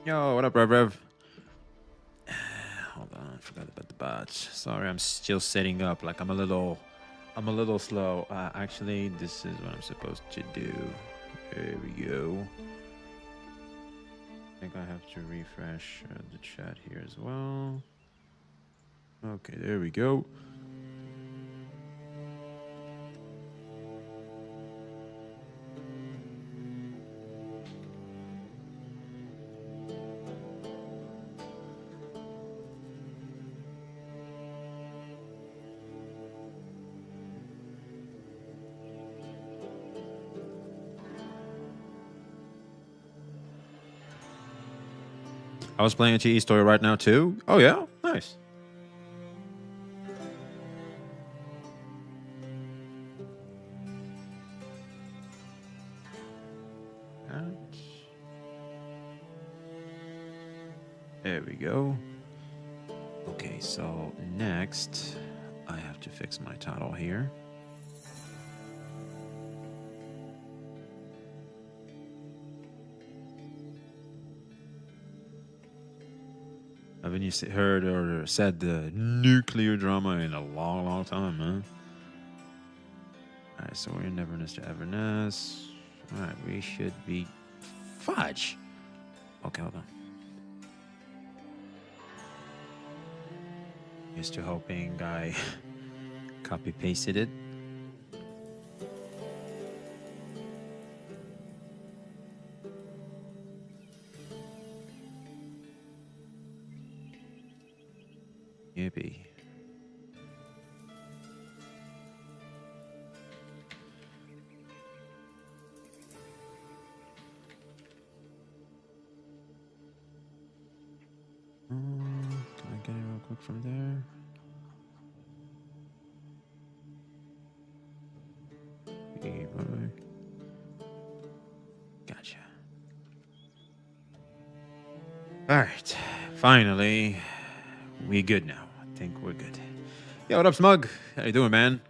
Yo, what up, Rev? Hold on, forgot about the bots. Sorry, I'm still setting up. Like I'm a little slow. Actually, this is what I'm supposed to do. There we go. I think I have to refresh the chat here as well. Okay, there we go. I was playing a TE story right now too. Oh yeah, nice. There we go. Okay, so next I have to fix my title here. Haven't you heard or said the nuclear drama in a long, long time, man? All right, so we're in Everness to Everness. All right, we should be fudge. Okay, hold on. Used to hoping I copy pasted it. Yippee. Can I get it real quick from there? Gotcha. All right. Finally, we good now. I think we're good. Yo, what up, Smug? How you doing, man?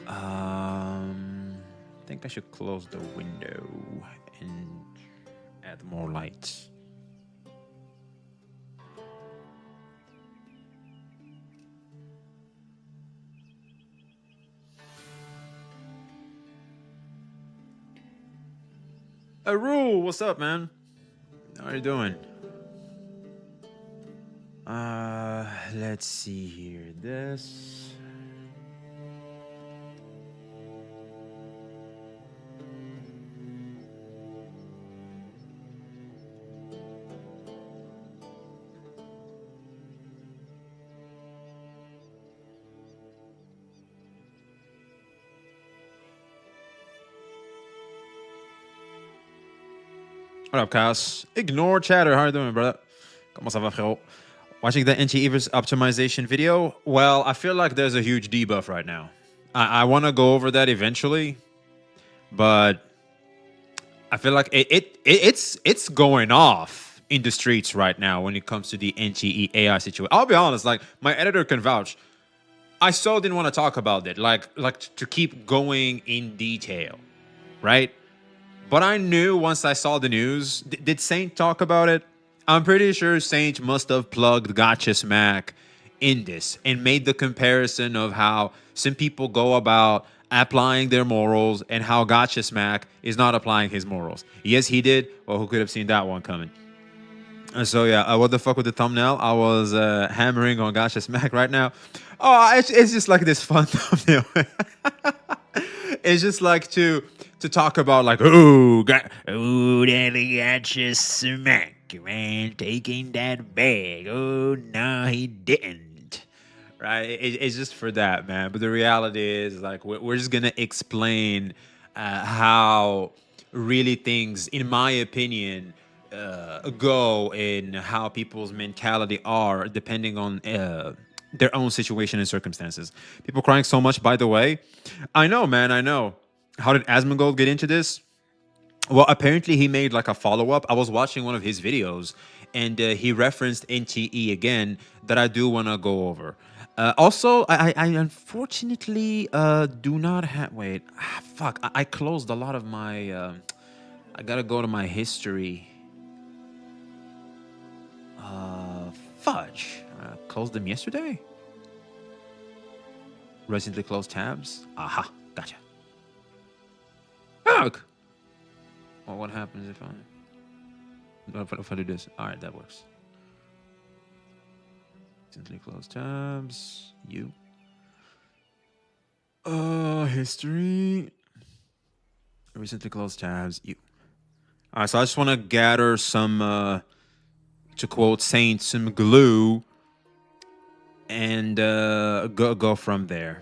I think I should close the window and add more lights. Rule, what's up, man? How are you doing? Let's see here. This. What up, Cass? Ignore chatter. How you doing, brother? Comment ça va, frérot? Watching the NT-Evers optimization video. Well, I feel like there's a huge debuff right now. I want to go over that eventually, but I feel like it's going off in the streets right now when it comes to the NTE AI situation. I'll be honest, like my editor can vouch. I so didn't want to talk about it, like to keep going in detail, right? But I knew once I saw the news. Did Saint talk about it? I'm pretty sure Saint must have plugged Gotcha Smack in this and made the comparison of how some people go about applying their morals and how Gotcha Smack is not applying his morals. Yes, he did. Well, who could have seen that one coming? So yeah, what the fuck with the thumbnail? I was hammering on Gotcha Smack right now. Oh, it's just like this fun thumbnail. It's just like to talk about like that Gotcha Smack, man, taking that bag. Oh no, he didn't. Right? It's just for that, man. But the reality is like we're just gonna explain how really things, in my opinion, go and how people's mentality are depending on their own situation and circumstances. People crying so much, by the way. I know, man, I know. How did Asmongold get into this? Well, apparently he made like a follow-up. I was watching one of his videos and he referenced NTE again that I do want to go over. Also, I unfortunately do not have... Wait, fuck. I closed a lot of my... I gotta go to my history. closed them yesterday? Recently closed tabs? Aha, gotcha. Look! Well, what happens if I do this? Alright, that works. Recently closed tabs. You. History. Recently closed tabs. You. Alright, so I just want to gather some, to quote Saint, some glue, and go from there.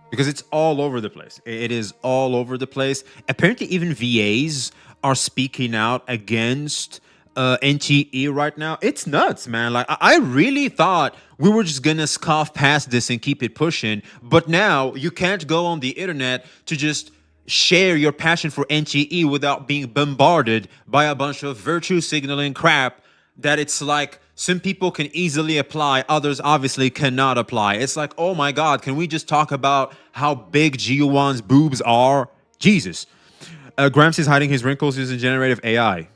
Because it's all over the place. It is all over the place. Apparently, even VAs are speaking out against NTE right now. It's nuts, man. Like, I really thought we were just gonna scoff past this and keep it pushing. But now you can't go on the internet to just share your passion for NTE without being bombarded by a bunch of virtue signaling crap that it's like some people can easily apply, others obviously cannot apply. It's like, oh my God, can we just talk about how big G1's boobs are? Jesus. Gramps is hiding his wrinkles using generative AI.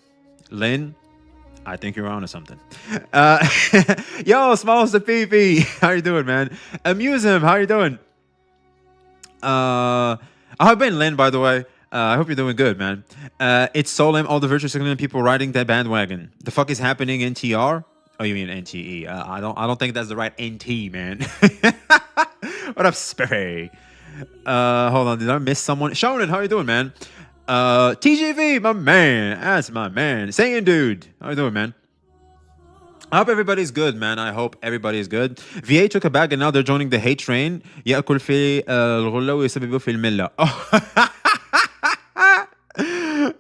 Lynn, I think you're onto something. Yo, Smalls the PP. How you doing, man? Amuse him. How you doing? I've been Lynn, by the way. I hope you're doing good, man. It's so lame, all the virtual signaling people riding that bandwagon. The fuck is happening in TR? Oh, you mean NTE? I don't think that's the right NT, man. What up, Spray? Hold on, did I miss someone? Shonen, how you doing, man? TGV, my man. That's my man. Saying dude. How you doing, man? I hope everybody's good, man. I hope everybody's good. VA took a bag and now they're joining the hate train. يأكل في الغلة ويسببه في الملة.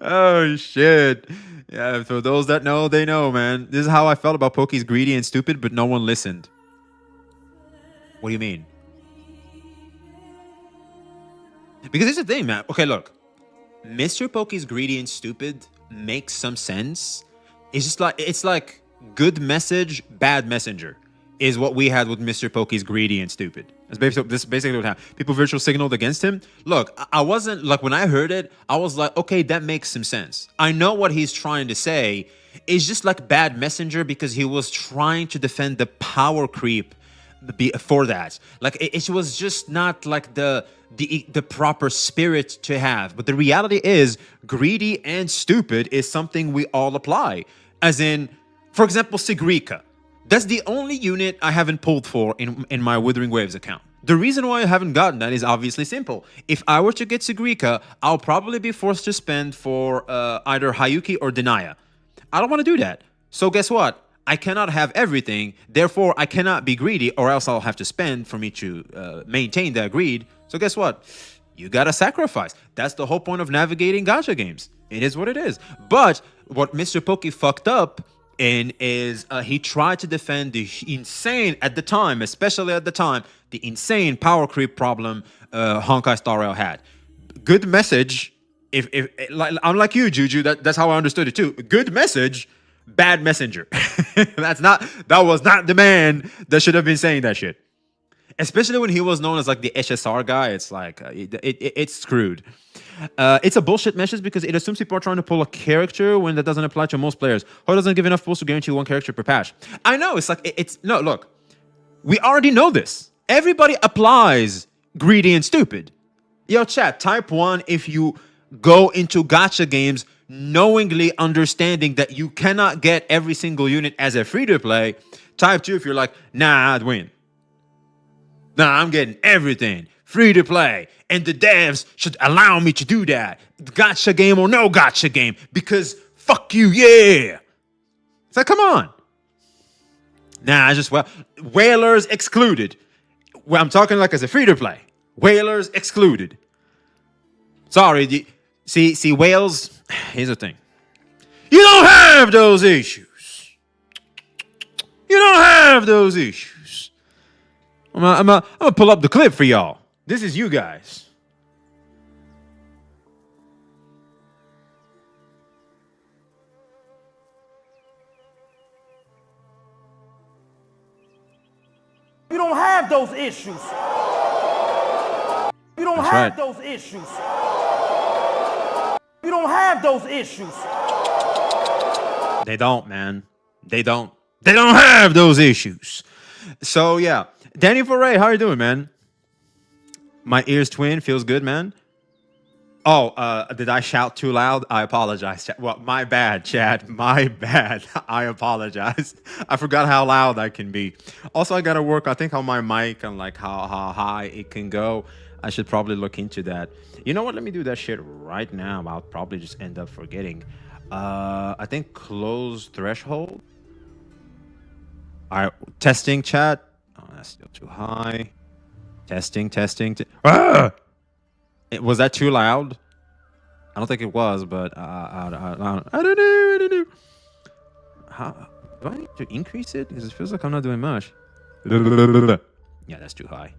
Oh shit. Yeah, for those that know, they know, man. This is how I felt about Pokey's greedy and stupid, but no one listened. What do you mean? Because it's the thing, man. Okay, look. Mr. Pokey's greedy and stupid makes some sense. It's like good message, bad messenger is what we had with Mr. Pokey's greedy and stupid. This is basically what happened. People virtual signaled against him. Look, I wasn't like, when I heard it, I was like, okay, that makes some sense. I know what he's trying to say. It's just like bad messenger because he was trying to defend the power creep for that. Like it was just not like the proper spirit to have. But the reality is greedy and stupid is something we all apply. As in, for example, Sigrika. That's the only unit I haven't pulled for in my Withering Waves account. The reason why I haven't gotten that is obviously simple. If I were to get Sigrika, I'll probably be forced to spend for either Hayuki or Denaya. I don't want to do that. So guess what? I cannot have everything. Therefore, I cannot be greedy or else I'll have to spend for me to maintain that greed. So guess what? You gotta sacrifice. That's the whole point of navigating gacha games. It is what it is. But what Mr. Pokey fucked up in is he tried to defend the insane, at the time, especially at the time, the insane power creep problem Honkai Star Rail had. Good message. If like, I'm like you, Juju. That's how I understood it too. Good message, bad messenger. That was not the man that should have been saying that shit. Especially when he was known as like the HSR guy. It's like it's screwed. It's a bullshit message because it assumes people are trying to pull a character when that doesn't apply to most players. How doesn't give enough pulls to guarantee one character per patch? I know, it's like, no, look. We already know this. Everybody applies greedy and stupid. Yo, chat, type 1 if you go into gacha games knowingly understanding that you cannot get every single unit as a free-to-play. Type 2 if you're like, nah, I'd win. Nah, I'm getting everything free to play, and the devs should allow me to do that. Gacha game or no gacha game, because fuck you, yeah. It's like, come on. Nah, whalers excluded. Well, I'm talking like as a free to play. Whalers excluded. Sorry, see, whales. Here's the thing. You don't have those issues. You don't have those issues. I'm gonna pull up the clip for y'all. This is you guys. You don't have those issues. You don't have those issues. You don't have those issues. They don't, man. They don't. They don't have those issues. So yeah, Danny Foray, how you doing, man? My ears twin feels good, man. Oh, did I shout too loud? I apologize. Well, my bad, Chad. My bad. I apologize. I forgot how loud I can be. Also, I gotta work, I think, on my mic and like how high it can go. I should probably look into that. You know what? Let me do that shit right now. I'll probably just end up forgetting. I think close threshold. All right, testing, chat. Oh, that's still too high. Testing. Ah! Was that too loud? I don't think it was, but I don't know. How do I need to increase it? Because it feels like I'm not doing much. Yeah, that's too high.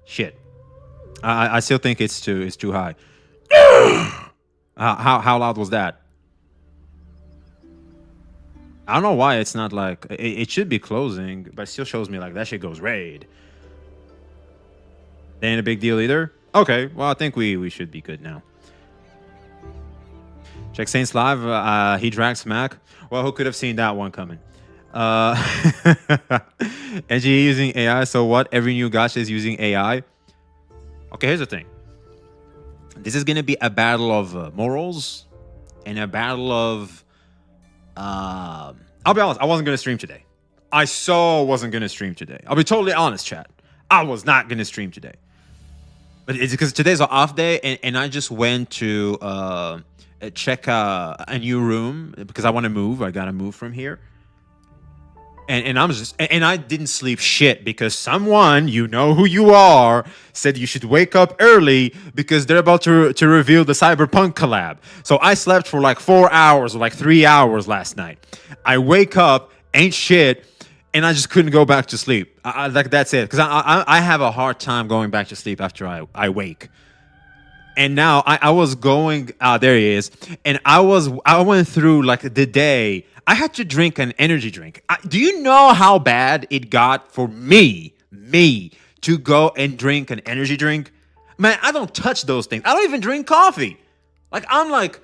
Shit. I still think it's too high. How loud was that? I don't know why it's not like it should be closing, but it still shows me like that shit goes raid. They ain't a big deal either. Okay, well I think we should be good now. Check Saints live. He dragged smack. Well, who could have seen that one coming? NG using AI. So what? Every new gacha is using AI. Okay, here's the thing. This is gonna be a battle of morals and a battle of. I'll be honest, I wasn't gonna stream today. I wasn't gonna stream today. I'll be totally honest, chat. I was not gonna stream today. But it's because today's an off day, and I just went to check a new room because I want to move. I gotta move from here. And I didn't sleep shit because someone, you know who you are, said you should wake up early because they're about to reveal the Cyberpunk collab. So I slept for like 4 hours or like 3 hours last night. I wake up, ain't shit, and I just couldn't go back to sleep. Like that's it. Because I have a hard time going back to sleep after I wake. And now I was going, there he is. And I went through like the day. I had to drink an energy drink. Do you know how bad it got for me to go and drink an energy drink? Man, I don't touch those things. I don't even drink coffee. Like I'm like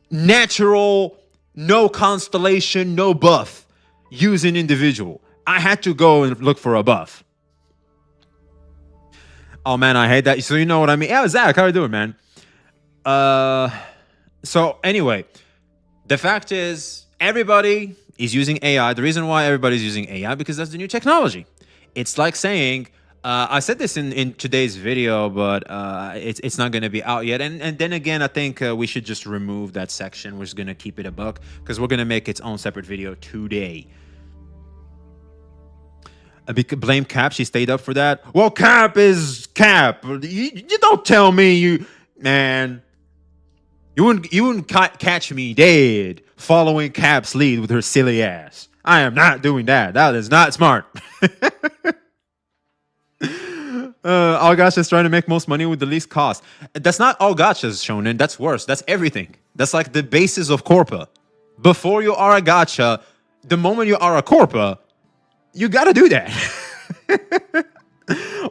natural, no constellation, no buff using individual. I had to go and look for a buff. Oh man, I hate that. So you know what I mean? Yeah, Zach, how you doing, man? So anyway, the fact is everybody is using AI. The reason why everybody's using AI because that's the new technology. It's like saying, I said this in today's video, but it's not going to be out yet. And then again, I think we should just remove that section. We're just going to keep it a buck because we're going to make its own separate video today. Blame Cap. She stayed up for that. Well, Cap is Cap. You don't tell me man. You wouldn't catch me dead following Cap's lead with her silly ass. I am not doing that. That is not smart. All gachas trying to make most money with the least cost. That's not all gachas, Shonen. That's worse. That's everything. That's like the basis of Corpa. Before you are a gacha, the moment you are a Corpa, you gotta do that.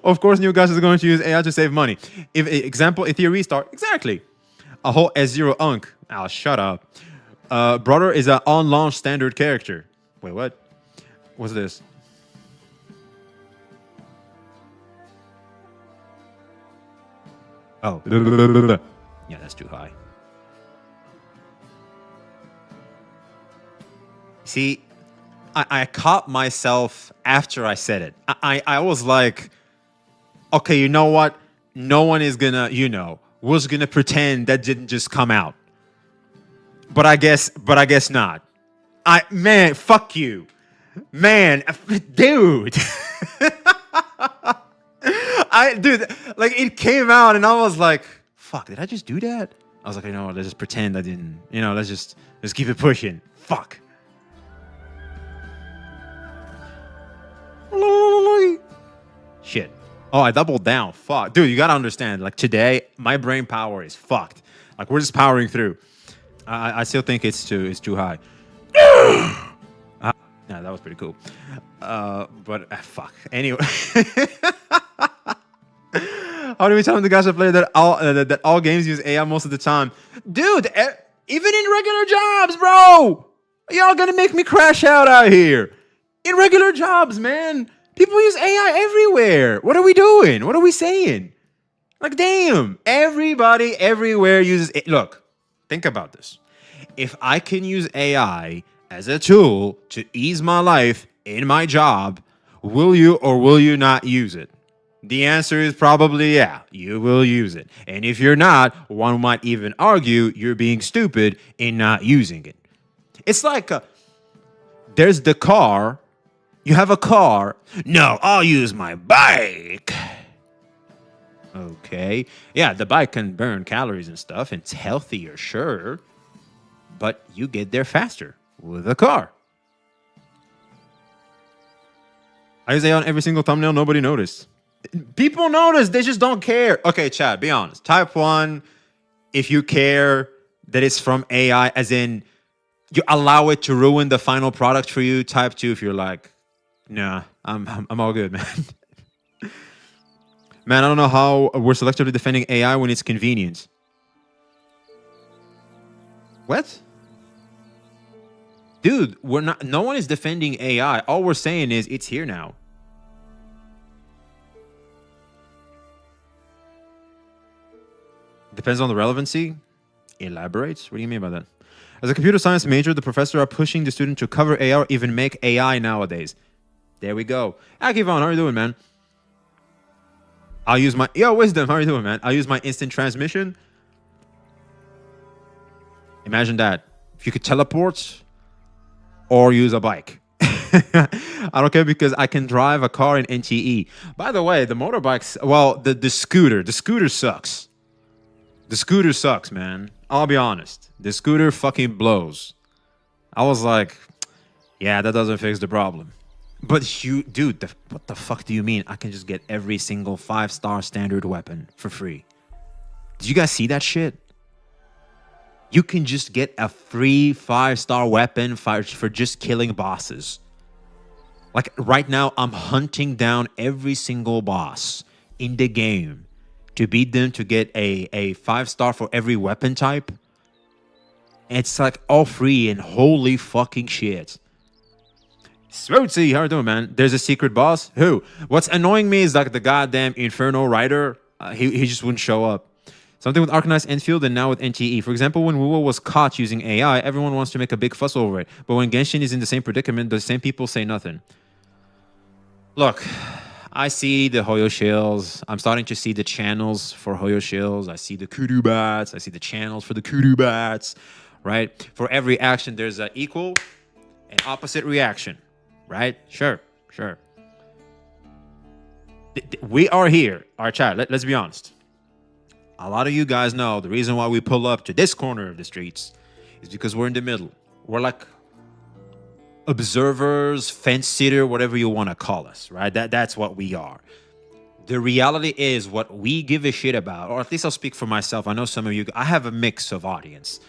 Of course, new gachas are going to use AI to save money. Example, if you restart, exactly. A whole S0 Unk. Oh, shut up. Brother is an on-launch standard character. Wait, what? What's this? Oh. Yeah, that's too high. See, I caught myself after I said it. I was like, okay, you know what? No one is gonna, was gonna pretend that didn't just come out. But I guess not. Man, fuck you. Man, dude. Dude, like it came out and I was like, fuck, did I just do that? I was like, let's just pretend I didn't, let's just keep it pushing. Fuck. Shit. Oh, I doubled down. Fuck. Dude, you gotta understand, like today, my brain power is fucked. Like we're just powering through. I still think it's too high. Yeah, that was pretty cool. But fuck. Anyway. How do we tell the gacha player that all games use AI most of the time? Dude, Even in regular jobs, bro. Y'all gonna make me crash out here. In regular jobs, man. People use AI everywhere. What are we doing? What are we saying? Like, damn. Everybody everywhere uses it. Look, think about this. If I can use AI as a tool to ease my life in my job, will you or will you not use it? The answer is probably yeah, you will use it. And if you're not, one might even argue you're being stupid in not using it. It's like there's the car. You have a car. No, I'll use my bike. Okay. Yeah, the bike can burn calories and stuff, and it's healthier, sure. But you get there faster with a car. I use AI on every single thumbnail. Nobody noticed. People notice. They just don't care. Okay, Chad, be honest. Type 1, if you care that it's from AI, as in you allow it to ruin the final product for you. Type 2, if you're like, nah, I'm all good, man. Man, I don't know how we're selectively defending AI when it's convenient. What? Dude, we're not. No one is defending AI. All we're saying is it's here now. Depends on the relevancy. Elaborates. What do you mean by that? As a computer science major, the professor are pushing the student to cover AI or even make AI nowadays. There we go. Akivon, how are you doing, man? I'll use my... Yo, Wisdom, how are you doing, man? I'll use my instant transmission. Imagine that. If you could teleport or use a bike. I don't care because I can drive a car in NTE. By the way, the motorbikes... Well, the scooter. The scooter sucks. The scooter sucks, man. I'll be honest. The scooter fucking blows. I was like, yeah, that doesn't fix the problem. But you, dude, what the fuck do you mean? I can just get every single 5-star standard weapon for free. Did you guys see that shit? You can just get a free 5-star weapon for just killing bosses. Like right now, I'm hunting down every single boss in the game to beat them to get a 5-star for every weapon type. It's like all free and holy fucking shit. Smoothie, how you doing, man? There's a secret boss? Who? What's annoying me is like the goddamn Inferno Rider. He just wouldn't show up. Something with Arcanized Enfield and now with NTE. For example, when Wuwa was caught using AI, everyone wants to make a big fuss over it. But when Genshin is in the same predicament, the same people say nothing. Look, I see the Hoyo shills. I'm starting to see the channels for Hoyo shills. I see the kudu bats. I see the channels for the kudu bats, right? For every action, there's an equal and opposite reaction, right? Sure. We are here, our chat. Let's be honest. A lot of you guys know the reason why we pull up to this corner of the streets is because we're in the middle. We're like observers, fence sitter, whatever you want to call us, right? That's what we are. The reality is what we give a shit about, or at least I'll speak for myself. I know some of you, I have a mix of audience,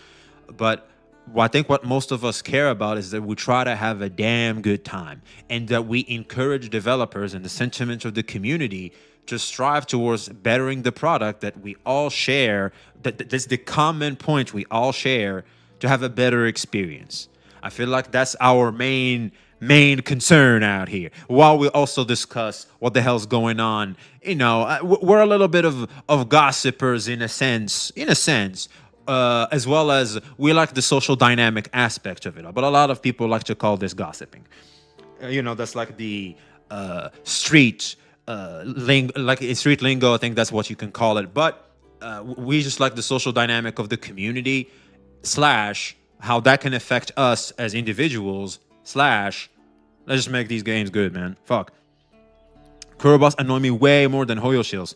but I think what most of us care about is that we try to have a damn good time and that we encourage developers and the sentiment of the community to strive towards bettering the product that we all share. That's the common point we all share, to have a better experience. I feel like that's our main concern out here, while we also discuss what the hell's going on. You know, we're a little bit of gossipers in a sense, as well as we like the social dynamic aspect of it. But a lot of people like to call this gossiping. That's like the street street lingo. I think that's what you can call it. But we just like the social dynamic of the community / how that can affect us as individuals / let's just make these games good, man. Fuck. Kurobas annoy me way more than Hoyo shills.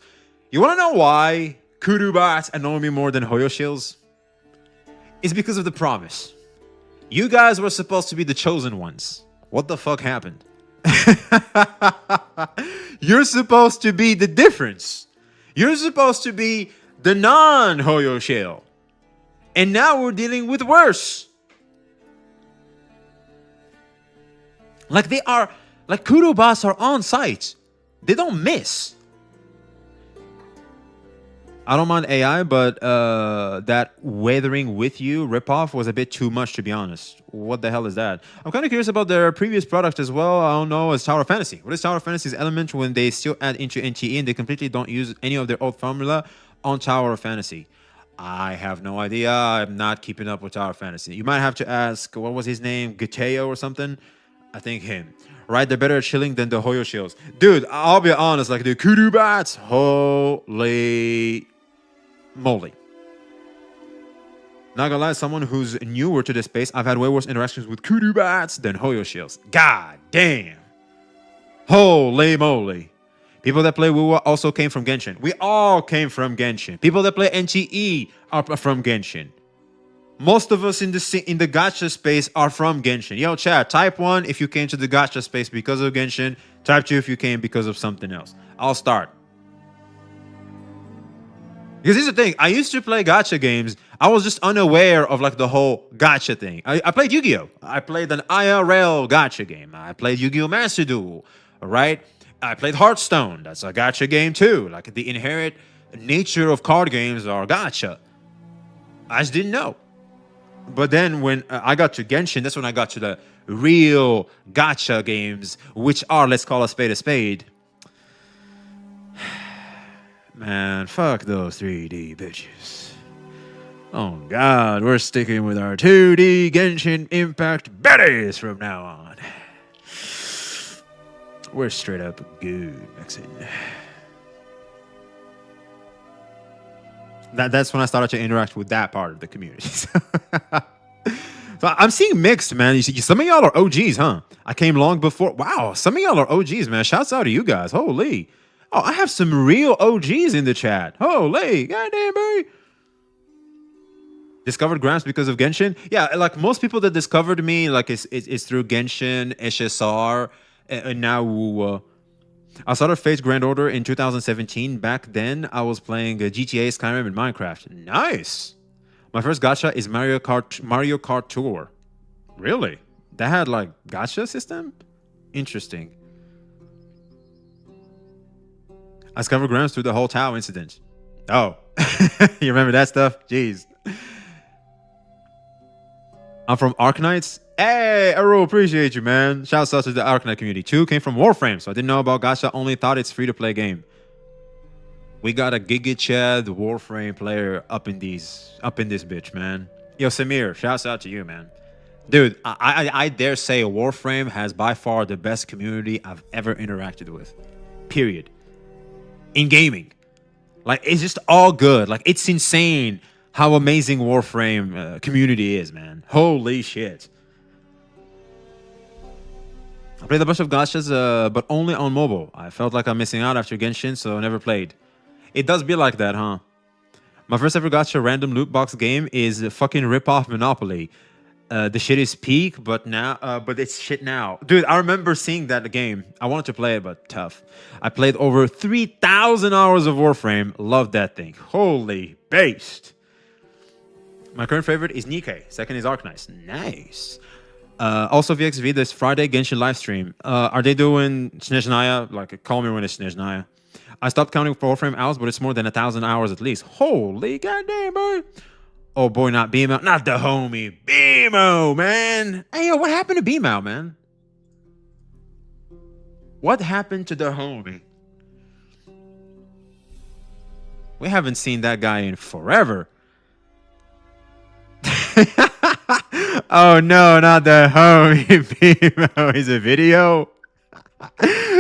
You want to know why Kurubats annoy me more than Hoyo shills? It's because of the promise. You guys were supposed to be the chosen ones. What the fuck happened? You're supposed to be the difference. You're supposed to be the non-Hoyo shill. And now we're dealing with worse. Like Kurobas are on site. They don't miss. I don't mind AI, but that Weathering with You ripoff was a bit too much, to be honest. What the hell is that? I'm kind of curious about their previous product as well. I don't know. It's Tower of Fantasy. What is Tower of Fantasy's element when they still add into NTE and they completely don't use any of their old formula on Tower of Fantasy? I have no idea. I'm not keeping up with Tower of Fantasy. You might have to ask, what was his name? Gateo or something? I think him. Right? They're better at chilling than the Hoyo Shields. Dude, I'll be honest. Like the Kudu Bats, holy moly. Not gonna lie, someone who's newer to this space, I've had way worse interactions with Kudu Bats than Hoyo Shields. God damn. Holy moly. People that play WoW also came from Genshin. We all came from Genshin. People that play NTE are from Genshin. Most of us in the gacha space are from Genshin. Yo, chat, type 1 if you came to the gacha space because of Genshin. Type 2 if you came because of something else. I'll start. Because here's the thing, I used to play gacha games. I was just unaware of like the whole gacha thing. I played Yu-Gi-Oh! I played an IRL gacha game. I played Yu-Gi-Oh! Master Duel, right? I played Hearthstone. That's a gacha game too. Like the inherent nature of card games are gacha. I just didn't know. But then when I got to Genshin, that's when I got to the real gacha games, which are, let's call a spade. Man, fuck those 3D bitches. Oh God, we're sticking with our 2D Genshin Impact baddies from now on. We're straight up good, Mexican. That's when I started to interact with that part of the community. So I'm seeing mixed, man. You see, some of y'all are OGs, huh? I came long before. Wow, some of y'all are OGs, man. Shouts out to you guys. Holy. Oh, I have some real OGs in the chat. Holy, goddamn, boy. Discovered Gramps because of Genshin? Yeah, like most people that discovered me, like it's through Genshin, SSR, and now WoW. I started Fate's Grand Order in 2017. Back then, I was playing GTA, Skyrim, and Minecraft. Nice. My first gacha is Mario Kart Tour. Really? That had like gacha system? Interesting. I discovered Grams through the whole Tao incident. Oh, you remember that stuff? Jeez. I'm from Arknights. Hey, Arrow, appreciate you, man. Shouts out to the Arknight community. 2 came from Warframe, so I didn't know about gacha. Only thought it's free to play game. We got a Giga Chad Warframe player up in this bitch, man. Yo, Samir, shouts out to you, man. Dude, I dare say Warframe has by far the best community I've ever interacted with. Period. In gaming. Like, it's just all good. Like, it's insane how amazing Warframe community is, man. Holy shit. I played a bunch of gachas, but only on mobile. I felt like I'm missing out after Genshin, so I never played. It does be like that, huh? My first ever gacha random loot box game is a fucking rip-off Monopoly. The shit is peak, but it's shit now. Dude, I remember seeing that game. I wanted to play it, but tough. I played over 3,000 hours of Warframe. Loved that thing. Holy based. My current favorite is Nikkei. Second is Arknights. Nice. Also VXV this Friday Genshin live stream. Are they doing Snezhnaya? Like, call me when it's Snezhnaya. I stopped counting for Warframe hours, but it's more than 1,000 hours at least. Holy goddamn, boy. Oh boy, not BMO. Not the homie. BMO, man. Hey, yo, what happened to BMO, man? What happened to the homie? We haven't seen that guy in forever. Oh no, not the homie. BMO is a video.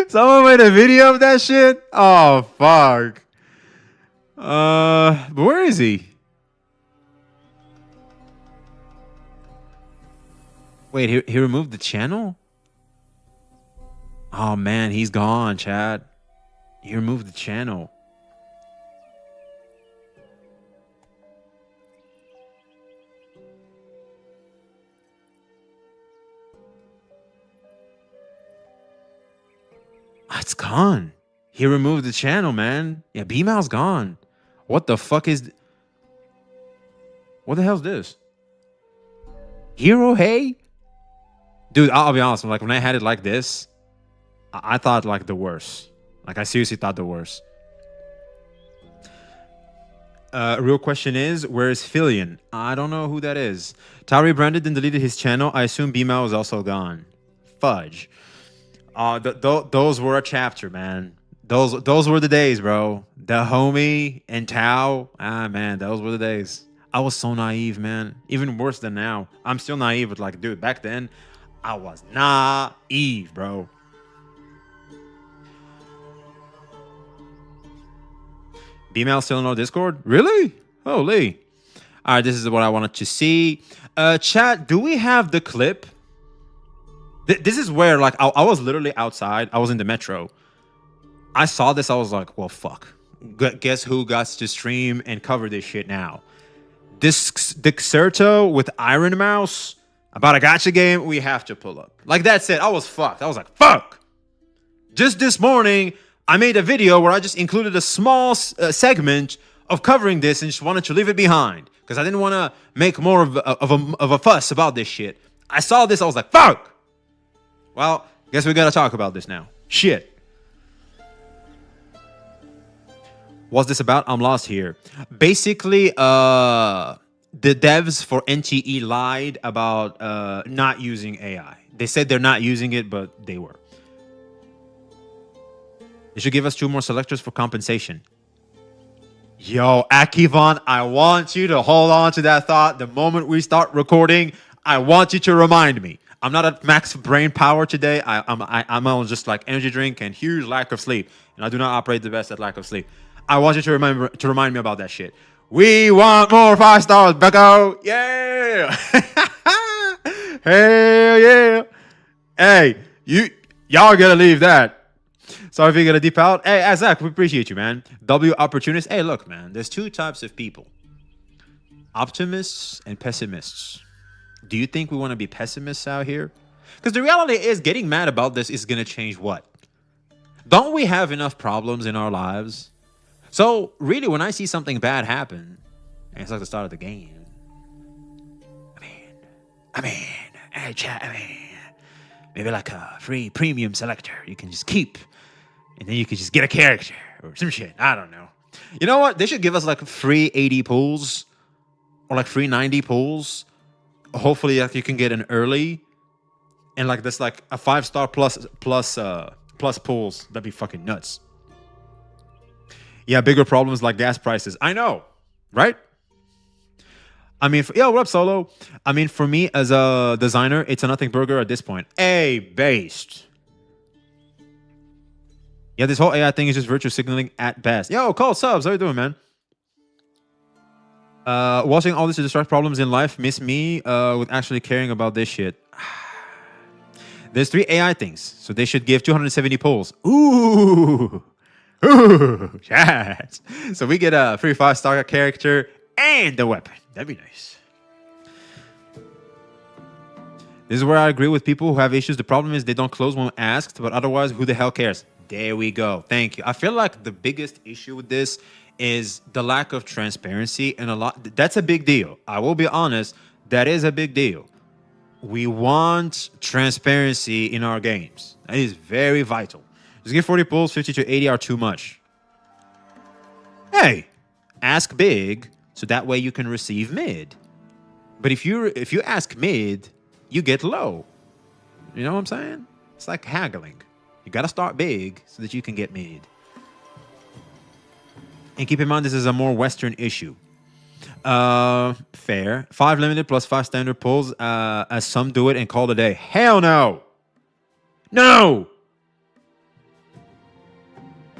Someone made a video of that shit? Oh, fuck. But where is he? Wait, he removed the channel? Oh man, he's gone, Chad. He removed the channel. It's gone. He removed the channel, man. Yeah, B-Mal's gone. What the fuck is... What the hell's this? Hero Hey? Dude, I'll be honest. Like, when I had it like this, I thought, like, the worst. Like, I seriously thought the worst. Real question is, where is Filion? I don't know who that is. Tyree branded and deleted his channel. I assume BMAO is also gone. Fudge. Those were a chapter, man. Those were the days, bro. The homie and Tao. Ah, man, those were the days. I was so naive, man. Even worse than now. I'm still naive, but like, dude, back then, I was naive, bro. BML still in our Discord? Really? Holy. All right, this is what I wanted to see. Chat, do we have the clip? This is where, like, I was literally outside. I was in the metro. I saw this. I was like, well, fuck. Guess who got to stream and cover this shit now? This Dexerto with Iron Mouse about a gacha game, we have to pull up. Like, that's it. I was fucked. I was like, fuck. Just this morning, I made a video where I just included a small segment of covering this and just wanted to leave it behind because I didn't want to make more of a fuss about this shit. I saw this. I was like, fuck. Well, guess we got to talk about this now. Shit. What's this about? I'm lost here. Basically, the devs for NTE lied about not using AI. They said they're not using it, but they were. They should give us 2 more selectors for compensation. Yo, Akivon, I want you to hold on to that thought. The moment we start recording, I want you to remind me. I'm not at max brain power today. I'm on just like energy drink and huge lack of sleep. And I do not operate the best at lack of sleep. I want you to remind me about that shit. We want more 5 stars, Becco. Yeah. Hell yeah. Hey, y'all gotta leave that. Sorry if you're gonna deep out. Hey, Azak, we appreciate you, man. W opportunist. Hey, look, man. There's 2 types of people. Optimists and pessimists. Do you think we want to be pessimists out here? Because the reality is getting mad about this is gonna change what? Don't we have enough problems in our lives? So, really, when I see something bad happen, and it's like the start of the game. I mean, hey, chat, maybe like a free premium selector you can just keep, and then you can just get a character or some shit. I don't know. You know what? They should give us like free 80 pulls or like free 90 pulls. Hopefully, like you can get an early, and like this, like a 5-star plus pulls. That'd be fucking nuts. Yeah, bigger problems like gas prices. I know, right? I mean, what up, Solo? I mean, for me as a designer, it's a nothing burger at this point. A based. Yeah, this whole AI thing is just virtue signaling at best. Yo, Cole, subs. How you doing, man? Watching all this to distract problems in life. Miss me with actually caring about this shit. There's 3 AI things, so they should give 270 polls. Ooh. Ooh, yes. So we get a free 5-star character and the weapon. That'd be nice. This is where I agree with people who have issues. The problem is they don't close when asked, but otherwise, who the hell cares? There we go. Thank you. I feel like the biggest issue with this is the lack of transparency, and that's a big deal. I will be honest, that is a big deal. We want transparency in our games. That is very vital. Just give 40 pulls, 50 to 80 are too much. Hey, ask big so that way you can receive mid. But if you ask mid, you get low. You know what I'm saying? It's like haggling. You got to start big so that you can get mid. And keep in mind, this is a more Western issue. Fair. 5 limited plus 5 standard pulls, as some do it and call it a day. Hell no. No.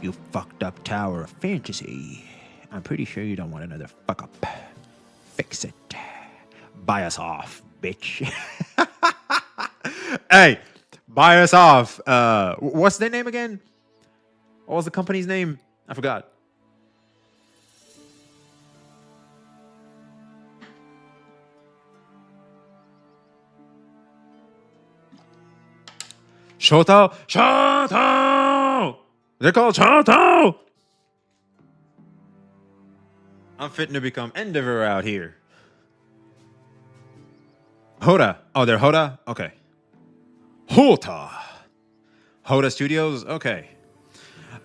You fucked up Tower of Fantasy. I'm pretty sure you don't want another fuck up. Fix it. Buy us off, bitch. Hey, buy us off. What's their name again? What was the company's name? I forgot. Shoto! Shoto! They're called Shoto! I'm fitting to become Endeavor out here. Hoda. Oh, they're Hoda? Okay. Hoda. Hoda Studios? Okay.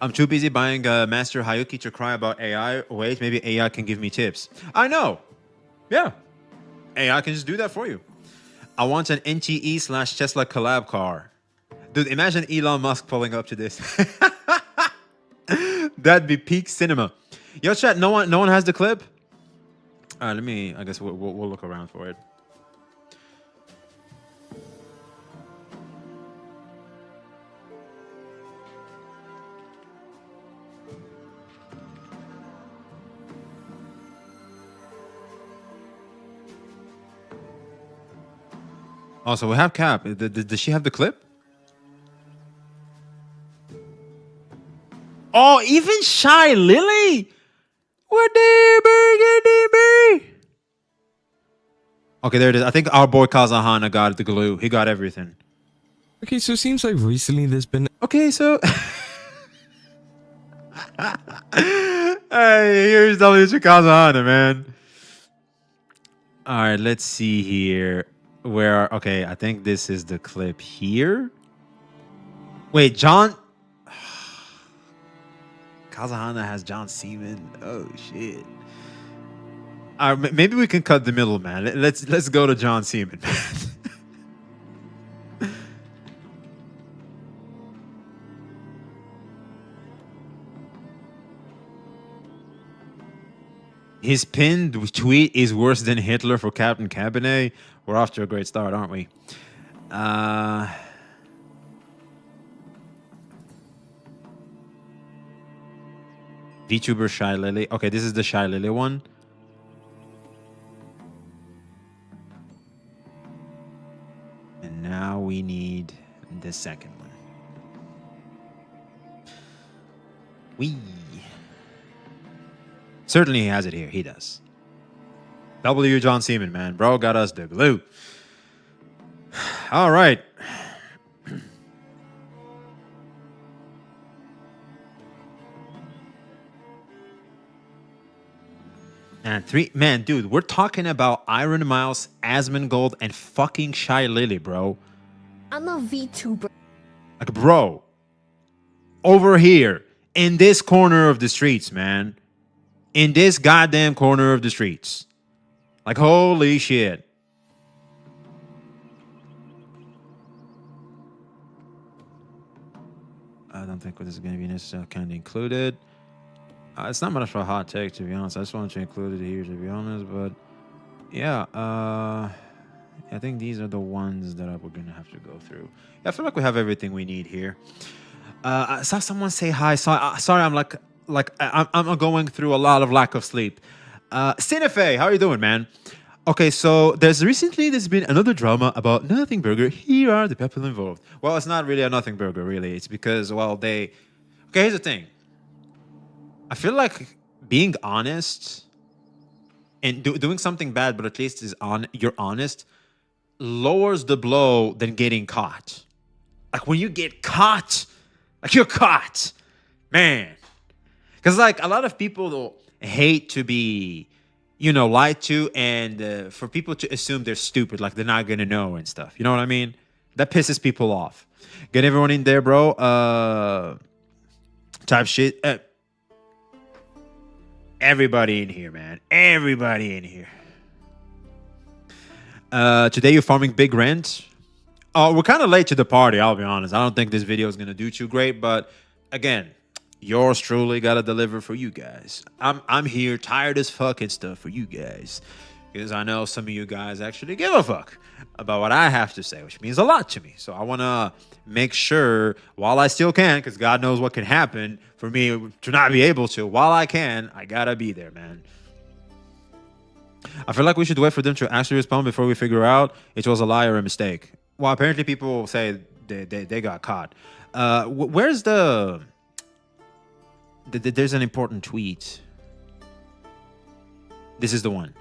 I'm too busy buying Master Hayuki to cry about AI. Wait, maybe AI can give me tips. I know. Yeah. AI can just do that for you. I want an NTE/Tesla collab car. Dude, imagine Elon Musk pulling up to this. That'd be peak cinema. Yo, chat, no one has the clip? All right, let me, I guess we'll look around for it. Also, we have Cap. Does she have the clip? Oh, even Shy Lily? What DB? Okay, there it is. I think our boy Kazahana got the glue. He got everything. Okay, so it seems like recently there's been... Okay, so... Hey, here's W Kazahana, man. All right, let's see here. Where... Okay, I think this is the clip here. Wait, John... Kazahana has John Seaman. Oh, shit. Maybe we can cut the middle, man. Let's go to John Seaman. His pinned tweet is worse than Hitler for Captain Cabinet. We're off to a great start, aren't we? VTuber Shy Lily. Okay, this is the Shy Lily one. And now we need the second one. Certainly he has it here. He does. W. John Seaman, man. Bro got us the glue. All right. And man, dude, we're talking about Iron Mouse, Asmongold, and fucking Shy Lily, bro. I'm a VTuber. Like, bro, over here in this corner of the streets, man, in this goddamn corner of the streets, like, holy shit. I don't think this is going to be necessarily kind of included. It's not much of a hot take, to be honest. I just wanted to include it here, to be honest. But yeah, I think these are the ones that we're gonna have to go through. Yeah, I feel like we have everything we need here. I saw someone say hi. Sorry, I'm going through a lot of lack of sleep. Cinefe, how are you doing, man? Okay, so there's been another drama about Nothing Burger. Here are the people involved. Well, it's not really a Nothing Burger, really. It's because, well, Okay, here's the thing. I feel like being honest and doing something bad, but at least you're honest, lowers the blow than getting caught. Like when you get caught, like you're caught, man. Because like a lot of people hate to be, lied to, and for people to assume they're stupid, like they're not gonna know and stuff. You know what I mean? That pisses people off. Get everyone in there, bro. Type shit. Everybody in here, man. Everybody in here. Today you're farming big rent. Oh, we're kind of late to the party, I'll be honest. I don't think this video is going to do too great, but again, yours truly got to deliver for you guys. I'm here tired as fuck and stuff for you guys. Because I know some of you guys actually give a fuck about what I have to say, which means a lot to me. So I want to make sure, while I still can, because God knows what can happen for me to not be able to, while I can, I got to be there, man. I feel like we should wait for them to actually respond before we figure out it was a lie or a mistake. Well, apparently people say they got caught. Where's there's an important tweet. This is the one.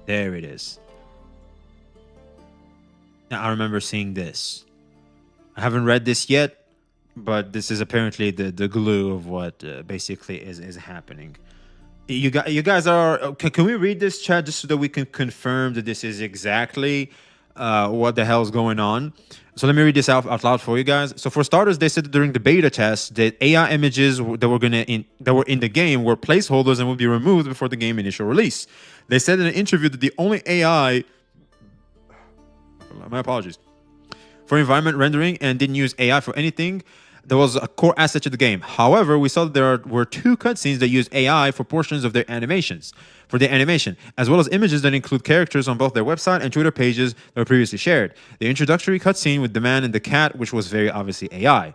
There it is. Now, I remember seeing this. I haven't read this yet, but this is apparently the glue of what basically is happening. You guys are... Can we read this, chat, just so that we can confirm that this is exactly what the hell is going on. So let me read this out loud for you guys. So for starters, they said that during the beta test that AI images that were in the game were placeholders and would be removed before the game initial release. They said in an interview that the only AI, my apologies, for environment rendering and didn't use AI for anything that was a core asset to the game. However, we saw that there were 2 cutscenes that use AI for portions of their animations, as well as images that include characters on both their website and Twitter pages that were previously shared. The introductory cutscene with the man and the cat, which was very obviously AI.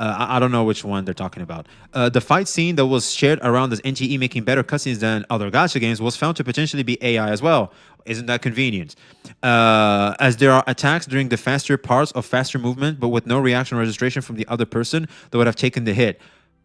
I don't know which one they're talking about. The fight scene that was shared around as NTE making better cutscenes than other gacha games was found to potentially be AI as well. Isn't that convenient? As there are attacks during the faster parts of faster movement, but with no reaction or registration from the other person that would have taken the hit.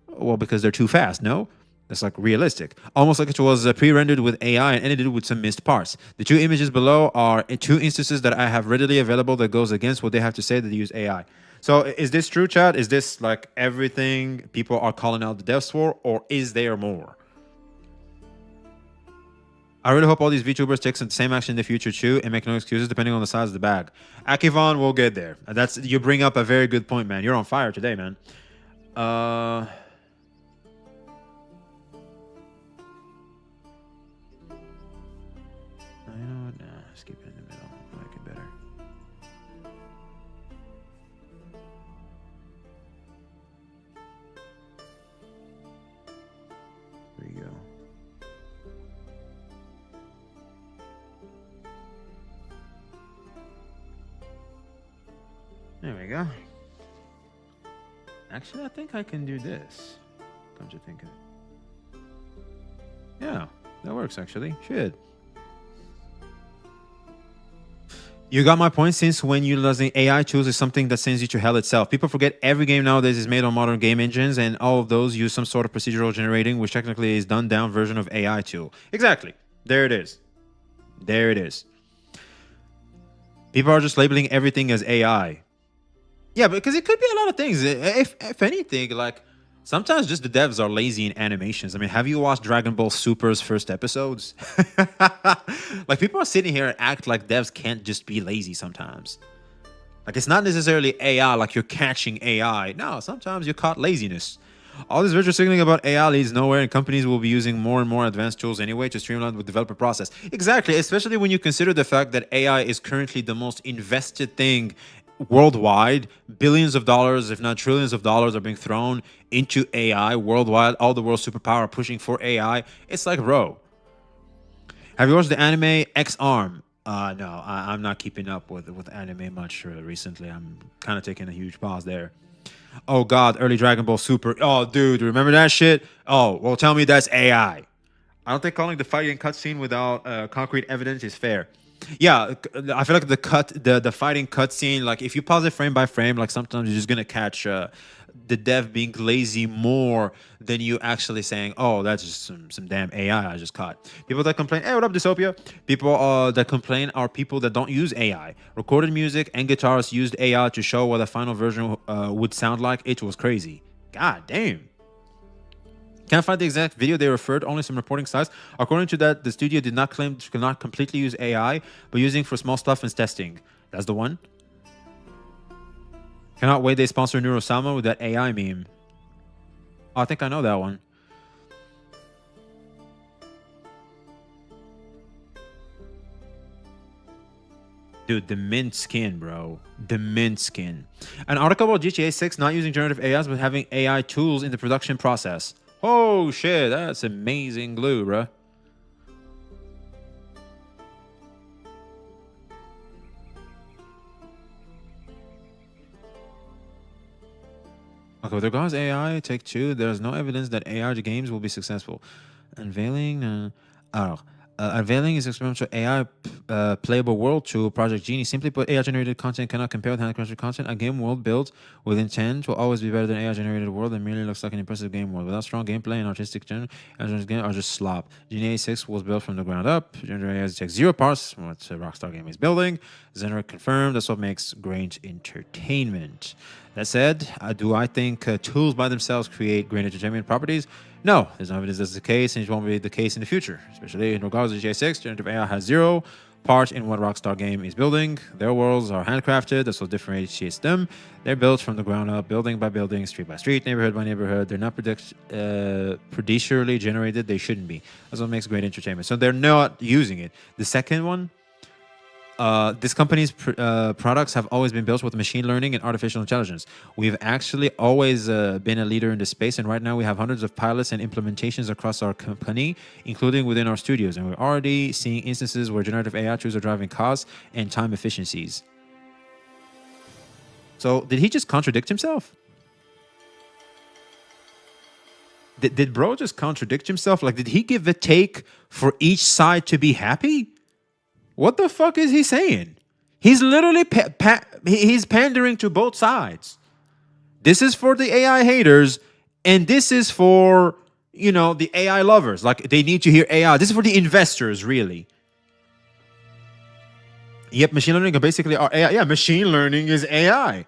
Well, because they're too fast, no? That's like realistic. Almost like it was pre-rendered with AI and edited with some missed parts. The 2 images below are 2 instances that I have readily available that goes against what they have to say that they use AI. So is this true, chat? Is this like everything people are calling out the devs for, or is there more? I really hope all these VTubers take the same action in the future too and make no excuses depending on the size of the bag. Akivon, we'll get there. You bring up a very good point, man. You're on fire today, man. You know what? Nah, just keep it in the middle. I like it better. There you go. There we go. Actually, I think I can do this. Come to think of it. Yeah, that works actually. Should. You got my point. Since when utilizing AI tools is something that sends you to hell itself. People forget every game nowadays is made on modern game engines, and all of those use some sort of procedural generating, which technically is done down version of AI tool. Exactly. There it is. There it is. People are just labeling everything as AI. Yeah, because it could be a lot of things. If anything, like sometimes just the devs are lazy in animations. I mean, have you watched Dragon Ball Super's first episodes? Like people are sitting here and act like devs can't just be lazy sometimes. Like it's not necessarily AI, like you're catching AI. No, sometimes you're caught laziness. All this virtual signaling about AI leads nowhere, and companies will be using more and more advanced tools anyway to streamline the developer process. Exactly, especially when you consider the fact that AI is currently the most invested thing worldwide. Billions of dollars, if not trillions of dollars, are being thrown into AI worldwide. All the world's superpower are pushing for AI. It's like, bro, have you watched the anime X-Arm? No, I'm not keeping up with anime much recently. I'm kind of taking a huge pause there. Oh God, early Dragon Ball Super. Oh, dude, remember that shit? Oh, well, tell me that's AI. I don't think calling the fighting cutscene without concrete evidence is fair. Yeah, I feel like the fighting cutscene, like if you pause it frame by frame, like sometimes you're just gonna catch the dev being lazy more than you actually saying, oh, that's just some damn AI I just caught. People that complain, hey, what up, Dystopia? People that complain are people that don't use AI. Recorded music and guitars used AI to show what the final version would sound like. It was crazy. God damn. Can't find the exact video. They referred only some reporting sites. According to that, the studio did not claim to not completely use AI, but using for small stuff and testing. That's the one. Cannot wait they sponsor Neurosama with that AI meme. Oh, I think I know that one. Dude, the mint skin, bro. The mint skin. An article about GTA 6 not using generative AIs, but having AI tools in the production process. Oh, shit. That's amazing glue, bro. Okay, with regards to AI, take 2, there's no evidence that AI games will be successful. Unveiling... Unveiling is experimental AI playable world tool, Project Genie. Simply put, AI-generated content cannot compare with handcrafted content. A game world built with intent will always be better than AI-generated world that merely looks like an impressive game world. Without strong gameplay and artistic games are just slop. GTA 6 was built from the ground up. Generated AI takes 0 parts from what Rockstar Game is building. Zenra confirmed. That's what makes great entertainment. That said, do I think tools by themselves create great entertainment properties? No, there's no evidence that's the case, and it won't be the case in the future. Especially in regards to GTA 6, generative AI has 0 part in what Rockstar game is building. Their worlds are handcrafted. That's what differentiates them. They're built from the ground up, building by building, street by street, neighborhood by neighborhood. They're not procedurally generated. They shouldn't be. That's what makes great entertainment. So they're not using it. The second one, this company's products have always been built with machine learning and artificial intelligence. We've actually always been a leader in this space, and right now we have hundreds of pilots and implementations across our company, including within our studios. And we're already seeing instances where generative AI tools are driving costs and time efficiencies. So did he just contradict himself? Did bro just contradict himself? Like, did he give a take for each side to be happy? What the fuck is he saying? He's literally he's pandering to both sides. This is for the AI haters, and this is for, you know, the AI lovers. Like, they need to hear AI. This is for the investors, really. Yep, machine learning basically are AI. Yeah, machine learning is AI,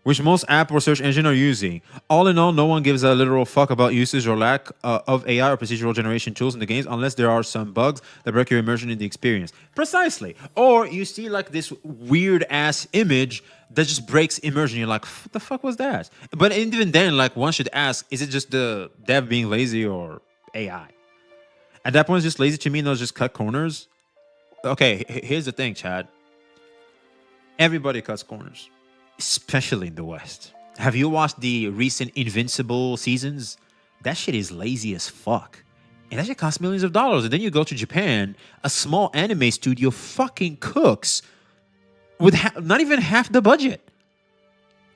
which most app or search engine are using. All in all, no one gives a literal fuck about usage or lack of AI or procedural generation tools in the games unless there are some bugs that break your immersion in the experience. Precisely. Or you see like this weird ass image that just breaks immersion. You're like, what the fuck was that? But even then, like, one should ask, is it just the dev being lazy or AI? At that point, it's just lazy to me, and they'll just cut corners. Okay, here's the thing, Chad. Everybody cuts corners, especially in the West. Have you watched the recent Invincible seasons? That shit is lazy as fuck. And that shit costs millions of dollars. And then you go to Japan, a small anime studio fucking cooks with not even half the budget.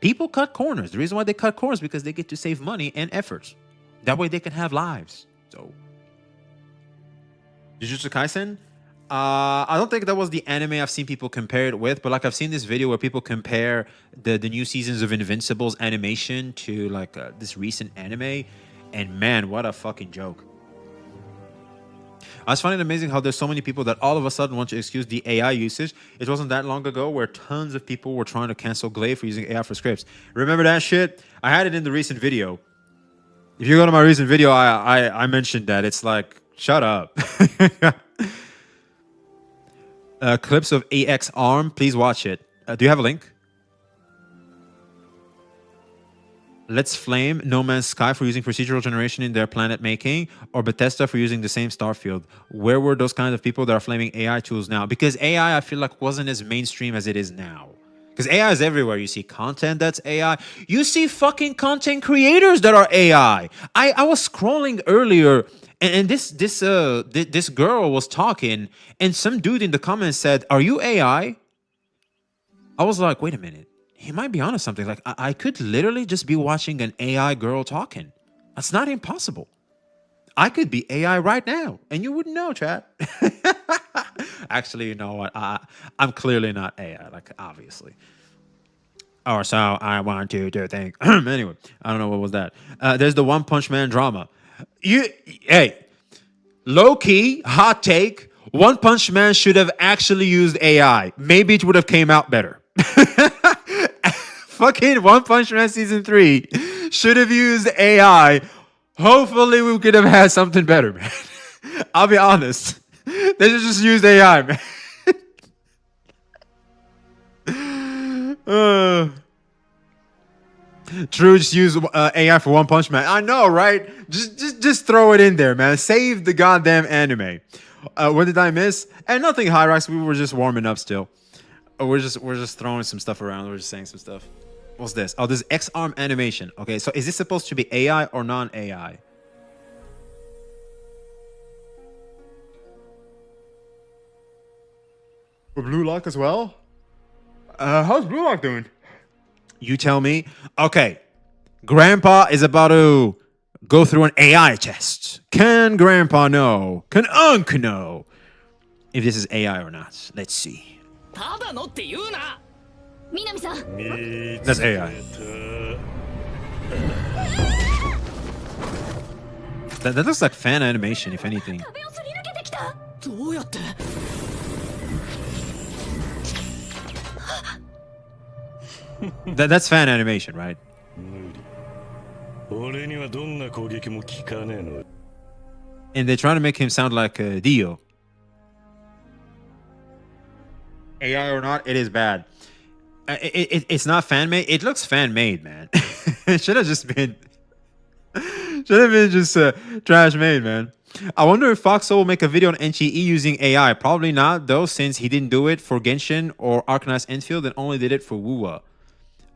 People cut corners. The reason why they cut corners is because they get to save money and effort. That way they can have lives. So, Jujutsu Kaisen? I don't think that was the anime I've seen people compare it with, but like I've seen this video where people compare the new seasons of Invincible's animation to like this recent anime, and man, what a fucking joke. I was finding it amazing how there's so many people that all of a sudden want to excuse the AI usage. It wasn't that long ago where tons of people were trying to cancel Glaive for using AI for scripts. Remember that shit? I had it in the recent video. If you go to my recent video, I mentioned that. It's like, shut up. Clips of AX Arm, please watch it. Do you have a link? Let's Flame No Man's Sky for using procedural generation in their planet making, or Bethesda for using the same Starfield. Where were those kind of people that are flaming AI tools now? Because AI, I feel like, wasn't as mainstream as it is now. Because AI is everywhere. You see content that's AI. You see fucking content creators that are AI. I was scrolling earlier, and this girl was talking, and some dude in the comments said, "Are you AI?" I was like, wait a minute. He might be onto something. Like, I could literally just be watching an AI girl talking. That's not impossible. I could be AI right now, and you wouldn't know, chat. Actually, you know what? I'm clearly not AI, like, obviously. Or so I want you to think. Anyway, I don't know what was that. There's the One Punch Man drama. Hey, low-key, hot take, One Punch Man should have actually used AI. Maybe it would have came out better. Fucking One Punch Man Season 3 should have used AI. Hopefully we could have had something better, man. I'll be honest. They should just use AI, man. True, just use AI for One Punch Man. I know, right? Just throw it in there, man. Save the goddamn anime. What did I miss? And nothing, Hyrax. We were just warming up still. We're just throwing some stuff around. We're just saying some stuff. What's this? Oh, this X-Arm animation. Okay, so is this supposed to be AI or non-AI? For Blue Lock as well? How's Blue Lock doing? You tell me. Okay, Grandpa is about to go through an AI test. Can Grandpa know? Can Unc know if this is AI or not? Let's see. That's AI. That looks like fan animation, if anything. That's fan animation, right? And they're trying to make him sound like Dio. AI or not, it is bad. It's not fan made. It looks fan made, man. It should have just been. Should have been just trash made, man. I wonder if Foxo will make a video on NTE using AI. Probably not, though, since he didn't do it for Genshin or Arcanist Enfield and only did it for Wuwa.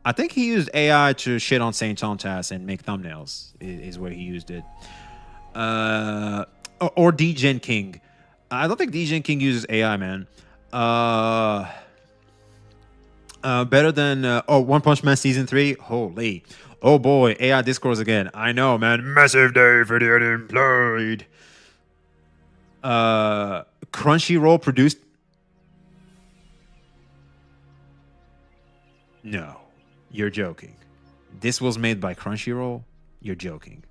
I think he used AI to shit on Saint Tontas and make thumbnails, is where he used it. Or DGen King. I don't think DGen King uses AI, man. Better than One Punch Man Season 3. Holy. Oh boy, AI discourse again. I know, man. Massive day for the unemployed. Crunchyroll produced. No, you're joking. This was made by Crunchyroll. You're joking.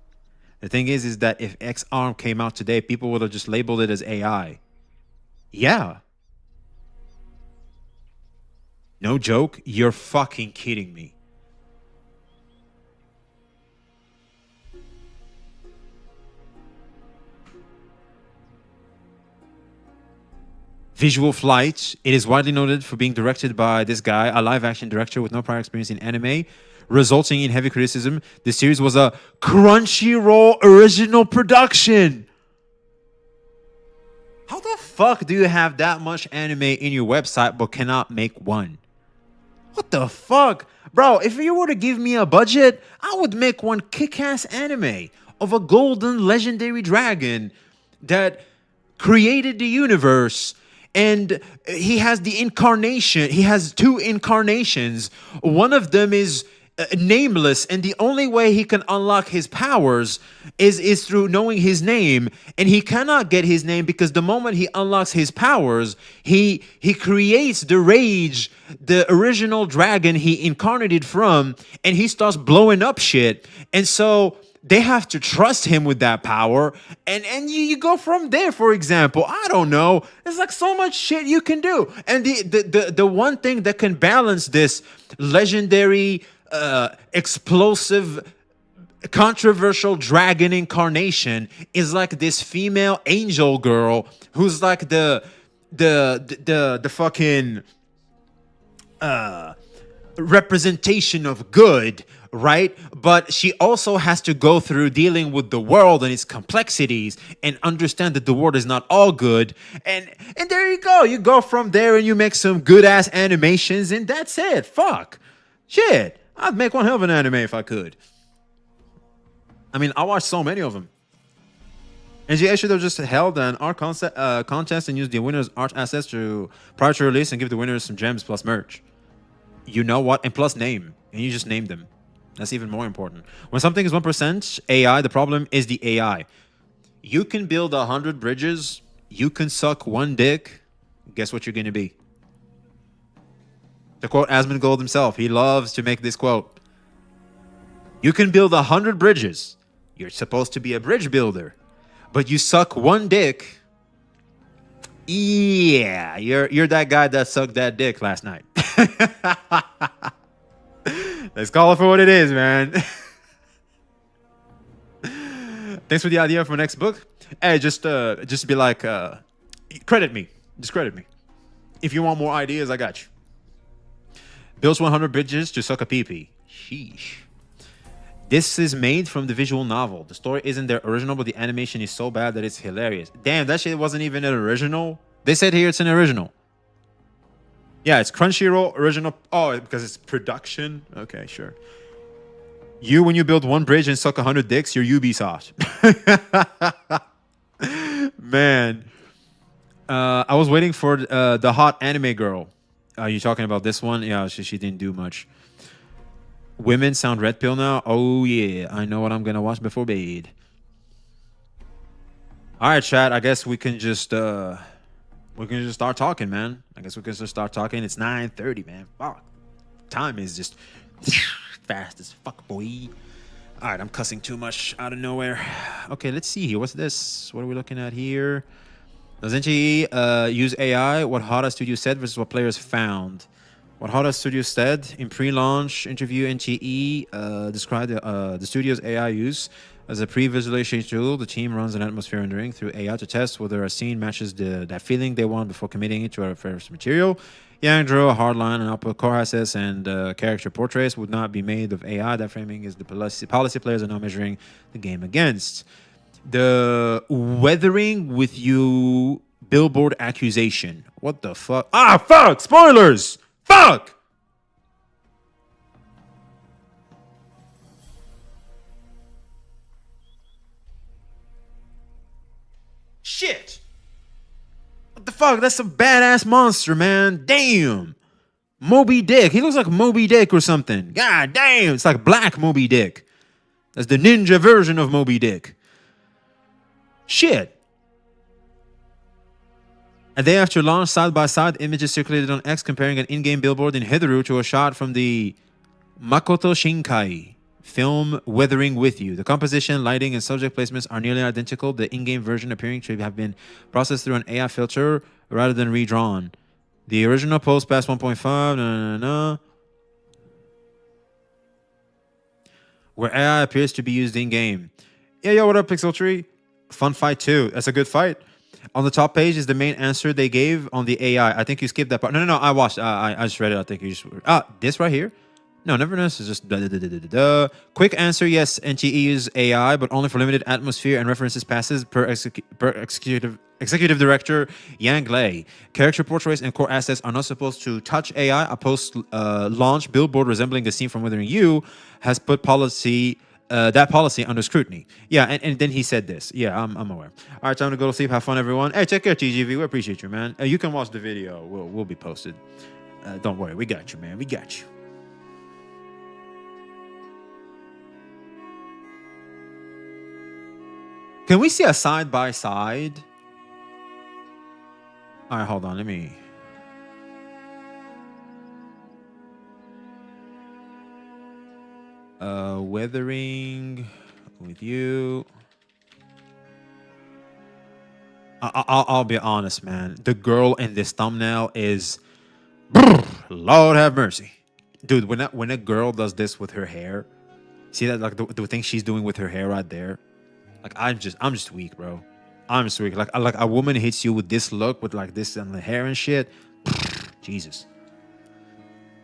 The thing is that if X Arm came out today, people would have just labeled it as AI. Yeah. No joke. You're fucking kidding me. Visual Flight. It is widely noted for being directed by this guy, a live-action director with no prior experience in anime, resulting in heavy criticism. The series was a Crunchyroll original production. How the fuck do you have that much anime in your website but cannot make one? What the fuck? Bro, if you were to give me a budget, I would make one kick-ass anime of a golden legendary dragon that created the universe. And he has the incarnation. He has two incarnations. One of them is nameless, and the only way he can unlock his powers is through knowing his name. And he cannot get his name because the moment he unlocks his powers, he creates the rage, the original dragon he incarnated from, and he starts blowing up shit. And so they have to trust him with that power, and you go from there. For example, I don't know. There's like so much shit you can do, and the one thing that can balance this legendary, explosive, controversial dragon incarnation is like this female angel girl who's like the fucking representation of good, right? But she also has to go through dealing with the world and its complexities and understand that the world is not all good. And there you go. You go from there and you make some good ass animations, and that's it. Fuck. Shit. I'd make one hell of an anime if I could. I mean, I watched so many of them. NGA should have just held an art contest and used the winner's art assets prior to release and give the winners some gems plus merch. You know what? And plus name. And you just name them. That's even more important. When something is 1% AI, the problem is the AI. You can build 100 bridges. You can suck one dick. Guess what you're going to be? To quote Asmongold himself, he loves to make this quote. You can build 100 bridges. You're supposed to be a bridge builder. But you suck one dick. Yeah, you're that guy that sucked that dick last night. Let's call it for what it is, man. Thanks for the idea for my next book. Hey, just be like, credit me. Just credit me. If you want more ideas, I got you. Builds 100 bridges to suck a pee-pee. Sheesh. This is made from the visual novel. The story isn't their original, but the animation is so bad that it's hilarious. Damn, that shit wasn't even an original. They said here it's an original. Yeah, it's Crunchyroll original. Oh, because it's production. Okay, sure. You, when you build one bridge and suck 100 dicks, you're Ubisoft. Man. I was waiting for the hot anime girl. Are you talking about this one? Yeah, she didn't do much. Women sound red pill now? Oh, yeah. I know what I'm going to watch before bed. All right, chat. I guess we can just start talking, man. I guess we can just start talking. It's 9:30, man. Fuck. Time is just fast as fuck, boy. All right, I'm cussing too much out of nowhere. Okay, let's see here. What's this? What are we looking at here? Does NGE use AI? What Hara Studio said versus what players found. What Hara Studio said in pre-launch interview, NGE described the studio's AI use as a pre-visualization tool. The team runs an atmosphere rendering through AI to test whether a scene matches that feeling they want before committing it to a first material. Yang drew a hard line and output core assets and character portraits would not be made of AI. That framing is the policy players are now measuring the game against. The weathering with you billboard accusation. What the fuck? Ah, fuck! Spoilers! Fuck! Shit! What the fuck? That's a badass monster, man. Damn. Moby Dick. He looks like Moby Dick or something. God damn. It's like Black Moby Dick. That's the ninja version of Moby Dick. Shit. A day after launch, side-by-side images circulated on X comparing an in-game billboard in Hideru to a shot from the Makoto Shinkai film Weathering With You. The composition, lighting, and subject placements are nearly identical, the in-game version appearing to have been processed through an AI filter rather than redrawn. The original post past 1.5, where AI appears to be used in-game. Yeah, yo, what up, Pixel Tree? Fun fight too. That's a good fight. On the top page is the main answer they gave on the AI. I think you skipped that part. No. I watched. I just read it. I think you just... this right here? No, never noticed. It's just... Quick answer, yes. NTE uses AI, but only for limited atmosphere and references passes per executive director Yang Lei. Character portraits and core assets are not supposed to touch AI. A post-launch billboard resembling a scene from Withering You has put that policy under scrutiny. Yeah, and then he said this. Yeah, I'm aware. All right, time to go to sleep. Have fun, everyone. Hey, check out TGV. We appreciate you, man. You can watch the video. We'll be posted. Don't worry. We got you, man. We got you. Can we see a side-by-side? All right, hold on. Let me... Weathering with you. I'll be honest, man. The girl in this thumbnail is... Lord have mercy. Dude, when a girl does this with her hair... See that, like, the thing she's doing with her hair right there? Like, I'm just weak, bro. I'm just weak. Like a woman hits you with this look, with like this on the hair and shit. Jesus.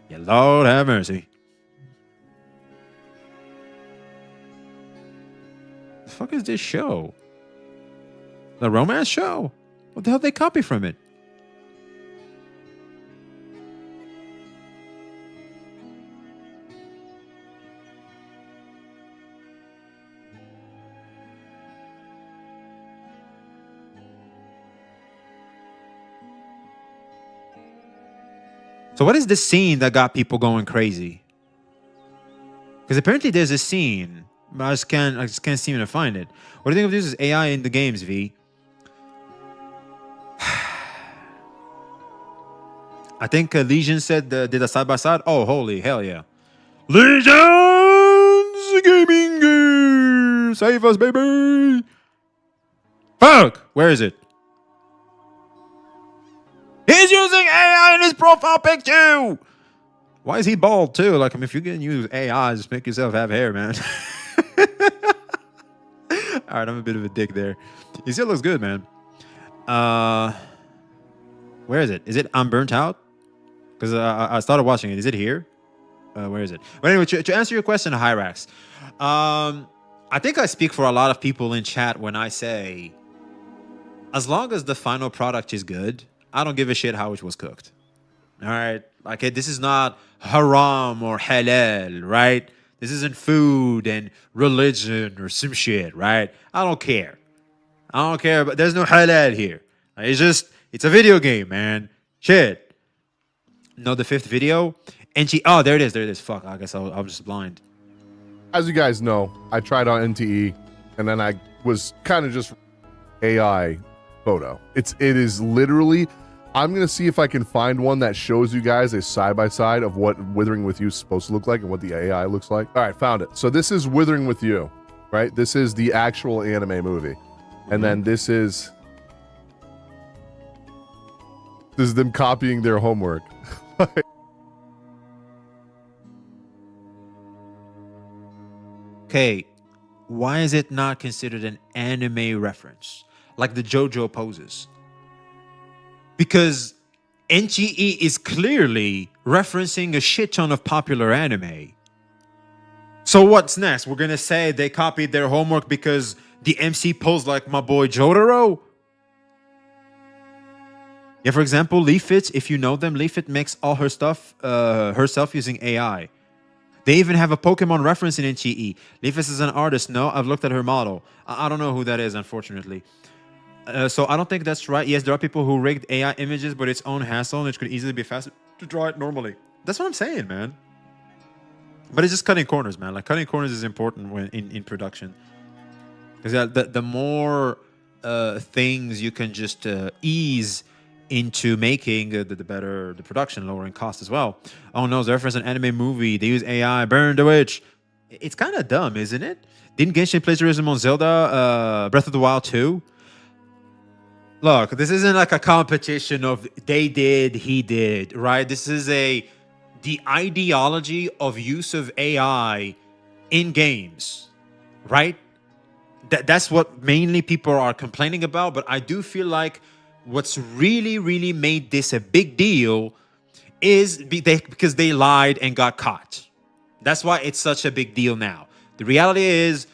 Yeah, Lord have mercy. The fuck is this show? The romance show? What the hell did they copy from it? So what is the scene that got people going crazy? Because apparently there's a scene, but I just can't seem to find it. What do you think of this? Is AI in the games, V? I think Legion said did a side by side. Oh, holy hell yeah! Legion's gaming gear, save us, baby! Fuck! Where is it? He's using AI in his profile picture. Why is he bald too? Like, I mean, if you're gonna use AI, just make yourself have hair, man. All right, I'm a bit of a dick there. He still looks good, man. Where is it? Is it I'm burnt out? Because I started watching it. Is it here? Where is it? But anyway, to answer your question, Hyrax, I think I speak for a lot of people in chat when I say, as long as the final product is good, I don't give a shit how it was cooked. All right? Like, this is not haram or halal, right? This isn't food and religion or some shit, right? I don't care. I don't care, but there's no halal here. It's a video game, man. Shit. No, the fifth video. And oh, there it is. Fuck, I guess I'm just blind. As you guys know, I tried on NTE, and then I was kind of just AI photo. It is literally, I'm going to see if I can find one that shows you guys a side-by-side of what Withering With You is supposed to look like and what the AI looks like. All right, found it. So this is Withering With You, right? This is the actual anime movie. And then this is them copying their homework. Okay, why is it not considered an anime reference? Like the JoJo poses? Because NGE is clearly referencing a shit ton of popular anime. So what's next? We're gonna say they copied their homework because the MC posed like my boy Jotaro? Yeah, for example, Leafit, if you know them, Leafit makes all her stuff herself using AI. They even have a Pokemon reference in NGE. Leafit is an artist. No, I've looked at her model. I don't know who that is, unfortunately. So I don't think that's right. Yes, there are people who rigged AI images, but its own hassle, and it could easily be faster to draw it normally. That's what I'm saying, man. But it's just cutting corners, man. Like, cutting corners is important when in production. Because the more things you can just ease into making, the better the production, lowering cost as well. Oh no, they reference an anime movie. They use AI. Burn the witch. It's kind of dumb, isn't it? Didn't Genshin plagiarism on Zelda Breath of the Wild 2? Look, this isn't like a competition of they did, he did, right? This is the ideology of use of AI in games, right? That's what mainly people are complaining about. But I do feel like what's really made this a big deal is because they lied and got caught. That's why it's such a big deal now. The reality is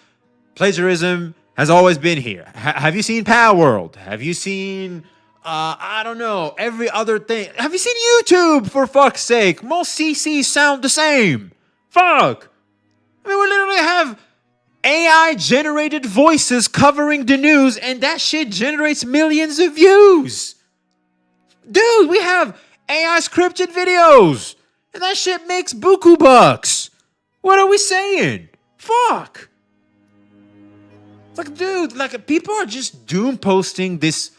plagiarism has always been here. Have you seen Power World? Have you seen, I don't know, every other thing? Have you seen YouTube, for fuck's sake? Most CCs sound the same. Fuck. I mean, we literally have AI-generated voices covering the news, and that shit generates millions of views. Dude, we have AI-scripted videos, and that shit makes buku bucks. What are we saying? Fuck. It's like, dude, like, people are just doom posting this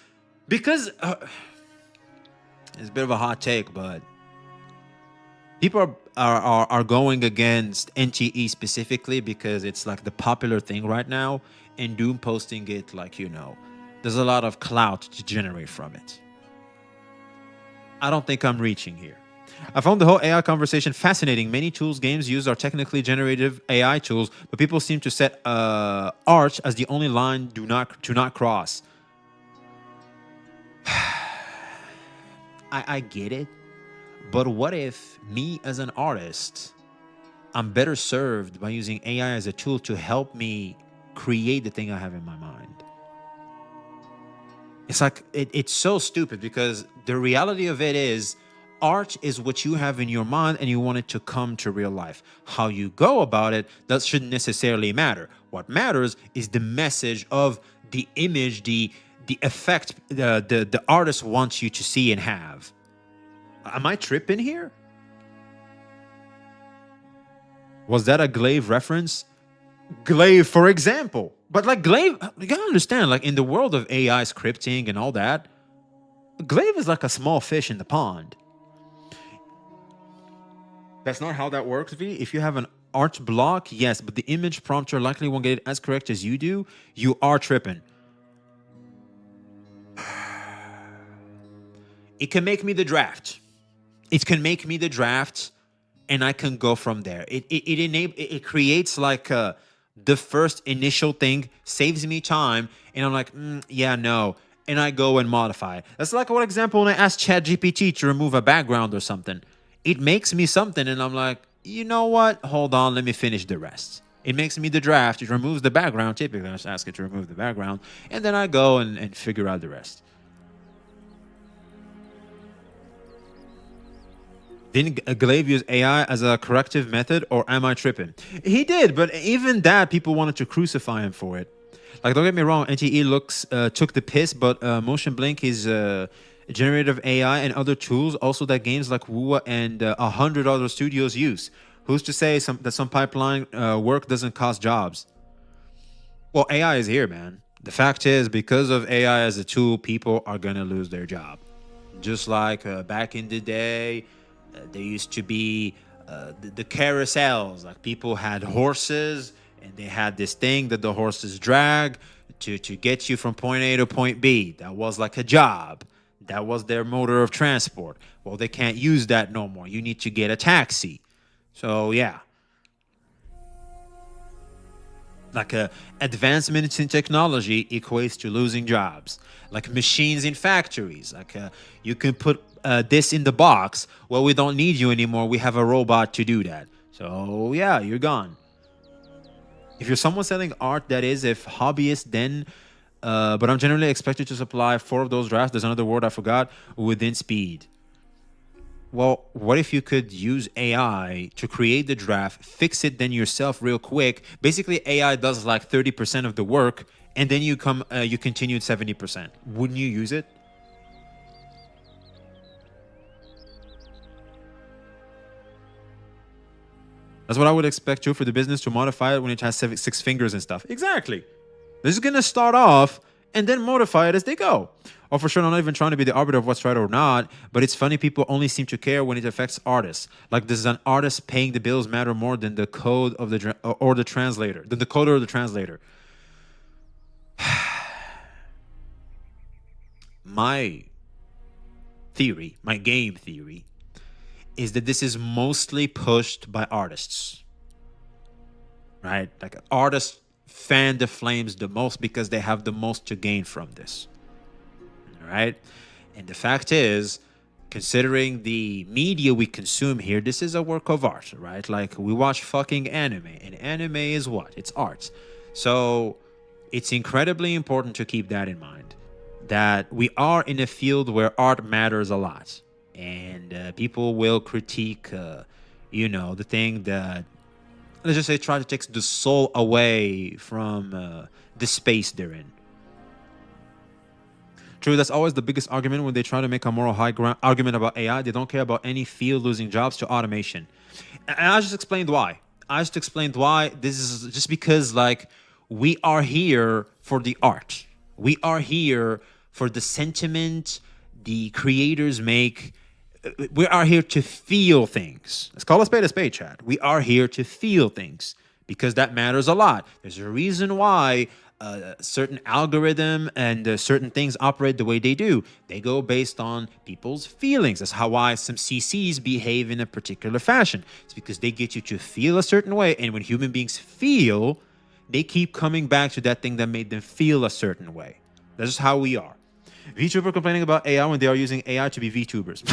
because it's a bit of a hot take, but people are going against NTE specifically because it's like the popular thing right now, and doom posting it, like, you know, there's a lot of clout to generate from it. I don't think I'm reaching here. I found the whole AI conversation fascinating. Many tools games use are technically generative AI tools, but people seem to set art as the only line to not cross. I get it, but what if me as an artist, I'm better served by using AI as a tool to help me create the thing I have in my mind? It's like, it's so stupid because the reality of it is art is what you have in your mind and you want it to come to real life. How you go about it, that shouldn't necessarily matter. What matters is the message of the image, the effect the artist wants you to see and have. Am I tripping here? Was that a Glaive reference? Glaive, for example. But like Glaive, you gotta understand, like in the world of AI scripting and all that, Glaive is like a small fish in the pond. That's not how that works, V. If you have an art block, yes, but the image prompter likely won't get it as correct as you do. You are tripping. It can make me the draft. It can make me the draft, and I can go from there. It creates like the first initial thing, saves me time, and I'm like, yeah, no. And I go and modify. That's like one example when I asked ChatGPT to remove a background or something. It makes me something, and I'm like, you know what? Hold on, let me finish the rest. It makes me the draft. It removes the background. Typically, I just ask it to remove the background, and then I go and figure out the rest. Didn't Glaive use AI as a corrective method, or am I tripping? He did, but even that, people wanted to crucify him for it. Like, don't get me wrong, NTE took the piss, but Motion Blink is generative AI and other tools also that games like Wua and 100 other studios use. Who's to say that some pipeline work doesn't cost jobs? Well, AI is here, man. The fact is, because of AI as a tool, people are going to lose their job. Just like back in the day, there used to be the carousels. Like, people had horses, and they had this thing that the horses drag to get you from point A to point B. That was like a job. That was their mode of transport. Well, they can't use that no more. You need to get a taxi. So, yeah. Like advancements in technology equates to losing jobs. Like machines in factories. Like you can put this in the box. Well, we don't need you anymore. We have a robot to do that. So yeah, you're gone. If you're someone selling art, that is, if hobbyist, then. But I'm generally expected to supply 4 of those drafts. There's another word I forgot. Within speed. Well, what if you could use AI to create the draft, fix it then yourself real quick? Basically, AI does like 30% of the work, and then you continue at 70%. Wouldn't you use it? That's what I would expect too, for the business to modify it when it has 6 fingers and stuff. Exactly. They're just gonna start off and then modify it as they go. Or for sure, I'm not even trying to be the arbiter of what's right or not, but it's funny people only seem to care when it affects artists. Like, does an artist paying the bills matter more than the code of the translator, than the coder or the translator? My theory, my game theory, is that this is mostly pushed by artists, right? Like, artists fan the flames the most because they have the most to gain from this. All right. And the fact is, considering the media we consume here, this is a work of art, right? Like, we watch fucking anime, and anime is what? It's art. So it's incredibly important to keep that in mind, that we are in a field where art matters a lot. And people will critique, the thing that, let's just say, try to take the soul away from the space they're in. True, that's always the biggest argument when they try to make a moral high ground argument about AI. They don't care about any field losing jobs to automation. And I just explained why. This is just because, like, we are here for the art. We are here for the sentiment the creators make. We are here to feel things. Let's call a spade, chat. We are here to feel things because that matters a lot. There's a reason why certain algorithm and certain things operate the way they do. They go based on people's feelings. That's why some CCs behave in a particular fashion. It's because they get you to feel a certain way. And when human beings feel, they keep coming back to that thing that made them feel a certain way. That's just how we are. VTuber complaining about AI when they are using AI to be VTubers.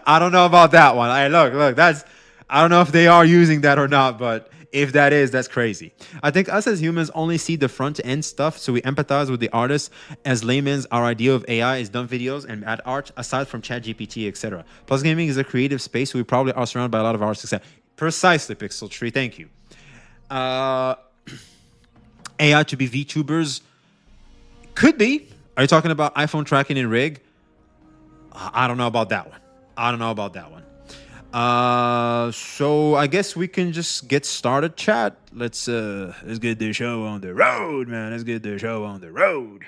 I don't know about that one. Look, that's, I don't know if they are using that or not, but if that is, that's crazy. I think us as humans only see the front end stuff, so we empathize with the artists. As laymen, our idea of AI is dumb videos and bad art, aside from ChatGPT, etc. Plus, gaming is a creative space, so we probably are surrounded by a lot of artists. Precisely, Pixel Tree. Thank you. AI to be VTubers could be. Are you talking about iPhone tracking and rig? I don't know about that one. So I guess we can just get started, chat. Let's get the show on the road, man. Let's get the show on the road.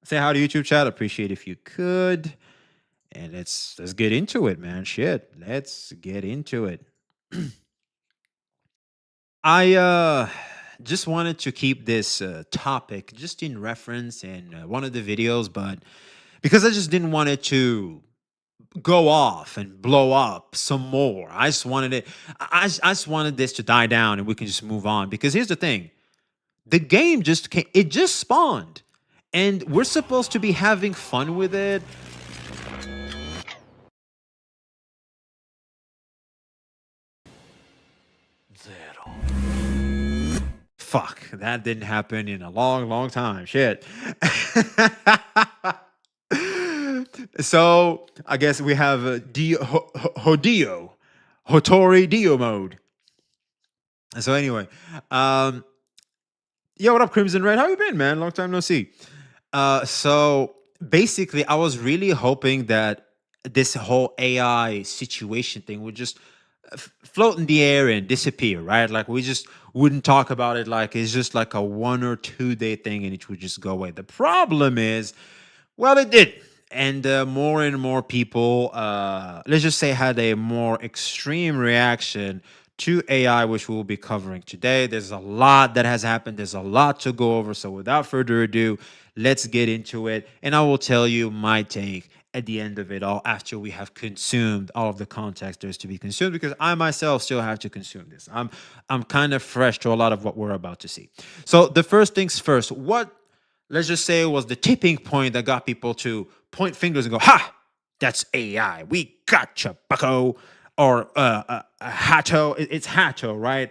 Say hi to YouTube, chat. Appreciate if you could. And let's get into it, man. Shit. Let's get into it. I just wanted to keep this topic just in reference in one of the videos, but because I just didn't want it to go off and blow up some more. I just wanted it. I just wanted this to die down and we can just move on. Because here's the thing: the game just came. It just spawned, and we're supposed to be having fun with it. Fuck, that didn't happen in a long, long time. Shit. So I guess we have Hotori Dio mode. So anyway, yo, what up, Crimson Red? How you been, man? Long time no see. So basically, I was really hoping that this whole AI situation thing would just float in the air and disappear, right? Like, we just wouldn't talk about it. Like, it's just like a 1 or 2 day thing and it would just go away. The problem is, well, it did. And more and more people, let's just say, had a more extreme reaction to AI, which we'll be covering today. There's a lot that has happened. There's a lot to go over. So without further ado, let's get into it. And I will tell you my take at the end of it all after we have consumed all of the context there's to be consumed, because I myself still have to consume this. I'm kind of fresh to a lot of what we're about to see. So the first things first, what, let's just say, was the tipping point that got people to point fingers and go, ha, that's AI. We gotcha, bucko. Or Hatto. It's Hatto, right?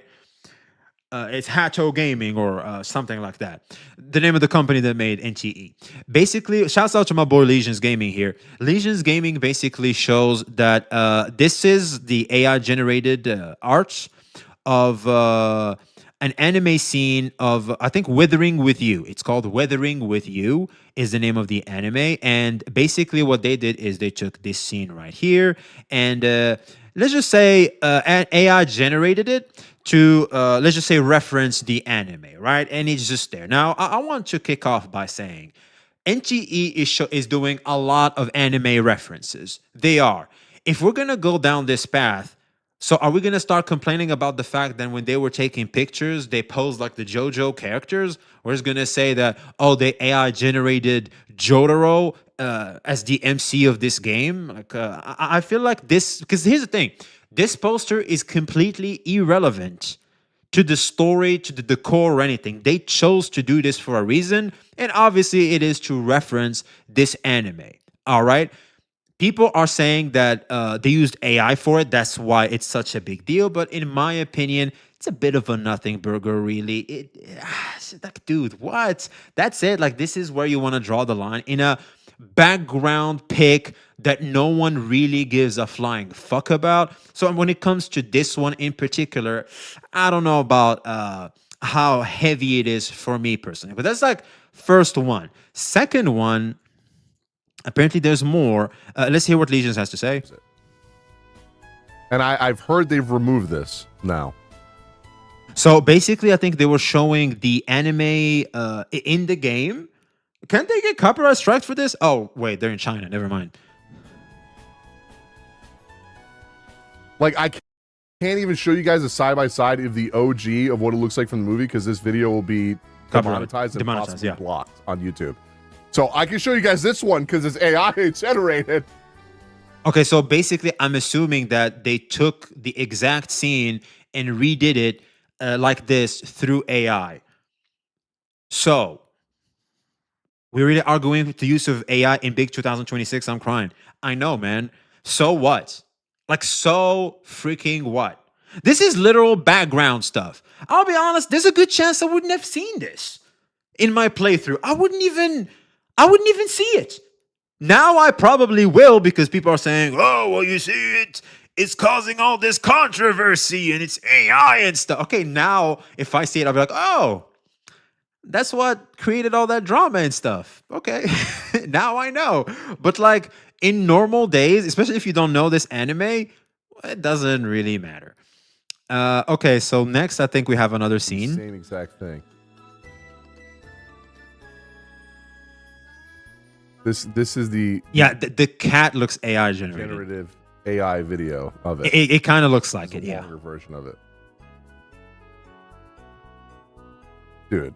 It's Hatto Gaming or something like that. The name of the company that made NTE. Basically, shouts out to my boy Legions Gaming here. Legions Gaming basically shows that this is the AI generated art of an anime scene of, I think, Weathering with You. It's called Weathering with You is the name of the anime. And basically what they did is they took this scene right here and let's just say an AI generated it to, let's just say, reference the anime, right? And it's just there. Now, I want to kick off by saying NTE is doing a lot of anime references. They are. If we're going to go down this path, so are we going to start complaining about the fact that when they were taking pictures, they posed like the JoJo characters? We're just going to say that, oh, they AI generated Jotaro as the MC of this game? Like, I feel like this, because here's the thing. This poster is completely irrelevant to the story, to the decor, or anything. They chose to do this for a reason, and obviously it is to reference this anime. All right? People are saying that they used AI for it. That's why it's such a big deal. But in my opinion, it's a bit of a nothing burger, really. Like, dude, what? That's it. Like, this is where you want to draw the line in a background pick that no one really gives a flying fuck about. So when it comes to this one in particular, I don't know about how heavy it is for me personally. But that's like first one. Second one, apparently there's more. Let's hear what Legions has to say. And I've heard they've removed this now. So basically, I think they were showing the anime in the game. Can't they get copyright strikes for this? Oh, wait, they're in China. Never mind. Like, I can't even show you guys a side-by-side of the OG of what it looks like from the movie because this video will be demonetized and possibly blocked on YouTube. So I can show you guys this one because it's AI generated. Okay, so basically, I'm assuming that they took the exact scene and redid it like this through AI. So we really are going with the use of AI in big 2026. I'm crying. I know, man. So what? Like, so freaking what? This is literal background stuff. I'll be honest, there's a good chance I wouldn't have seen this in my playthrough. I wouldn't even see it. Now I probably will because people are saying, oh, well, you see it. It's causing all this controversy and it's AI and stuff. Okay, now if I see it, I'll be like, oh, that's what created all that drama and stuff. Okay, now I know. But like in normal days, especially if you don't know this anime, it doesn't really matter. Okay, so next I think we have another scene. Same exact thing. This is the the cat looks AI generated. Generative AI video of it. It kind of looks like it, a yeah. longer version of it. Dude.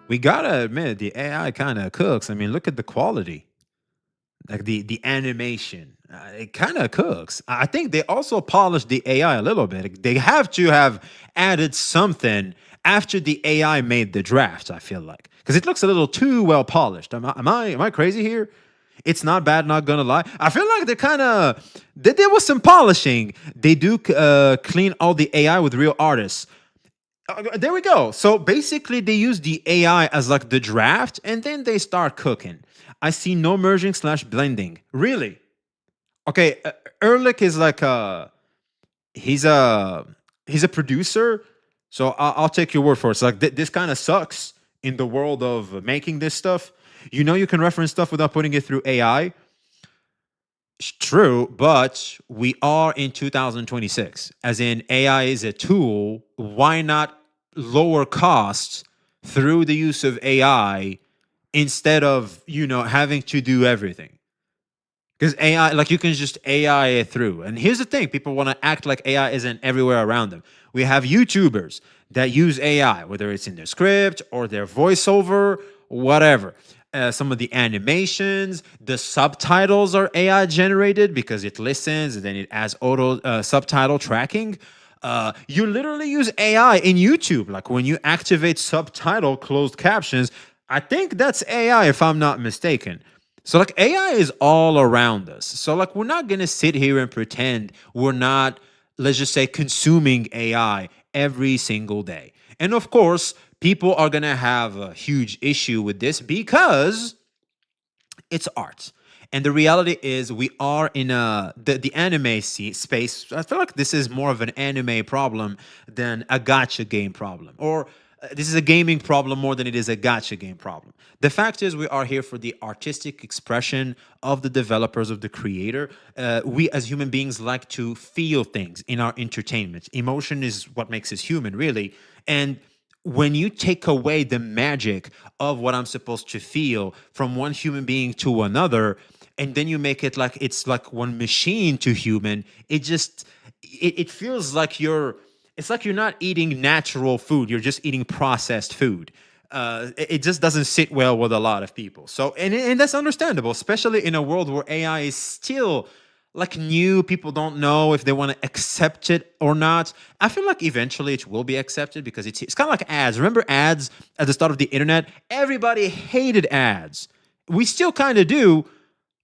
We gotta admit, the AI kind of cooks. I mean, look at the quality. Like the animation. It kind of cooks. I think they also polished the AI a little bit. They have to have added something after the AI made the draft, I feel like. Because it looks a little too well polished. Am I crazy here? It's not bad, not gonna lie. I feel like there was some polishing. They do clean all the AI with real artists. There we go. So basically, they use the AI as like the draft, and then they start cooking. I see no merging / blending. Really? Okay, Ehrlich is like he's a producer. So I'll take your word for it. So like this kind of sucks in the world of making this stuff. You know, you can reference stuff without putting it through AI. It's true, but we are in 2026. As in, AI is a tool. Why not lower costs through the use of AI instead of, having to do everything? Because AI, like, you can just AI it through. And here's the thing. People want to act like AI isn't everywhere around them. We have YouTubers that use AI, whether it's in their script or their voiceover, whatever. some of the animations, the subtitles are AI generated because it listens and then it adds auto subtitle tracking. You literally use AI in YouTube. Like when you activate subtitle closed captions, I think that's AI if I'm not mistaken. So like AI is all around us. So like we're not gonna sit here and pretend we're not, let's just say, consuming AI every single day. And of course, people are gonna have a huge issue with this because it's art. And the reality is we are in the anime space. I feel like this is more of an anime problem than a gotcha game problem. Or this is a gaming problem more than it is a gotcha game problem. The fact is we are here for the artistic expression of the developers, of the creator. We as human beings like to feel things in our entertainment. Emotion is what makes us human, really. And when you take away the magic of what I'm supposed to feel from one human being to another, and then you make it like it's like one machine to human, it feels like it's like you're not eating natural food, you're just eating processed food. It just doesn't sit well with a lot of people. So and that's understandable, especially in a world where AI is still like new. People don't know if they want to accept it or not. I feel like eventually it will be accepted because it's kind of like ads. Remember ads at the start of the internet? Everybody hated ads. We still kind of do,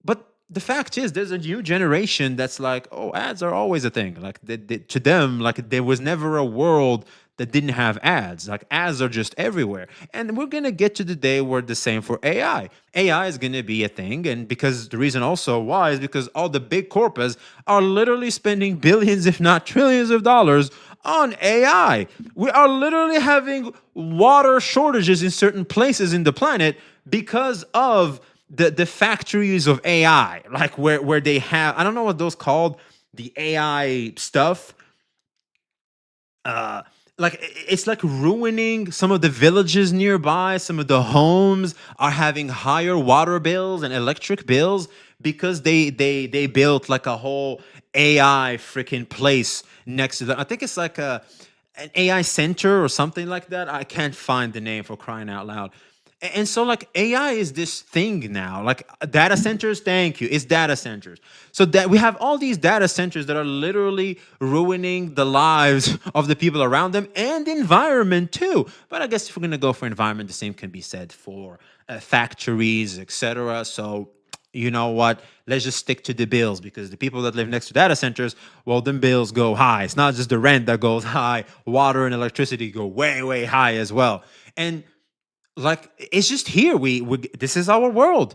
but the fact is there's a new generation that's like, oh, ads are always a thing. Like to them, like there was never a world that didn't have ads. Like ads are just everywhere. And we're gonna get to the day where the same for AI. AI is gonna be a thing, and because the reason also why is because all the big corporates are literally spending billions, if not trillions of dollars on AI. We are literally having water shortages in certain places in the planet because of the factories of AI, like where they have, I don't know what those called, the AI stuff. Uh, like it's like ruining some of the villages nearby. Some of the homes are having higher water bills and electric bills because they built like a whole AI freaking place next to them. I think it's like an AI center or something like that. I can't find the name, for crying out loud. And so, like, AI is this thing now. Like, data centers, thank you, it's data centers. So that we have all these data centers that are literally ruining the lives of the people around them and the environment too. But I guess if we're gonna go for environment, the same can be said for factories, etc. So you know what? Let's just stick to the bills, because the people that live next to data centers, well, them bills go high. It's not just the rent that goes high; water and electricity go way, way high as well. And like it's just here, we this is our world.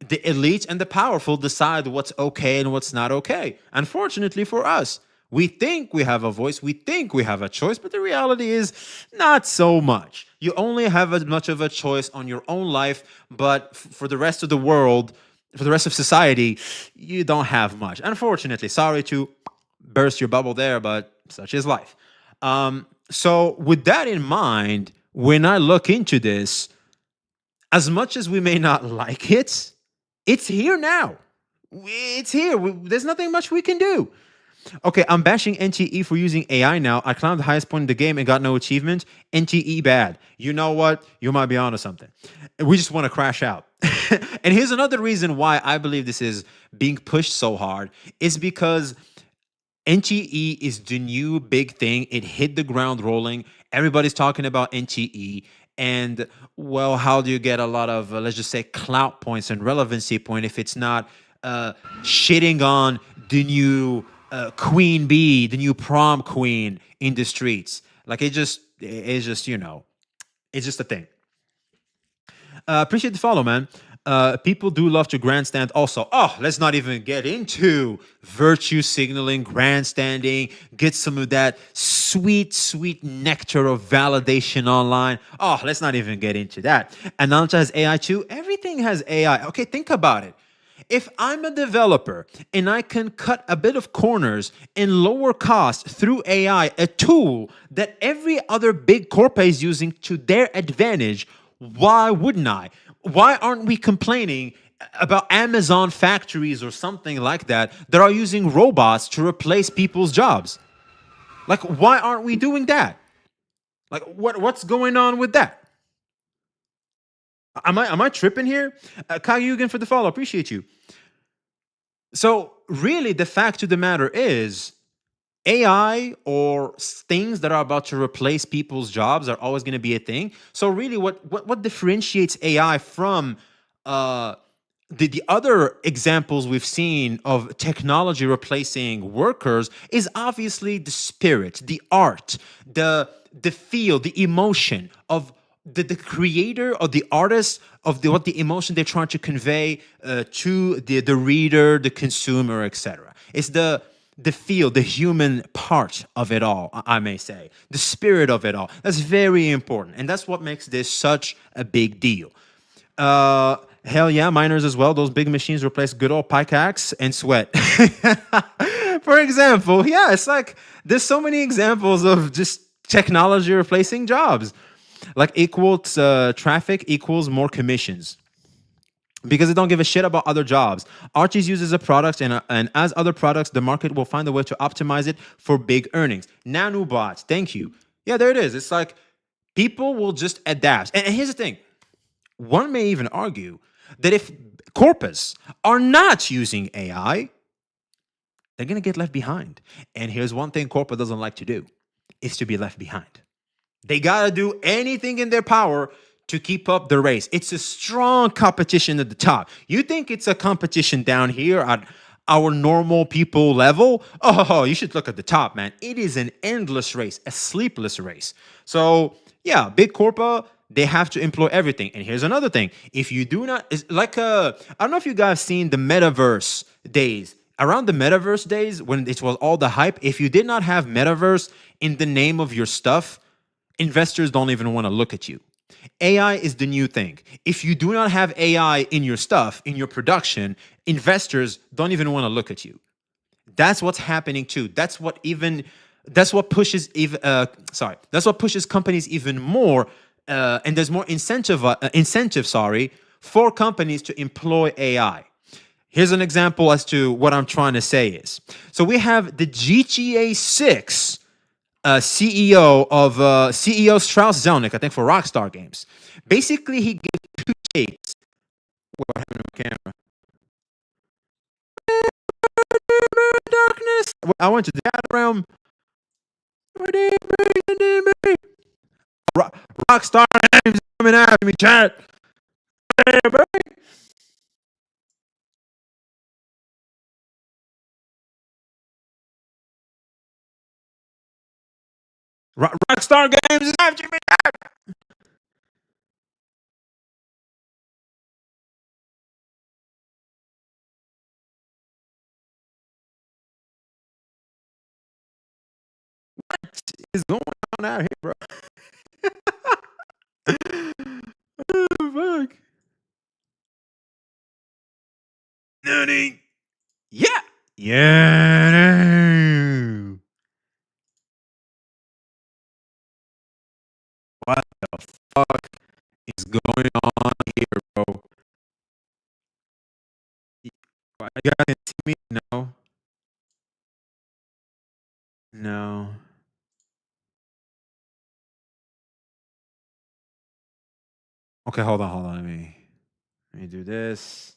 The elite and the powerful decide what's okay and what's not okay. Unfortunately for us, we think we have a voice, we think we have a choice, but the reality is not so much. You only have as much of a choice on your own life, but for the rest of the world, for the rest of society, you don't have much, unfortunately. Sorry to burst your bubble there, but such is life. So with that in mind, when I look into this, as much as we may not like it, it's here now. It's here. There's nothing much we can do. Okay, I'm bashing NTE for using AI now. I climbed the highest point in the game and got no achievement. NTE bad. You know what? You might be onto something. We just want to crash out. And here's another reason why I believe this is being pushed so hard is because NTE is the new big thing. It hit the ground rolling. Everybody's talking about NTE. And well, how do you get a lot of, let's just say, clout points and relevancy point if it's not shitting on the new queen bee, the new prom queen in the streets? Like it's just, you know, it's just a thing. Appreciate the follow, man. People do love to grandstand also. Oh, let's not even get into virtue signaling, grandstanding, get some of that sweet, sweet nectar of validation online. Oh, let's not even get into that. Ananta has AI too. Everything has AI. Okay, think about it. If I'm a developer and I can cut a bit of corners and lower cost through AI, a tool that every other big corp is using to their advantage, why wouldn't I? Why aren't we complaining about Amazon factories or something like that that are using robots to replace people's jobs? Like, why aren't we doing that? Like, what's going on with that? Am I tripping here? Kayugan for the follow. Appreciate you. So really, the fact of the matter is, AI or things that are about to replace people's jobs are always going to be a thing. So really, what differentiates AI from uh, the other examples we've seen of technology replacing workers is obviously the spirit, the art, the feel, the emotion of the creator or the artist of what the emotion they're trying to convey to the reader, the consumer, etc. It's the feel, the human part of it all, I may say, the spirit of it all. That's very important, and that's what makes this such a big deal. Hell yeah, miners as well. Those big machines replace good old pickaxe and sweat. For example, yeah, it's like there's so many examples of just technology replacing jobs. Like equals traffic equals more commissions because they don't give a shit about other jobs. Archie's uses a product, and as other products, the market will find a way to optimize it for big earnings. Nanobots, thank you. Yeah, there it is. It's like people will just adapt. And here's the thing. One may even argue that if corpus are not using AI, they're going to get left behind. And here's one thing corpus doesn't like to do, is to be left behind. They got to do anything in their power to keep up the race. It's a strong competition at the top. You think it's a competition down here at our normal people level? Oh, you should look at the top, man. It is an endless race, a sleepless race. So, yeah, big corpa, they have to employ everything. And here's another thing. If you do not, it's like I don't know if you guys seen the metaverse days. Around the metaverse days, when it was all the hype, if you did not have metaverse in the name of your stuff, investors don't even want to look at you. AI is the new thing. If you do not have AI in your stuff, in your production, investors don't even want to look at you. That's what's happening too. That's what pushes that's what pushes companies even more, and there's more incentive, for companies to employ AI. Here's an example as to what I'm trying to say is. So we have the GTA 6 CEO Strauss Zelnick, I think for Rockstar Games. Basically, he gives two takes. What happened to my camera? Darkness. I went to the realm. Rockstar Games coming after me, chat. Rockstar Games is after me. What is going on out here, bro? Oh, fuck. Nani? Yeah. Yeah. No. What the fuck is going on here, bro? You guys can see me? No. No. Okay, hold on. Let me do this.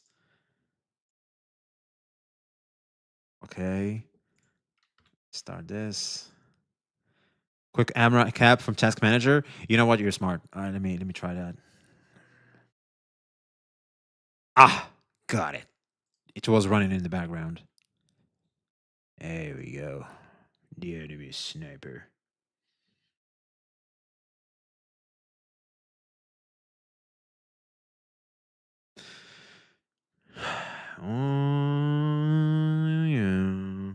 Okay. Start this. Quick camera cap from Task Manager. You know what? You're smart. All right, let me try that. Ah, got it. It was running in the background. There we go. The enemy sniper. Oh, yeah.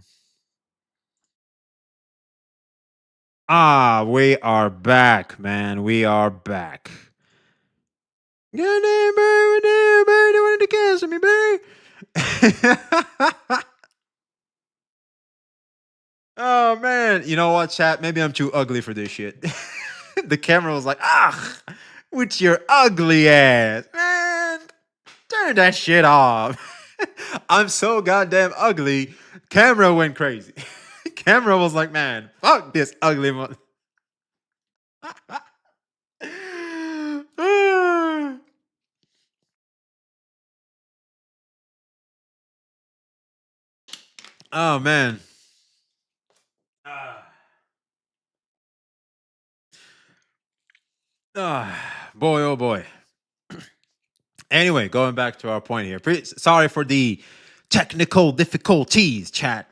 Ah, we are back, man. We are back. Get in, baby. They wanted to cancel me, baby. Oh man, you know what, chat? Maybe I'm too ugly for this shit. The camera was like, ah, with your ugly ass, man. Turn that shit off. I'm so goddamn ugly. Camera went crazy. Camera was like, man, fuck this ugly one. Oh man. Boy, oh boy. Anyway, going back to our point here. Sorry for the technical difficulties, chat.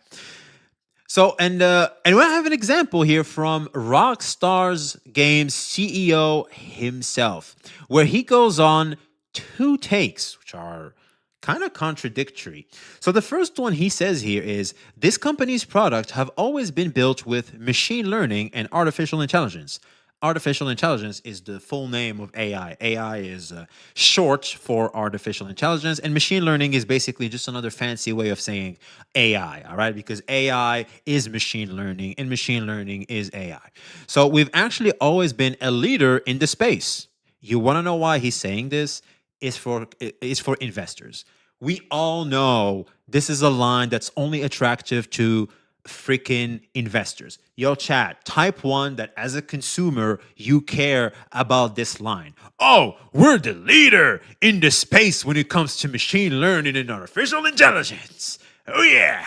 So, and we have an example here from Rockstar's Games CEO himself, where he goes on two takes, which are kind of contradictory. So the first one he says here is this company's product have always been built with machine learning and artificial intelligence. Artificial intelligence is the full name of AI. AI is short for artificial intelligence, and machine learning is basically just another fancy way of saying AI, all right? Because AI is machine learning, and machine learning is AI. So we've actually always been a leader in the space. You want to know why he's saying this? It's for investors. We all know this is a line that's only attractive to freaking investors. Yo, chat, type one that as a consumer, you care about this line. Oh, we're the leader in the space when it comes to machine learning and artificial intelligence. Oh, yeah.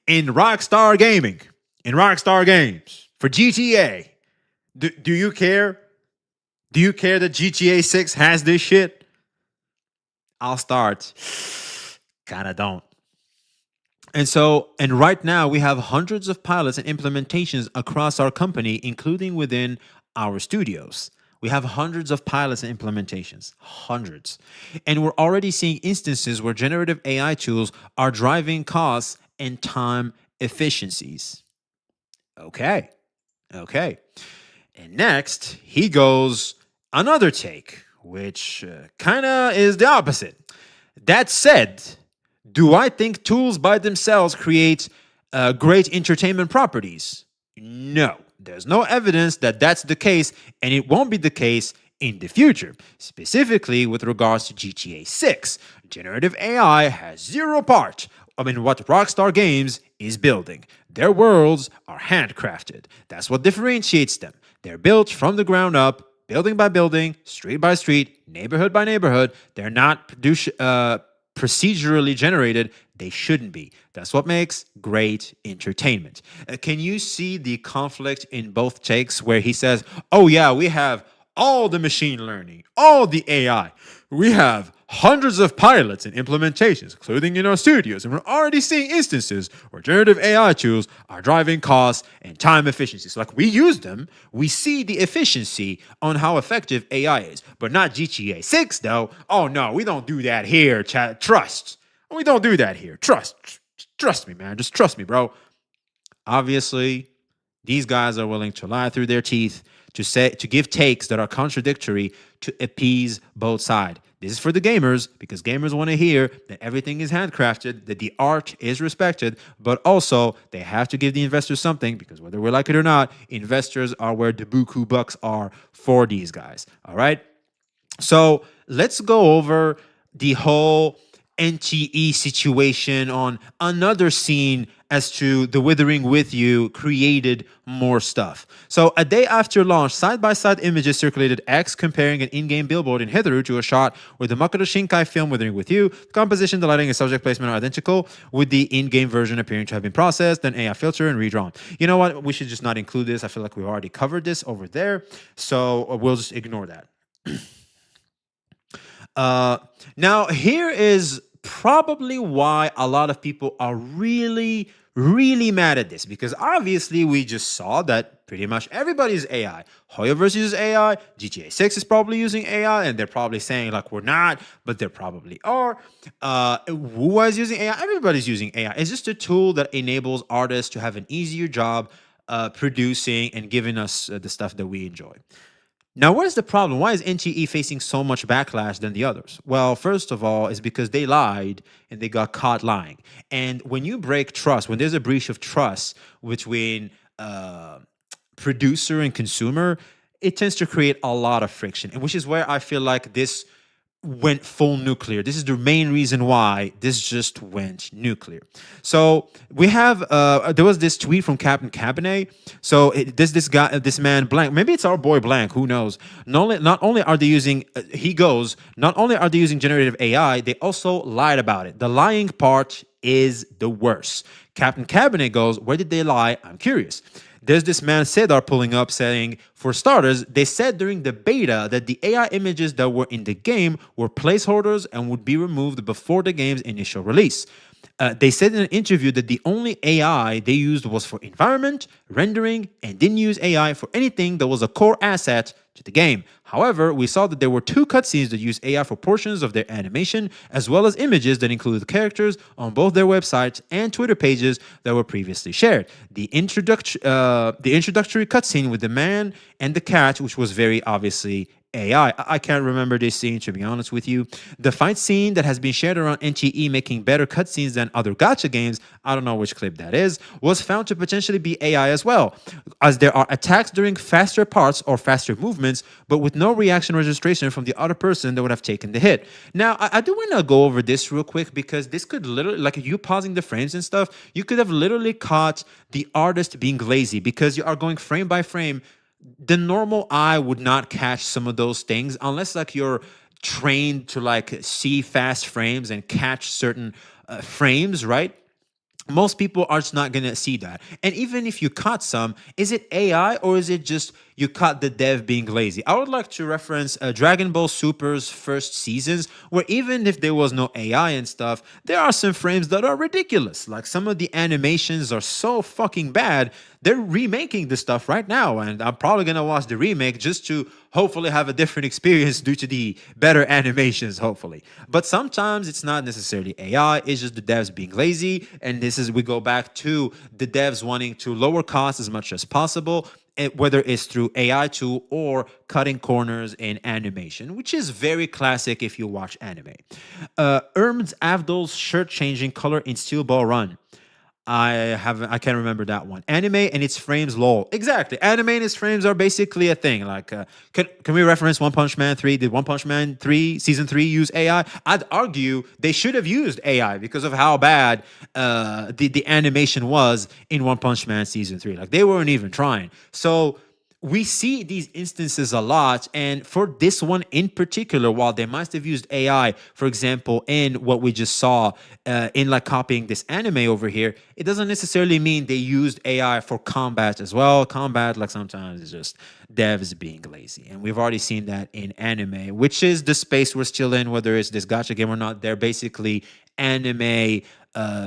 In Rockstar Gaming, in Rockstar Games, for GTA, do you care? Do you care that GTA 6 has this shit? I'll start. Kinda don't. And right now we have hundreds of pilots and implementations across our company, including within our studios. We have hundreds of pilots and implementations, hundreds. And we're already seeing instances where generative AI tools are driving costs and time efficiencies. Okay. And next, he goes another take, which kind of is the opposite. That said, do I think tools by themselves create great entertainment properties? No. There's no evidence that that's the case, and it won't be the case in the future. Specifically with regards to GTA 6, generative AI has zero part in what Rockstar Games is building. Their worlds are handcrafted. That's what differentiates them. They're built from the ground up, building by building, street by street, neighborhood by neighborhood. They're not procedurally generated. They shouldn't be. That's what makes great entertainment. Can you see the conflict in both takes where he says, oh yeah, we have all the machine learning, all the AI. We have hundreds of pilots and implementations, including in our studios, and we're already seeing instances where generative AI tools are driving costs and time efficiency. So like we use them, we see the efficiency on how effective AI is, but not GTA 6 though. Oh no, we don't do that here, chat. Trust. We don't do that here. Trust me, man. Just trust me, bro. Obviously, these guys are willing to lie through their teeth to give takes that are contradictory to appease both sides. This is for the gamers because gamers want to hear that everything is handcrafted, that the art is respected, but also they have to give the investors something because whether we like it or not, investors are where the buku bucks are for these guys. All right. So let's go over the whole NTE situation on another scene as to The Withering With You created more stuff. So a day after launch, side-by-side images circulated X comparing an in-game billboard in Hitherु to a shot with the Makoto Shinkai film Withering With You. The composition, the lighting, and subject placement are identical, with the in-game version appearing to have been processed, then AI filter and redrawn. You know what? We should just not include this. I feel like we've already covered this over there, so we'll just ignore that. Now, here is probably why a lot of people are really mad at this, because obviously we just saw that pretty much everybody's AI. Hoyoverse uses AI, GTA 6 is probably using AI, and they're probably saying like we're not, but they probably are. Who is using AI? Everybody's using AI. It's just a tool that enables artists to have an easier job producing and giving us the stuff that we enjoy. Now, where's the problem? Why is NTE facing so much backlash than the others? Well, first of all, it's because they lied and they got caught lying. And when you break trust, when there's a breach of trust between producer and consumer, it tends to create a lot of friction, and which is where I feel like this went full nuclear. This is the main reason why this just went nuclear. So we have there was this tweet from Captain Cabinet. So this guy, this man Blank, maybe it's our boy Blank, who knows? Not only are they using he goes, not only are they using generative AI, they also lied about it. The lying part is the worst. Captain Cabinet goes, where did they lie? I'm curious. There's this man Sedar pulling up saying, for starters, they said during the beta that the AI images that were in the game were placeholders and would be removed before the game's initial release. They said in an interview that the only AI they used was for environment, rendering, and didn't use AI for anything that was a core asset to the game. However, we saw that there were 2 cutscenes that used AI for portions of their animation, as well as images that included characters on both their websites and Twitter pages that were previously shared. The introductory cutscene with the man and the cat, which was very obviously AI. I can't remember this scene, to be honest with you. The fight scene that has been shared around NTE making better cutscenes than other gacha games, I don't know which clip that is, was found to potentially be AI as well, as there are attacks during faster parts or faster movements, but with no reaction registration from the other person that would have taken the hit. Now, I do want to go over this real quick because this could literally, like you pausing the frames and stuff, you could have literally caught the artist being lazy because you are going frame by frame. The normal eye would not catch some of those things unless like you're trained to like see fast frames and catch certain frames, right? Most people are just not going to see that. And even if you caught some, is it AI or is it just you caught the dev being lazy? I would like to reference Dragon Ball Super's first seasons, where even if there was no AI and stuff, there are some frames that are ridiculous. Like some of the animations are so fucking bad. They're remaking the stuff right now, and I'm probably going to watch the remake just to hopefully have a different experience due to the better animations, hopefully. But sometimes it's not necessarily AI, it's just the devs being lazy, and this is, we go back to the devs wanting to lower costs as much as possible, whether it's through AI tool or cutting corners in animation, which is very classic if you watch anime. Erms Avdol's shirt changing color in Steel Ball Run. I can't remember that one. Anime and its frames, lol. Exactly. Anime and its frames are basically a thing. Like, can we reference One Punch Man 3? Did One Punch Man 3 season 3 use AI? I'd argue they should have used AI because of how bad the animation was in One Punch Man season 3. Like, they weren't even trying. So we see these instances a lot, and for this one in particular, while they must have used AI, for example, in what we just saw in like copying this anime over here, it doesn't necessarily mean they used AI for combat as well. Combat, like sometimes it's just devs being lazy, and we've already seen that in anime, which is the space we're still in, whether it's this gacha game or not. They're basically anime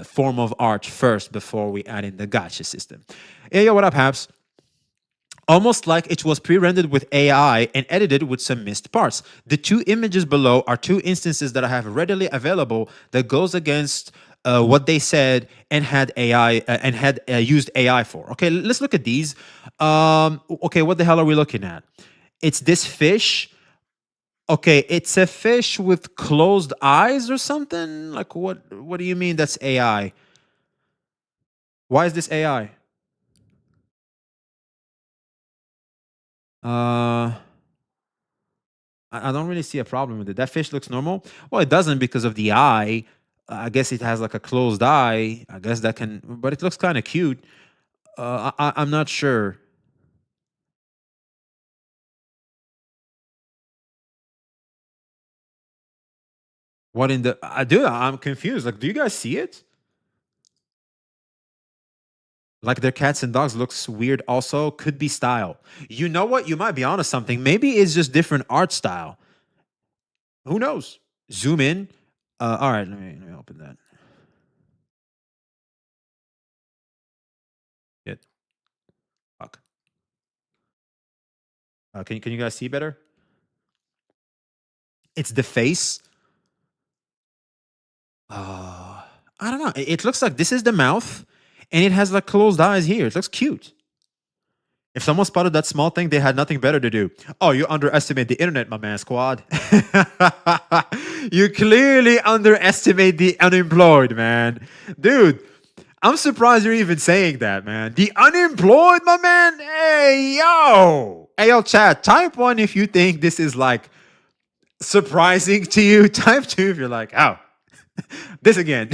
form of art first before we add in the gacha system. Yeah, yo, what up, Haps? Almost like it was pre-rendered with AI and edited with some missed parts. The 2 images below are 2 instances that I have readily available that goes against what they said and had AI and had used AI for. Okay, let's look at these. Okay, what the hell are we looking at? It's this fish. Okay, it's a fish with closed eyes or something. Like what do you mean that's AI? Why is this AI? I don't really see a problem with it. That fish looks normal. Well, it doesn't because of the eye. I guess it has like a closed eye. I guess that can, but it looks kind of cute. I'm not sure. What in the? I do. I'm confused. Like, do you guys see it? Like their cats and dogs looks weird. Also, could be style. You know what? You might be onto something. Maybe it's just different art style. Who knows? Zoom in. All right, let me open that. It. Fuck. Can you guys see better? It's the face. I don't know. It looks like this is the mouth, and it has like closed eyes here. It looks cute. If someone spotted that small thing, they had nothing better to do. Oh, you underestimate the internet, my man, squad. You clearly underestimate the unemployed, man. Dude, I'm surprised you're even saying that, man. The unemployed, my man? Hey, yo. Hey, yo, chat, type 1 if you think this is like surprising to you, type 2 if you're like, oh, this again.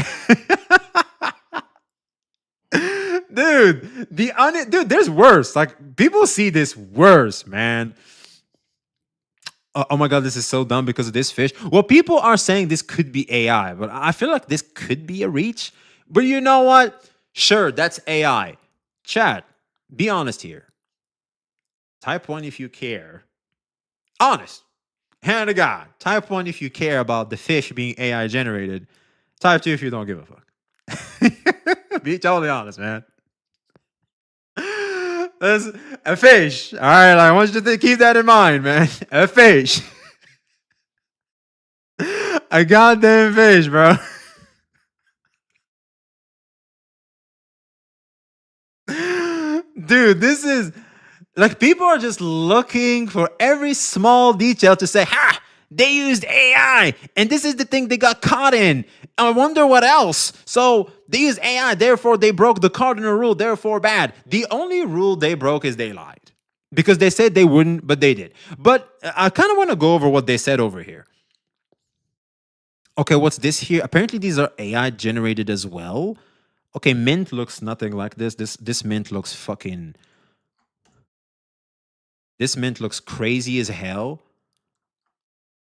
Dude, dude, there's worse. Like, people see this worse, man. Oh my god, this is so dumb because of this fish. Well, people are saying this could be AI, but I feel like this could be a reach. But you know what? Sure, that's AI. Chat, be honest here. Type 1 if you care. Honest. Hand to God. Type 1 if you care about the fish being AI generated. Type 2 if you don't give a fuck. Be totally honest, man. That's a fish. All right, I want you to keep that in mind, man. A fish. A goddamn fish, bro. Dude, this is like, people are just looking for every small detail to say, ha, they used AI, and this is the thing they got caught in. I wonder what else. So they used AI, therefore they broke the cardinal rule, therefore bad. The only rule they broke is they lied. Because they said they wouldn't, but they did. But I kind of want to go over what they said over here. Okay, what's this here? Apparently these are AI generated as well. Okay, mint looks nothing like this. This mint looks fucking... This mint looks crazy as hell.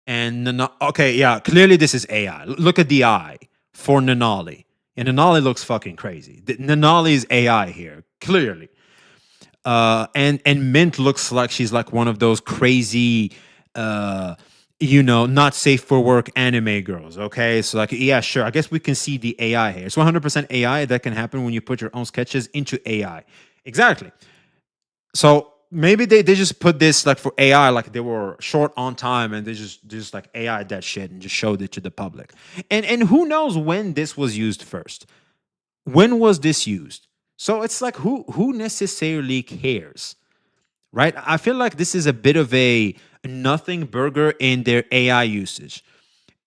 And okay, yeah, clearly this is AI. Look at the eye for Nanali. And Nanali looks fucking crazy. Nanali is AI here, clearly. And Mint looks like she's like one of those crazy, not safe for work anime girls. Okay, so like, yeah, sure. I guess we can see the AI here. It's 100% AI. That can happen when you put your own sketches into AI. Exactly. So maybe they just put this like for AI, like they were short on time and they just like AI that shit and just showed it to the public. And who knows when this was used first? When was this used? So it's like, who necessarily cares? Right? I feel like this is a bit of a nothing burger in their AI usage.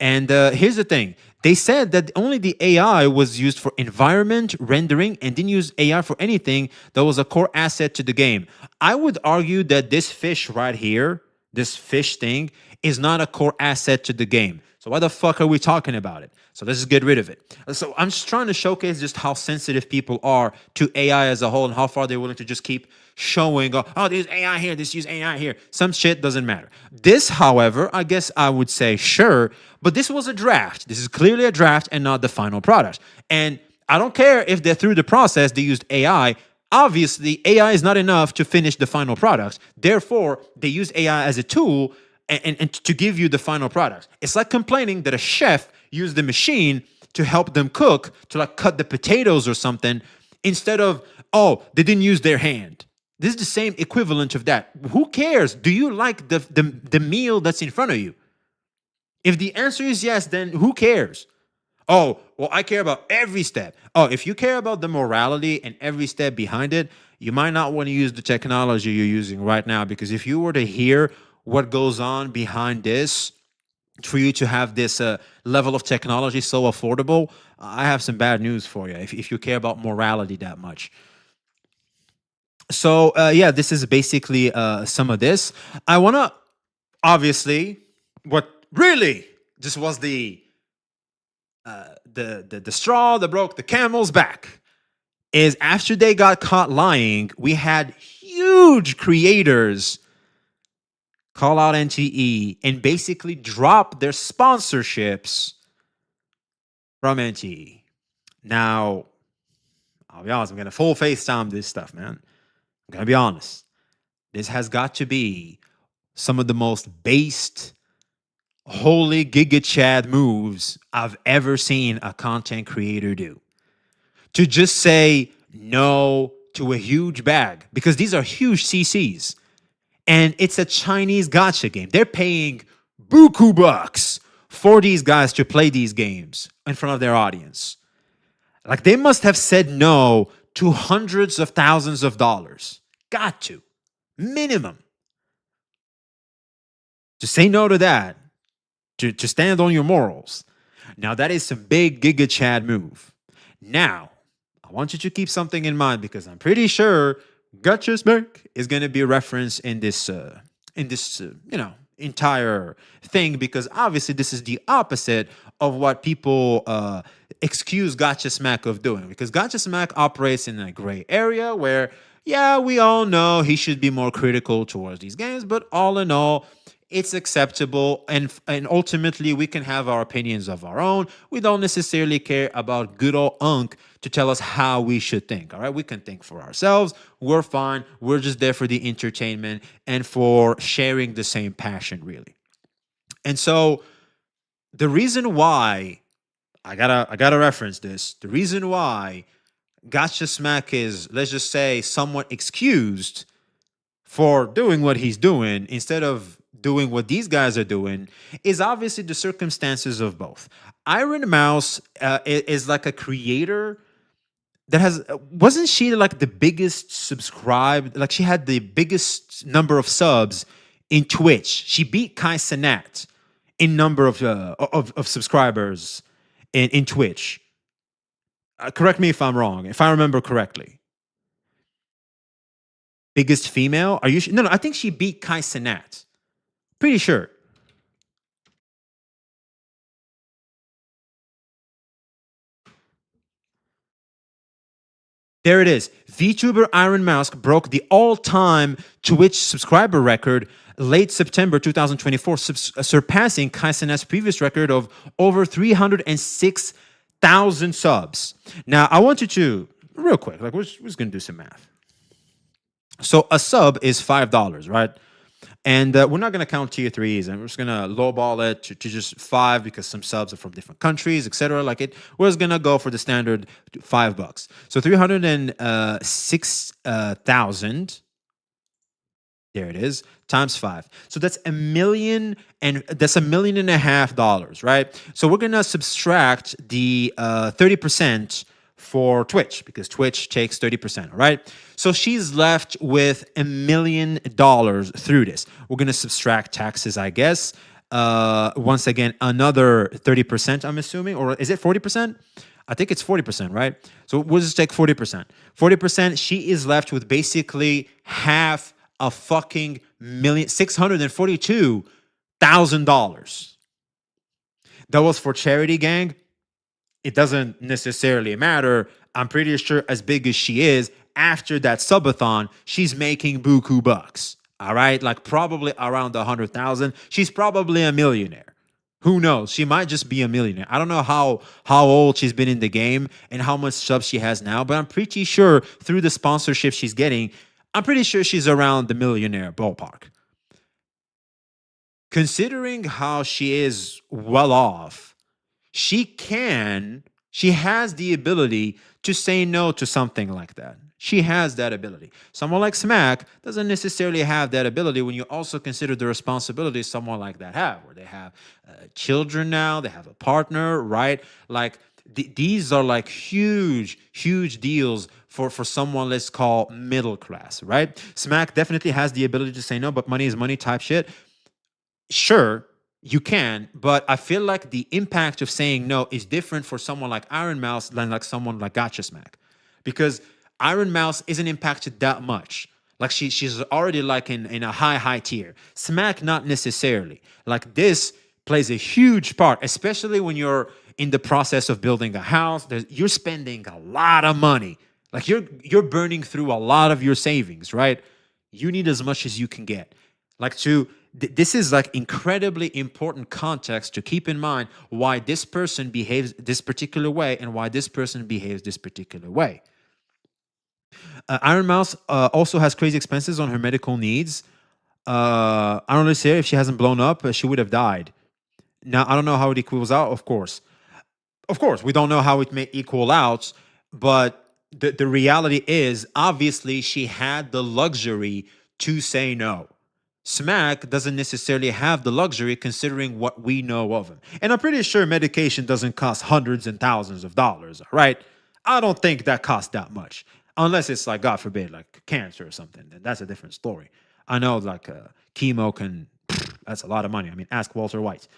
And here's the thing. They said that only the AI was used for environment rendering and didn't use AI for anything that was a core asset to the game. I would argue that this fish right here, this fish thing, is not a core asset to the game. So why the fuck are we talking about it? So let's just get rid of it. So I'm just trying to showcase just how sensitive people are to AI as a whole and how far they're willing to just keep showing, oh, there's AI here, this use AI here. Some shit doesn't matter. This, however, I guess I would say sure, but this was a draft. This is clearly a draft and not the final product. And I don't care if they're through the process, they used AI. Obviously, AI is not enough to finish the final product. Therefore, they use AI as a tool and to give you the final product. It's like complaining that a chef used the machine to help them cook, to like cut the potatoes or something, instead of, oh, they didn't use their hand. This is the same equivalent of that. Who cares? Do you like the meal that's in front of you? If the answer is yes, then who cares? Oh, well, I care about every step. Oh, if you care about the morality and every step behind it, you might not want to use the technology you're using right now, because if you were to hear what goes on behind this, for you to have this level of technology so affordable, I have some bad news for you if you care about morality that much. So, yeah, this is basically some of this. I want to, obviously, what really just was the straw that broke the camel's back is after they got caught lying, we had huge creators call out NTE and basically drop their sponsorships from NTE. Now, I'll be honest, I'm going to full FaceTime this stuff, man. I'm going to be honest. This has got to be some of the most based, holy Giga Chad moves I've ever seen a content creator do. To just say no to a huge bag, because these are huge CCs. And it's a Chinese gacha game. They're paying buku bucks for these guys to play these games in front of their audience. Like, they must have said no to hundreds of thousands of dollars. Got to. Minimum. To say no to that. To stand on your morals. Now, that is some big Giga Chad move. Now, I want you to keep something in mind, because I'm pretty sure Gotcha Smirk is going to be referenced in this, entire thing, because obviously this is the opposite of what people excuse Gotcha Smack of doing, because Gotcha Smack operates in a gray area where, yeah, we all know he should be more critical towards these games, but all in all, it's acceptable, and ultimately we can have our opinions of our own. We don't necessarily care about good old Unk to tell us how we should think. All right, we can think for ourselves. We're fine. We're just there for the entertainment and for sharing the same passion, really. And so the reason why I gotta reference this. The reason why Gotcha Smack is, let's just say, somewhat excused for doing what he's doing instead of doing what these guys are doing is obviously the circumstances of both. Iron Mouse is like a creator that has, wasn't she like the biggest subscribed, like she had the biggest number of subs in Twitch. She beat Kai Cenat in number of subscribers in Twitch. Correct me if I'm wrong, if I remember correctly. Biggest female? Are you no, I think she beat Kai Cenat. Pretty sure. There it is. VTuber Iron Mouse broke the all-time Twitch subscriber record late September 2024, surpassing Kai Cenat's previous record of over 306,000 subs. Now, I want you to, real quick, like we're just going to do some math. So a sub is $5, right? And we're not going to count tier threes, and we're just going to lowball it to just 5 because some subs are from different countries, etc. Like it, we're just going to go for the standard $5. So 306,000. There it is, times 5. So that's $1 million, and that's $1.5 million, right? So we're going to subtract the 30% for Twitch, because Twitch takes 30%, all right? So she's left with $1 million through this. We're going to subtract taxes, I guess. Once again, another 30%, I'm assuming, or is it 40%? I think it's 40%, right? So we'll just take 40%. 40%, she is left with basically half a fucking $642,000. That was for charity, gang. It doesn't necessarily matter. I'm pretty sure as big as she is, after that subathon, she's making buku bucks. All right? Like probably around 100,000. She's probably a millionaire. Who knows? She might just be a millionaire. I don't know how old she's been in the game and how much subs she has now, but I'm pretty sure through the sponsorship she's getting, I'm pretty sure she's around the millionaire ballpark. Considering how she is well off, she has the ability to say no to something like that. She has that ability. Someone like Smack doesn't necessarily have that ability when you also consider the responsibilities someone like that have, where they have children now, they have a partner, right? Like these are like huge deals for someone, let's call middle class, right? Smack definitely has the ability to say no, but money is money type shit. Sure, you can, but I feel like the impact of saying no is different for someone like Iron Mouse than like someone like Gotcha Smack, because Iron Mouse isn't impacted that much. Like she's already like in a high tier. Smack not necessarily. Like this plays a huge part, especially when you're in the process of building a house. You're spending a lot of money. Like you're burning through a lot of your savings, right? You need as much as you can get. Like this is like incredibly important context to keep in mind why this person behaves this particular way and why this person behaves this particular way. Iron Mouse also has crazy expenses on her medical needs. I don't really say if she hasn't blown up, she would have died. Now, I don't know how it equals out, of course. Of course, we don't know how it may equal out, but the reality is, obviously, she had the luxury to say no. Smack doesn't necessarily have the luxury considering what we know of him. And I'm pretty sure medication doesn't cost hundreds and thousands of dollars, right? I don't think that costs that much. Unless it's like, God forbid, like cancer or something. Then that's a different story. I know like chemo can, that's a lot of money. I mean, ask Walter White.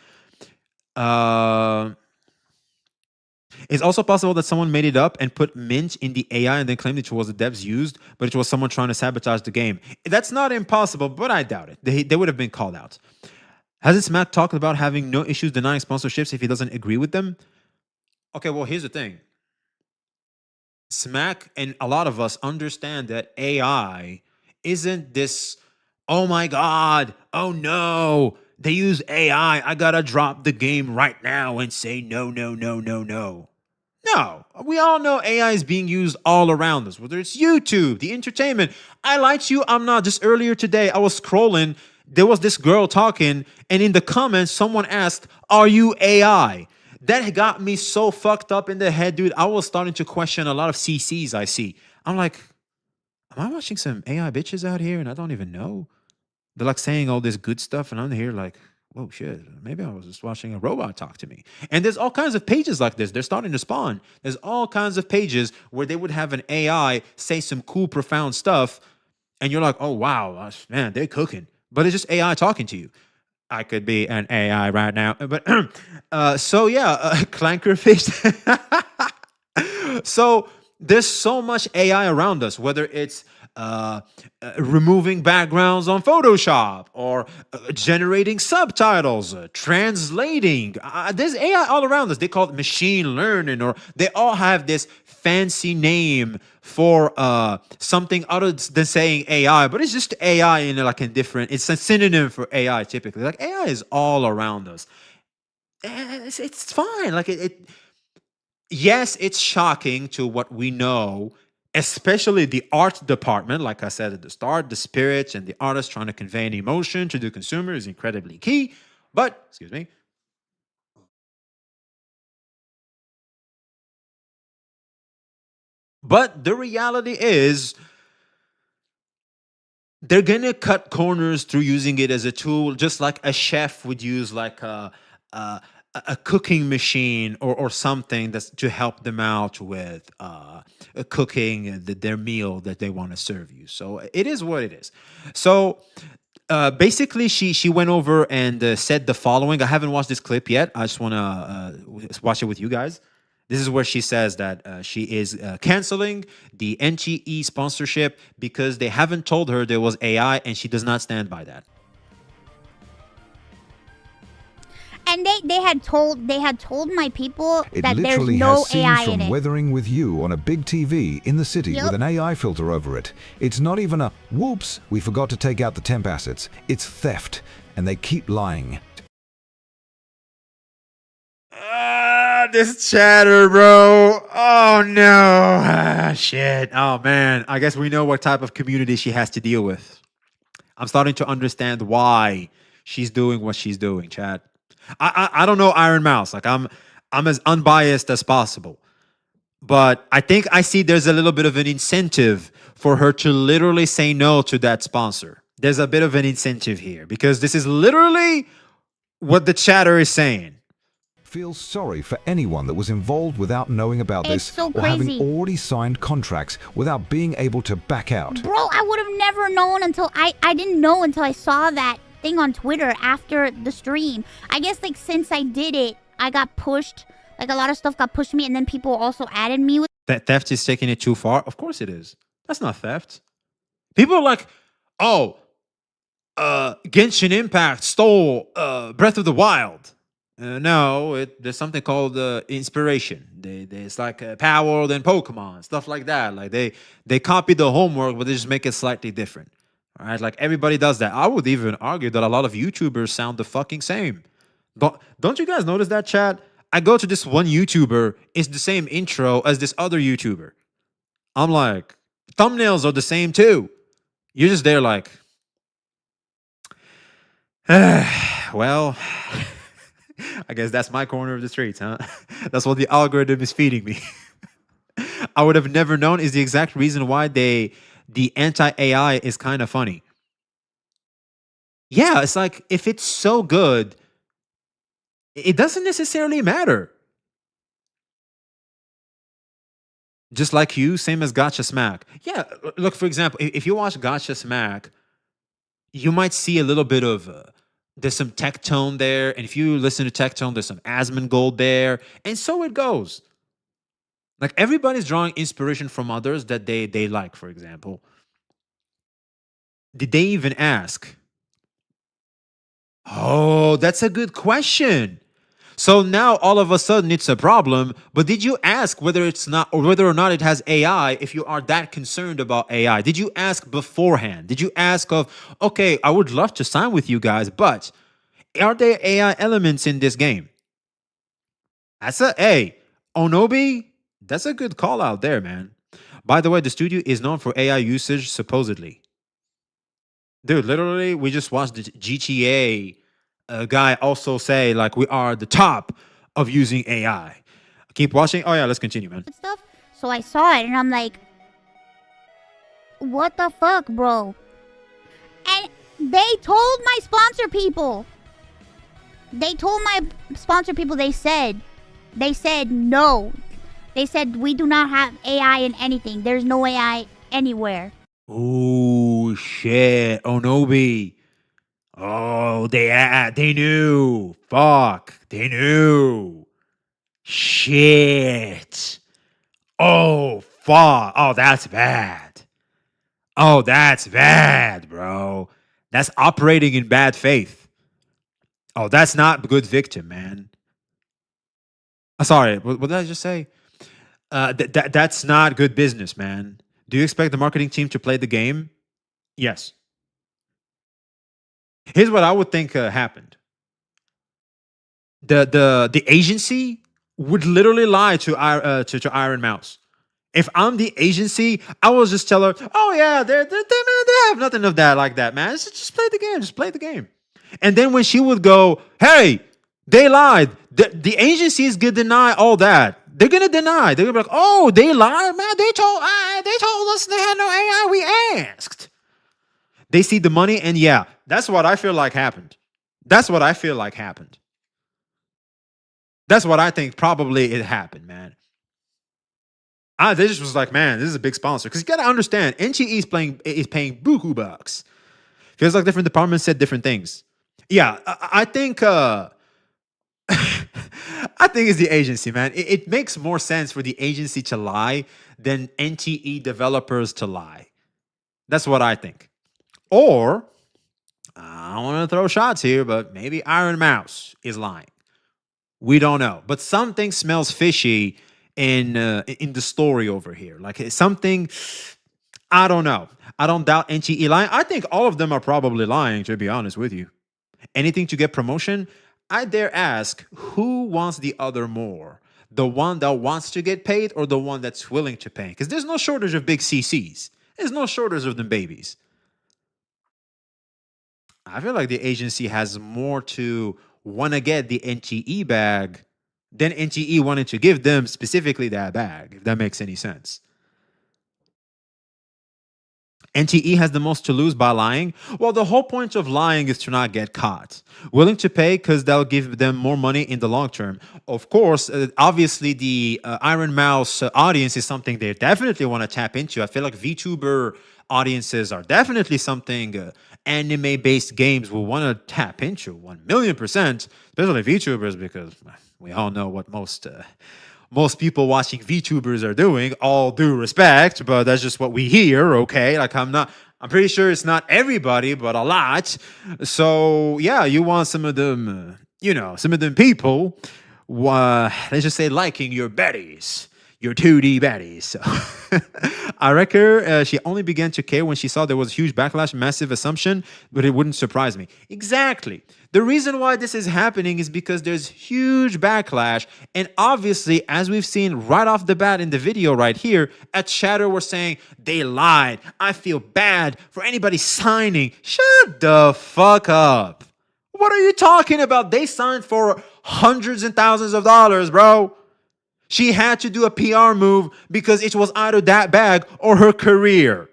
It's also possible that someone made it up and put Mint in the AI and then claimed it was the devs used, but it was someone trying to sabotage the game. That's not impossible, but I doubt it. They would have been called out. Hasn't Smack talked about having no issues denying sponsorships if he doesn't agree with them? Okay, well, here's the thing. Smack and a lot of us understand that AI isn't this, oh my God, oh no, they use AI. I gotta drop the game right now and say no, no, no, no, no. No, we all know AI is being used all around us, whether it's YouTube, the entertainment. I lied to you, I'm not. Just earlier today, I was scrolling. There was this girl talking, and in the comments, someone asked, "Are you AI?" That got me so fucked up in the head, dude. I was starting to question a lot of CCs I see. I'm like, am I watching some AI bitches out here and I don't even know? They're like saying all this good stuff, and I'm here like, whoa, shit. Maybe I was just watching a robot talk to me. And there's all kinds of pages like this. They're starting to spawn. There's all kinds of pages where they would have an AI say some cool, profound stuff, and you're like, oh wow, man, they're cooking. But it's just AI talking to you. I could be an AI right now, but so yeah, Clankerfish. So there's so much AI around us, whether it's removing backgrounds on Photoshop or generating subtitles, translating. There's AI all around us. They call it machine learning, or they all have this fancy name for something other than saying AI, but it's just AI in like a different. It's a synonym for AI typically. Like AI is all around us. It's fine. Like yes, it's shocking to what we know, especially the art department. Like I said at the start, the spirits and the artist trying to convey an emotion to the consumer is incredibly key. But, excuse me. But the reality is, they're gonna cut corners through using it as a tool, just like a chef would use like a, a cooking machine or something that's to help them out with cooking their meal that they want to serve you. So it is what it is. So basically, she went over and said the following. I haven't watched this clip yet. I just want to watch it with you guys. This is where she says that she is canceling the NTE sponsorship because they haven't told her there was AI, and she does not stand by that. And they had told my people It that there's literally no has scenes AI from in it. Weathering with You on a big TV in the city Yep. with an AI filter over it. It's not even a, whoops, we forgot to take out the temp assets. It's theft, and they keep lying. This chatter, bro. Oh no. Shit. Oh man. I guess we know what type of community she has to deal with. I'm starting to understand why she's doing what she's doing, Chad. I don't know Iron Mouse. Like I'm as unbiased as possible. But I think I see there's a little bit of an incentive for her to literally say no to that sponsor. There's a bit of an incentive here because this is literally what the chatter is saying. Feel sorry for anyone that was involved without knowing about It's this so or having crazy. already signed contracts without being able to back out. Bro, I would have never known until I didn't know until I saw that thing on Twitter after the stream. I guess like since I did it, I got pushed. Like a lot of stuff got pushed to me, and then people also added me with. That theft is taking it too far. Of course it is. That's not theft. People are like, oh, Genshin Impact stole Breath of the Wild. No, there's something called inspiration. It's like Power World and Pokemon, stuff like that. Like they copy the homework, but they just make it slightly different. All right, like everybody does that. I would even argue that a lot of YouTubers sound the fucking same. Don't you guys notice that, chat? I go to this one YouTuber, it's the same intro as this other YouTuber. I'm like, thumbnails are the same too. You're just there like, well, I guess that's my corner of the streets, huh? That's what the algorithm is feeding me. I would have never known is the exact reason why the anti-AI is kind of funny. Yeah, it's like if it's so good, it doesn't necessarily matter. Just like you, same as Gotcha Smack. Yeah, look, for example, if you watch Gotcha Smack, you might see a little bit of there's some tech tone there, and if you listen to tech tone, there's some Asmongold there, and so it goes. Like everybody's drawing inspiration from others that they like. For example, did they even ask? Oh, that's a good question. So now all of a sudden it's a problem, but did you ask whether it's not or whether or not it has AI if you are that concerned about AI? Did you ask beforehand? Did you ask of, okay, I would love to sign with you guys, but are there AI elements in this game? That's a hey, Onobi, that's a good call out there, man. By the way, the studio is known for AI usage supposedly. Dude, literally, we just watched the GTA guy also say like we are the top of using AI. Keep watching. Oh yeah, let's continue, man. Stuff. So I saw it and I'm like, what the fuck, bro? And they told my sponsor people. They said no. They said we do not have AI in anything. There's no AI anywhere. Oh shit, Onobi. Oh, they knew. Fuck, they knew. Shit. Oh fuck. Oh, that's bad. Oh, that's bad, bro. That's operating in bad faith. Oh, that's not good victim, man. Sorry, what did I just say? That's not good business, man. Do you expect the marketing team to play the game? Yes. Here's what I would think happened. The agency would literally lie to Iron Mouse. If I'm the agency, I will just tell her, "Oh yeah, they have nothing of that like that, man. Just play the game. Just play the game." And then when she would go, "Hey, they lied," the agencies could deny all that. They're gonna deny. They're gonna be like, "Oh, they lied, man. They told us they had no AI. We asked." They see the money, and yeah, that's what I feel like happened. That's what I feel like happened. That's what I think probably it happened, man. They just was like, man, this is a big sponsor. Because you gotta understand, NTE is paying buku bucks. Feels like different departments said different things. Yeah, I think I think it's the agency, man. It makes more sense for the agency to lie than NTE developers to lie. That's what I think. Or I don't want to throw shots here, but maybe Iron Mouse is lying. We don't know, but something smells fishy in the story over here. Like something, I don't know. I don't doubt NTE lying. I think all of them are probably lying, to be honest with you. Anything to get promotion, I dare ask, who wants the other more? The one that wants to get paid or the one that's willing to pay? Because there's no shortage of big CCs. There's no shortage of them babies. I feel like the agency has more to want to get the NTE bag than NTE wanted to give them specifically that bag, if that makes any sense. NTE has the most to lose by lying. Well, the whole point of lying is to not get caught. Willing to pay because that'll give them more money in the long term. Of course, obviously, the Iron Mouse audience is something they definitely want to tap into. I feel like VTuber audiences are definitely something anime-based games will want to tap into 1,000,000%, especially VTubers, because we all know what most people watching VTubers are doing, all due respect, but that's just what we hear, okay? Like I'm pretty sure it's not everybody, but a lot. So yeah, you want some of them, some of them people, let's just say liking your baddies, your 2D baddies. So I reckon she only began to care when she saw there was huge backlash, massive assumption, but it wouldn't surprise me. Exactly. The reason why this is happening is because there's huge backlash. And obviously, as we've seen right off the bat in the video right here, at Shatter we're saying, they lied. I feel bad for anybody signing. Shut the fuck up. What are you talking about? They signed for hundreds and thousands of dollars, bro. She had to do a PR move because it was either that bag or her career.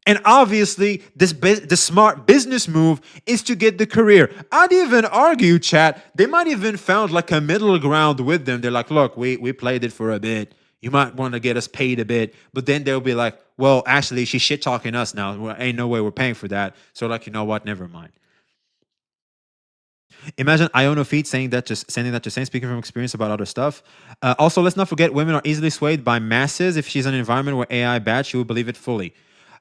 And obviously, the smart business move is to get the career. I'd even argue, chat, they might even found like a middle ground with them. They're like, look, we played it for a bit. You might want to get us paid a bit. But then they'll be like, well, actually, she's shit-talking us now. Well, ain't no way we're paying for that. So like, you know what? Never mind. Imagine Iona Feet sending that to Saint, speaking from experience about other stuff. Also, let's not forget women are easily swayed by masses. If she's in an environment where AI bad, she will believe it fully.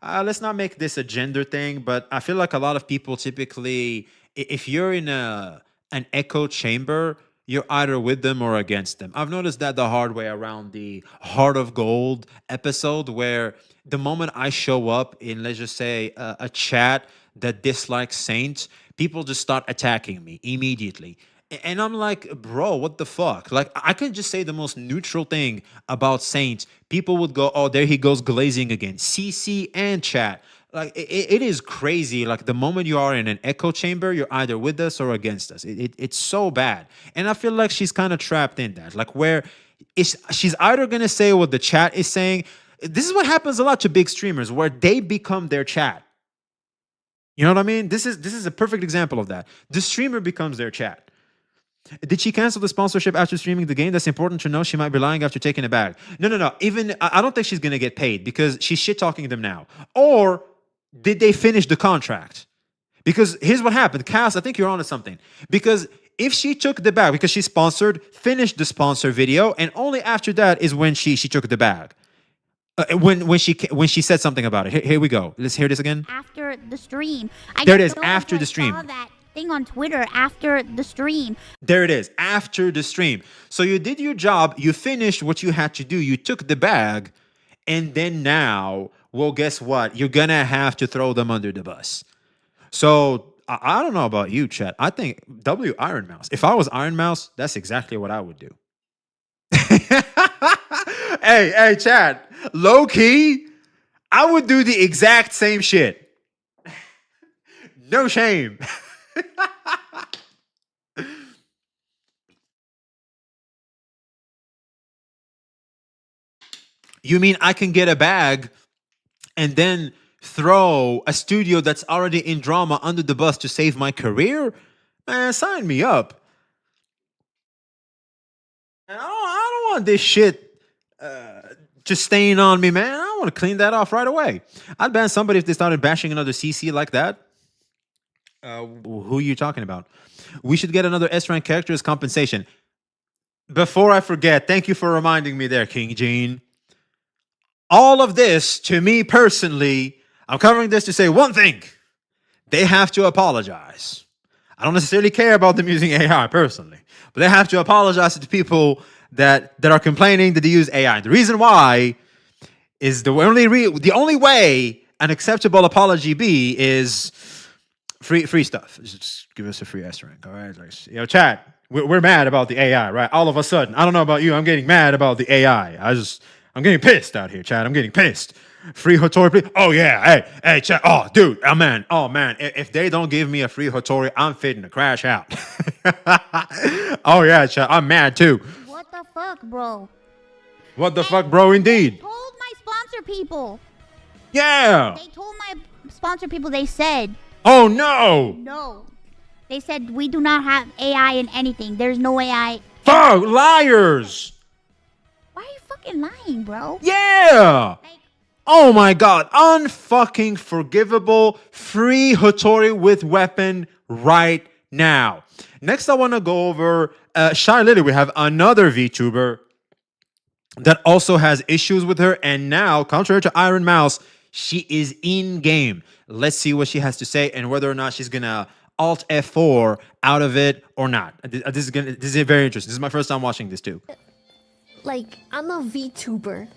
let's not make this a gender thing, but I feel like a lot of people typically, if you're in an echo chamber, you're either with them or against them. I've noticed that the hard way around the Heart of Gold episode, where the moment I show up in, let's just say, a chat that dislikes Saints, people just start attacking me immediately. And I'm like, bro, what the fuck? Like, I could just say the most neutral thing about Saints. People would go, oh, there he goes glazing again. CC and chat. Like, it is crazy. Like, the moment you are in an echo chamber, you're either with us or against us. It's so bad. And I feel like she's kind of trapped in that. Like, where she's either going to say what the chat is saying. This is what happens a lot to big streamers, where they become their chat. You know what I mean? This is a perfect example of that. The streamer becomes their chat. Did she cancel the sponsorship after streaming the game? That's important to know. She might be lying after taking it back. No. Even I don't think she's gonna get paid because she's shit talking them now. Or did they finish the contract? Because here's what happened, Cass. I think you're onto something. Because if she took the bag because she sponsored, finished the sponsor video, and only after that is when she took the bag. When she said something about it. Here we go. Let's hear this again. After the stream. There it is. After the stream. I saw that thing on Twitter after the stream. There it is. After the stream. So you did your job. You finished what you had to do. You took the bag. And then now, well, guess what? You're going to have to throw them under the bus. So I don't know about you, chat. I think Iron Mouse. If I was Iron Mouse, that's exactly what I would do. Hey, chat. Low key, I would do the exact same shit. No shame. You mean I can get a bag and then throw a studio that's already in drama under the bus to save my career? Man, sign me up. And I don't want this shit just staying on me, man. I want to clean that off right away. I'd ban somebody if they started bashing another CC like that. Who are you talking about? We should get another S-rank character as compensation. Before I forget, thank you for reminding me there, King Gene. All of this, to me personally, I'm covering this to say one thing. They have to apologize. I don't necessarily care about them using AI personally, but they have to apologize to the people that are complaining that they use AI. The reason why is the only way an acceptable apology be is free stuff. Just give us a free S rank, all right? Like, chat, we're mad about the AI, right? All of a sudden, I don't know about you, I'm getting mad about the AI. I'm getting pissed out here, chat. I'm getting pissed. Free Hattori, please. Oh yeah, hey, chat. Oh, dude, oh man. If they don't give me a free Hattori, I'm fitting to crash out. Oh yeah, chat. I'm mad too. What the fuck, bro? What the fuck, bro? Indeed. They told my sponsor people. Yeah. They told my sponsor people. They said. Oh no. No. They said we do not have AI in anything. There's no AI. Fuck, liars. Why are you fucking lying, bro? Yeah. Oh my god, unfucking forgivable. Free Hattori with weapon right now. Next, I want to go over Shy Lily. We have another VTuber that also has issues with her, and now, contrary to Iron Mouse, she is in game. Let's see what she has to say and whether or not she's gonna Alt F4 out of it or not. This is very interesting. This is my first time watching this too. Like, I'm a VTuber.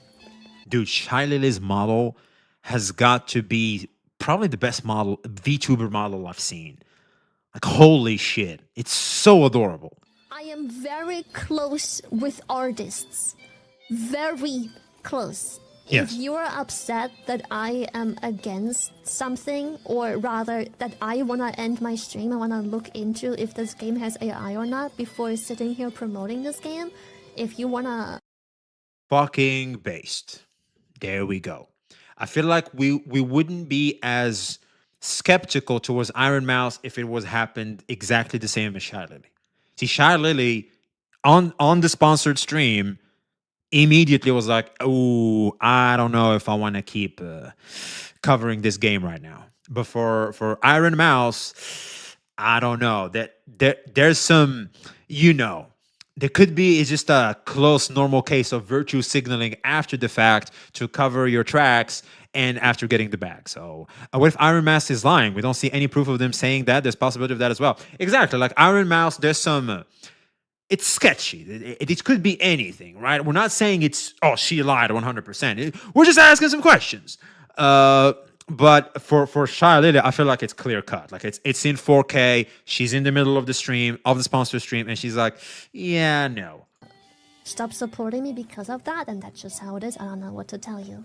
Dude, Shy Lily's model has got to be probably the best model, VTuber model I've seen. Like, holy shit. It's so adorable. I am very close with artists. Very close. Yes. If you are upset that I am against something, or rather that I want to end my stream, I want to look into if this game has AI or not before sitting here promoting this game. If you want to... Fucking based. There we go. I feel like we wouldn't be as skeptical towards Iron Mouse if it was happened exactly the same as Shy Lily. See, Shy Lily on the sponsored stream immediately was like, "Oh, I don't know if I want to keep covering this game right now." But for Iron Mouse, I don't know. That there's some, there could be, it's just a close normal case of virtue signaling after the fact to cover your tracks and after getting the bag. So what if Iron Mouse is lying? We don't see any proof of them saying that. There's possibility of that as well. Exactly. Like Iron Mouse, there's some. It's sketchy. It could be anything, right? We're not saying it's she lied 100%. We're just asking some questions. But for Shy Lily, I feel like it's clear cut. Like it's in 4K. She's in the middle of the stream, of the sponsor stream, and she's like, yeah, no. Stop supporting me because of that, and that's just how it is. I don't know what to tell you.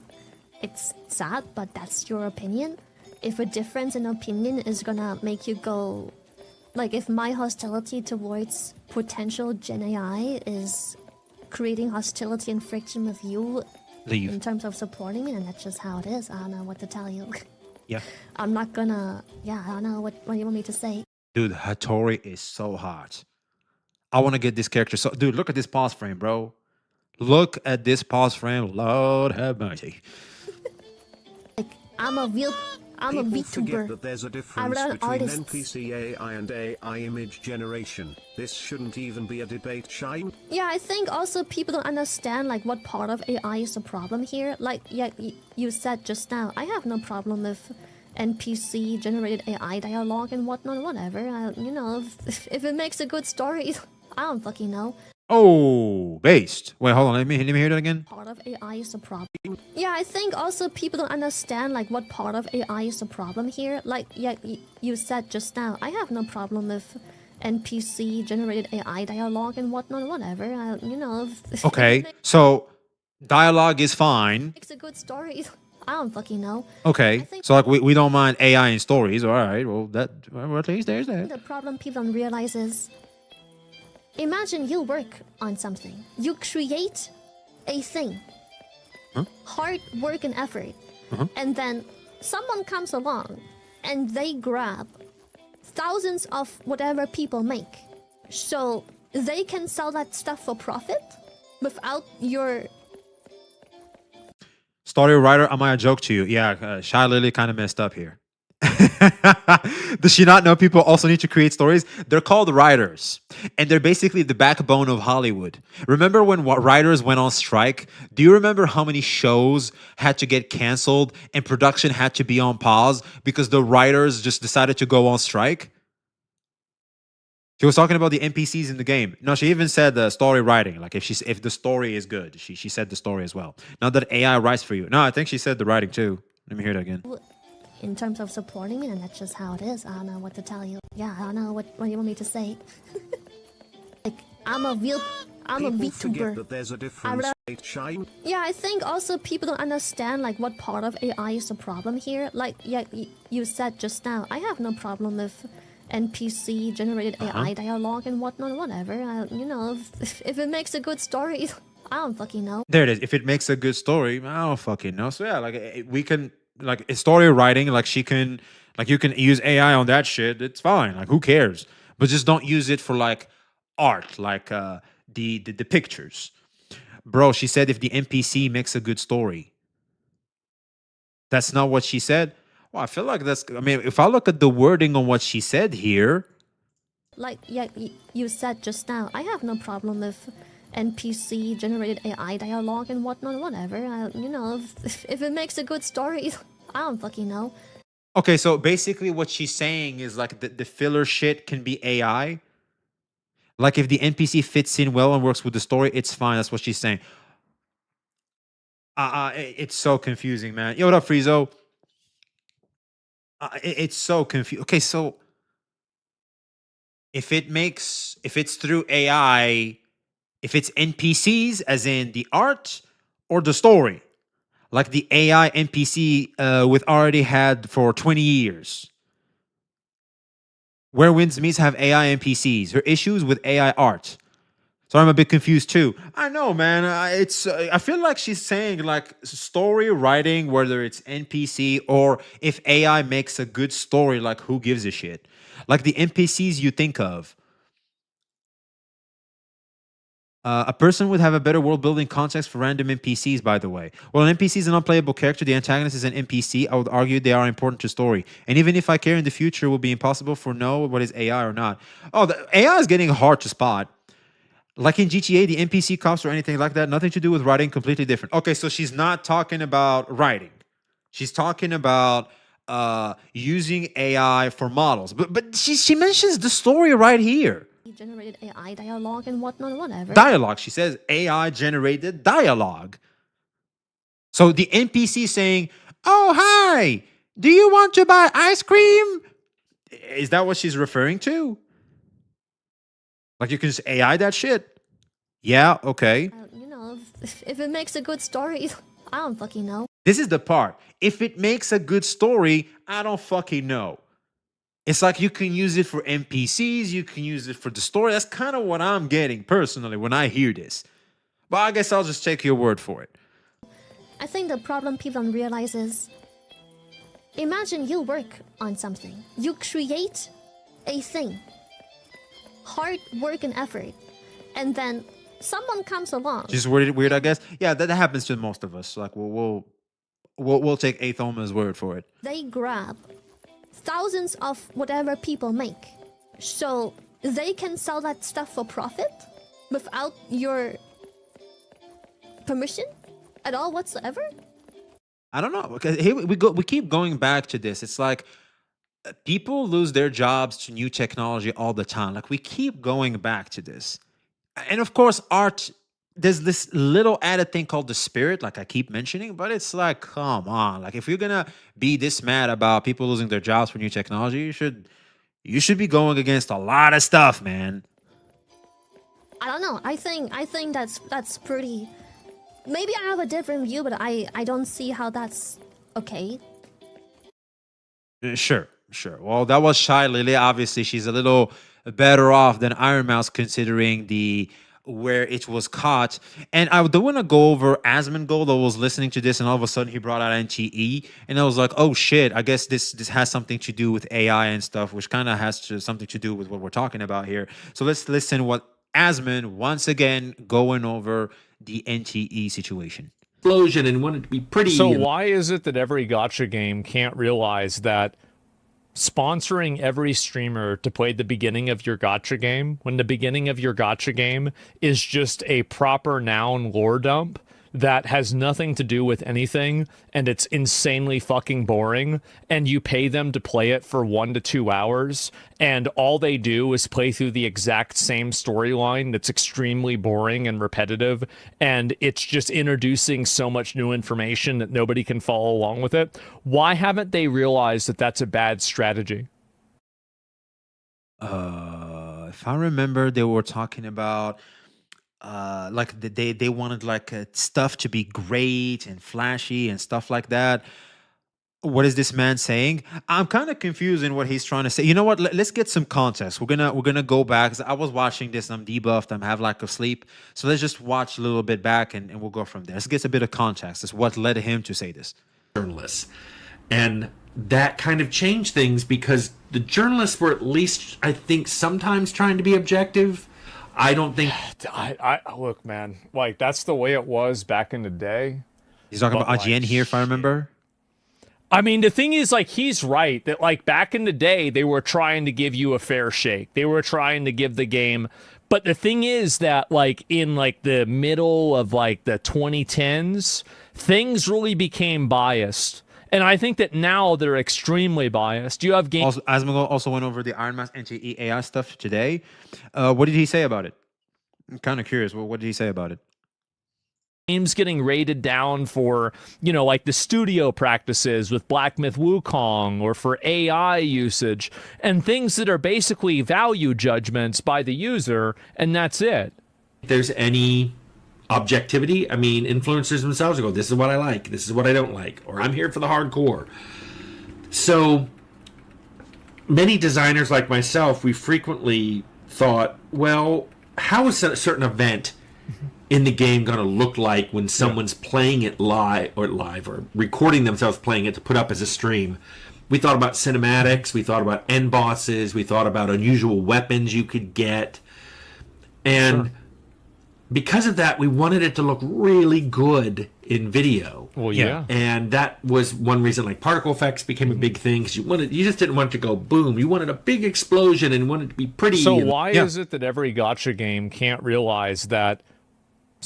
It's sad, but that's your opinion. If a difference in opinion is gonna make you go... Like, if my hostility towards potential Gen AI is creating hostility and friction with you Leave. in terms of supporting me, and that's just how it is. I don't know what to tell you. Yeah. I'm not gonna... Yeah, I don't know what you want me to say. Dude, Hattori is so hot. I want to get this character. So, dude, look at this pause frame, bro. Look at this pause frame. Lord have mercy. Like, I'm a People forget that there's a difference between artists. NPC AI and AI image generation. This shouldn't even be a debate, Shine. Yeah, I think also people don't understand like what part of AI is the problem here. Like, yeah, you said just now, I have no problem with NPC generated AI dialogue and whatnot, whatever. You know, if it makes a good story, I don't fucking know. Oh, based. Wait, hold on. Let me hear that again. Part of AI is the problem. Yeah, I think also people don't understand like what part of AI is the problem here. Like, yeah, you said just now, I have no problem with NPC generated AI dialogue and whatnot, whatever. You know, Okay, so dialogue is fine. makes a good story. I don't fucking know. Okay, so like we don't mind AI in stories. All right, well at least there's that. The problem people don't realize is, imagine you work on something. You create a thing. Hard work and effort. And then someone comes along and they grab thousands of whatever people make. So they can sell that stuff for profit without your... Story writer, am I a joke to you? Yeah, Shy Lily kind of messed up here. Does she not know people also need to create stories? They're called writers, and they're basically the backbone of Hollywood. Remember when writers went on strike? Do you remember how many shows had to get canceled and production had to be on pause because the writers just decided to go on strike? She was talking about the NPCs in the game. No, she even said the story writing. Like if the story is good, she said the story as well. Not that AI writes for you. No, I think she said the writing too. Let me hear that again. In terms of supporting me, and that's just how it is. I don't know what to tell you. Yeah, I don't know what you want me to say. Like, I'm a People VTuber. forget that there's a difference, Shine. Yeah, I think also people don't understand like what part of AI is the problem here. Like, yeah, you said just now, I have no problem with NPC generated AI dialogue and whatnot, whatever. You know, if it makes a good story, I don't fucking know. There it is. If it makes a good story, I don't fucking know. So yeah, like we can like story writing, like you can use AI on that shit. It's fine. Like who cares? But just don't use it for like art, like the pictures. Bro, she said if the NPC makes a good story. That's not what she said. Well, I feel like I mean, if I look at the wording on what she said here. Like, yeah, you said just now, I have no problem with NPC generated AI dialogue and whatnot, whatever. You know, if it makes a good story, I don't fucking know. Okay, so basically what she's saying is like the filler shit can be AI. Like if the NPC fits in well and works with the story, it's fine. That's what she's saying. It's so confusing, man. Yo, what up, Friezo? It's so confusing. Okay, so if it's through AI, if it's NPCs, as in the art or the story, like the AI NPC with already had for 20 years. Where Winds Meets have AI NPCs. Her issues with AI art. So I'm a bit confused too. I know, man. I feel like she's saying like story writing, whether it's NPC or if AI makes a good story, like who gives a shit? Like the NPCs you think of. A person would have a better world building context for random NPCs, by the way. Well, an NPC is an unplayable character. The antagonist is an NPC. I would argue they are important to story. And even if I care in the future, it will be impossible for know what is AI or not. Oh, the AI is getting hard to spot. Like in GTA, the NPC cops or anything like that, nothing to do with writing, completely different. Okay, so she's not talking about writing. She's talking about using AI for models, but she mentions the story right here. Generated AI dialogue and whatnot, whatever. Dialogue. She says AI generated dialogue. So the NPC saying, "Oh hi, do you want to buy ice cream?" Is that what she's referring to? Like you can just AI that shit? Yeah, okay. You know, if it makes a good story, I don't fucking know. This is the part. If it makes a good story, I don't fucking know. It's like you can use it for NPCs, you can use it for the story. That's kind of what I'm getting personally when I hear this. But I guess I'll just take your word for it. I think the problem people don't realize is, imagine you work on something. You create a thing. Hard work and effort. And then someone comes along. Just weird, I guess. Yeah, that happens to most of us. Like we'll take Athoma's word for it. They grab thousands of whatever people make, so they can sell that stuff for profit without your permission at all whatsoever. I don't know. Because here we keep going back to this. It's like people lose their jobs to new technology all the time. Like we keep going back to this. And of course, art, there's this little added thing called the spirit, like I keep mentioning, but it's like, come on. Like if you're gonna be this mad about people losing their jobs for new technology, you should be going against a lot of stuff, man. I don't know. I think that's pretty. Maybe I have a different view, but I don't see how that's okay. Sure. Well, that was Shy Lily. Obviously, she's a little better off than Iron Mouse considering where it was caught. And I do want to go over Asmongold. I was listening to this and all of a sudden he brought out NTE and I was like, oh shit, I guess this has something to do with AI and stuff, which kind of has something to do with what we're talking about here. So let's listen what Asmon, once again, going over the NTE situation. Explosion and want it to be pretty. So why is it that every gacha game can't realize that sponsoring every streamer to play the beginning of your gacha game, when the beginning of your gacha game is just a proper noun lore dump that has nothing to do with anything and it's insanely fucking boring, and you pay them to play it for 1 to 2 hours and all they do is play through the exact same storyline that's extremely boring and repetitive, and it's just introducing so much new information that nobody can follow along with it? Why haven't they realized that that's a bad strategy? If I remember, they were talking about like they wanted like stuff to be great and flashy and stuff like that. What is this man saying? I'm kind of confused in what he's trying to say. You know what? Let's get some context. We're gonna go back. I was watching this. I'm debuffed. I'm have lack of sleep. So let's just watch a little bit back and we'll go from there. Let's get a bit of context. That's what led him to say this. Journalists, and that kind of changed things because the journalists were at least, I think, sometimes trying to be objective. I don't think. I look, man. Like that's the way it was back in the day. He's talking about IGN here, if I remember. I mean, the thing is, like, he's right that, like, back in the day, they were trying to give you a fair shake. They were trying to give the game. But the thing is that, like, in, like, the middle of, like, the 2010s, things really became biased. And I think that now they're extremely biased. You have games. Asmongold also went over the Iron Mask NTE AI stuff today. What did he say about it? I'm kind of curious. What did he say about it? Games getting rated down for, you know, like the studio practices with Black Myth Wukong, or for AI usage and things that are basically value judgments by the user, and that's it. If there's any objectivity, I mean, influencers themselves go, this is what I like, this is what I don't like, or I'm here for the hardcore. So many designers like myself, we frequently thought, well, how is a certain event in the game going to look like when someone's playing it live or recording themselves playing it to put up as a stream? We thought about cinematics, we thought about end bosses, we thought about unusual weapons you could get. And because of that, we wanted it to look really good in video. Well, yeah. And that was one reason, like, particle effects became a big thing, because you just didn't want it to go boom. You wanted a big explosion and wanted it to be pretty. So why is it that every gacha game can't realize that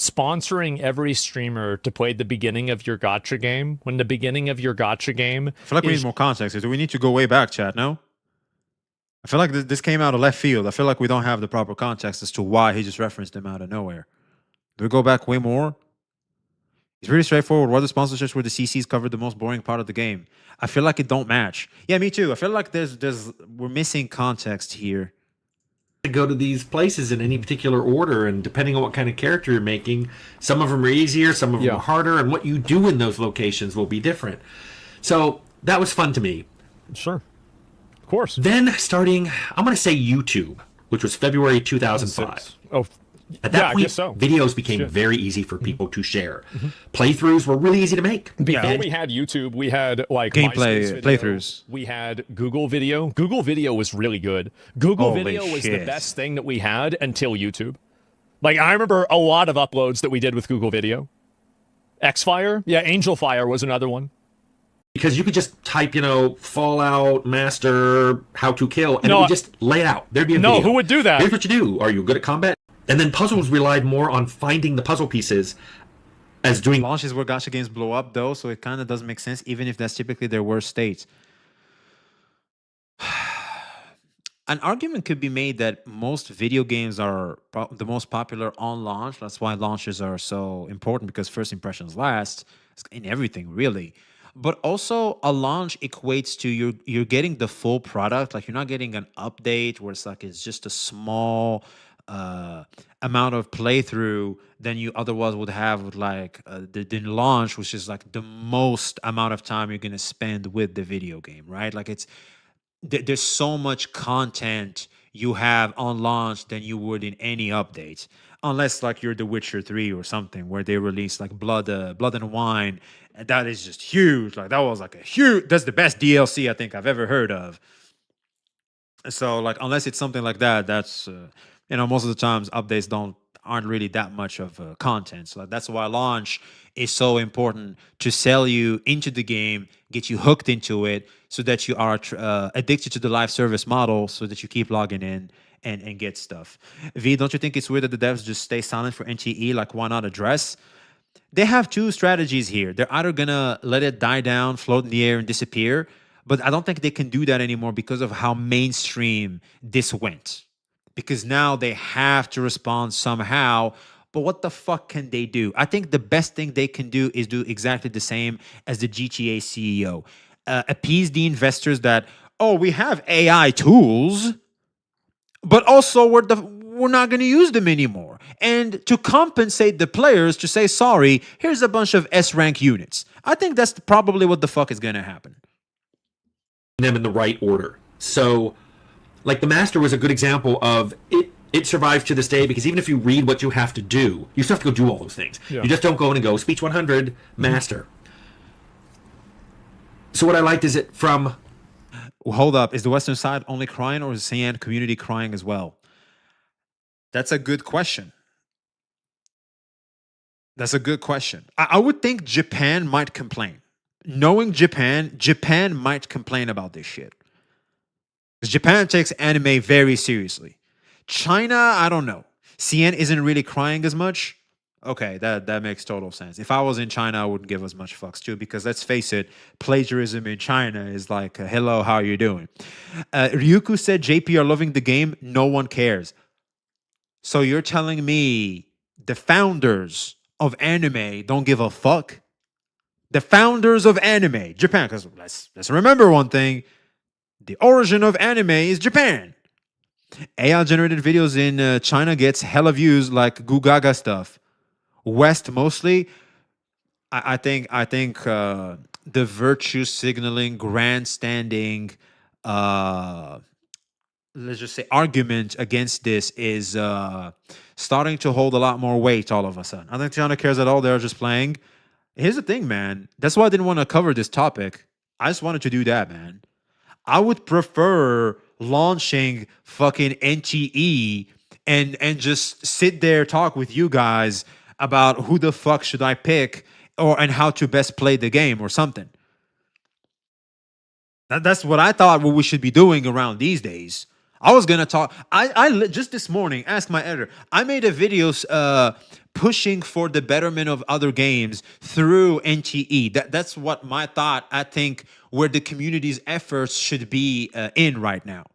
sponsoring every streamer to play the beginning of your gotcha game when the beginning of your gotcha game I feel like we need more context. Do we need to go way back, chat? No? I feel like this came out of left field. I feel like we don't have the proper context as to why he just referenced them out of nowhere. Do we go back way more? It's really straightforward. What the sponsorships where the CCs covered the most boring part of the game? I feel like it don't match. Yeah, me too. I feel like we're missing context here. To go to these places in any particular order, and depending on what kind of character you're making, some of them are easier, some of them are harder, and what you do in those locations will be different. So that was fun to me. Sure. Of course. Then starting, I'm going to say YouTube, which was February 2005. Oh, at that I point, guess so. videos became very easy for people to share. Playthroughs were really easy to make. Before we had YouTube, we had like gameplay MySpace video, playthroughs. We had Google Video. Google Video was really good. Google Video was the best thing that we had until YouTube. Like, I remember a lot of uploads that we did with Google Video. Xfire? Yeah, Angel Fire was another one. Because you could just type, Fallout, Master, How to Kill, and it would just lay it out. There'd be a video. Who would do that? Here's what you do. Are you good at combat? And then puzzles relied more on finding the puzzle pieces as doing... Launches where gacha games blow up, though, so it kind of doesn't make sense, even if that's typically their worst state. An argument could be made that most video games are the most popular on launch. That's why launches are so important, because first impressions last in everything, really. But also, a launch equates to you're getting the full product. Like, you're not getting an update where it's just a small amount of playthrough than you otherwise would have with the launch, which is like the most amount of time you're going to spend with the video game, right? Like, there's so much content you have on launch than you would in any update, unless like you're The Witcher 3 or something where they release like Blood and Wine, and that is just huge. Like, that was like that's the best DLC I think I've ever heard of. So like, unless it's something like that, that's most of the times updates aren't really that much of content. So that's why launch is so important, to sell you into the game, get you hooked into it, so that you are addicted to the live service model, so that you keep logging in and get stuff. V, don't you think it's weird that the devs just stay silent for NTE? Like, why not address? They have two strategies here. They're either gonna let it die down, float in the air, and disappear, but I don't think they can do that anymore because of how mainstream this went. Because now they have to respond somehow. But what the fuck can they do? I think the best thing they can do is do exactly the same as the GTA CEO. Appease the investors that, we have AI tools, but also we're not going to use them anymore. And to compensate the players, to say, sorry, here's a bunch of S-rank units. I think that's probably what the fuck is going to happen. Them in the right order. So, like, the Master was a good example of it. It survives to this day, because even if you read what you have to do, you still have to go do all those things. Yeah. You just don't go in and go, speech 100, Master. So what I liked is it from... Hold up. Is the Western side only crying, or is the CN community crying as well? That's a good question. That's a good question. I would think Japan might complain. Knowing Japan might complain about this shit. Because Japan takes anime very seriously. China, I don't know. CN isn't really crying as much. Okay, that makes total sense. If I was in China, I wouldn't give as much fucks too, because let's face it, plagiarism in China is like, hello, how are you doing? Ryuku said, JP are loving the game, no one cares. So you're telling me the founders of anime don't give a fuck? The founders of anime, Japan, because let's remember one thing, the origin of anime is Japan. AI-generated videos in China gets hella views, like Goo Gaga stuff. West mostly, I think the virtue signaling, grandstanding, let's just say argument against this is starting to hold a lot more weight all of a sudden. I think China cares at all. They're just playing. Here's the thing, man. That's why I didn't want to cover this topic. I just wanted to do that, man. I would prefer launching fucking NTE and just sit there, talk with you guys about who the fuck should I pick and how to best play the game or something. That's what I thought we should be doing around these days. I was gonna talk. Just this morning asked my editor. I made a video pushing for the betterment of other games through NTE. That's what my thought. I think where the community's efforts should be in right now.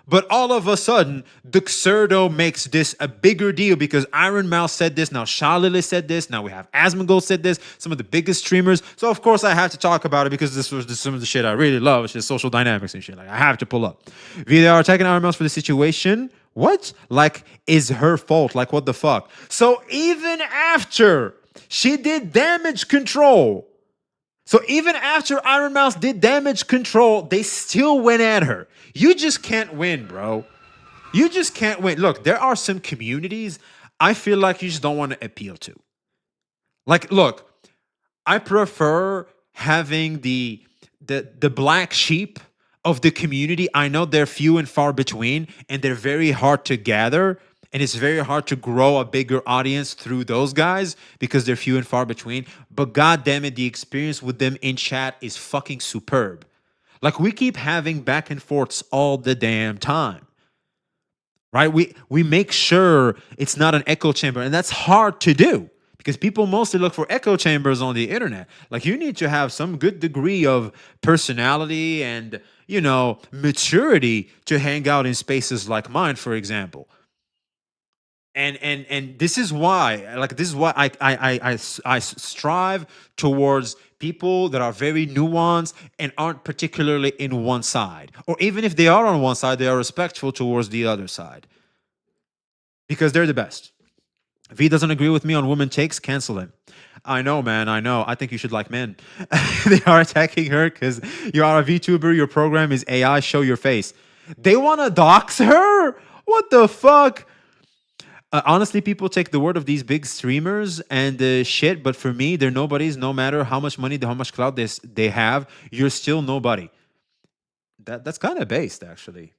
But all of a sudden, Duxerdo makes this a bigger deal because Iron Mouse said this. Now Shalili said this. Now we have Asmongold said this. Some of the biggest streamers. So of course I have to talk about it because this was some of the shit I really love. It's just social dynamics and shit. Like I have to pull up. They are attacking Iron Mouse for the situation. What? Like is her fault? Like what the fuck? So even after she did damage control. So even after Iron Mouse did damage control, they still went at her. You just can't win, bro. You just can't win. Look, there are some communities I feel like you just don't want to appeal to. Like, look, I prefer having the black sheep of the community. I know they're few and far between, and they're very hard to gather. And it's very hard to grow a bigger audience through those guys because they're few and far between. But God damn it, the experience with them in chat is fucking superb. Like we keep having back and forths all the damn time. Right? We make sure it's not an echo chamber. And that's hard to do because people mostly look for echo chambers on the internet. Like you need to have some good degree of personality and, you know, maturity to hang out in spaces like mine, for example. And this is why, like, this is why I strive towards people that are very nuanced and aren't particularly in one side. Or even if they are on one side, they are respectful towards the other side. Because they're the best. If he doesn't agree with me on women takes, cancel him. I know, man, I know. I think you should like men. They are attacking her because you are a VTuber, your program is AI, show your face. They want to dox her? What the fuck? Honestly, people take the word of these big streamers and shit, but for me, they're nobodies. No matter how much money, how much clout they have, you're still nobody. That's kind of based, actually.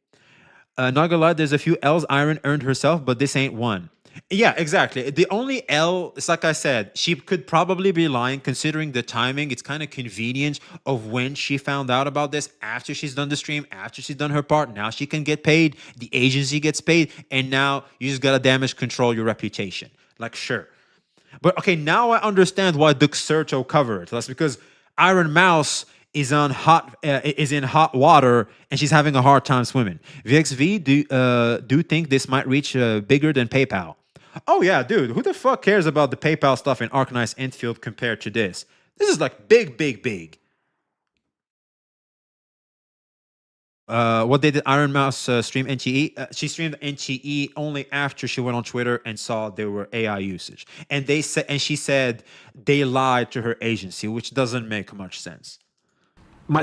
Not gonna lie, there's a few L's Iron earned herself, but this ain't one. Yeah, exactly. The only L, it's like I said, she could probably be lying considering the timing. It's kind of convenient of when she found out about this after she's done the stream, after she's done her part. Now she can get paid. The agency gets paid. And now you just got to damage control your reputation. Like, sure. But okay, now I understand why Duxerto covered it. That's because Iron Mouse is in hot water and she's having a hard time swimming. VXV, do think this might reach bigger than PayPal? Oh yeah, dude. Who the fuck cares about the PayPal stuff in Arknights Infield compared to this? This is like big, big, big. What did Iron Mouse stream NTE? She streamed NTE only after she went on Twitter and saw there were AI usage, and she said they lied to her agency, which doesn't make much sense.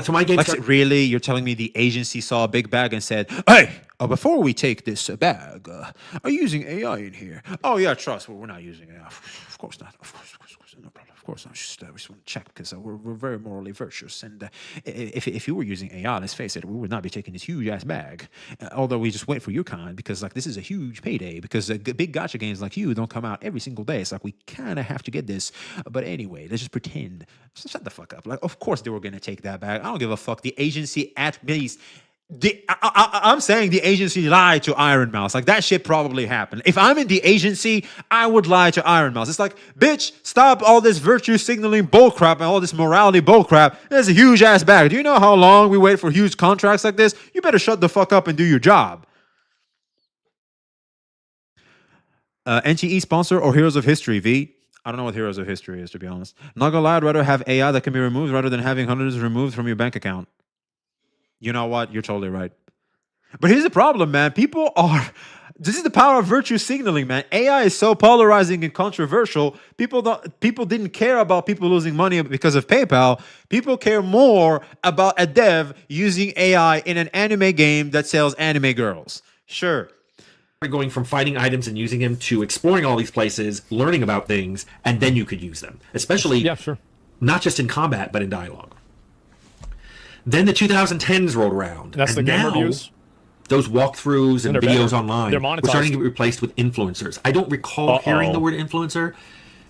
So my game really? You're telling me the agency saw a big bag and said, "Hey, before we take this bag, are you using AI in here?" Oh yeah, trust. We're not using AI. Of course not. Of course, no problem. Of course, we just want to check because we're very morally virtuous. And if you were using AI, let's face it, we would not be taking this huge ass bag. Although we just wait for your kind because like this is a huge payday because big gacha games like you don't come out every single day. It's like we kind of have to get this. But anyway, let's just pretend. Shut the fuck up. Like, of course they were gonna take that bag. I don't give a fuck. The agency at least. I'm saying the agency lied to Iron Mouse. Like, that shit probably happened. If I'm in the agency, I would lie to Iron Mouse. It's like, bitch, stop all this virtue signaling bullcrap and all this morality bullcrap. There's a huge ass bag. Do you know how long we wait for huge contracts like this? You better shut the fuck up and do your job. NTE sponsor or Heroes of History, V? I don't know what Heroes of History is, to be honest. Not gonna lie, I'd rather have AI that can be removed rather than having hundreds removed from your bank account. You know what? You're totally right. But here's the problem, man. This is the power of virtue signaling, man. AI is so polarizing and controversial. People didn't care about people losing money because of PayPal. People care more about a dev using AI in an anime game that sells anime girls. Sure. Going from finding items and using them to exploring all these places, learning about things, and then you could use them. Especially, not just in combat, but in dialogue. Then the 2010s rolled around. That's the game reviews. Those walkthroughs and videos online were starting to get replaced with influencers. I don't recall hearing the word influencer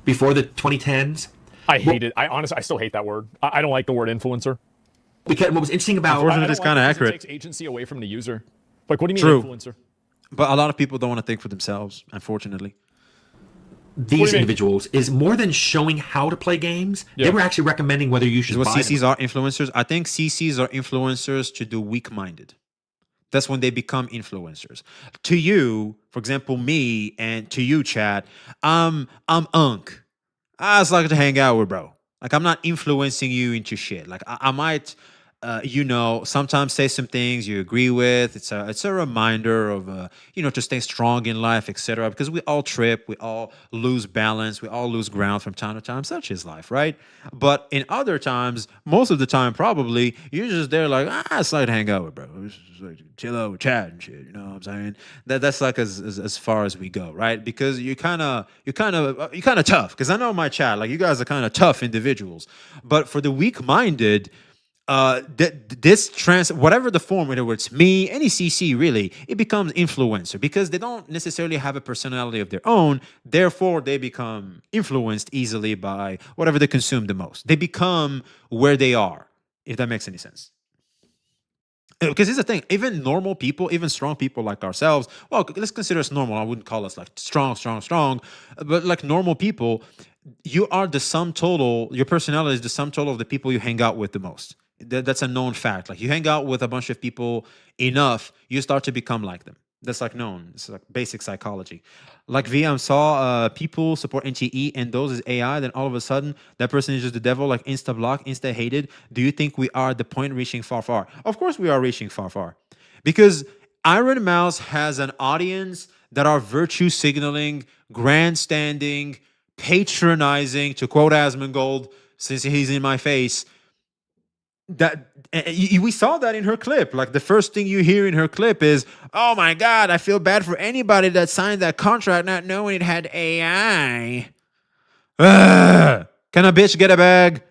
before the 2010s. I hate it. I still hate that word. I don't like the word influencer. Because what was interesting about it's kind of accurate. It takes agency away from the user. Like, what do you True. mean influencer? But a lot of people don't want to think for themselves, unfortunately. These individuals is more than showing how to play games. Yeah. They were actually recommending whether you should Is what buy CCs them. are influencers. I think CCs are influencers to the weak-minded. That's when they become influencers. To you, for example, me, and to you, Chad, I'm Unk. I just like to hang out with bro. Like, I'm not influencing you into shit. Like, I might, sometimes say some things you agree with. It's a reminder of, to stay strong in life, etc. Because we all trip, we all lose balance, we all lose ground from time to time. Such is life, right? But in other times, most of the time, probably you're just there like, it's like to hang out with bro. It's just like chill out with Chad and shit. You know what I'm saying? That's like as far as we go, right? Because you're kind of tough. Because I know my chat, like, you guys are kind of tough individuals. But for the weak-minded, whatever the form, whether it's me, any CC really, it becomes influencer because they don't necessarily have a personality of their own. Therefore, they become influenced easily by whatever they consume the most. They become where they are, if that makes any sense. Because here's the thing, even normal people, even strong people like ourselves, well, let's consider us normal. I wouldn't call us like strong, but like normal people, you are the sum total, your personality is the sum total of the people you hang out with the most. That's a known fact. Like, you hang out with a bunch of people enough, you start to become like them. That's like known. It's like basic psychology. Like VM saw people support NTE and those is AI, then all of a sudden that person is just the devil, like insta block, insta hated. Do you think we are at the point reaching far? Of course we are reaching far. Because Iron Mouse has an audience that are virtue signaling, grandstanding, patronizing, to quote Asmongold, since he's in my face. We saw that in her clip. Like, the first thing you hear in her clip is, "Oh my God, I feel bad for anybody that signed that contract not knowing it had AI. Can a bitch get a bag?"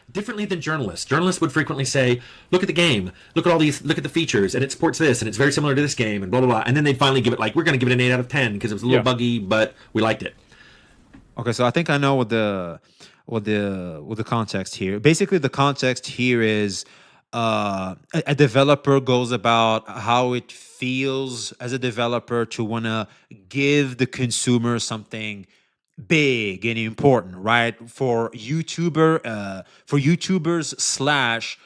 Differently than journalists. Journalists would frequently say, look at the game, look at the features, and it supports this, and it's very similar to this game, and blah, blah, blah. And then they'd finally give it, like, we're going to give it an 8 out of 10 because it was a little buggy, but we liked it. Okay, so I think I know what the context here. Basically, the context here is a developer goes about how it feels as a developer to want to give the consumer something big and important, right? For YouTubers slash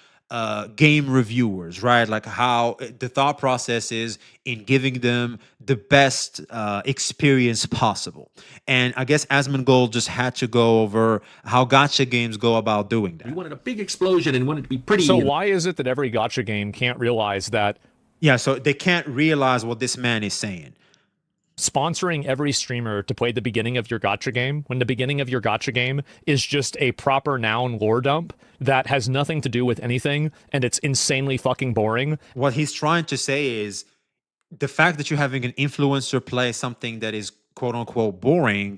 game reviewers, right? Like, how the thought process is in giving them the best experience possible. And I guess Asmongold just had to go over how gacha games go about doing that. We wanted a big explosion and wanted it to be pretty. So why is it that every gacha game can't realize that? Yeah, so they can't realize what this man is saying. Sponsoring every streamer to play the beginning of your gacha game, when the beginning of your gacha game is just a proper noun lore dump that has nothing to do with anything, and it's insanely fucking boring. What he's trying to say is the fact that you're having an influencer play something that is quote unquote boring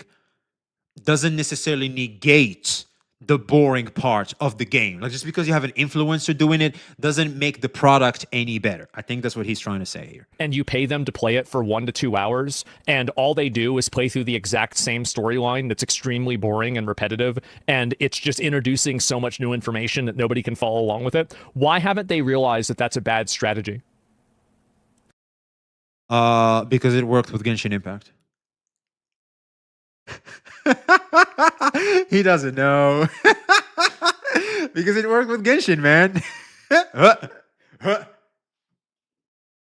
doesn't necessarily negate the boring part of the game. Like, just because you have an influencer doing it doesn't make the product any better. I think that's what he's trying to say here. And you pay them to play it for 1 to 2 hours, and all they do is play through the exact same storyline that's extremely boring and repetitive, and it's just introducing so much new information that nobody can follow along with it. Why haven't they realized that that's a bad strategy? Because it worked with Genshin Impact. He doesn't know. Because it worked with Genshin, man. It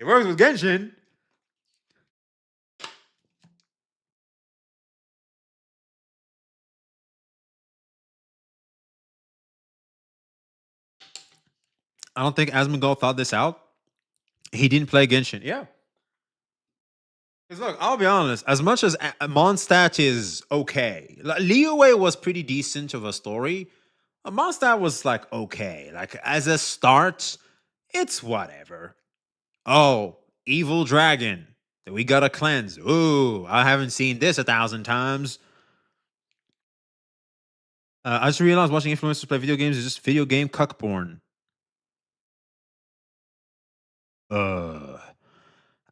works with Genshin. I don't think Asmongold thought this out. He didn't play Genshin. Yeah. Because look, I'll be honest, as much as Mondstadt is okay, like, Liyue was pretty decent of a story. Mondstadt was like okay. Like, as a start, it's whatever. Oh, evil dragon that we gotta cleanse. Ooh, I haven't seen this 1,000 times. I just realized watching influencers play video games is just video game cuck porn.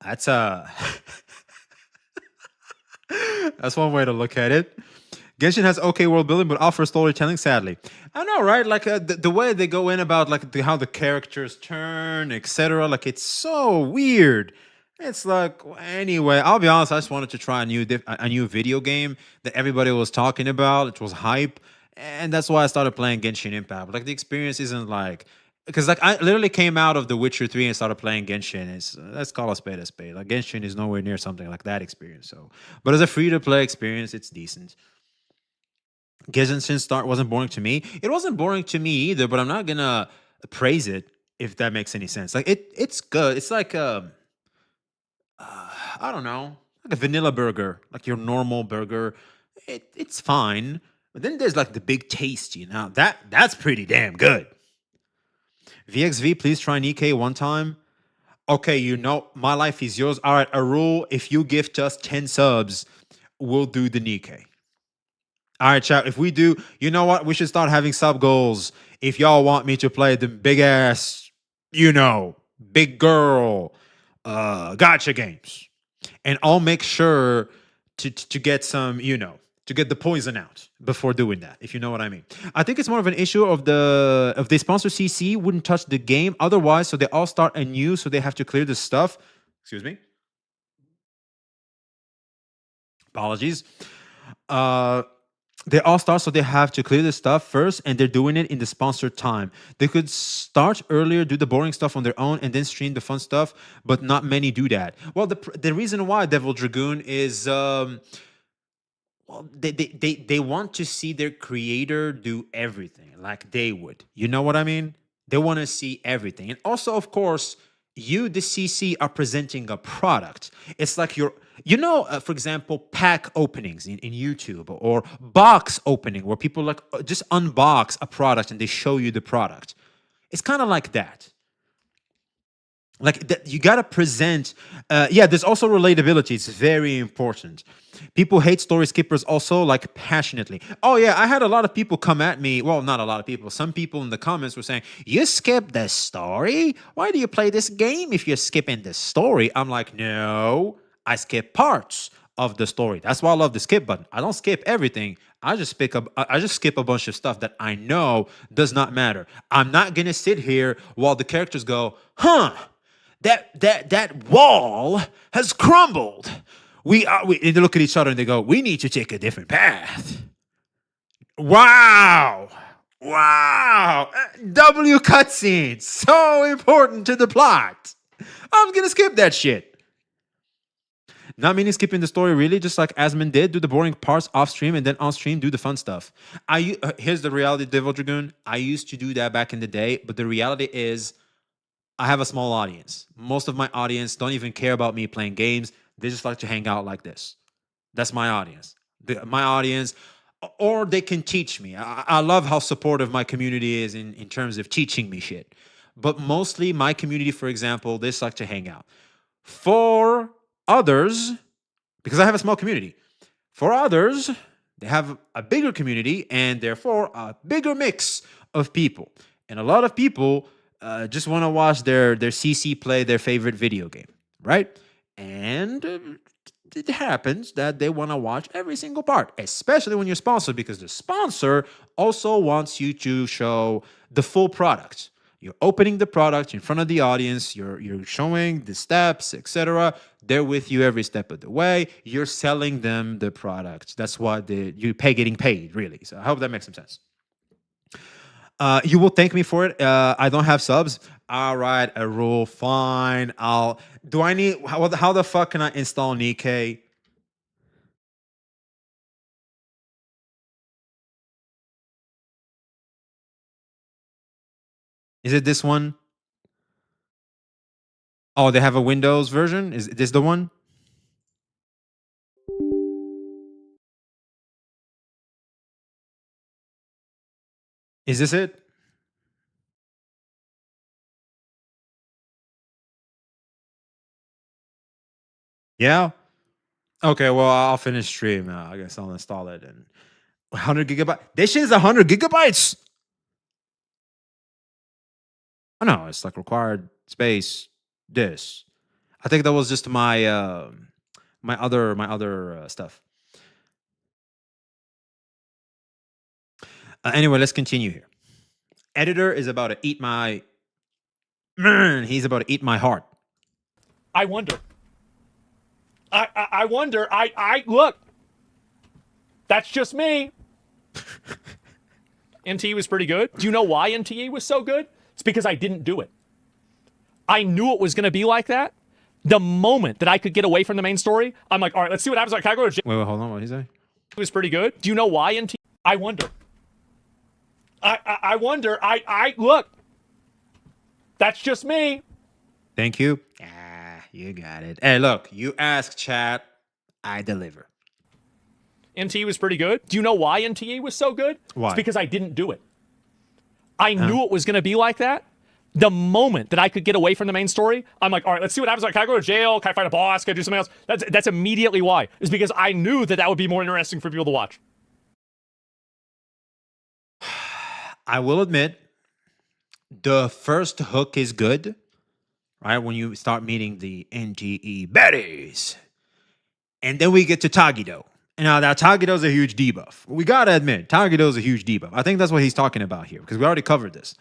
That's that's one way to look at it. Genshin has okay world building, but offers storytelling. Sadly, I know, right? Like the way they go in about like how the characters turn, etc. Like it's so weird. It's like anyway. I'll be honest. I just wanted to try a new video game that everybody was talking about. It was hype, and that's why I started playing Genshin Impact. Like the experience isn't like because like I literally came out of The Witcher 3 and started playing Genshin. It's let's call a spade a spade. Like Genshin is nowhere near something like that experience. So, but as a free to play experience, it's decent. Genshin Start wasn't boring to me. It wasn't boring to me either, but I'm not gonna praise it if that makes any sense. Like it's good. It's like I don't know, like a vanilla burger, like your normal burger. It's fine. But then there's like the big taste, you know. That's pretty damn good. VXV, please try Nikkei one time. Okay, you know, my life is yours. All right, a rule: if you gift us 10 subs, we'll do the Nikkei. All right, chat. If we do, you know what? We should start having sub goals. If y'all want me to play the big ass, you know, big girl, gotcha games, and I'll make sure to get some, you know, to get the poison out before doing that. If you know what I mean. I think it's more of an issue of the if they sponsor CC wouldn't touch the game otherwise, so they all start anew, so they have to clear the stuff. Excuse me. Apologies. They all start, so they have to clear the stuff first, and they're doing it in the sponsored time. They could start earlier, do the boring stuff on their own, and then stream the fun stuff, but not many do that. Well, the reason why Devil Dragoon is well, they want to see their creator do everything like they would. You know what I mean? They want to see everything. And also, of course, you, the CC, are presenting a product. It's like you know, for example, pack openings in YouTube or box opening where people like just unbox a product and they show you the product. It's kind of like that. Like that, you gotta present. Yeah, there's also relatability. It's very important. People hate story skippers also like passionately. Oh yeah, I had a lot of people come at me. Well, not a lot of people. Some people in the comments were saying, "You skip the story? Why do you play this game if you're skipping the story?" I'm like, no, I skip parts of the story. That's why I love the skip button. I don't skip everything. I just skip a bunch of stuff that I know does not matter. I'm not gonna sit here while the characters go, huh? That wall has crumbled. They look at each other and they go, we need to take a different path. Wow. Wow. W cutscene. So important to the plot. I'm going to skip that shit. Not meaning skipping the story, really, just like Asmon did, do the boring parts off stream and then on stream do the fun stuff. Here's the reality, Devil Dragoon. I used to do that back in the day, but the reality is I have a small audience. Most of my audience don't even care about me playing games. They just like to hang out like this. That's my audience. My audience, or they can teach me. I love how supportive my community is in terms of teaching me shit. But mostly my community, for example, they just like to hang out. For others, because I have a small community, for others, they have a bigger community and therefore a bigger mix of people. And a lot of people just want to watch their CC play their favorite video game, right? And it happens that they want to watch every single part, especially when you're sponsored, because the sponsor also wants you to show the full product. You're opening the product in front of the audience. You're showing the steps, etc. They're with you every step of the way. You're selling them the product. That's what you pay getting paid, really. So I hope that makes some sense. You will thank me for it. I don't have subs. All right, a rule. Fine. How the fuck can I install Nikkei? Is it this one? Oh, they have a Windows version? Is this the one? Is this it? Yeah? Okay, well, I'll finish stream. I guess I'll install it. And 100 gigabytes. This shit is 100 gigabytes. Oh no, it's like required space. This. I think that was just my my other stuff. Anyway, let's continue here. Editor is about to eat my. He's about to eat my heart. I wonder. I wonder. I look. That's just me. NTE was pretty good. Do you know why NTE was so good? It's because I didn't do it. I knew it was going to be like that. The moment that I could get away from the main story, I'm like, all right, let's see what happens. Can I go to jail? Wait, hold on. What did he say? It was pretty good. Do you know why NTE? I wonder. I wonder. I look. That's just me. Thank you. You got it. Hey, look, you ask chat, I deliver. NTE was pretty good. Do you know why NTE was so good? Why? It's because I didn't do it. I knew it was going to be like that. The moment that I could get away from the main story, I'm like, all right, let's see what happens. Can I go to jail? Can I fight a boss? Can I do something else? That's immediately why. It's because I knew that would be more interesting for people to watch. I will admit, the first hook is good, right? When you start meeting the NTE baddies. And then we get to Tagido. Now, Tagido's a huge debuff. We gotta admit, Tagido's a huge debuff. I think that's what he's talking about here, because we already covered this.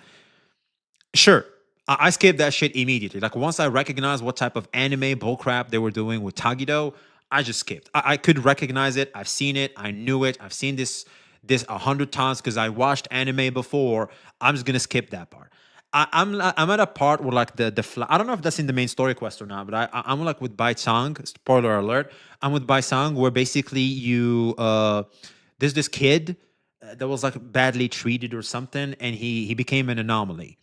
Sure, I skipped that shit immediately. Like, once I recognized what type of anime bullcrap they were doing with Tagido, I just skipped. I could recognize it. I've seen it. I knew it. I've seen this 100 times because I watched anime before. I'm just gonna skip that part. I'm at a part where, like, the I don't know if that's in the main story quest or not, but I'm like with Bai Sang. Spoiler alert. I'm with Bai Sang, where basically you there's this kid that was like badly treated or something, and he became an anomaly,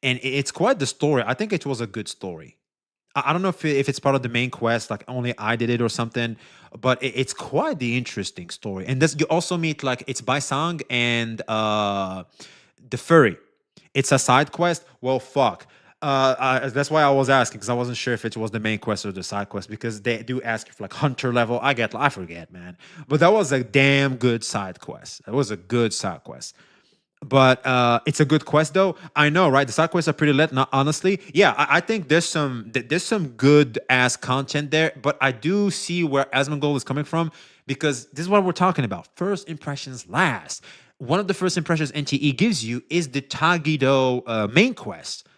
and it's quite the story. I think it was a good story. I don't know if it's part of the main quest, like only I did it or something, but it's quite the interesting story. And this, you also meet, like, it's Bai Sang and the furry. It's a side quest. Well, fuck. That's why I was asking, because I wasn't sure if it was the main quest or the side quest, because they do ask for, like, hunter level. I forget, man. But that was a damn good side quest. That was a good side quest. But it's a good quest, though. I know, right? The side quests are pretty lit. Not honestly, yeah. I think there's some good ass content there. But I do see where Asmongold is coming from, because this is what we're talking about. First impressions last. One of the first impressions NTE gives you is the Tagido main quest,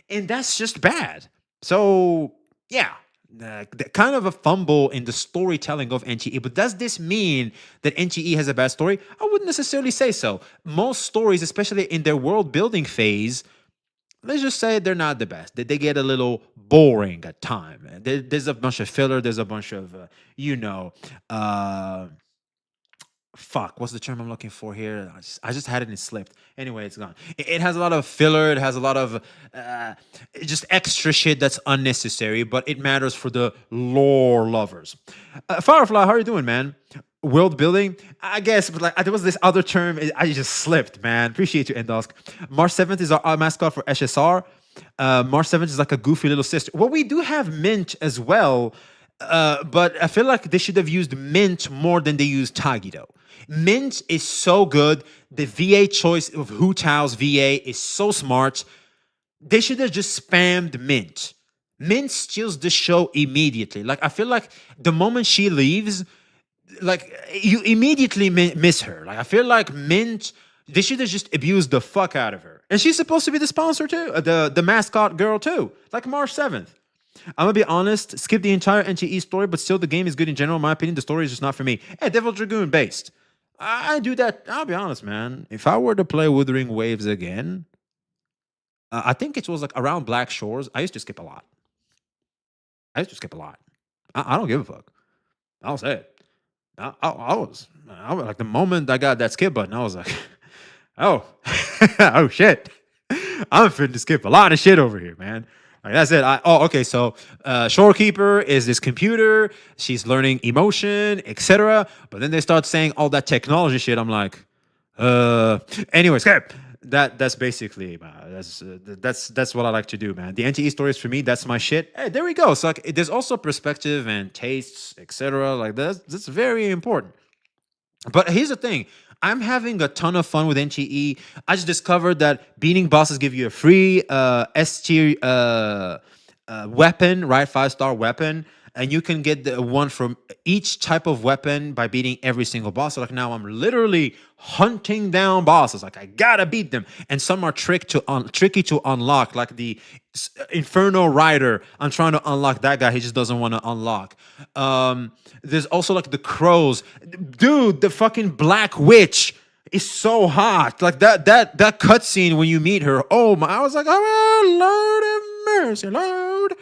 and that's just bad. So yeah, kind of a fumble in the storytelling of NTE. But does this mean that NTE has a bad story? I wouldn't necessarily say so. Most stories, especially in their world building phase, let's just say they're not the best. They get a little boring at time. There's a bunch of filler. There's a bunch of fuck, what's the term I'm looking for here? I just had it and it slipped. Anyway, it's gone. It has a lot of filler. It has a lot of just extra shit that's unnecessary, but it matters for the lore lovers. Firefly, how are you doing, man? World building, I guess, but like there was this other term. I just slipped, man. Appreciate you, Endosk. March 7th is our mascot for SSR. March 7th is like a goofy little sister. Well, we do have Mint as well, but I feel like they should have used Mint more than they used Tagido. Mint is so good. The VA choice of Hu Tao's VA is so smart. They should have just spammed Mint. Mint steals the show immediately. Like, I feel like the moment she leaves, like, you immediately miss her. Like, I feel like Mint, they should have just abused the fuck out of her. And she's supposed to be the sponsor too, the mascot girl too, like March 7th. I'm gonna be honest, skip the entire NTE story, but still the game is good in general. In my opinion, the story is just not for me. Hey, Devil Dragoon based. I do that. I'll be honest, man. If I were to play Wuthering Waves again, I think it was like around Black Shores. I used to skip a lot. I don't give a fuck. I'll say it. I was like, the moment I got that skip button, I was like, oh, oh shit. I'm finna to skip a lot of shit over here, man. Like, that's it. Okay. So, Shorekeeper is this computer. She's learning emotion, etc. But then they start saying all that technology shit. I'm like, anyways, that's basically that's what I like to do, man. The NTE stories for me, that's my shit. Hey, there we go. So, like, there's also perspective and tastes, etc. Like, that's very important. But here's the thing. I'm having a ton of fun with NTE. I just discovered that beating bosses give you a free S tier weapon, right? 5-star weapon. and you can get the one from each type of weapon by beating every single boss. So like now I'm literally hunting down bosses. Like I gotta beat them, and some are tricky to unlock. Like the Inferno Rider, I'm trying to unlock that guy. He just doesn't want to unlock. There's also like the crows, dude. The fucking Black Witch is so hot. Like that cutscene when you meet her. Oh my! I was like, oh Lord have mercy, Lord.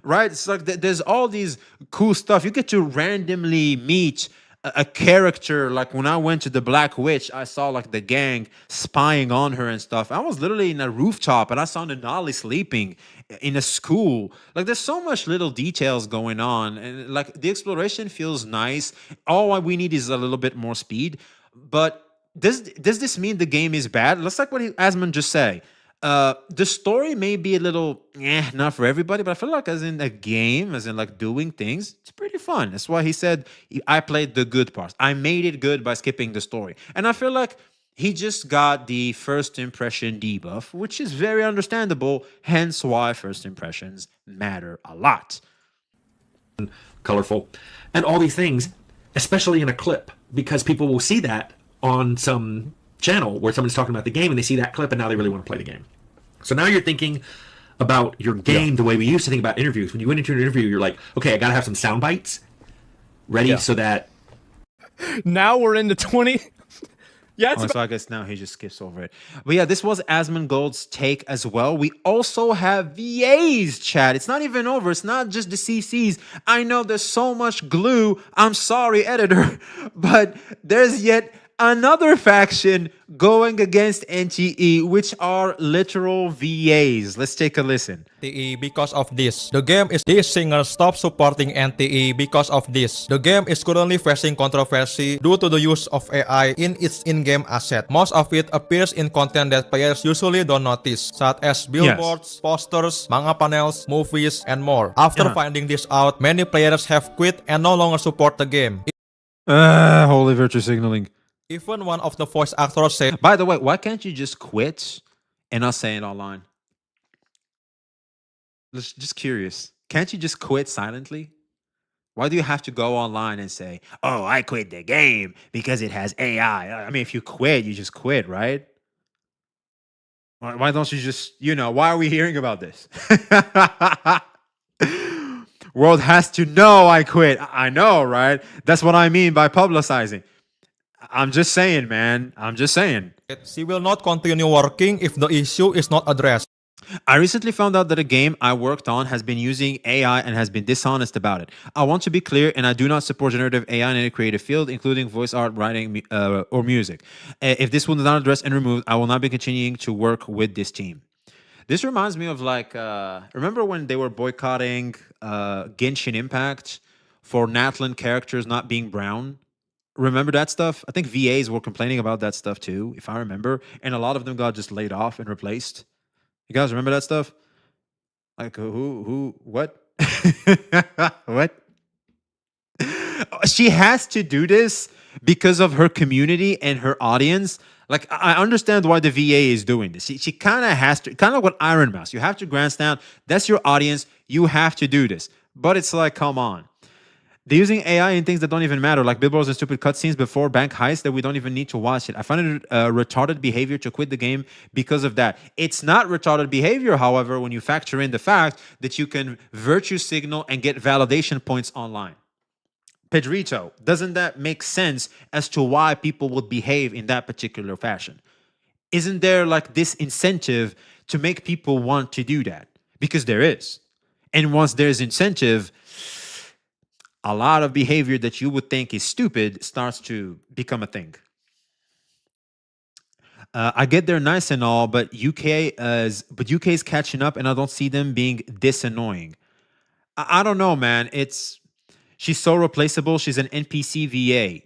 Right? It's like there's all these cool stuff. You get to randomly meet a character. Like when I went to the Black Witch, I saw like the gang spying on her and stuff. I was literally in a rooftop and I saw Denali sleeping in a school. Like there's so much little details going on, and like the exploration feels nice. All we need is a little bit more speed. But does this mean the game is bad? Let's like what Asman just say. The story may be a little not for everybody, but I feel like as in a game, as in like doing things, it's pretty fun. That's why he said I played the good parts. I made it good by skipping the story. And I feel like he just got the first impression debuff, which is very understandable, hence why first impressions matter a lot. Colorful, and all these things, especially in a clip, because people will see that on some channel where someone's talking about the game and they see that clip and now they really want to play the game. So now you're thinking about your game the way we used to think about interviews. When you went into an interview, you're like, okay, I gotta have some sound bites ready so that Now we're into 20. Yeah, it's so I guess now he just skips over it. But yeah, this was Asmongold's take as well. We also have VAs, chat. It's not even over. It's not just the CCs. I know there's so much glue. I'm sorry, editor. But there's yet another faction going against NTE, which are literal VAs. Let's take a listen. NTE because of this. The game is this singer stopped supporting NTE because of this. The game is currently facing controversy due to the use of AI in its in-game asset. Most of it appears in content that players usually don't notice, such as billboards, posters, manga panels, movies, and more. After finding this out, many players have quit and no longer support the game. Holy virtue signaling. Even one of the voice actors said, by the way, why can't you just quit and not say it online? Just curious. Can't you just quit silently? Why do you have to go online and say, oh, I quit the game because it has AI? I mean, if you quit, you just quit, right? Why don't you just, why are we hearing about this? World has to know I quit. I know, right? That's what I mean by publicizing. I'm just saying, man. I'm just saying. She will not continue working if the issue is not addressed. I recently found out that a game I worked on has been using AI and has been dishonest about it. I want to be clear, and I do not support generative AI in any creative field, including voice art, writing, or music. If this will not address and removed, I will not be continuing to work with this team. This reminds me of like, remember when they were boycotting Genshin Impact for Natlan characters not being brown? Remember that stuff? I think VAs were complaining about that stuff too, if I remember. And a lot of them got just laid off and replaced. You guys remember that stuff? Like what? What? She has to do this because of her community and her audience. Like, I understand why the VA is doing this. She kind of has to, kind of like what Iron Mouse. You have to grandstand. That's your audience. You have to do this. But it's like, come on. They're using AI in things that don't even matter, like billboards and stupid cutscenes before bank heists that we don't even need to watch it. I find it retarded behavior to quit the game because of that. It's not retarded behavior, however, when you factor in the fact that you can virtue signal and get validation points online. Pedrito, doesn't that make sense as to why people would behave in that particular fashion? Isn't there like this incentive to make people want to do that? Because there is. And once there's incentive, a lot of behavior that you would think is stupid starts to become a thing. I get they're nice and all, but UK is catching up, and I don't see them being this annoying. I don't know, man. She's so replaceable. She's an NPC VA.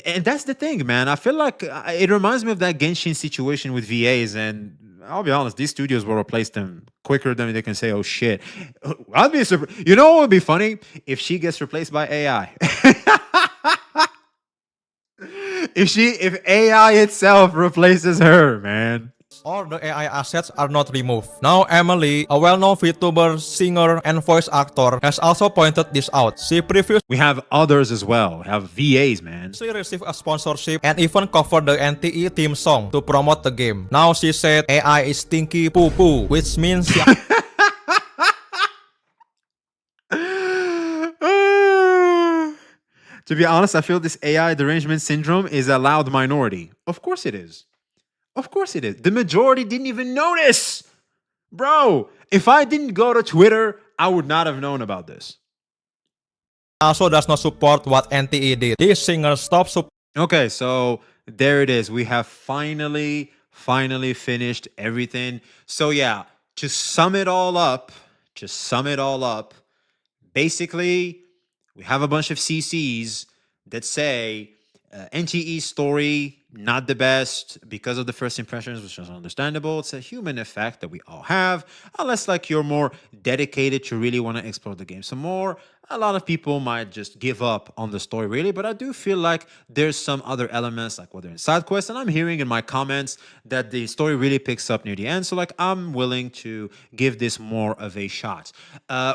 And that's the thing, man. I feel like it reminds me of that Genshin situation with VAs, and I'll be honest, these studios will replace them quicker than they can say, oh shit. I'd be surprised. You know what would be funny? If she gets replaced by AI. If AI itself replaces her, man. all the AI assets are not removed. Now Emily, a well-known VTuber, singer, and voice actor, has also pointed this out. She previously We have others as well. We have VAs, man. received a sponsorship and even covered the NTE theme song to promote the game. Now she said AI is stinky poo-poo, which means she To be honest, I feel this AI derangement syndrome is a loud minority. Of course it is. Of course it is. The majority didn't even notice. Bro, if I didn't go to Twitter, I would not have known about this. also does not support what NTE did. This singer stopped supporting. Okay, so there it is. We have finally finished everything. So yeah, to sum it all up, basically, we have a bunch of CCs that say NTE's story not the best because of the first impressions, which is understandable. It's a human effect that we all have, unless like you're more dedicated to really want to explore the game some more. A lot of people might just give up on the story, really, but I do feel like there's some other elements, like whether in side quests, and I'm hearing in my comments that the story really picks up near the end. So like I'm willing to give this more of a shot.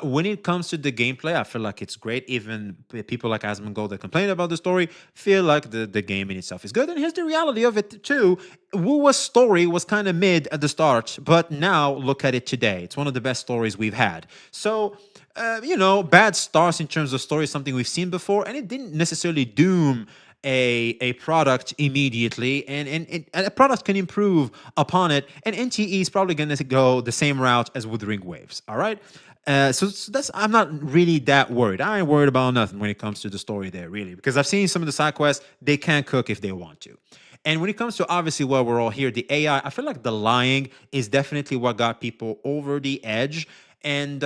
When it comes to the gameplay, I feel like it's great. Even people like Asmongold that complain about the story feel like the game in itself is good. And here's the reality of it too. Wuwa's story was kind of mid at the start, but now look at it today. It's one of the best stories we've had. So bad starts in terms of story is something we've seen before, and it didn't necessarily doom a product immediately, and a product can improve upon it, and NTE is probably going to go the same route as Wuthering Waves, all right? So that's, I'm not really that worried. I ain't worried about nothing when it comes to the story there, really, because I've seen some of the side quests, they can cook if they want to. And when it comes to obviously what we're all here, the AI, I feel like the lying is definitely what got people over the edge. And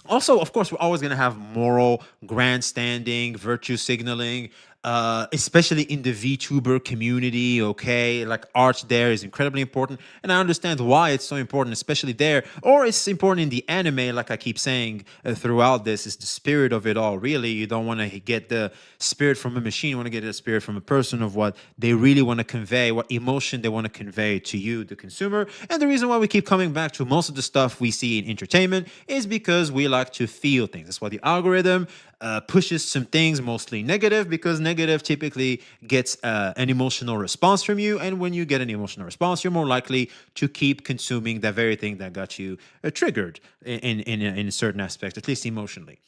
also, of course, we're always going to have moral grandstanding, virtue signaling, especially in the VTuber community, okay? Like art there is incredibly important. And I understand why it's so important, especially there. Or it's important in the anime, like I keep saying throughout this, is the spirit of it all, really. You don't want to get the spirit from a machine. You want to get the spirit from a person of what they really want to convey, what emotion they want to convey to you, the consumer. And the reason why we keep coming back to most of the stuff we see in entertainment is because we like to feel things. That's why the algorithm pushes some things mostly negative, because negative typically gets an emotional response from you, and when you get an emotional response, you're more likely to keep consuming that very thing that got you triggered in a certain aspect, at least emotionally.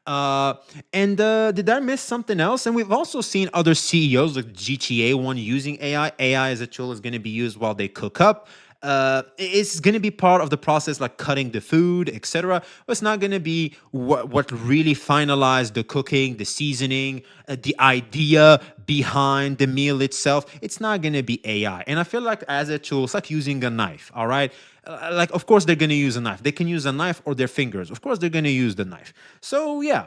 Did I miss something else? And we've also seen other CEOs like GTA one using AI. AI as a tool is going to be used while they cook up. It's going to be part of the process, like cutting the food, etc. But it's not going to be what really finalized the cooking, the seasoning, the idea behind the meal itself. It's not going to be AI. And I feel like as a tool, it's like using a knife, all right? Like, of course, they're going to use a knife. They can use a knife or their fingers. Of course, they're going to use the knife. So, yeah.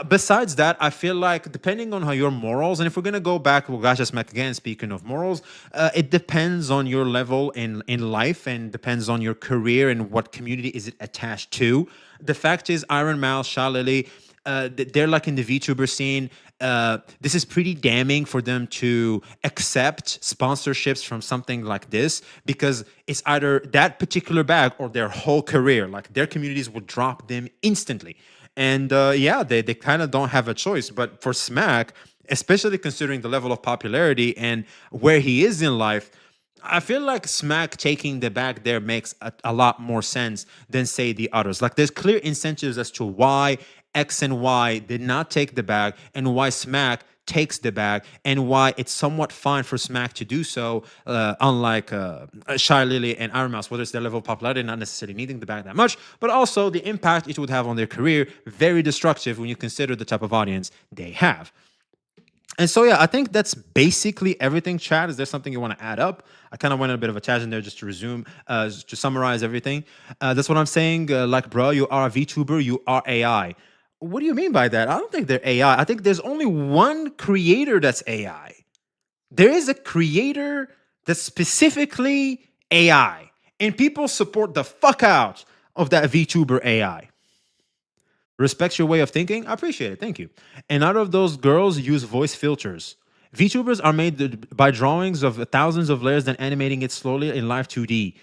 Besides that, I feel like depending on how your morals, and if we're going to go back, well, gosh, just again, speaking of morals, it depends on your level in life, and depends on your career and what community is it attached to. The fact is, Iron Mouse, Sha Lily, they're like in the VTuber scene. This is pretty damning for them to accept sponsorships from something like this, because it's either that particular bag or their whole career. Like their communities would drop them instantly. And they kind of don't have a choice. But for Smack, especially considering the level of popularity and where he is in life, I feel like Smack taking the bag there makes a lot more sense than, say, the others. Like, there's clear incentives as to why X and Y did not take the bag, and why Smack takes the bag, and why it's somewhat fine for Smack to do so, unlike Shy Lily and Iron Mouse, whether it's their level of popularity, not necessarily needing the bag that much, but also the impact it would have on their career, very destructive when you consider the type of audience they have. And so, yeah, I think that's basically everything, Chad. Is there something you want to add up? I kind of went on a bit of a tangent there just to resume, to summarize everything. That's what I'm saying. Like, bro, you are a VTuber, you are AI. What do you mean by that? I don't think they're AI. I think there's only one creator that's AI. There is a creator that's specifically AI. And people support the fuck out of that VTuber AI. Respects your way of thinking. I appreciate it. Thank you. And out of those girls use voice filters. VTubers are made by drawings of thousands of layers, then animating it slowly in live 2D.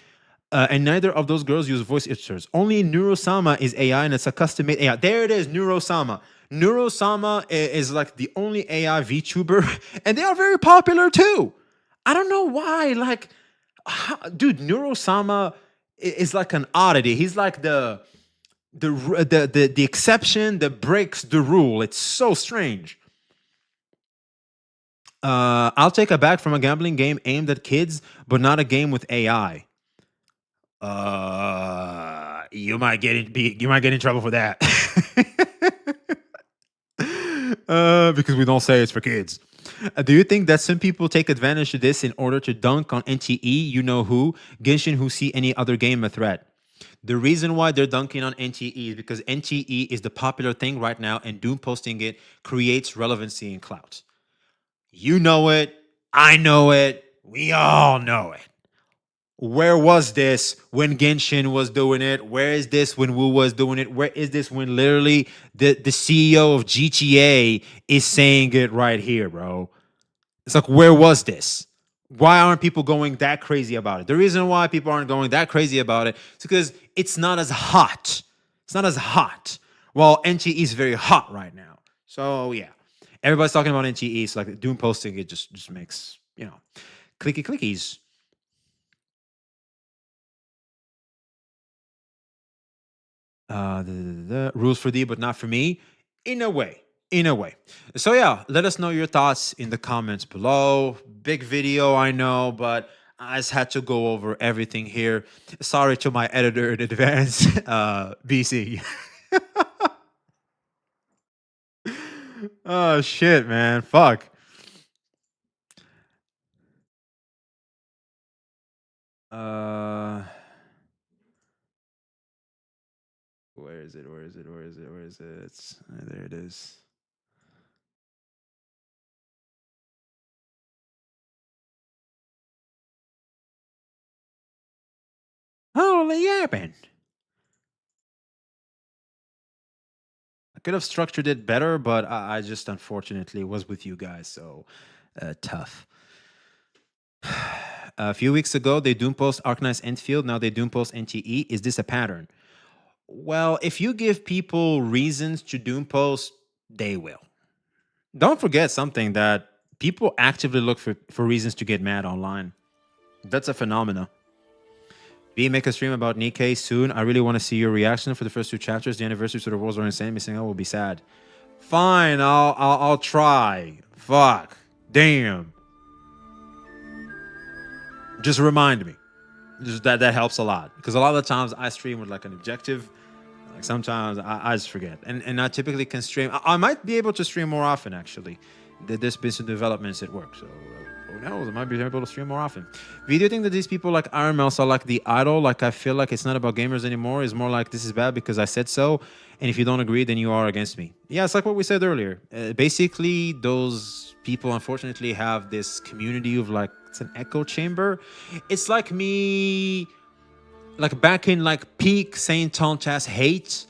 And neither of those girls use voice actors. Only Neurosama is AI, and it's a custom-made AI. There it is, Neurosama. Neurosama is like the only AI VTuber, and they are very popular too. I don't know why. Like, dude, Neurosama is like an oddity. He's like the exception that breaks the rule. It's so strange. I'll take a bag from a gambling game aimed at kids, but not a game with AI. You might get in trouble for that. Because we don't say it's for kids. Do you think that some people take advantage of this in order to dunk on NTE, you know who, Genshin, who see any other game a threat? The reason why they're dunking on NTE is because NTE is the popular thing right now, and Doom posting it creates relevancy and clout. You know it. I know it. We all know it. Where was this when Genshin was doing it? Where is this when Wu was doing it? Where is this when literally the CEO of GTA is saying it right here, bro? It's like, where was this? Why aren't people going that crazy about it? The reason why people aren't going that crazy about it is because it's not as hot. It's not as hot. Well, NTE is very hot right now. So, yeah. Everybody's talking about NTE. So, like, Doom posting it just makes, clicky clickies. Rules for thee, but not for me. In a way. So yeah, let us know your thoughts in the comments below. Big video, I know, but I just had to go over everything here. Sorry to my editor in advance, BC. Oh shit, man. Fuck. Where is it? There it is. Holy yapping. I could have structured it better, but I just unfortunately was with you guys, so tough. A few weeks ago, they Doom post Arknights Enfield. Now they Doom post NTE. Is this a pattern? Well, if you give people reasons to Doom post, they will. Don't forget something, that people actively look for reasons to get mad online. That's a phenomena. Make a stream about Nikkei soon. I really want to see your reaction for the first 2 chapters. The anniversaries of the Worlds are insane. Missing out will be sad. Fine, I'll try. Fuck. Damn. Just remind me. Just that helps a lot, because a lot of the times I stream with like an objective. Like sometimes I just forget, and I typically can stream. I might be able to stream more often actually. There's been some developments at work, so who knows? I might be able to stream more often. Do you think that these people like Iron Mouse are like the idol? Like, I feel like it's not about gamers anymore. It's more like, this is bad because I said so, and if you don't agree, then you are against me. Yeah, it's like what we said earlier. Basically, those people unfortunately have this community of like, it's an echo chamber. It's like me, like back in like peak Saint Tontas hate,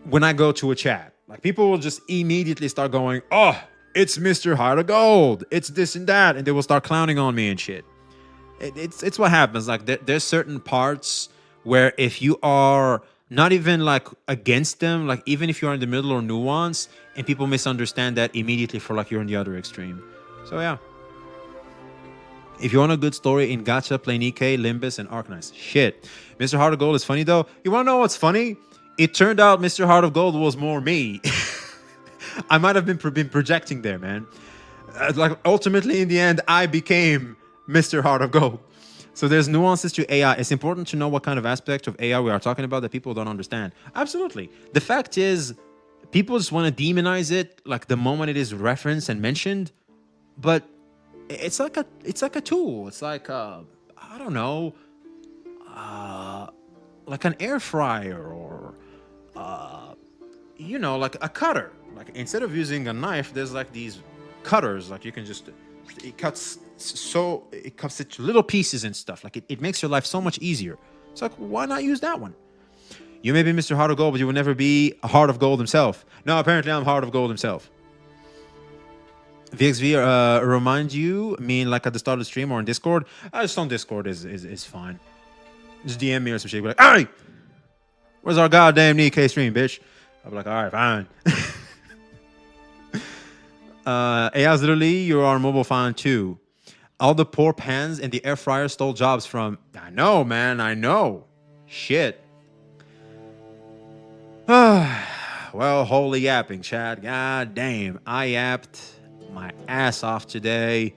when I go to a chat, like people will just immediately start going, oh, it's Mr. Heart of Gold, it's this and that, and they will start clowning on me and shit. It's what happens. Like there's certain parts where if you are not even like against them, like even if you're in the middle or nuance, and people misunderstand that immediately for like you're in the other extreme. So yeah. If you want a good story in gacha, play Nikkei, Limbus, and Arknights. Shit. Mr. Heart of Gold is funny though. You want to know what's funny? It turned out Mr. Heart of Gold was more me. I might have been projecting there, man. Like ultimately, in the end, I became Mr. Heart of Gold. So there's nuances to AI. It's important to know what kind of aspect of AI we are talking about that people don't understand. Absolutely. The fact is, people just want to demonize it like the moment it is referenced and mentioned. But it's like a tool. It's like I don't know, like an air fryer or you know, like a cutter. Like instead of using a knife, there's like these cutters. Like you can just, it cuts it to little pieces and stuff. Like it makes your life so much easier. It's like, why not use that one? You may be Mr. Heart of Gold, but you will never be a Heart of Gold himself. No, apparently I'm Heart of Gold himself. VXV remind you, mean like at the start of the stream or in Discord? Just on Discord is fine. Just DM me or some shit. Be like, all right, where's our goddamn Nikkei stream, bitch? I'll be like, all right, fine. AI's literally, you're on mobile phone too. All the poor pans in the air fryer stole jobs from. I know, man. I know. Shit. Well, holy yapping, Chad. God damn. I yapped my ass off today.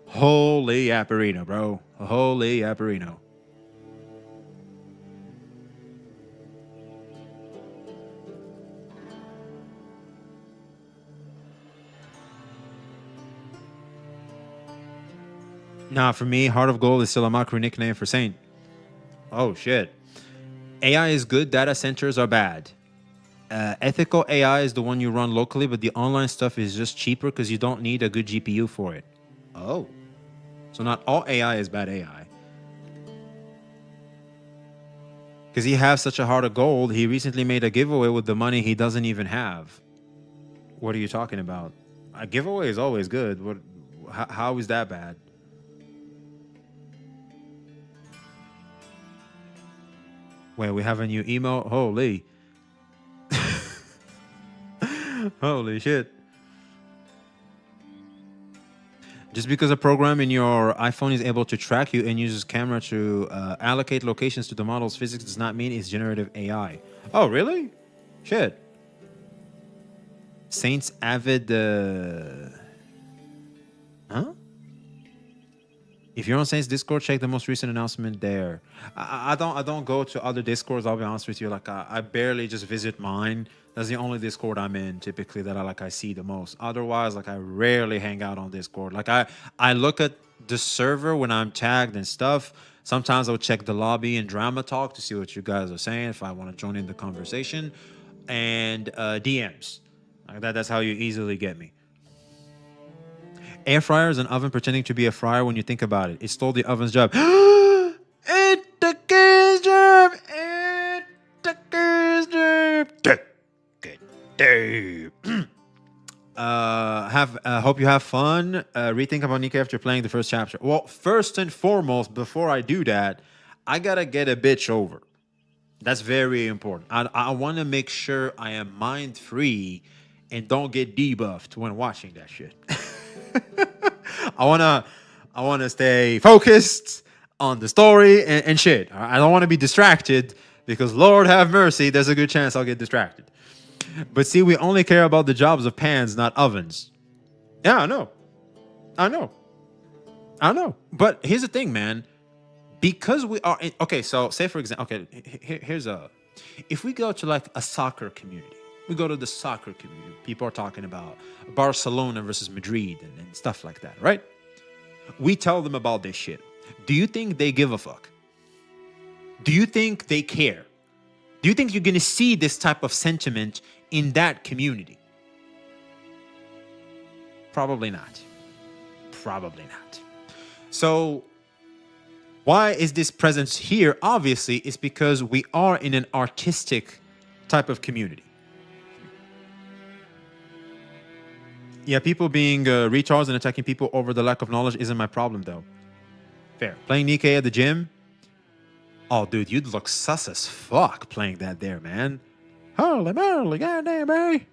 Holy yapperino, bro. Holy yapperino. Nah, for me, Heart of Gold is still a mockery nickname for Saint. Oh, shit. AI is good, data centers are bad. Ethical AI is the one you run locally, but the online stuff is just cheaper because you don't need a good GPU for it. Oh. So not all AI is bad AI. Because he has such a heart of gold, he recently made a giveaway with the money he doesn't even have. What are you talking about? A giveaway is always good. What? How is that bad? Wait, we have a new emo? Holy. Holy shit. Just because a program in your iPhone is able to track you and uses camera to allocate locations to the model's physics does not mean it's generative AI. Oh, really? Shit. Saints Avid... Huh? If you're on Saints Discord, check the most recent announcement there. I don't go to other Discords. I'll be honest with you. Like I barely just visit mine. That's the only Discord I'm in typically that I see the most. Otherwise, like I rarely hang out on Discord. Like I look at the server when I'm tagged and stuff. Sometimes I'll check the lobby and drama talk to see what you guys are saying if I want to join in the conversation, and DMs. Like that's how you easily get me. Air fryer is an oven pretending to be a fryer when you think about it. It stole the oven's job. It took his job. It took his job. Good day. Hope you have fun. Rethink about Nikkei after playing the first chapter. Well, first and foremost, before I do that, I gotta get a bitch over. That's very important. I want to make sure I am mind free and don't get debuffed when watching that shit. I wanna stay focused on the story and shit. I don't want to be distracted because Lord have mercy, there's a good chance I'll get distracted. But see, we only care about the jobs of pans, not ovens. Yeah, I know. But here's the thing, man. Because we are in, okay, so say for example, okay, here's if we go to like a soccer community, we go to the soccer community, people are talking about Barcelona versus Madrid and stuff like that, right? We tell them about this shit. Do you think they give a fuck? Do you think they care? Do you think you're gonna see this type of sentiment in that community? Probably not. Probably not. So why is this presence here? Obviously, it's because we are in an artistic type of community. Yeah, people being retards and attacking people over the lack of knowledge isn't my problem, though. Fair. Playing Nikkei at the gym? Oh, dude, you'd look sus as fuck playing that there, man. Holy moly, goddamn, baby. Do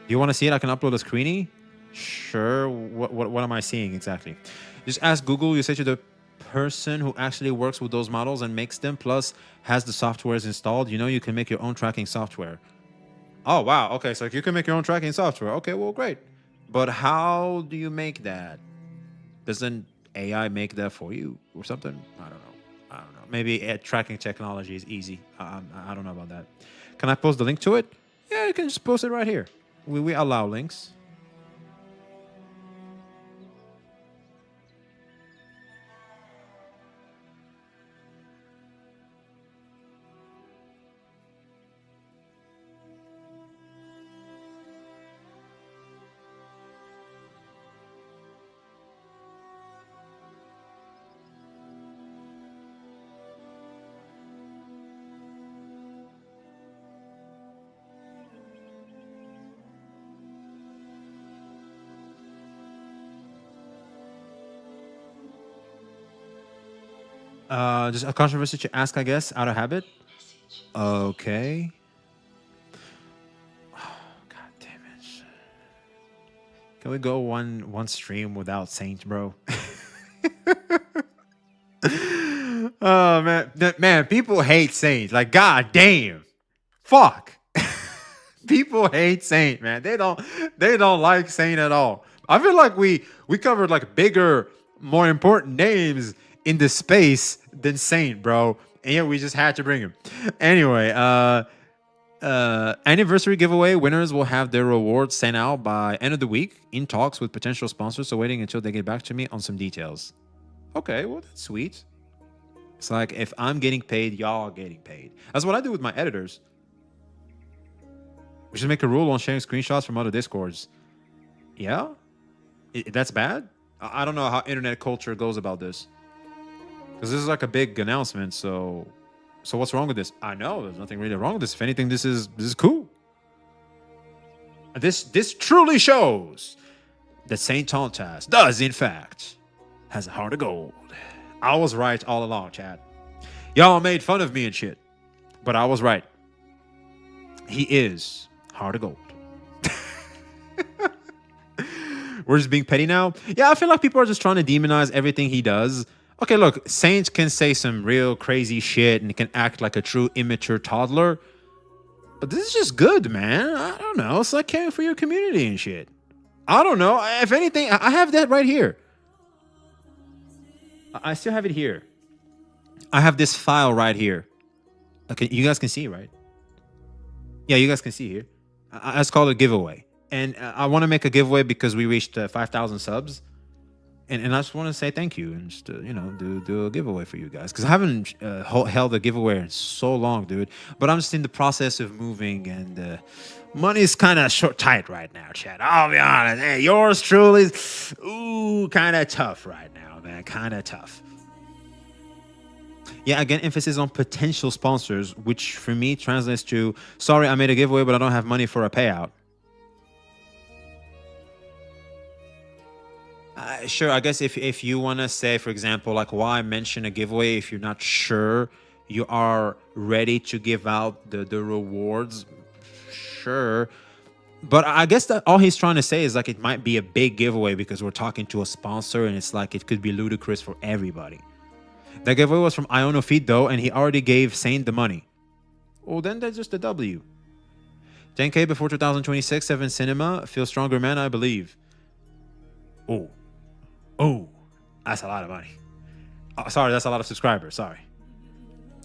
you want to see it? I can upload a screenie. Sure. What am I seeing exactly? Just ask Google. You say to the person who actually works with those models and makes them, plus has the softwares installed. You know, you can make your own tracking software. Oh, wow. Okay, so if you can make your own tracking software, okay, well, great. But how do you make that? Doesn't AI make that for you or something? I don't know. Maybe tracking technology is easy. I don't know about that. Can I post the link to it? Yeah, you can just post it right here. We allow links. Just a controversy to ask, I guess, out of habit. Okay. Oh, God damn it. Can we go one stream without Saint, bro? Oh man, man, people hate Saint. Like, god damn, fuck. People hate Saint, man. They don't like Saint at all. I feel like we covered like bigger, more important names in the space than Saint, bro. And yeah, we just had to bring him. Anyway, anniversary giveaway winners will have their rewards sent out by end of the week in talks with potential sponsors. So waiting until they get back to me on some details. Okay, well that's sweet. It's like if I'm getting paid, y'all are getting paid. That's what I do with my editors. We should make a rule on sharing screenshots from other discords. Yeah, that's bad. I don't know how internet culture goes about this, because this is like a big announcement. So what's wrong with this? I know there's nothing really wrong with this. If anything, this is cool. This truly shows that Saint Tontas does in fact has a heart of gold. I was right all along, Chad. Y'all made fun of me and shit, but I was right. He is heart of gold. We're just being petty now. Yeah, I feel like people are just trying to demonize everything he does. Okay, look, Saint can say some real crazy shit and can act like a true immature toddler. But this is just good, man. I don't know. It's like caring for your community and shit. I don't know. If anything, I have that right here. I still have it here. I have this file right here. Okay, you guys can see, right? Yeah, you guys can see here. It's called a giveaway. And I want to make a giveaway because we reached 5,000 subs. And I just want to say thank you and just, do a giveaway for you guys. Because I haven't held a giveaway in so long, dude. But I'm just in the process of moving and money's kind of tight right now, Chad. I'll be honest. Hey, yours truly, kind of tough right now, man. Kind of tough. Yeah, again, emphasis on potential sponsors, which for me translates to, sorry, I made a giveaway, but I don't have money for a payout. Sure, I guess if you want to say, for example, like why mention a giveaway if you're not sure you are ready to give out the rewards, sure. But I guess that all he's trying to say is like it might be a big giveaway because we're talking to a sponsor and it's like it could be ludicrous for everybody. That giveaway was from Iono Feed though, and he already gave Saint the money. Well, then that's just a W. 10K before 2026, 7 Cinema. Feel stronger, man, I believe. Oh, that's a lot of money. Oh, sorry, that's a lot of subscribers. Sorry.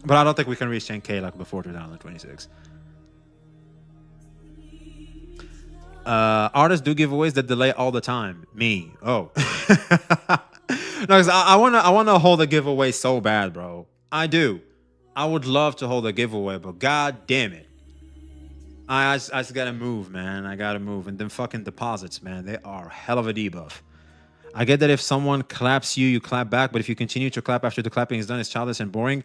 But I don't think we can reach 10K like before 2026. Artists do giveaways that delay all the time. Me. Oh. No, because I wanna hold a giveaway so bad, bro. I do. I would love to hold a giveaway, but god damn it. I just gotta move, man. I gotta move. And then fucking deposits, man. They are hell of a debuff. I get that if someone claps you, you clap back, but if you continue to clap after the clapping is done, it's childish and boring.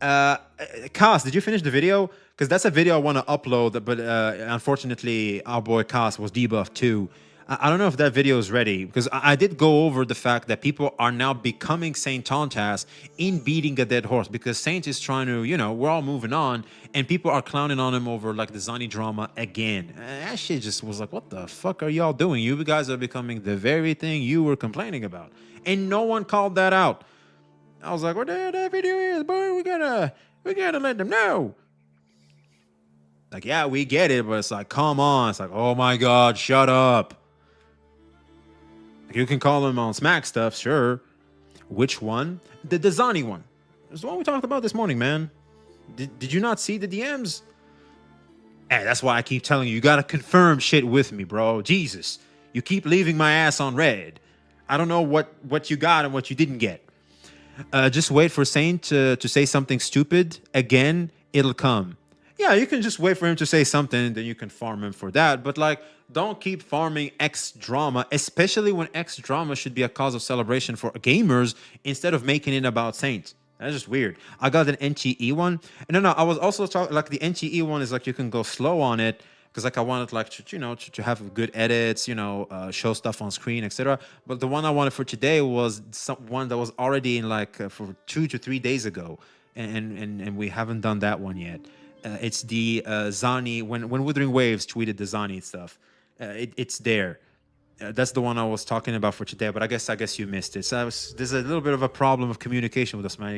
Kaz, did you finish the video? Because that's a video I want to upload, but unfortunately, our boy Kaz was debuffed too. I don't know if that video is ready, because I did go over the fact that people are now becoming Saint Tontas in beating a dead horse, because Saint is trying to, we're all moving on, and people are clowning on him over like the Nte Drama again. That shit just was like, what the fuck are y'all doing? You guys are becoming the very thing you were complaining about. And no one called that out. I was like, what the hell that video is, boy? We gotta let them know. Like, yeah, we get it, but it's like, come on. It's like, oh my God, shut up. You can call him on Smack stuff, sure. Which one? The Zani one. It's the one we talked about this morning, man. Did you not see the DMs? Hey, that's why I keep telling you, you gotta confirm shit with me, bro. Jesus. You keep leaving my ass on red. I don't know what you got and what you didn't get. Just wait for Saint to say something stupid. Again, it'll come. Yeah, you can just wait for him to say something, then you can farm him for that. But like, don't keep farming X drama, especially when X drama should be a cause of celebration for gamers instead of making it about Saint. That's just weird. I got an NTE one. And no, I was also talking like the NTE one is like you can go slow on it, because like I wanted like to have good edits, show stuff on screen, etc. But the one I wanted for today was one that was already in like for 2 to 3 days ago, and we haven't done that one yet. It's the Zani when Wuthering Waves tweeted the Zani stuff. It's there. That's the one I was talking about for today, but I guess you missed it. So there's a little bit of a problem of communication with us, man.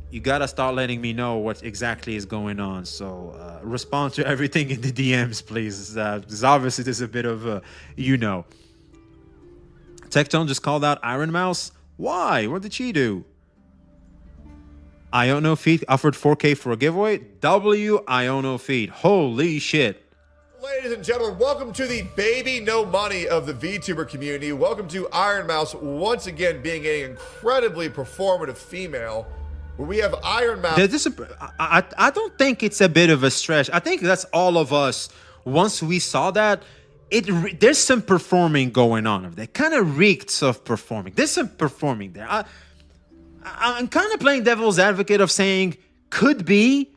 You gotta start letting me know what exactly is going on. So respond to everything in the DMs, please. Because obviously there's a bit of Tectone just called out Iron Mouse. Why? What did she do? Iono Feed offered 4K for a giveaway. Iono Feed. Holy shit. Ladies and gentlemen, welcome to the baby no money of the VTuber community. Welcome to Iron Mouse once again being an incredibly performative female. Where we have Iron Mouse. I don't think it's a bit of a stretch. I think that's all of us. Once we saw that, there's some performing going on. That kind of reeks of performing. There's some performing there. I'm kind of playing devil's advocate of saying could be.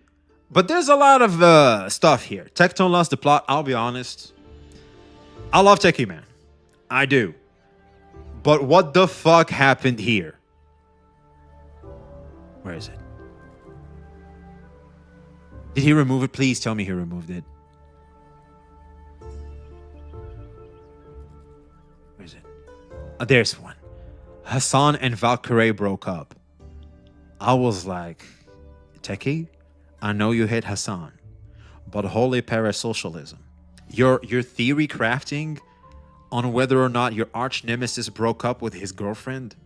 But there's a lot of stuff here. Tectone lost the plot. I'll be honest. I love Techie Man. I do. But what the fuck happened here? Where is it? Did he remove it? Please tell me he removed it. Where is it? Oh, there's one. Hassan and Valkyrie broke up. I was like, Techie? I know you hate Hassan, but holy parasocialism. Your theory crafting on whether or not your arch nemesis broke up with his girlfriend.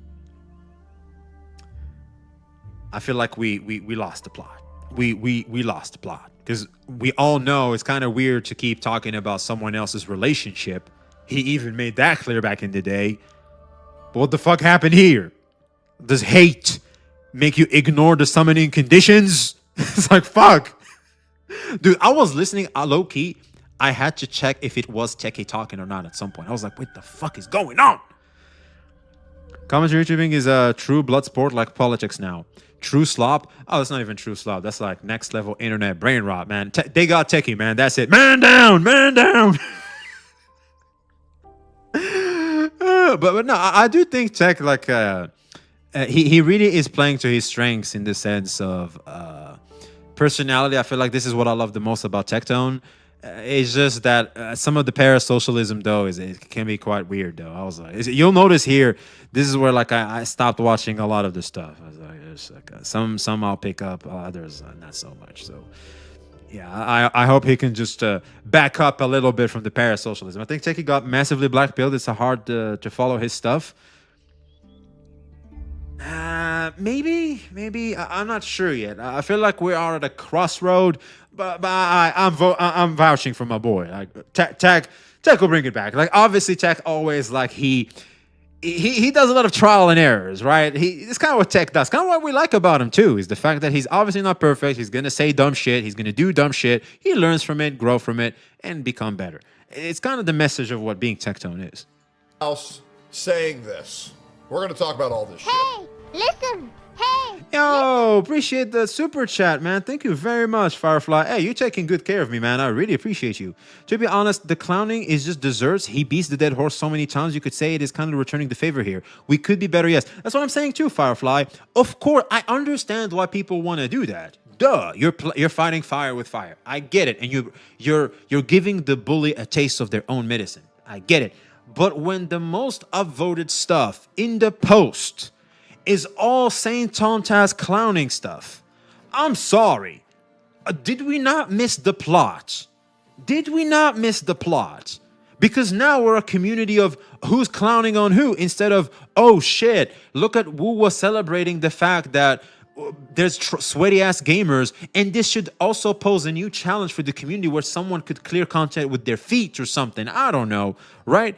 I feel like we lost the plot. We lost the plot because we all know it's kind of weird to keep talking about someone else's relationship. He even made that clear back in the day. But what the fuck happened here? Does hate make you ignore the summoning conditions? It's like, fuck. Dude, I was listening low-key. I had to check if it was Techie talking or not at some point. I was like, what the fuck is going on? Commentary YouTubing is a true blood sport like politics now. True slop? Oh, that's not even true slop. That's like next level internet brain rot, man. They got Techie, man. That's it. Man down! Man down! but no, I do think Tech, like, he really is playing to his strengths in the sense of personality. I feel like this is what I love the most about Tectone. It's just that some of the parasocialism, though, it can be quite weird, though. I was like, you'll notice here, this is where like I stopped watching a lot of the stuff. I was like, there's like some I'll pick up, others not so much. So yeah, I hope he can just back up a little bit from the parasocialism. I think Techie got massively blackpilled. It's hard to follow his stuff. Maybe I'm not sure yet. I feel like we are at a crossroad, but I'm vouching for my boy. Like Tech will bring it back. Like obviously Tech always like he does a lot of trial and errors, right? It's kind of what Tech does. Kind of what we like about him too is the fact that he's obviously not perfect. He's gonna say dumb shit. He's gonna do dumb shit. He learns from it, grow from it, and become better. It's kind of the message of what being Tectone is. Else saying this. We're going to talk about all this shit. Hey, listen. Hey. Yo, appreciate the super chat, man. Thank you very much, Firefly. Hey, you're taking good care of me, man. I really appreciate you. To be honest, the clowning is just desserts. He beats the dead horse so many times, you could say it is kind of returning the favor here. We could be better, yes. That's what I'm saying too, Firefly. Of course, I understand why people want to do that. Duh, you're fighting fire with fire. I get it. And you're giving the bully a taste of their own medicine. I get it. But when the most upvoted stuff in the post is all Saint Tontas clowning stuff, I'm sorry. Did we not miss the plot? Did we not miss the plot? Because now we're a community of who's clowning on who instead of, oh shit, look at Wu was celebrating the fact that there's sweaty-ass gamers, and this should also pose a new challenge for the community where someone could clear content with their feet or something. I don't know, right?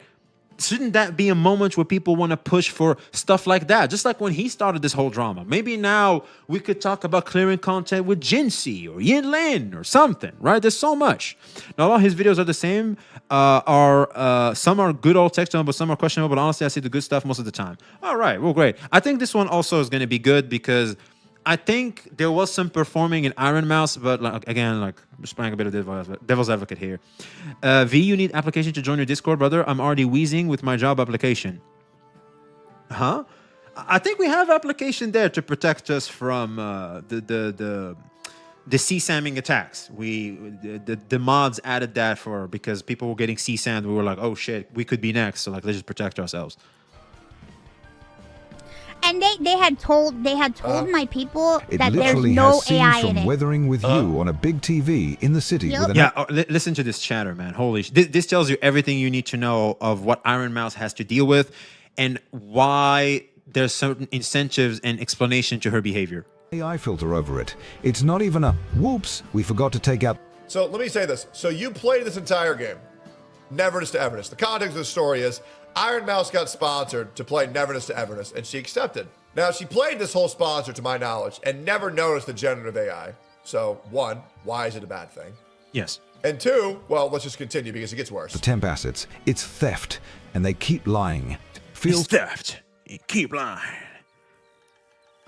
Shouldn't that be a moment where people want to push for stuff like that? Just like when he started this whole drama. Maybe now we could talk about clearing content with Jinsi or Yin Lin or something, right? There's so much. Not all his videos are the same. Some are good old Tectone, but some are questionable. But honestly, I see the good stuff most of the time. All right, well, great. I think this one also is going to be good because I think there was some performing in Iron Mouse, but again, I'm just playing a bit of devil's advocate here. V, you need application to join your Discord, brother. I'm already wheezing with my job application. Huh? I think we have application there to protect us from the CSAMing attacks. The mods added that because people were getting CSAMmed. We were like, oh shit, we could be next. So let's just protect ourselves. And they had told my people It that there's literally no has scenes AI from in it. Weathering with You on a big TV in the city. Yep. With Yeah, listen to this chatter, man. Holy this tells you everything you need to know of what Iron Mouse has to deal with and why there's certain incentives and explanation to her behavior. AI filter over it. It's not even a whoops, we forgot to take out. So let me say this. So you played this entire game, Neverness to Everness. The context of the story is Iron Mouse got sponsored to play Neverness to Everness, and she accepted. Now, she played this whole sponsor, to my knowledge, and never noticed the generative AI. So, one, why is it a bad thing? Yes. And two, well, let's just continue because it gets worse. The temp assets. It's theft, and they keep lying. It's theft. You keep lying.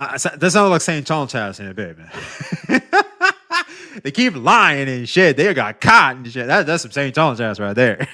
That sounds like St. John's House in a bit, man. They keep lying and shit. They got caught and shit. That's some St. John's House right there.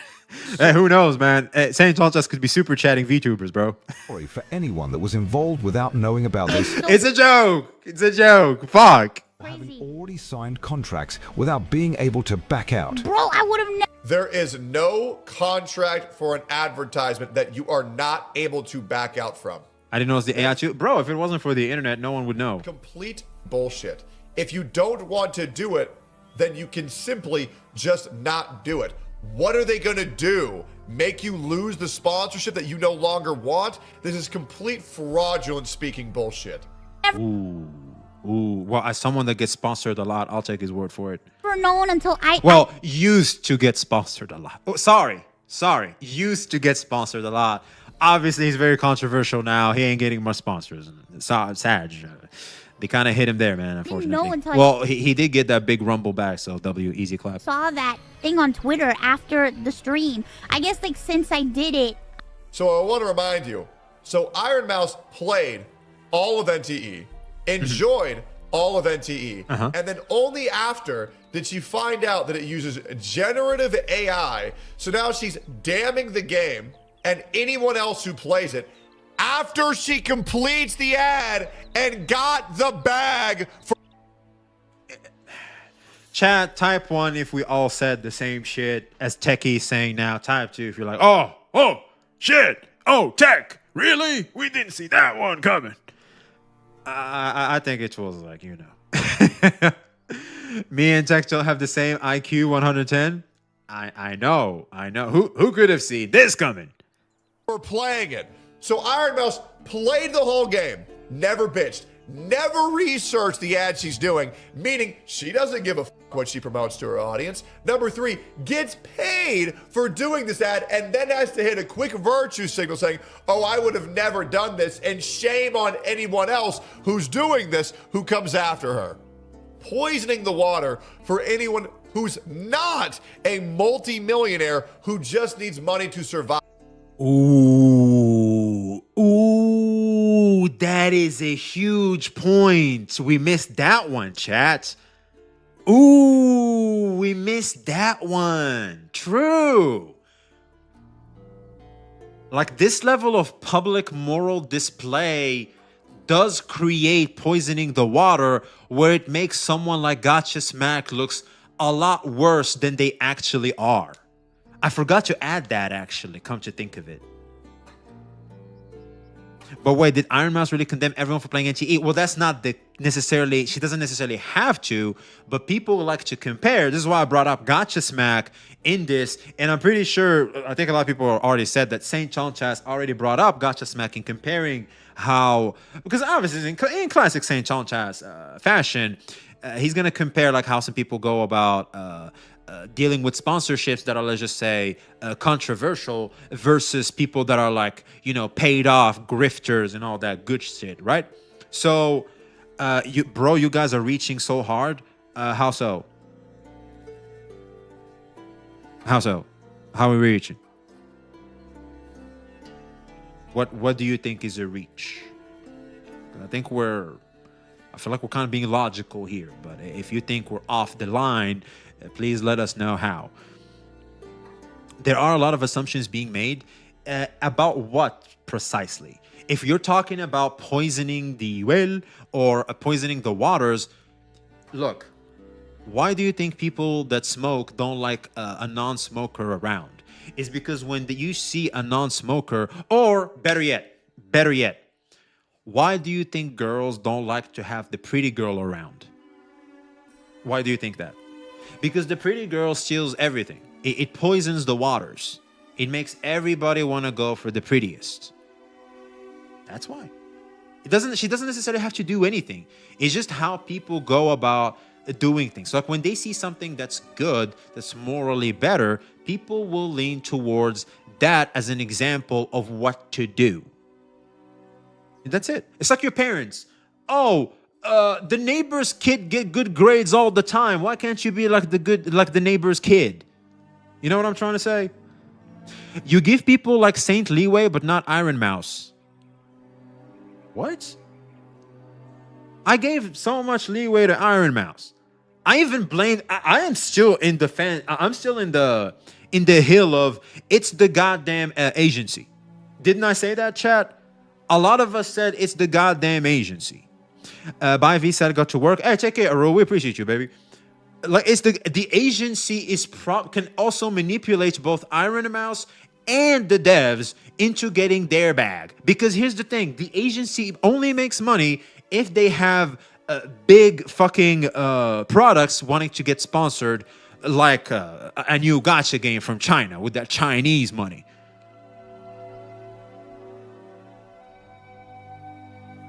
Hey, who knows, man? St. John's House could be super chatting VTubers, bro. Sorry for anyone that was involved without knowing about this. It's a joke. It's a joke. Fuck. Having already signed contracts without being able to back out. Bro, I would have never. There is no contract for an advertisement that you are not able to back out from. I didn't know it's the AI too. Bro, if it wasn't for the internet, no one would know. Complete bullshit. If you don't want to do it, then you can simply just not do it. What are they going to do? Make you lose the sponsorship that you no longer want? This is complete fraudulent speaking bullshit. Ooh. Well, as someone that gets sponsored a lot, I'll take his word for it. Never known until Well, used to get sponsored a lot. Oh, sorry. Used to get sponsored a lot. Obviously, he's very controversial now. He ain't getting much sponsors. Sad. They kind of hit him there, man, unfortunately. Well, he did get that big rumble back, so W, easy clap. saw that thing on Twitter after the stream. I guess since I did it. So I want to remind you. So Iron Mouse played all of NTE, enjoyed all of NTE, and then only after did she find out that it uses generative AI. So now she's damning the game and anyone else who plays it after she completes the ad and got the bag for. Chat, type 1 if we all said the same shit as Techie's saying now. Type 2 if you're like, oh, shit. Oh, Tech, really? We didn't see that one coming. I think it was like, Me and Tech still have the same IQ 110. I know. Who could have seen this coming? For playing it. So Iron Mouse played the whole game, never bitched, never researched the ad she's doing, meaning she doesn't give a what she promotes to her audience. Number 3, gets paid for doing this ad and then has to hit a quick virtue signal saying, oh, I would have never done this, and shame on anyone else who's doing this who comes after her. Poisoning the water for anyone who's not a multi-millionaire who just needs money to survive. Ooh, that is a huge point. We missed that one, chat. Ooh, we missed that one. True. Like, this level of public moral display does create poisoning the water, where it makes someone like Gotcha Smack looks a lot worse than they actually are. I forgot to add that, actually, come to think of it. But wait, did Iron Mouse really condemn everyone for playing NTE? Well, that's not necessarily, she doesn't necessarily have to, but people like to compare. This is why I brought up Gotcha Smack in this, and I'm pretty sure, I think a lot of people already said that St. Chonchas already brought up Gotcha Smack in comparing how, because obviously in classic St. Chonchas fashion, he's going to compare like how some people go about dealing with sponsorships that are, let's just say, controversial versus people that are like, paid off grifters and all that good shit, right? So, you guys are reaching so hard. How so? How so? How are we reaching? What do you think is a reach? I think we're I feel like we're kind of being logical here, but if you think we're off the line, please let us know how. There are a lot of assumptions being made about what precisely. If you're talking about poisoning the well or poisoning the waters, look, why do you think people that smoke don't like a non-smoker around? It's because when you see a non-smoker, or better yet, why do you think girls don't like to have the pretty girl around? Why do you think that? Because the pretty girl steals everything. It poisons the waters. It makes everybody want to go for the prettiest. That's why. She doesn't necessarily have to do anything. It's just how people go about doing things. So like when they see something that's good, that's morally better, people will lean towards that as an example of what to do. And that's it. It's like your parents. Oh, the neighbor's kid get good grades all the time. Why can't you be like the neighbor's kid? You know what I'm trying to say? You give people like Saint leeway, but not Iron Mouse. What? I gave so much leeway to Iron Mouse. I even blamed. I am still in the fan. I'm still in the hill of it's the goddamn agency. Didn't I say that, chat? A lot of us said it's the goddamn agency. By V said got to work. Hey, take care, Aru. We appreciate you, baby. Like it's the agency can also manipulate both Iron Mouse and the devs into getting their bag. Because here's the thing: the agency only makes money if they have big fucking products wanting to get sponsored, like a new gacha game from China with that Chinese money.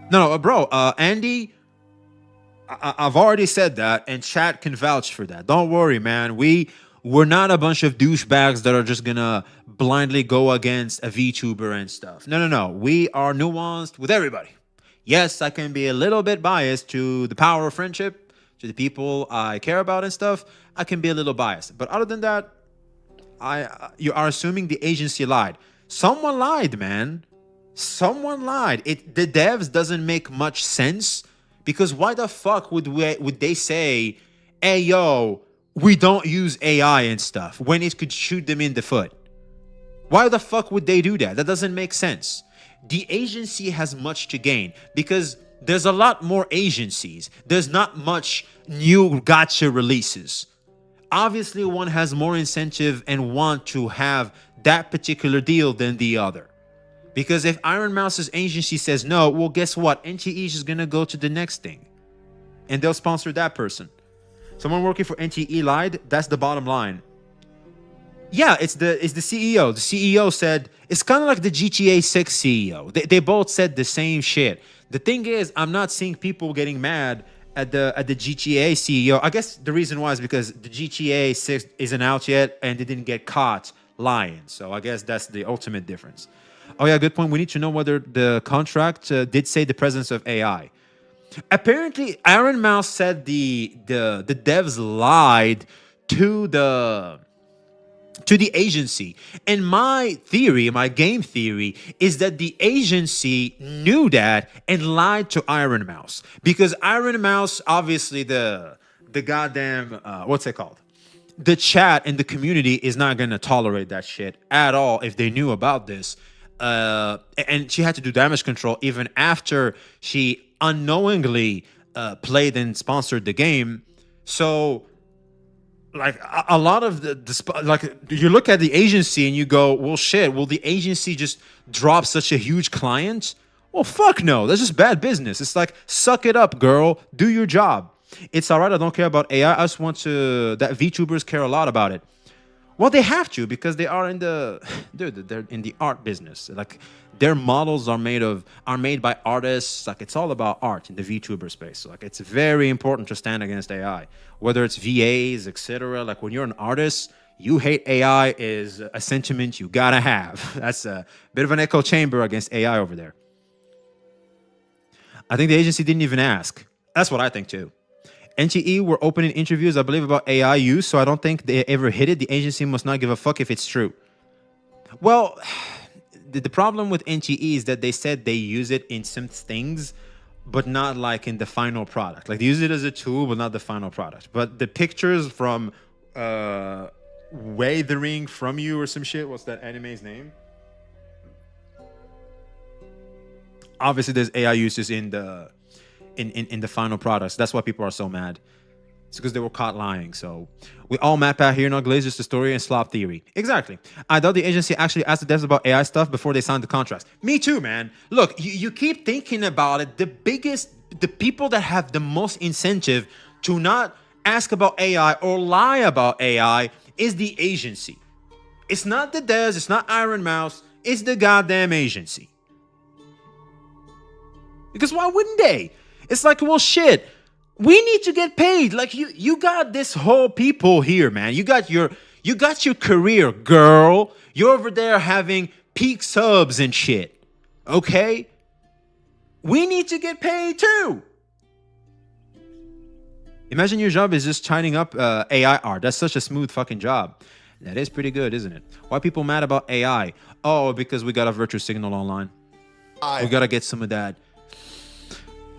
No, bro, Andy, I've already said that, and chat can vouch for that. Don't worry, man. We're not a bunch of douchebags that are just gonna blindly go against a VTuber and stuff. No. We are nuanced with everybody. Yes, I can be a little bit biased to the power of friendship, to the people I care about and stuff. I can be a little biased. But other than that, you are assuming the agency lied. Someone lied, man. Someone lied. The devs doesn't make much sense, because why the fuck would they say, hey, yo, we don't use AI and stuff, when it could shoot them in the foot? Why the fuck would they do that? That doesn't make sense. The agency has much to gain because there's a lot more agencies. There's not much new gacha releases. Obviously, one has more incentive and want to have that particular deal than the other. Because if Iron Mouse's agency says no, well, guess what? NTE is just going to go to the next thing. And they'll sponsor that person. Someone working for NTE lied. That's the bottom line. Yeah, it's the CEO. The CEO said, it's kind of like the GTA 6 CEO. They both said the same shit. The thing is, I'm not seeing people getting mad at the GTA CEO. I guess the reason why is because the GTA 6 isn't out yet and they didn't get caught lying. So I guess that's the ultimate difference. Oh yeah, good point. We need to know whether the contract did say the presence of AI. Apparently, Iron Mouse said the devs lied to the agency. And my theory, my game theory, is that the agency knew that and lied to Iron Mouse. Because Iron Mouse, obviously the goddamn, what's it called? The chat and the community is not going to tolerate that shit at all if they knew about this. And she had to do damage control even after she unknowingly played and sponsored the game. So like a lot of like you look at the agency and you go, well, shit, will the agency just drop such a huge client? Well, fuck no. That's just bad business. It's like, suck it up, girl. Do your job. It's all right. I don't care about AI. I just want that VTubers care a lot about it. Well, they have to, because they are they're in the art business. Like their models are made by artists. Like it's all about art in the VTuber space. So, like it's very important to stand against AI, whether it's VAs, etc. Like when you're an artist, you hate AI is a sentiment you gotta have. That's a bit of an echo chamber against AI over there. I think the agency didn't even ask. That's what I think too. NTE were opening interviews, I believe, about AI use, so I don't think they ever hit it. The agency must not give a fuck if it's true. Well, the problem with NTE is that they said they use it in some things, but not like in the final product. Like they use it as a tool, but not the final product. But the pictures from Withering from You or some shit. What's that anime's name? Obviously, there's AI uses in the final products. That's why people are so mad. It's because they were caught lying. So we all map out here, not Glazers, the story and slop theory. Exactly. I doubt the agency actually asked the devs about AI stuff before they signed the contracts. Me too, man. Look, you keep thinking about it. The people that have the most incentive to not ask about AI or lie about AI is the agency. It's not the devs. It's not Iron Mouse. It's the goddamn agency. Because why wouldn't they? It's like, well, shit. We need to get paid. Like you got this whole people here, man. You got your career, girl. You're over there having peak subs and shit. Okay? We need to get paid too. Imagine your job is just tidying up AI art. That's such a smooth fucking job. That is pretty good, isn't it? Why are people mad about AI? Oh, because we got a virtual signal online. We gotta get some of that.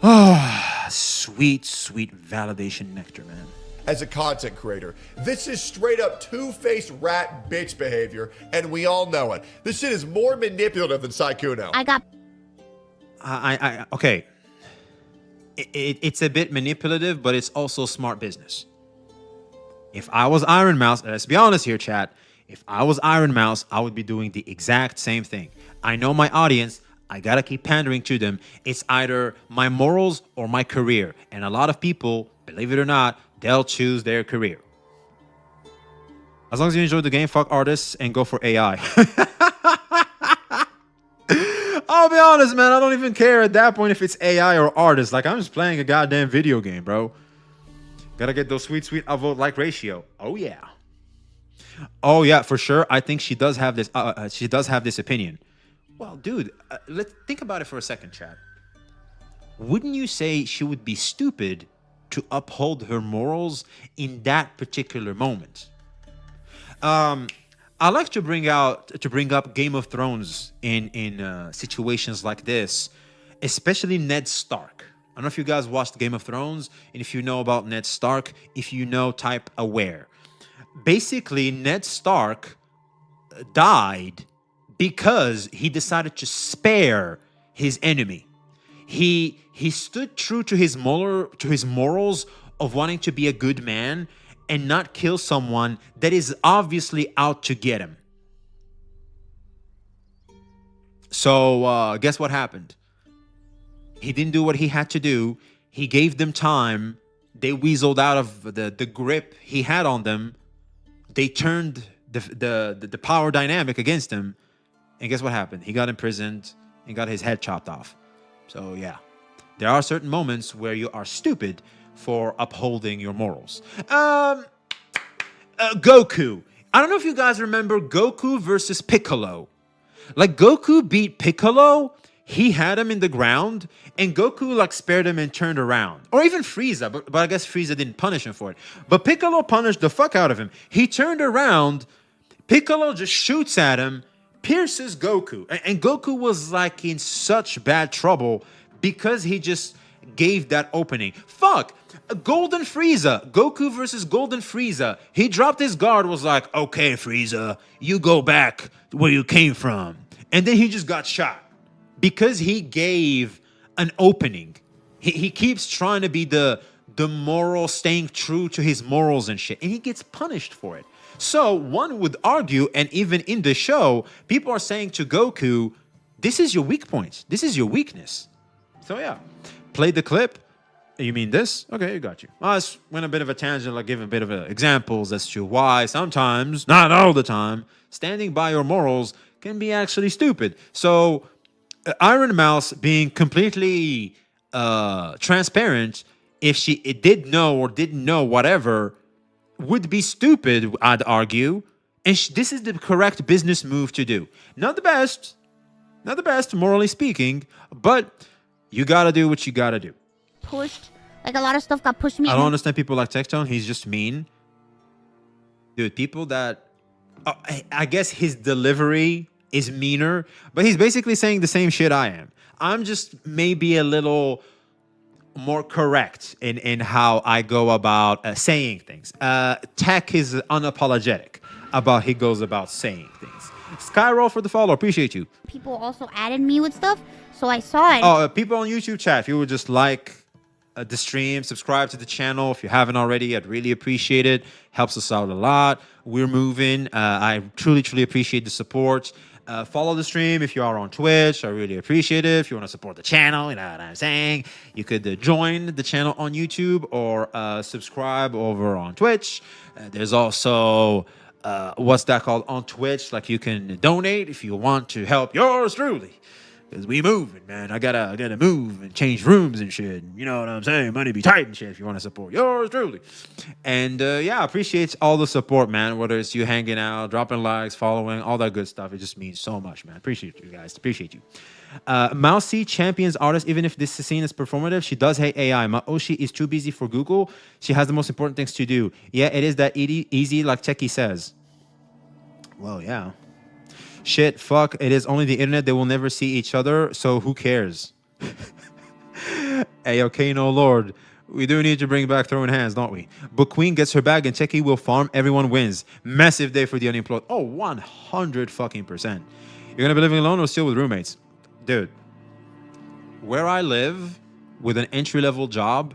Oh, sweet, sweet validation nectar, man. As a content creator, this is straight up two-faced rat bitch behavior, and we all know it. This shit is more manipulative than Saikuno. Okay. It's a bit manipulative, but it's also smart business. If I was Iron Mouse, let's be honest here, chat. If I was Iron Mouse, I would be doing the exact same thing. I know my audience. I gotta keep pandering to them. It's either my morals or my career. And a lot of people, believe it or not, they'll choose their career. As long as you enjoy the game, fuck artists and go for AI. I'll be honest, man. I don't even care at that point if it's AI or artists. Like, I'm just playing a goddamn video game, bro. Gotta get those sweet, sweet upvote-like ratio. Oh, yeah. Oh, yeah, for sure. I think she does have this. She does have this opinion. Well, dude, let's think about it for a second, chat. Wouldn't you say she would be stupid to uphold her morals in that particular moment? I like to bring up Game of Thrones in situations like this, especially Ned Stark. I don't know if you guys watched Game of Thrones, and if you know about Ned Stark, if you know, type aware. Basically, Ned Stark died because he decided to spare his enemy. He stood true to his morals of wanting to be a good man and not kill someone that is obviously out to get him. So guess what happened? He didn't do what he had to do. He gave them time. They weaseled out of the grip he had on them. They turned the power dynamic against him. And guess what happened? He got imprisoned and got his head chopped off. So yeah, there are certain moments where you are stupid for upholding your morals. Goku. I don't know if you guys remember Goku versus Piccolo. Like, Goku beat Piccolo. He had him in the ground, and Goku like spared him and turned around. Or even Frieza, but I guess Frieza didn't punish him for it. But Piccolo punished the fuck out of him. He turned around. Piccolo just shoots at him, pierces Goku. And Goku was like in such bad trouble because he just gave that opening. Fuck. Golden Frieza. Goku versus Golden Frieza. He dropped his guard, was like, okay, Frieza, you go back where you came from. And then he just got shot because he gave an opening. He keeps trying to be the moral, staying true to his morals and shit. And he gets punished for it. So one would argue, and even in the show, people are saying to Goku, this is your weak point. This is your weakness. So yeah, play the clip. You mean this? Okay, you got you. I just went a bit of a tangent, like give a bit of examples as to why sometimes, not all the time, standing by your morals can be actually stupid. So Iron Mouse being completely transparent, if she did know or didn't know whatever, would be stupid, I'd argue. And this is the correct business move to do. Not the best, morally speaking, but you gotta do what you gotta do. Pushed. Like, a lot of stuff got pushed me. I don't understand people like Textone. He's just mean. Dude, people that... I guess his delivery is meaner, but he's basically saying the same shit I am. I'm just maybe a little more correct in how I go about saying things. Tech is unapologetic about he goes about saying things. Skyroll for the follow. Appreciate you. People also added me with stuff, so I saw it. Oh, people on YouTube chat, if you would just like the stream, subscribe to the channel if you haven't already, I'd really appreciate it. Helps us out a lot. We're moving. I truly, truly appreciate the support. Follow the stream if you are on Twitch. I really appreciate it. If you want to support the channel, you know what I'm saying, you could join the channel on YouTube or subscribe over on Twitch. There's also what's that called on Twitch? Like you can donate if you want to help yours truly. Because we moving, man. I gotta move and change rooms and shit. You know what I'm saying? Money be tight and shit if you want to support yours truly. And yeah, I appreciate all the support, man. Whether it's you hanging out, dropping likes, following, all that good stuff. It just means so much, man. Appreciate you guys. Appreciate you. Mousy champions artists, even if this scene is performative, she does hate AI. Maoshi is too busy for Google. She has the most important things to do. Yeah, it is that easy, like Techie says. Well, yeah. Shit, fuck, it is only the internet. They will never see each other, so who cares? Hey, okay, no lord. We do need to bring back throwing hands, don't we? But Queen gets her bag and Techie will farm. Everyone wins. Massive day for the unemployed. Oh, 100 fucking %. You're gonna be living alone or still with roommates? Dude, where I live with an entry-level job,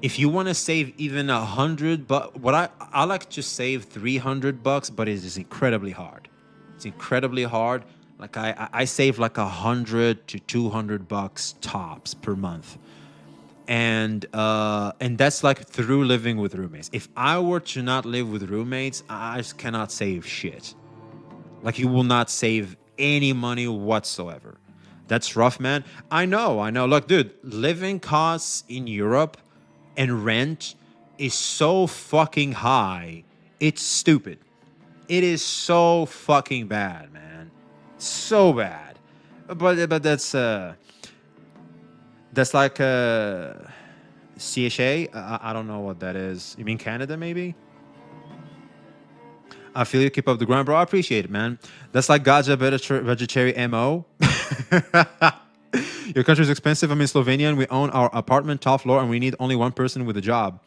if you want to save even $100, what I like to save $300, but it is incredibly hard. It's incredibly hard. Like I save like $100 to $200 tops per month, and that's like through living with roommates. If I were to not live with roommates, I just cannot save shit. Like you will not save any money whatsoever. That's rough, man. I know. Look, dude, living costs in Europe and rent is so fucking high. It's stupid. It is so fucking bad, man. So bad. But that's like CHA. I don't know what that is. You mean Canada, maybe? I feel you. Keep up the grind, bro. I appreciate it, man. That's like Gaja vegetarian MO. Your country is expensive. I'm in Slovenia and we own our apartment top floor and we need only one person with a job.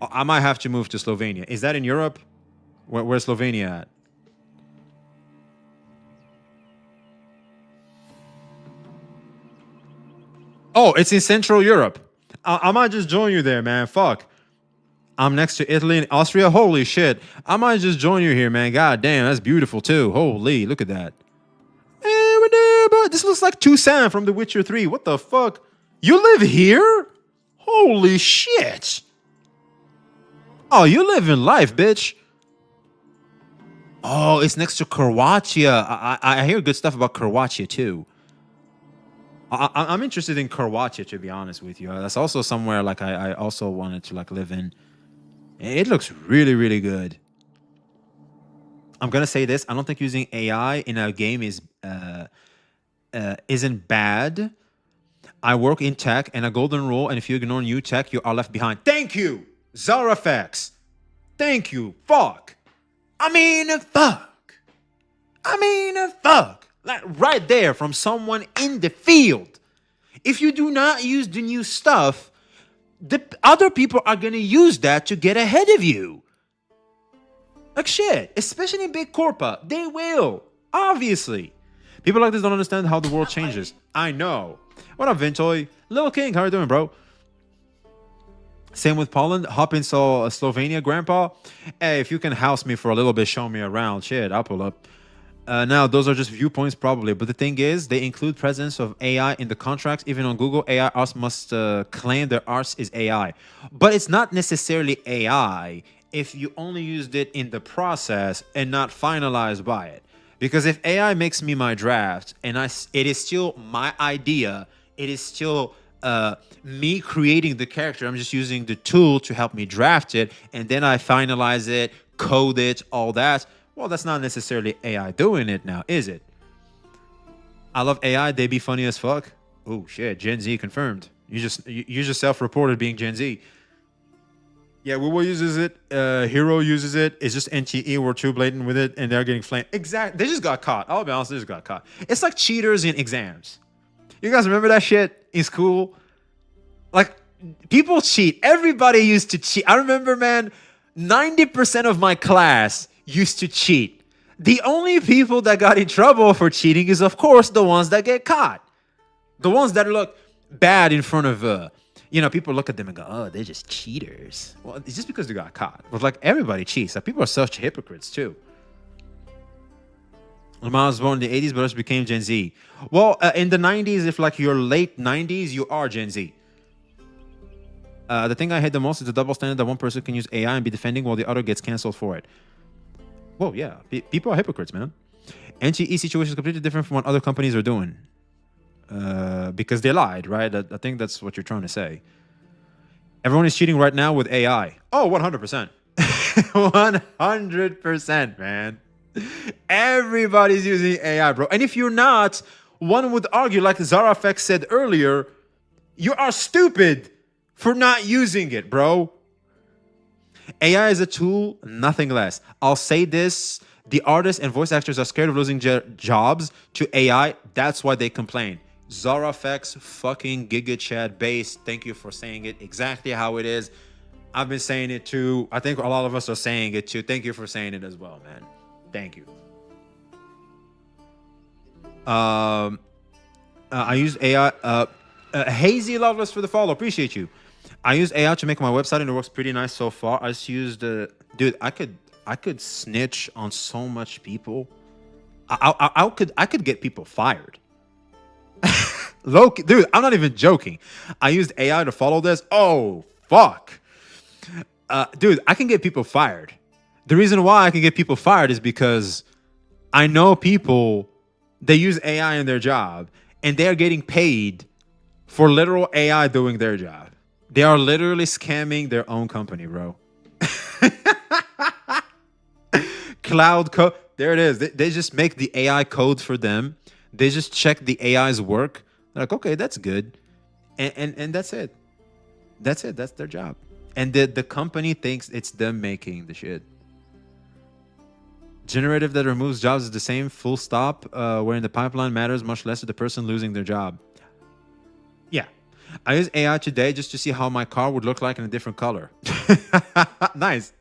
I might have to move to Slovenia. Is that in Europe? Where's Slovenia at? Oh, it's in Central Europe. I might just join you there, man. Fuck. I'm next to Italy and Austria. Holy shit. I might just join you here, man. God damn, that's beautiful too. Holy, look at that. This looks like Toussaint from The Witcher 3. What the fuck? You live here? Holy shit. Oh, you live in life, bitch. Oh, it's next to Croatia. I hear good stuff about Croatia too. I'm interested in Croatia, to be honest with you. That's also somewhere like I also wanted to like live in. It looks really, really good. I'm gonna say this. I don't think using AI in a game isn't bad. I work in tech, and a golden rule, and if you ignore new tech, you are left behind. Thank you, Zarafax. Thank you. Fuck. I mean, fuck. Like right there from someone in the field. If you do not use the new stuff, the other people are going to use that to get ahead of you. Like shit, especially in big corpa. They will, obviously. People like this don't understand how the world changes. I know. What up, Vintoy? Lil King, how you doing, bro? Same with Poland. Hop in Slovenia, grandpa. Hey, if you can house me for a little bit, show me around. Shit, I'll pull up. Now, those are just viewpoints probably. But the thing is, they include presence of AI in the contracts. Even on Google, AI arts must claim their arts is AI. But it's not necessarily AI if you only used it in the process and not finalized by it. Because if AI makes me my draft and it is still my idea, it is still me creating the character. I'm just using the tool to help me draft it, and then I finalize it, code it, all that. Well, that's not necessarily AI doing it now, is it? I love AI. They be funny as fuck. Oh shit, Gen Z confirmed. You just self-reported being Gen Z. Yeah, Wuwo uses it. Hero uses it. It's just NTE. We're too blatant with it, and they're getting flamed. Exactly. They just got caught. I'll be honest. They just got caught. It's like cheaters in exams. You guys remember that shit? in school. Like, people cheat. Everybody used to cheat. I remember, man, 90% of my class used to cheat. The only people that got in trouble for cheating is, of course, the ones that get caught. The ones that look bad in front of, people look at them and go, oh, they're just cheaters. Well, it's just because they got caught. But, like, everybody cheats. Like, people are such hypocrites, too. Lamar was born in the 80s, but just became Gen Z. Well, in the 90s, if, like, you're late 90s, you are Gen Z. The thing I hate the most is the double standard that one person can use AI and be defending while the other gets canceled for it. Well, yeah. People are hypocrites, man. NTE situation is completely different from what other companies are doing. Because they lied, right? I think that's what you're trying to say. Everyone is cheating right now with AI. Oh, 100%. 100%, man. Everybody's using AI, bro. And if you're not, one would argue, like Zarafek said earlier, you are stupid for not using it, bro. AI is a tool, nothing less. I'll say this. The artists and voice actors are scared of losing jobs to AI. That's why they complain. Zarafex fucking Giga Chad base. Thank you for saying it exactly how it is. I've been saying it too. I think a lot of us are saying it too. Thank you for saying it as well, man. Thank you. I use AI. Hazy Loveless for the follow. Appreciate you. I use AI to make my website and it works pretty nice so far. I just used dude. I could snitch on so much people. I could get people fired. Loki, dude, I'm not even joking. I used AI to follow this. Oh fuck, dude, I can get people fired. The reason why I can get people fired is because I know people, they use AI in their job and they are getting paid for literal AI doing their job. They are literally scamming their own company, bro. Cloud code. There it is. They just make the AI code for them. They just check the AI's work. They're like, okay, that's good. And that's it. That's it. That's their job. And the company thinks it's them making the shit. Generative that removes jobs is the same, full stop, where in the pipeline matters much less to the person losing their job. Yeah. I use AI today just to see how my car would look like in a different color. Nice.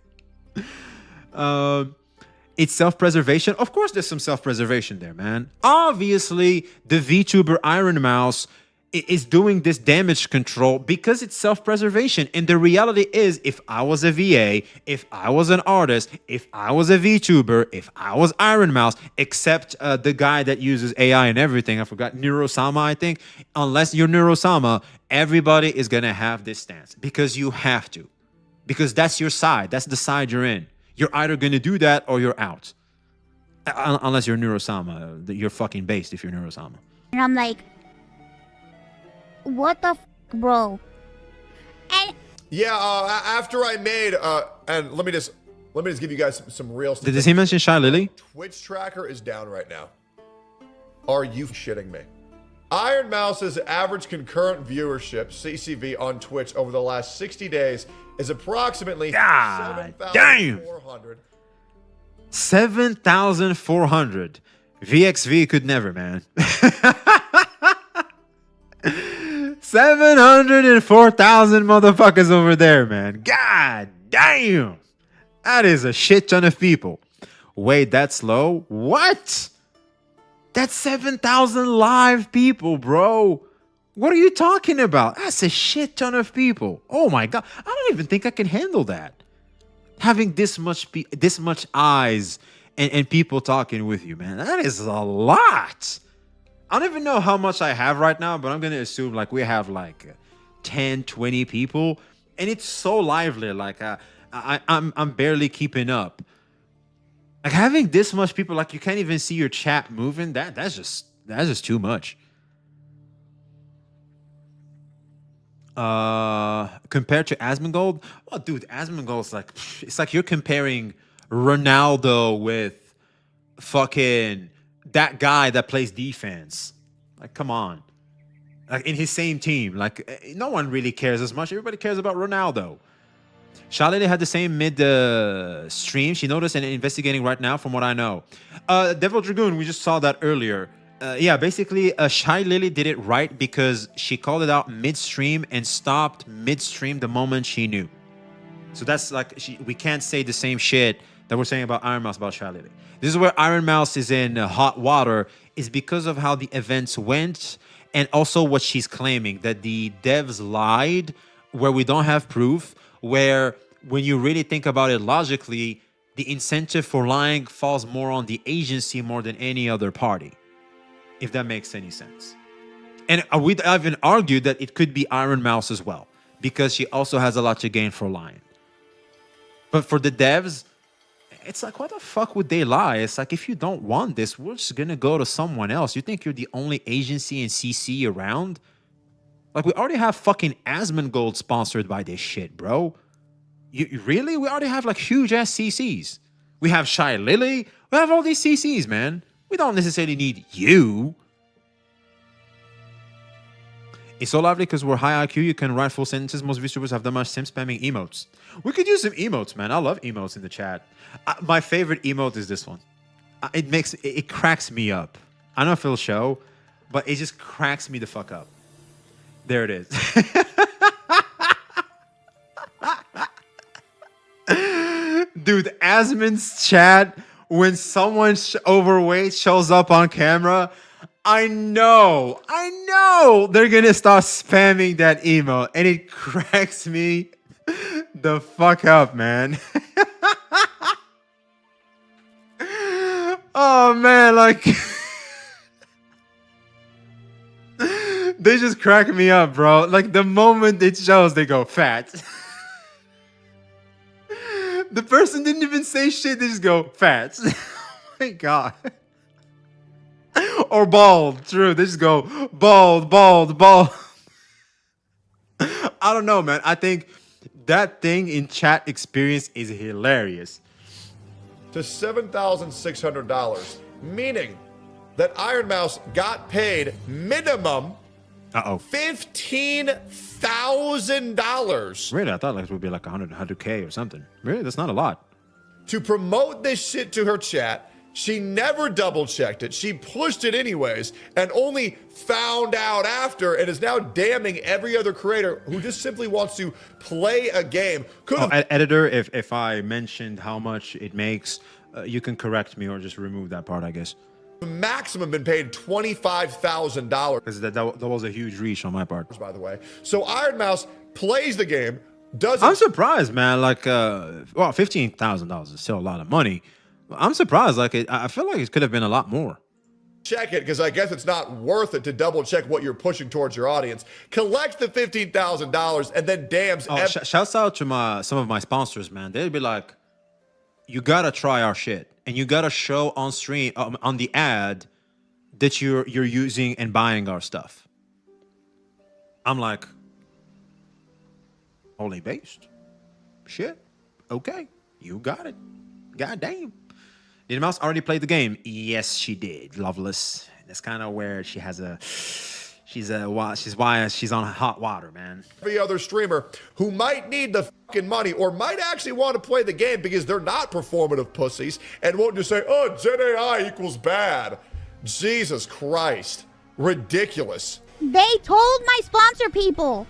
It's self-preservation. Of course, there's some self-preservation there, man. Obviously, the VTuber Iron Mouse is doing this damage control because it's self-preservation. And the reality is, if I was a VA, if I was an artist, if I was a VTuber, if I was Iron Mouse, except the guy that uses AI and everything, I forgot, Neurosama, I think. Unless you're Neurosama, everybody is going to have this stance because you have to. Because that's your side. That's the side you're in. You're either going to do that or you're out. Unless you're Neurosama. You're fucking based if you're Neurosama. And I'm like, what the bro? And yeah, after I made and let me just give you guys some real stuff. Did he mention Shy Lily? Twitch tracker is down right now. Are you shitting me? Iron Mouse's average concurrent viewership, CCV, on Twitch over the last 60 days is approximately 7,400. 7,400. VXV could never, man. 704,000 motherfuckers over there, man. God damn. That is a shit ton of people. Wait, that's low? What? That's 7,000 live people, bro. What are you talking about? That's a shit ton of people. Oh my God. I don't even think I can handle that. Having this much eyes and people talking with you, man. That is a lot. I don't even know how much I have right now, but I'm going to assume like we have like 10, 20 people. And it's so lively. Like I'm barely keeping up. Like having this much people, like you can't even see your chat moving. That's just too much. Compared to Asmongold, oh dude, Asmongold's like, it's like you're comparing Ronaldo with fucking that guy that plays defense. Like, come on. Like in his same team. Like no one really cares as much. Everybody cares about Ronaldo. Charlotte had the same mid stream. She noticed and investigating right now from what I know. Devil Dragoon, we just saw that earlier. Yeah, basically, Shy Lily did it right because she called it out midstream and stopped midstream the moment she knew. So that's like, we can't say the same shit that we're saying about Iron Mouse about Shy Lily. This is where Iron Mouse is in hot water, is because of how the events went and also what she's claiming, that the devs lied, where we don't have proof, where when you really think about it logically, the incentive for lying falls more on the agency more than any other party, if that makes any sense. And we'd even argued that it could be Iron Mouse as well, because she also has a lot to gain for lying. But for the devs, it's like, why the fuck would they lie? It's like, if you don't want this, we're just gonna go to someone else. You think you're the only agency in CC around? Like, we already have fucking Asmongold sponsored by this shit, bro. You really? We already have like huge ass CCs. We have Shy Lily. We have all these CCs, man. We don't necessarily need you. It's so lively because we're high IQ. You can write full sentences. Most VTubers have done much sim spamming emotes. We could use some emotes, man. I love emotes in the chat. My favorite emote is this one. It cracks me up. I don't know if it'll show, but it just cracks me the fuck up. There it is. Dude, Asmon's chat, when someone overweight shows up on camera, I know they're gonna start spamming that emote, and it cracks me the fuck up, man. Oh man, like they just crack me up, bro. Like, the moment it shows, they go fat. The person didn't even say shit, they just go fat. Oh my god. Or bald, true. They just go bald. I don't know, man. I think that thing in chat experience is hilarious. To $7,600, meaning that Iron Mouse got paid minimum $15,000. Really? I thought like it would be like 100K or something. Really? That's not a lot. To promote this shit to her chat. She never double checked it. She pushed it anyways and only found out after, and is now damning every other creator who just simply wants to play a game. Editor, if I mentioned how much it makes, you can correct me or just remove that part, I guess. Maximum been paid $25,000. Because that was a huge reach on my part. By the way. So Iron Mouse plays the game, doesn't... I'm surprised, man. Like, well, $15,000 is still a lot of money. I'm surprised. Like, I feel like it could have been a lot more. Check it, because I guess it's not worth it to double check what you're pushing towards your audience. Collect the $15,000 and then dams. Shouts out to some of my sponsors, man. They'd be like, you gotta try our shit, and you gotta show on stream on the ad that you're using and buying our stuff. I'm like, only based. Shit. Okay, you got it. God damn. Did Mouse already play the game? Yes, she did. Loveless. That's kind of where she has she's why she's on hot water, man. Every other streamer who might need the fucking money or might actually want to play the game because they're not performative pussies and won't just say, oh, Gen AI equals bad. Jesus Christ. Ridiculous. They told my sponsor people.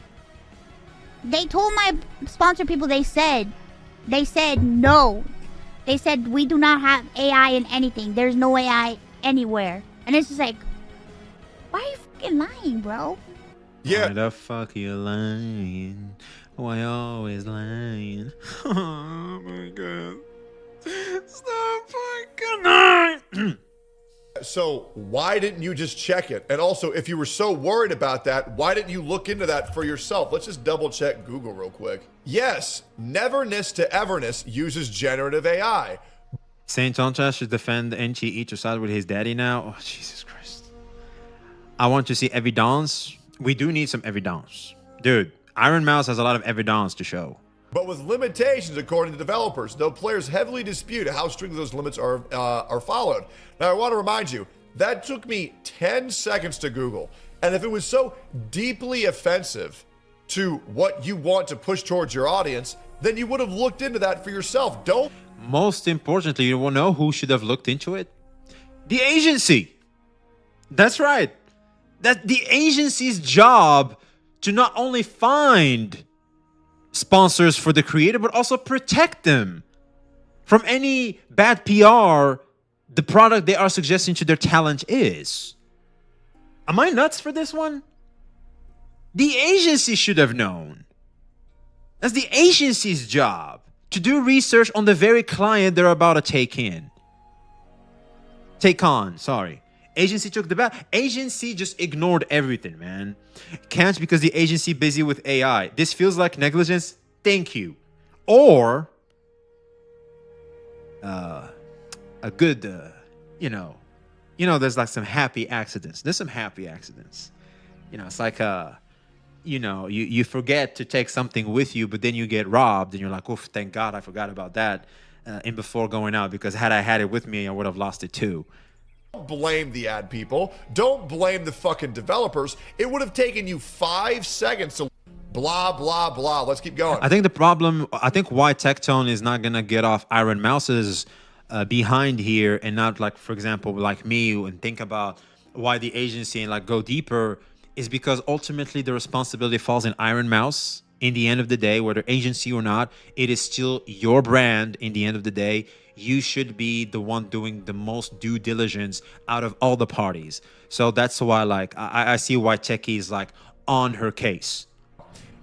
They said no. They said, we do not have AI in anything. There's no AI anywhere. And it's just like, why are you fucking lying, bro? Yeah. Why the fuck you lying? Why always lying? Oh my god. Stop fucking lying. So why didn't you just check it? And also, if you were so worried about that, why didn't you look into that for yourself? Let's just double check Google real quick. Yes, Neverness to Everness uses generative AI. Saint Toncha should defend Enchi each side with his daddy now. Oh, Jesus Christ. I want to see evidence. We do need some evidence. Dude, Iron Mouse has a lot of evidence to show. But with limitations, according to developers, though players heavily dispute how strictly those limits are followed. Now, I want to remind you, that took me 10 seconds to Google. And if it was so deeply offensive to what you want to push towards your audience, then you would have looked into that for yourself. Don't. Most importantly, you will know who should have looked into it? The agency. That's right. That's the agency's job to not only find sponsors for the creator, but also protect them from any bad PR the product they are suggesting to their talent is. Am I nuts for this one? The agency should have known. That's the agency's job, to do research on the very client they're about to take on, sorry. Agency took the bat. Agency just ignored everything, man. Can't because the agency busy with AI. This feels like negligence. Thank you. Or a good, there's like some happy accidents. There's some happy accidents. It's like you forget to take something with you, but then you get robbed, and you're like, "Oof, thank God I forgot about that." And before going out, because had I had it with me, I would have lost it too. Don't blame the ad people. Don't blame the fucking developers. It would have taken you 5 seconds to blah, blah, blah. Let's keep going. I think why Tectone is not going to get off Iron Mouse's behind here and not, like, for example, like me, and think about why the agency and like go deeper, is because ultimately the responsibility falls in Iron Mouse. In the end of the day, whether agency or not, it is still your brand. In the end of the day, you should be the one doing the most due diligence out of all the parties. So that's why, like, I see why Techie is like on her case.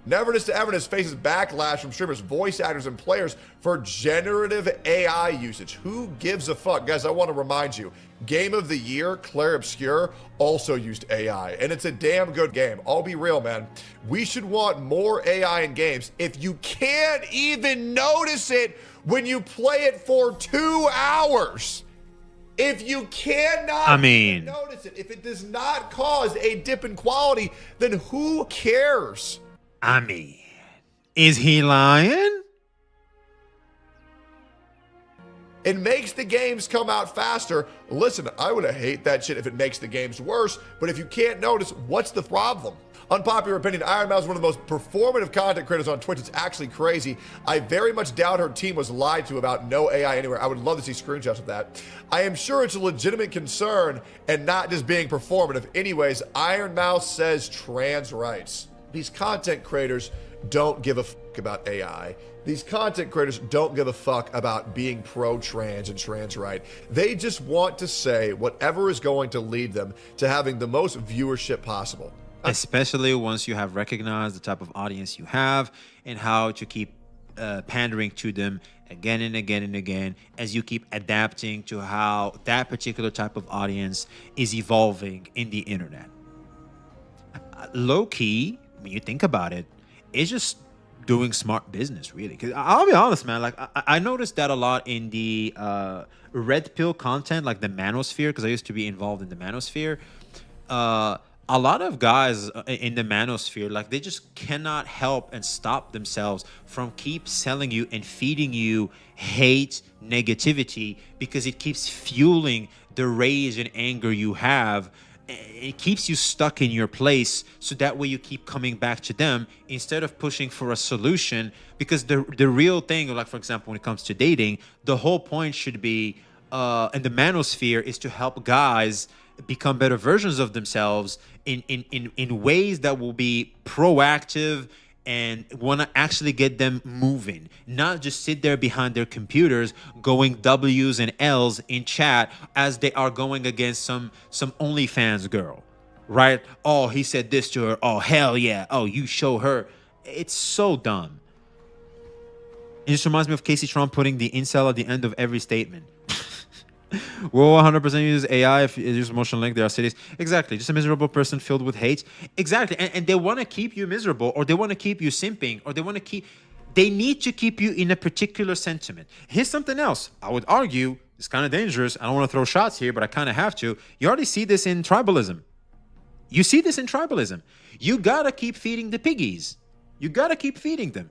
Neverness to Everness faces backlash from streamers, voice actors, and players for generative AI usage. Who gives a fuck? Guys, I want to remind you, Game of the Year, Claire Obscure, also used AI, and it's a damn good game. I'll be real, man. We should want more AI in games. If you can't even notice it when you play it for 2 hours, if you cannot even notice it, if it does not cause a dip in quality, then who cares? I mean, is he lying? It makes the games come out faster. Listen, I would hate that shit if it makes the games worse, but if you can't notice, what's the problem? Unpopular opinion, Iron Mouse is one of the most performative content creators on Twitch. It's actually crazy. I very much doubt her team was lied to about no AI anywhere. I would love to see screenshots of that. I am sure it's a legitimate concern and not just being performative. Anyways, Iron Mouse says trans rights. These content creators don't give a fuck about AI. These content creators don't give a fuck about being pro-trans and trans right. They just want to say whatever is going to lead them to having the most viewership possible. Especially once you have recognized the type of audience you have and how to keep pandering to them again and again and again as you keep adapting to how that particular type of audience is evolving in the internet. Low-key, when you think about it, it's just doing smart business, really. Because I'll be honest, man, like I noticed that a lot in the red pill content, like the manosphere, because I used to be involved in the manosphere. A lot of guys in the manosphere, like, they just cannot help and stop themselves from keep selling you and feeding you hate, negativity, because it keeps fueling the rage and anger you have. It keeps you stuck in your place, so that way you keep coming back to them instead of pushing for a solution. Because the real thing, like, for example, when it comes to dating, the whole point should be in the manosphere is to help guys become better versions of themselves in ways that will be proactive and want to actually get them moving, not just sit there behind their computers going W's and L's in chat as they are going against some OnlyFans girl, right? Oh, he said this to her. Oh, hell yeah. Oh, you show her. It's so dumb. It just reminds me of Casey Trump putting the incel at the end of every statement. We'll 100% use AI if you use emotional link. There are cities. Exactly. Just a miserable person filled with hate. Exactly. And they want to keep you miserable, or they want to keep you simping, or they need to keep you in a particular sentiment. Here's something else. I would argue it's kind of dangerous. I don't want to throw shots here, but I kind of have to. You already see this in tribalism. You see this in tribalism. You got to keep feeding the piggies. You got to keep feeding them.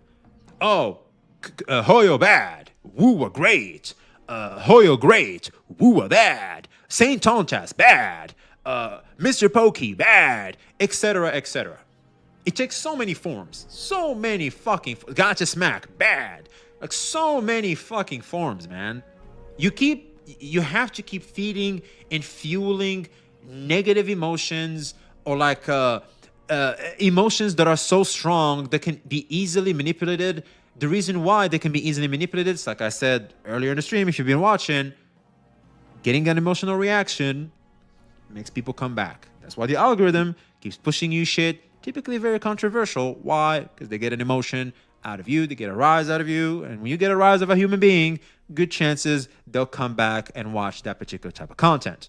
Oh, Hoyo bad. Woo are great. Hoyo great, Woo bad, Saint Tontas bad, Mr. Pokey bad, etc., etc. It takes so many forms, so many fucking Gotcha Smack bad, like so many fucking forms, man. You have to keep feeding and fueling negative emotions or like emotions that are so strong that can be easily manipulated. The reason why they can be easily manipulated is, like I said earlier in the stream, if you've been watching, getting an emotional reaction makes people come back. That's why the algorithm keeps pushing you shit, typically very controversial. Why? Because they get an emotion out of you, they get a rise out of you, and when you get a rise of a human being, good chances they'll come back and watch that particular type of content.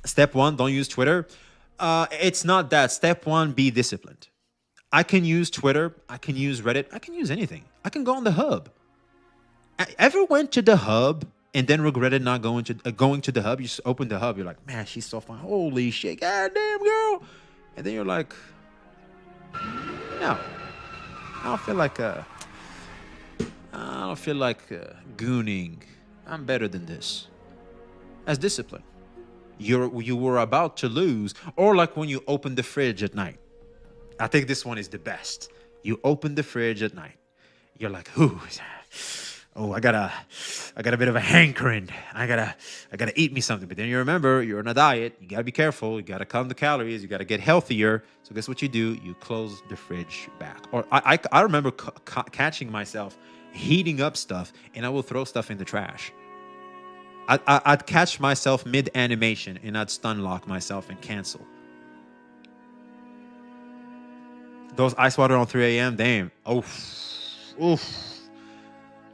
Step one, don't use Twitter. It's not that. Step one, be disciplined. I can use Twitter, I can use Reddit, I can use anything. I can go on the hub. Ever went to the hub and then regretted not going to the hub? You just open the hub, you're like, man, she's so fun. Holy shit, goddamn girl. And then you're like, no, I don't feel like gooning. I'm better than this. As discipline. You were about to lose, or like when you open the fridge at night. I think this one is the best. You open the fridge at night. You're like, ooh, oh, I got a bit of a hankering. I gotta eat me something. But then you remember you're on a diet. You gotta be careful. You gotta count the calories. You gotta get healthier. So guess what you do? You close the fridge back. Or I remember catching myself heating up stuff, and I will throw stuff in the trash. I'd catch myself mid-animation, and I'd stun lock myself and cancel. Those ice water on 3 a.m., damn. Oof.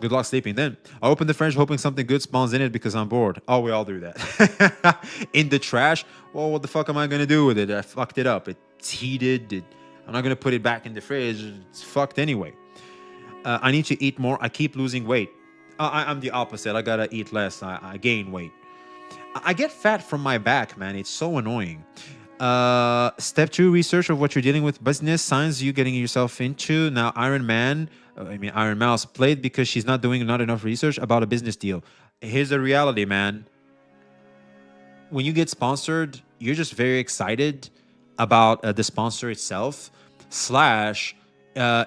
Good luck sleeping. Then I open the fridge hoping something good spawns in it because I'm bored. Oh, we all do that. In the trash? Well, what the fuck am I going to do with it? I fucked it up. It's heated. I'm not going to put it back in the fridge. It's fucked anyway. I need to eat more. I keep losing weight. I'm the opposite. I got to eat less. I gain weight. I get fat from my back, man. It's so annoying. Step 2, research of what you're dealing with, business, signs you getting yourself into. Now, Iron Mouse played because she's not doing not enough research about a business deal. Here's the reality, man. When you get sponsored, you're just very excited about the sponsor itself. /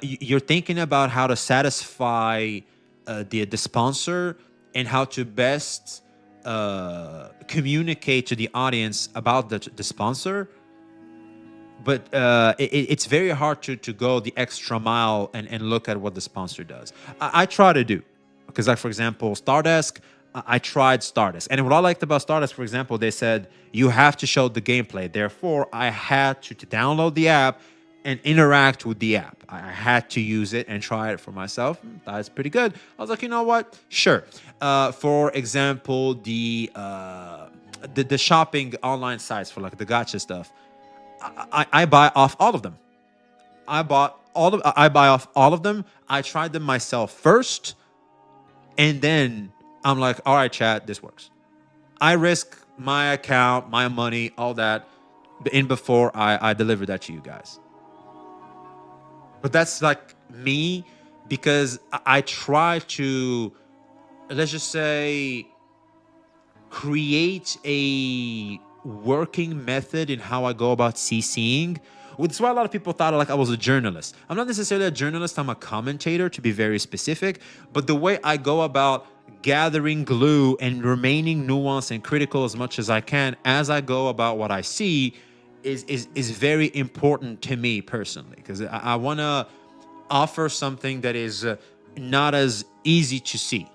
you're thinking about how to satisfy the sponsor and how to best communicate to the audience about the sponsor. But it's very hard to go the extra mile and look at what the sponsor does. I try to do. Because, like, for example, Stardesk, I tried Stardesk. And what I liked about Stardesk, for example, they said, you have to show the gameplay. Therefore, I had to download the app and interact with the app. I had to use it and try it for myself. That's pretty good. I was like, you know what? Sure. For example, the shopping online sites for like the gacha stuff, I buy off all of them. I buy off all of them. I tried them myself first, and then I'm like, all right, chat, this works. I risk my account, my money, all that, before I deliver that to you guys. But that's like me, because I try to, let's just say, create a working method in how I go about CCing. That's why a lot of people thought like I was a journalist. I'm not necessarily a journalist. I'm a commentator, to be very specific. But the way I go about gathering glue and remaining nuanced and critical as much as I can as I go about what I see is very important to me personally, because I want to offer something that is not as easy to see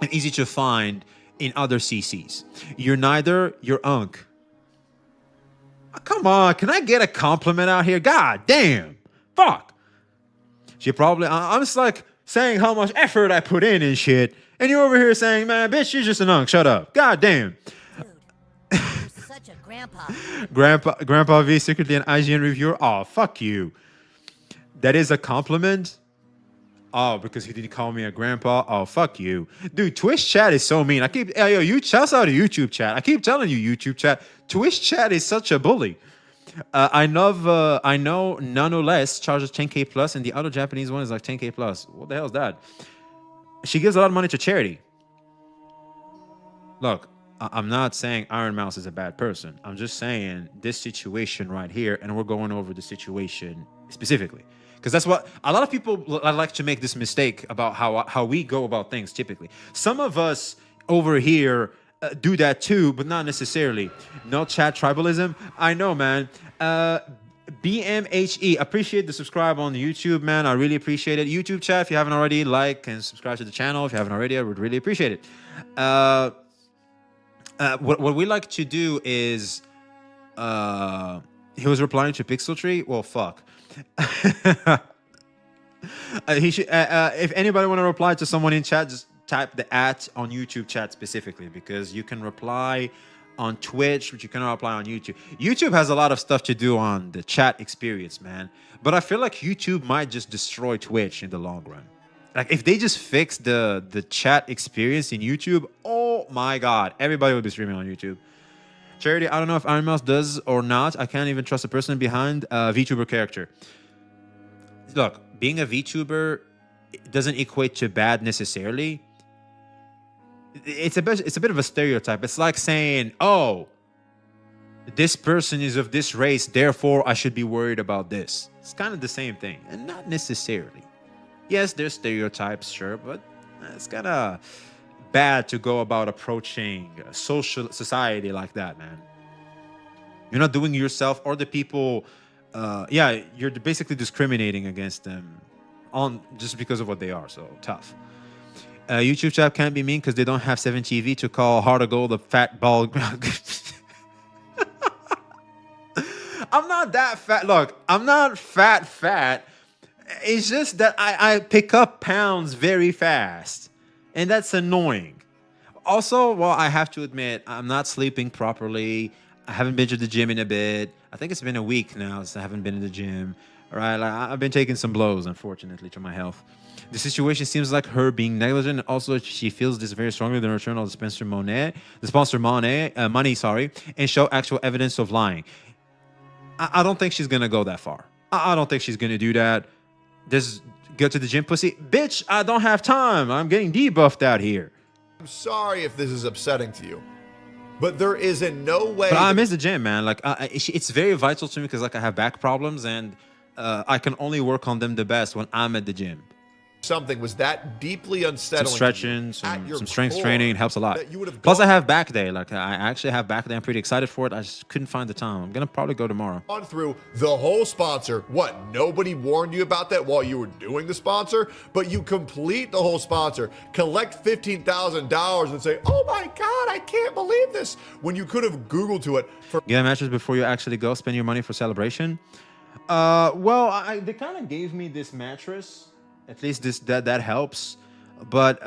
and easy to find in other CCs. You're neither, you're unk. Come on, can I get a compliment out here? God damn. Fuck. I'm just like saying how much effort I put in and shit, and you're over here saying, man, bitch, you're just an unk. Shut up. God damn. Such a grandpa. Grandpa V, secretly an IGN reviewer. Oh, fuck you. That is a compliment. Oh, because he didn't call me a grandpa. Oh, fuck you, dude. Twitch chat is so mean. Shouts out to YouTube chat. I keep telling you, YouTube chat. Twitch chat is such a bully. I know Nonetheless charges 10K plus, and the other Japanese one is like 10K plus. What the hell is that? She gives a lot of money to charity. Look, I'm not saying Iron Mouse is a bad person. I'm just saying this situation right here, and we're going over the situation specifically. Because that's what a lot of people like to make this mistake about how we go about things typically. Some of us over here do that too, but not necessarily. No chat tribalism. I know, man. BMHE, appreciate the subscribe on YouTube, man. I really appreciate it. YouTube chat, if you haven't already, like and subscribe to the channel. If you haven't already, I would really appreciate it. What we like to do is, he was replying to Pixel Tree. Well, fuck. He should. If anybody want to reply to someone in chat, just type the @ on YouTube chat specifically, because you can reply on Twitch, but you cannot reply on YouTube. YouTube has a lot of stuff to do on the chat experience, man. But I feel like YouTube might just destroy Twitch in the long run. Like, if they just fix the chat experience in YouTube, oh my god, everybody would be streaming on YouTube. Charity, I don't know if Iron Mouse does or not. I can't even trust the person behind a VTuber character. Look, being a VTuber doesn't equate to bad necessarily. It's a bit of a stereotype. It's like saying, oh, this person is of this race, therefore I should be worried about this. It's kind of the same thing, and not necessarily. Yes, there's stereotypes, sure, but it's kind of bad to go about approaching society like that, man. You're not doing yourself or the people. Yeah, you're basically discriminating against them on just because of what they are. So tough. YouTube chat can't be mean because they don't have 7TV to call Heart of Gold a fat bald. I'm not that fat. Look, I'm not fat. It's just that I pick up pounds very fast, and that's annoying. Also, well, I have to admit, I'm not sleeping properly. I haven't been to the gym in a bit. I think it's been a week now since I haven't been in the gym. All right, like, I've been taking some blows, unfortunately, to my health. The situation seems like her being negligent. Also, she feels this very strongly in the return of the sponsor money, and show actual evidence of lying. I don't think she's gonna go that far. I don't think she's gonna do that. Just go to the gym, pussy. Bitch, I don't have time. I'm getting debuffed out here. I'm sorry if this is upsetting to you, but there is in no way. But I miss the gym, man. Like, it's very vital to me because, like, I have back problems, and I can only work on them the best when I'm at the gym. Something was that deeply unsettling. Some stretching, some strength training helps a lot. Plus, I have back day. Like, I actually have back day. I'm pretty excited for it. I just couldn't find the time. I'm gonna probably go tomorrow. On through the whole sponsor. What? Nobody warned you about that while you were doing the sponsor, but you complete the whole sponsor, collect $15,000, and say, "Oh my God, I can't believe this!" When you could have Googled to it for. Get a mattress before you actually go spend your money for celebration. Well, they kind of gave me this mattress. At least that helps, but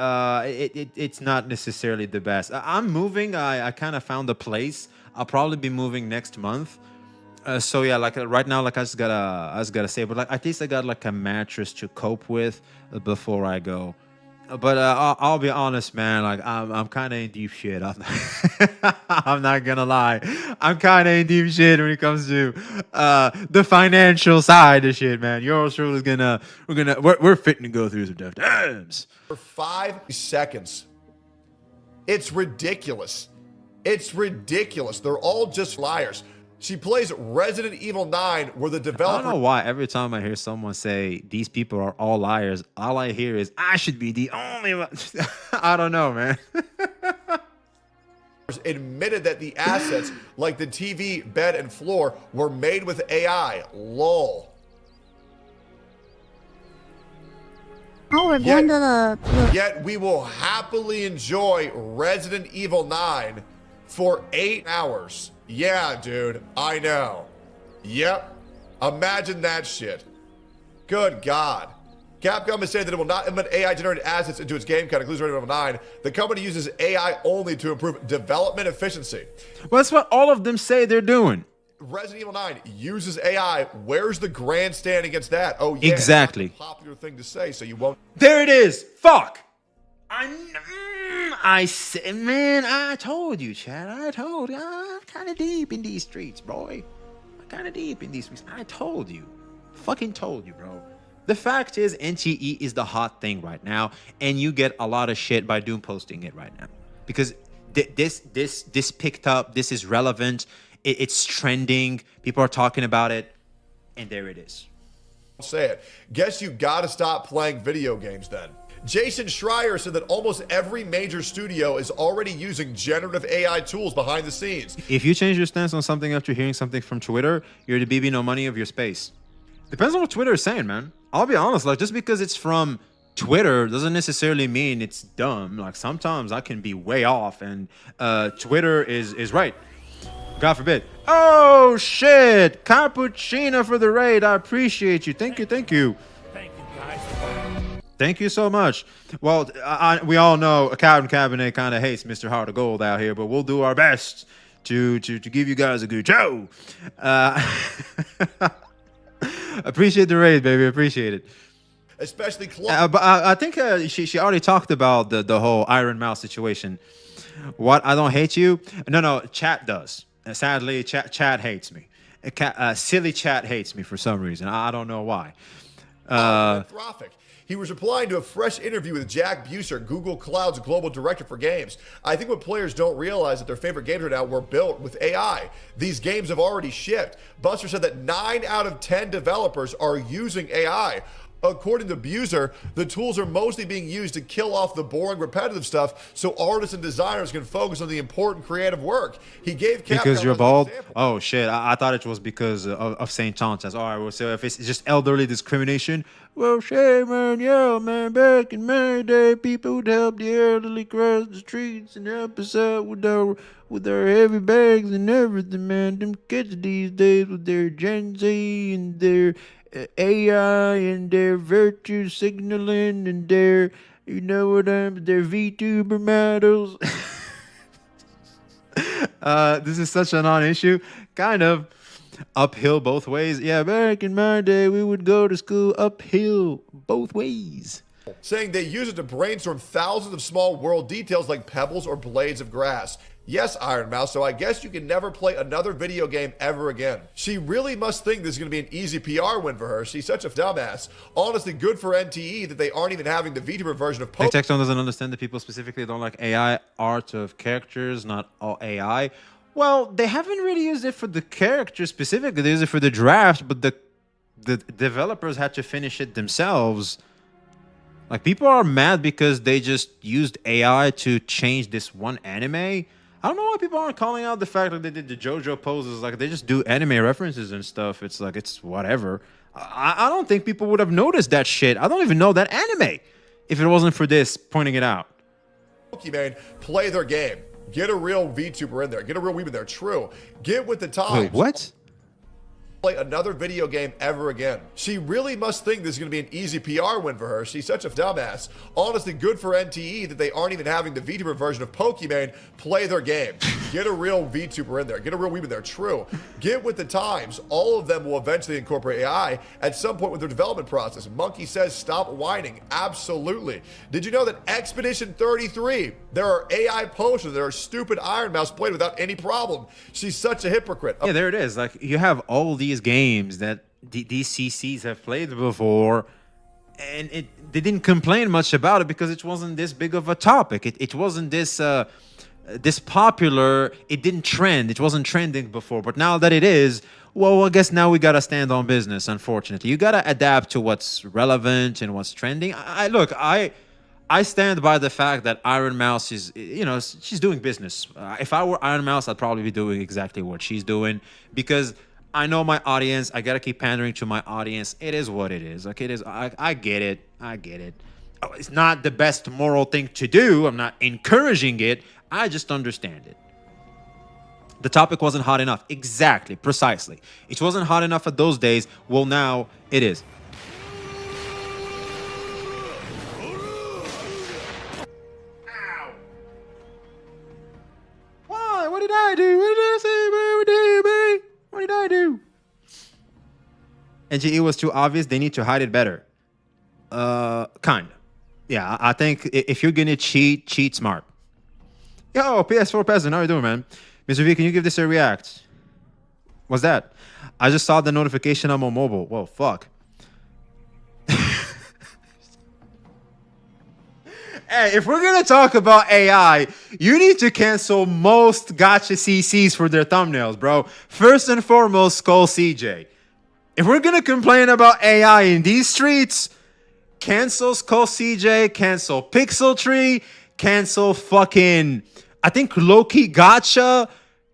it's not necessarily the best. I'm moving. I kind of found a place. I'll probably be moving next month. So yeah, like right now, like I just gotta say, but like at least I got like a mattress to cope with before I go. But I'll be honest, man. Like I'm kind of in deep shit. I'm not gonna lie. I'm kind of in deep shit when it comes to the financial side of shit, man. Yours truly is we're fitting to go through some tough times. For 5 seconds. It's ridiculous. It's ridiculous. They're all just liars. She plays Resident Evil 9, where the developer... I don't know why every time I hear someone say, these people are all liars, all I hear is, I should be the only one. I don't know, man. admitted that the assets, like the TV, bed, and floor, were made with AI. Lol. Oh, we're going to the... Yet we will happily enjoy Resident Evil 9 for 8 hours. Yeah, dude, I know. Yep. Imagine that shit. Good God. Capcom has said that it will not implement AI-generated assets into its game, includes Resident Evil 9. The company uses AI only to improve development efficiency. Well, that's what all of them say they're doing. Resident Evil 9 uses AI. Where's the grandstand against that? Oh, yeah. Exactly. It's not a popular thing to say, so you won't. There it is. Fuck. I said, man, I told you, Chad. I told you. I'm kind of deep in these streets, boy. I'm kind of deep in these streets. I told you. Fucking told you, bro. The fact is, NTE is the hot thing right now, and you get a lot of shit by doom posting it right now. Because this picked up, this is relevant, it's trending, people are talking about it, and there it is. Say it. Guess you gotta stop playing video games then. Jason Schreier said that almost every major studio is already using generative AI tools behind the scenes. If you change your stance on something after hearing something from Twitter, you're the BB no money of your space. Depends on what Twitter is saying, man. I'll be honest, like, just because it's from Twitter doesn't necessarily mean it's dumb. Like, sometimes I can be way off, and Twitter is right. God forbid. Oh, shit. Cappuccino for the raid. I appreciate you. Thank you. Thank you, guys. Thank you so much. Well, we all know Captain Cabinet kind of hates Mr. Heart of Gold out here, but we'll do our best to give you guys a good show. Appreciate the raid, baby. Appreciate it. Especially but I think she already talked about the whole Iron Mouse situation. What? I don't hate you? No, chat does. Sadly, chat hates me. Silly chat hates me for some reason. I don't know why. He was replying to a fresh interview with Jack Buser, Google Cloud's global director for games. I think what players don't realize that their favorite games right now were built with AI. These games have already shipped. Buster said that 9 out of 10 developers are using AI. According to Buser, the tools are mostly being used to kill off the boring, repetitive stuff so artists and designers can focus on the important creative work. He gave Capcom because you're as an bald? example. Oh, shit. I thought it was because of St. Thomas. All right, well, so if it's just elderly discrimination, well, shit, man, yeah, man, back in my day, people would help the elderly cross the streets and help us out with our heavy bags and everything, man. Them kids these days with their Gen Z and their AI and their virtue signaling and their, you know what their VTuber models. This is such a non-issue. Kind of uphill both ways. Yeah, back in my day, we would go to school uphill both ways. Saying they use it to brainstorm thousands of small world details like pebbles or blades of grass. Yes, Iron Mouse, so I guess you can never play another video game ever again. She really must think this is going to be an easy PR win for her. She's such a dumbass. Honestly, good for NTE that they aren't even having the VTuber version of Pokemon. Texton doesn't understand that people specifically don't like AI art of characters, not all AI. Well, they haven't really used it for the character specifically. They use it for the draft, but the developers had to finish it themselves. Like, people are mad because they just used AI to change this one anime. I don't know why people aren't calling out the fact that they did the JoJo poses. Like, they just do anime references and stuff. It's like, it's whatever. I don't think people would have noticed that shit. I don't even know that anime if it wasn't for this pointing it out. Pokemon, play their game. Get a real VTuber in there. Get a real weeb in there. True. Get with the times. Wait, what? Play another video game ever again. She really must think this is going to be an easy PR win for her. She's such a dumbass. Honestly, good for NTE that they aren't even having the VTuber version of Pokemon play their game. Get a real VTuber in there. Get a real weeb in there. True. Get with the times. All of them will eventually incorporate AI at some point with their development process. Monkey says stop whining. Absolutely. Did you know that Expedition 33, there are AI posters that are stupid Iron Mouse played without any problem. She's such a hypocrite. Yeah, there it is. Like, you have all these games that these CCs have played before, and they didn't complain much about it because it wasn't this big of a topic. It wasn't this this popular. It didn't trend. It wasn't trending before. But now that it is, well, I guess now we gotta stand on business. Unfortunately, you gotta adapt to what's relevant and what's trending. I stand by the fact that Iron Mouse is, you know, she's doing business. If I were Iron Mouse, I'd probably be doing exactly what she's doing, because I know my audience. I gotta keep pandering to my audience. It is what it is. Like, it is. I get it. I get it. Oh, it's not the best moral thing to do. I'm not encouraging it. I just understand it. The topic wasn't hot enough. Exactly. Precisely. It wasn't hot enough at those days. Well, now it is. Why? What did I do? What did I say, man? What did I do? What did I do? NGE was too obvious. They need to hide it better. Kind of. Yeah, I think if you're gonna cheat smart. Yo, PS4 peasant, how you doing, man? Mr. V, can you give this a react? What's that? I just saw the notification I'm on mobile. Whoa, fuck. Hey, if we're gonna talk about AI, you need to cancel most gotcha CCs for their thumbnails, bro. First and foremost, Skull CJ. If we're gonna complain about AI in these streets, cancel Skull CJ, cancel Pixel Tree, cancel fucking, I think Loki Gotcha,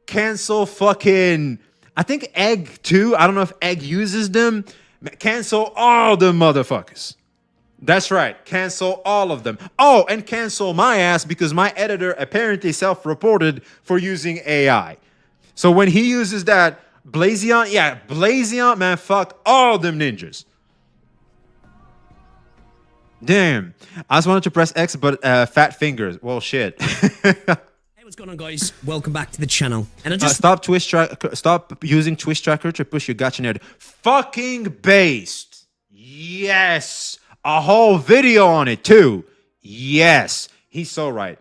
cancel fucking, I think Egg too. I don't know if Egg uses them. Cancel all the motherfuckers. That's right. Cancel all of them. Oh, and cancel my ass because my editor apparently self-reported for using AI. So when he uses that, Blazion, man, fuck all them ninjas. Damn. I just wanted to press X, but fat fingers. Well, shit. Hey, what's going on, guys? Welcome back to the channel. And I just stop using Twitch tracker to push your gotcha nerd. Fucking based. Yes. A whole video on it too. Yes. He's so right.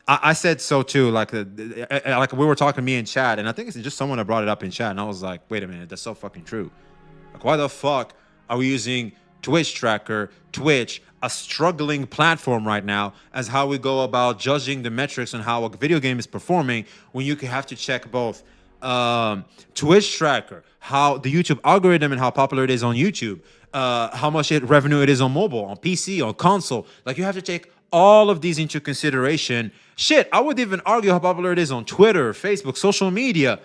I said so too. Like we were talking, me and Chad, and I think it's just someone that brought it up in chat, and I was like, wait a minute, that's so fucking true. Like, why the fuck are we using Twitch tracker, Twitch, a struggling platform right now, as how we go about judging the metrics on how a video game is performing, when you can have to check both Twitch tracker, how the YouTube algorithm and how popular it is on YouTube, how much revenue it is on mobile, on PC, on console. Like, you have to take all of these into consideration. Shit, I would even argue how popular it is on Twitter, Facebook, social media,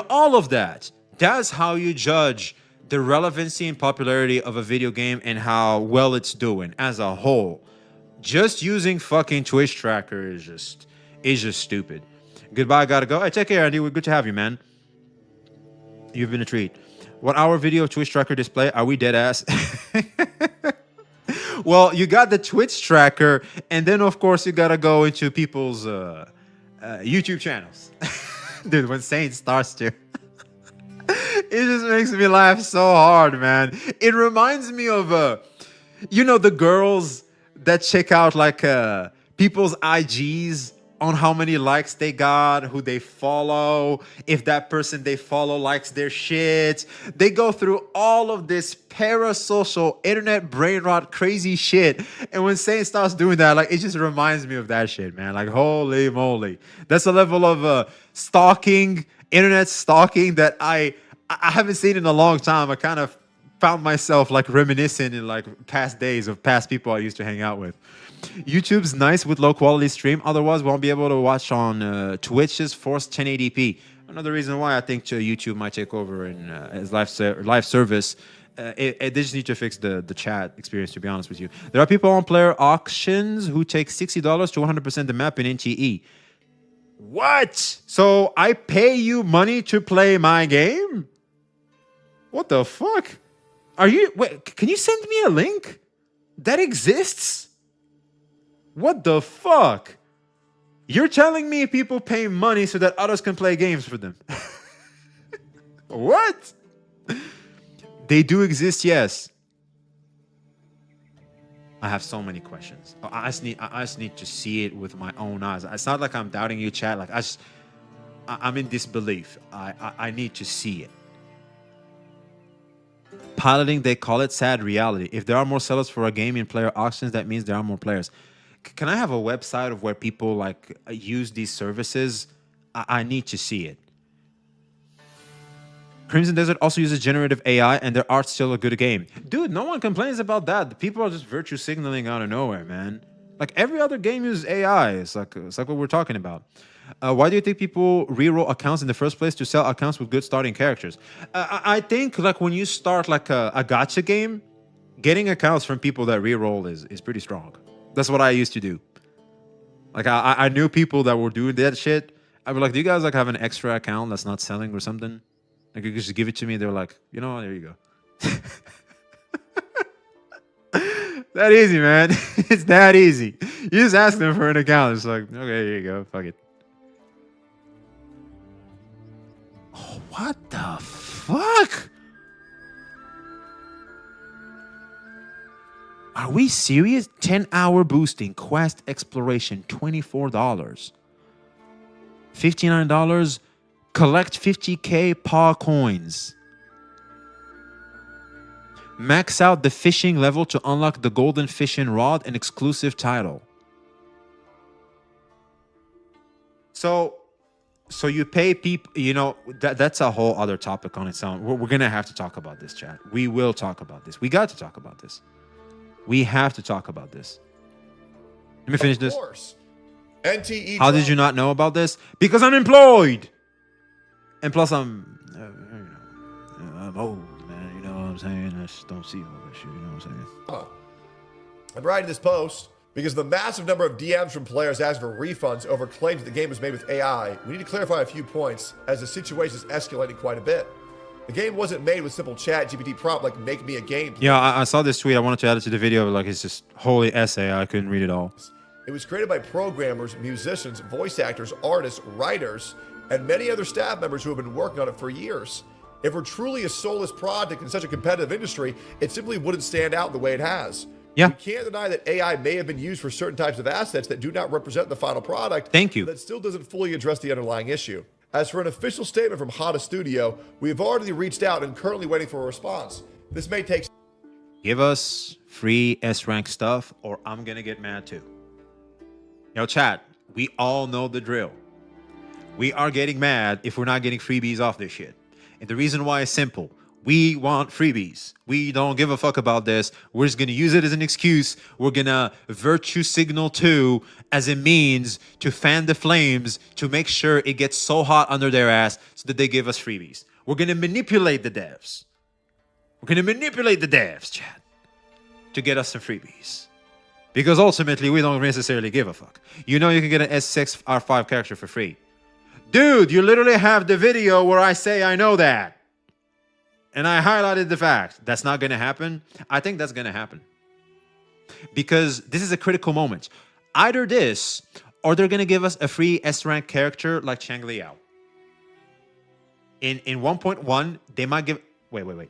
all of that. That's how you judge the relevancy and popularity of a video game and how well it's doing as a whole. Just using fucking Twitch tracker is just stupid. Goodbye, gotta go. Hey, take care, Andy. We're good to have you, man. You've been a treat. What our video Twitch tracker display? Are we dead ass? Well, you got the Twitch tracker, and then of course you gotta go into people's YouTube channels. Dude, when Saint starts to, it just makes me laugh so hard, man. It reminds me of the girls that check out like people's IGs on how many likes they got, who they follow, if that person they follow likes their shit. They go through all of this parasocial internet brain rot crazy shit. And when Saint starts doing that, like, it just reminds me of that shit, man. Like, holy moly. That's a level of stalking, internet stalking that I haven't seen in a long time. I kind of found myself like reminiscing in like past days of past people I used to hang out with. YouTube's nice with low quality stream, otherwise won't be able to watch on Twitch's forced 1080p. Another reason why I think YouTube might take over in as live service. They just need to fix the chat experience, to be honest with you. There are people on player auctions who take $60 to 100% the map in NTE. What? So I pay you money to play my game? What the fuck? Wait, can you send me a link? That exists? What the fuck? You're telling me people pay money so that others can play games for them? What? They do exist, yes. I have so many questions. I just need to see it with my own eyes. It's not like I'm doubting you, chat. Like, I'm in disbelief. I need to see it. Piloting, they call it sad reality. If there are more sellers for a game in player auctions, that means there are more players. Can I have a website of where people like use these services? I need to see it. Crimson Desert also uses generative AI, and their art's still a good game. Dude, no one complains about that. The people are just virtue signaling out of nowhere, man. Like, every other game uses AI. It's like what we're talking about. Why do you think people reroll accounts in the first place? To sell accounts with good starting characters. I think like when you start like a gacha game, getting accounts from people that reroll is pretty strong. That's what I used to do. Like I knew people that were doing that shit. I'd be like, do you guys like have an extra account that's not selling or something? Like, you could just give it to me. They're like, there you go. That easy, man. It's that easy. You just ask them for an account. It's like, okay, here you go. Fuck it. Oh, what the fuck? Are we serious? 10-hour boosting, quest exploration, $24. $59. Collect 50k paw coins. Max out the fishing level to unlock the golden fishing rod, an exclusive title. So you pay people, that's a whole other topic on its own. We're going to have to talk about this, chat. We will talk about this. We got to talk about this. We have to talk about this. Let me finish this. Of course. NTE How did you not know about this? Because I'm employed. And plus I'm old, man. You know what I'm saying? I just don't see all that shit. You know what I'm saying? I'm writing this post because the massive number of DMs from players asking for refunds over claims that the game was made with AI. We need to clarify a few points as the situation is escalating quite a bit. The game wasn't made with simple chat GPT prompt like make me a game. Yeah, I saw this tweet. I wanted to add it to the video, but like it's just holy essay. I couldn't read it all. It was created by programmers, musicians, voice actors, artists, writers, and many other staff members who have been working on it for years. If we're truly a soulless product in such a competitive industry, it simply wouldn't stand out the way it has. Yeah. We can't deny that AI may have been used for certain types of assets that do not represent the final product. Thank you. That still doesn't fully address the underlying issue. As for an official statement from Hada Studio, we have already reached out and currently waiting for a response. This may take... Give us free S-rank stuff or I'm going to get mad too. Yo, chat, we all know the drill. We are getting mad if we're not getting freebies off this shit. And the reason why is simple. We want freebies. We don't give a fuck about this. We're just going to use it as an excuse. We're going to virtue signal to as a means to fan the flames to make sure it gets so hot under their ass so that they give us freebies. We're going to manipulate the devs. We're going to manipulate the devs, chat, to get us some freebies. Because ultimately, we don't necessarily give a fuck. You know you can get an S6 R5 character for free. Dude, you literally have the video where I say I know that. And I highlighted the fact that's not going to happen. I think that's going to happen. Because this is a critical moment. Either this, or they're going to give us a free S-rank character like Chang Liao. In 1.1, they might give... Wait.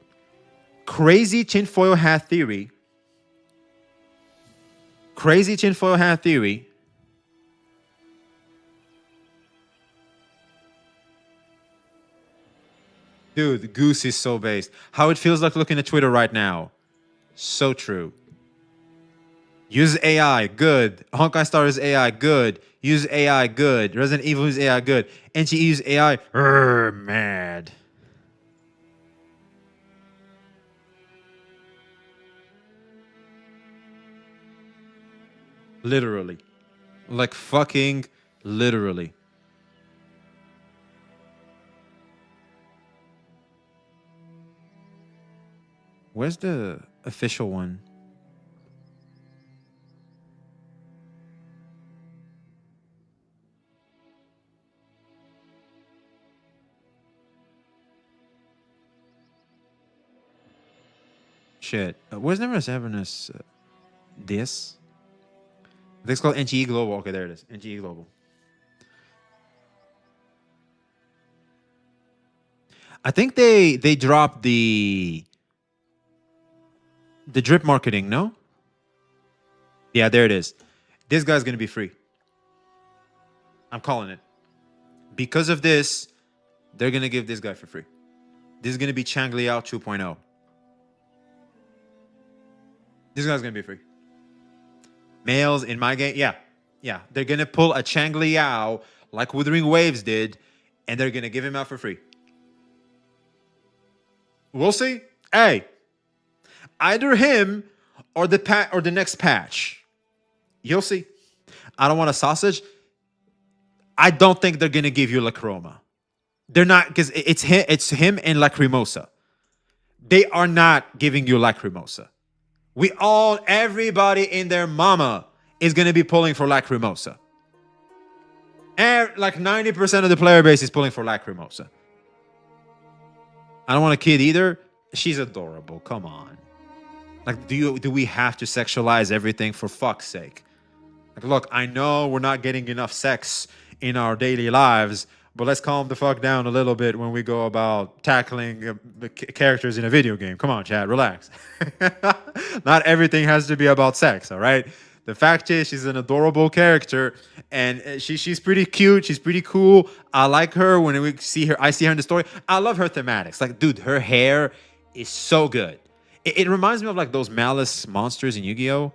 Crazy tinfoil hat theory. Crazy tinfoil hat theory. Dude, Goose is so based. How it feels like looking at Twitter right now. So true. Use AI, good. Honkai Star is AI, good. Use AI, good. Resident Evil is AI, good. NTE use AI, mad. Literally. Like fucking literally. Where's the official one? Shit. Where's Never Severness? This? I think it's called NGE Global. Okay, there it is. NGE Global. I think they dropped the drip marketing, no? Yeah, there it is. This guy's going to be free. I'm calling it. Because of this, they're going to give this guy for free. This is going to be Chang Liao 2.0. This guy's going to be free. Males in my game, yeah. They're going to pull a Chang Liao like Wuthering Waves did, and they're going to give him out for free. We'll see. Hey, either him or the next patch. You'll see. I don't want a sausage. I don't think they're going to give you Lachroma. They're not, because it's him and Lacrimosa. They are not giving you Lacrimosa. Everybody in their mama is going to be pulling for Lacrimosa. And like 90% of the player base is pulling for Lacrimosa. I don't want a kid either. She's adorable. Come on. Like, do we have to sexualize everything for fuck's sake? Like, look, I know we're not getting enough sex in our daily lives, but let's calm the fuck down a little bit when we go about tackling characters in a video game. Come on, Chad, relax. Not everything has to be about sex, all right? The fact is, she's an adorable character, and she's pretty cute. She's pretty cool. I like her when I see her in the story. I love her thematics. Like, dude, her hair is so good. It reminds me of like those Malice monsters in Yu-Gi-Oh!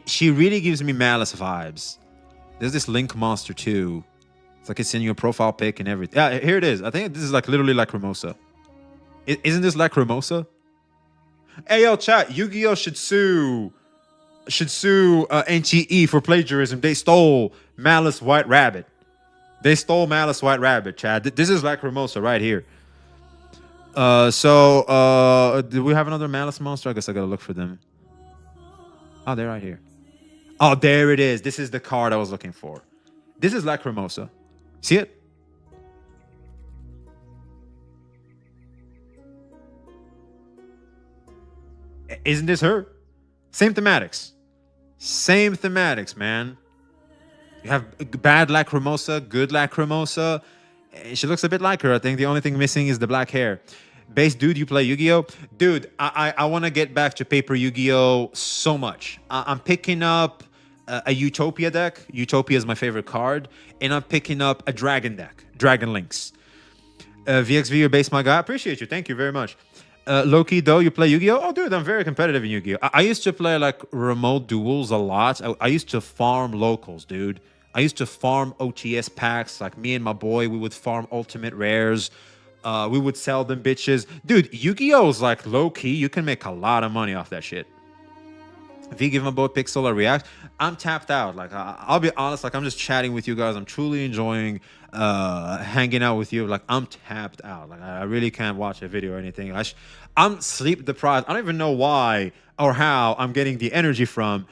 She really gives me Malice vibes. There's this Link monster too. It's like it's in your profile pic and everything. Yeah, here it is. I think this is like literally like Ramosa. Isn't this Lacrimosa? Hey, yo, chat. Yu-Gi-Oh should sue NTE for plagiarism. They stole Malice White Rabbit. They stole Malice White Rabbit, Chad. This is Lacrimosa right here. Do we have another Malice monster? I guess I gotta look for them. Oh, they're right here. Oh, there it is. This is the card I was looking for. This is Lacrimosa. See it? Isn't this her? Same thematics. Same thematics, man. You have bad Lacrimosa, good Lacrimosa. She looks a bit like her. I think the only thing missing is the black hair. Base dude, you play Yu-Gi-Oh? Dude, I want to get back to paper Yu-Gi-Oh so much. I'm picking up a Utopia deck. Utopia is my favorite card. And I'm picking up a Dragon deck. Dragon Links. VXV, your base, my guy. I appreciate you. Thank you very much. Loki, though, you play Yu-Gi-Oh? Oh, dude, I'm very competitive in Yu-Gi-Oh. I used to play, like, remote duels a lot. I used to farm locals, dude. I used to farm OTS packs. Like, me and my boy, we would farm ultimate rares. We would sell them bitches. Dude, Yu-Gi-Oh is, like, low-key. You can make a lot of money off that shit. If you give my boy Pixel a react, I'm tapped out. Like, I'll be honest, like, I'm just chatting with you guys. I'm truly enjoying hanging out with you. Like, I'm tapped out. Like, I really can't watch a video or anything. I'm sleep deprived. I don't even know why or how I'm getting the energy from,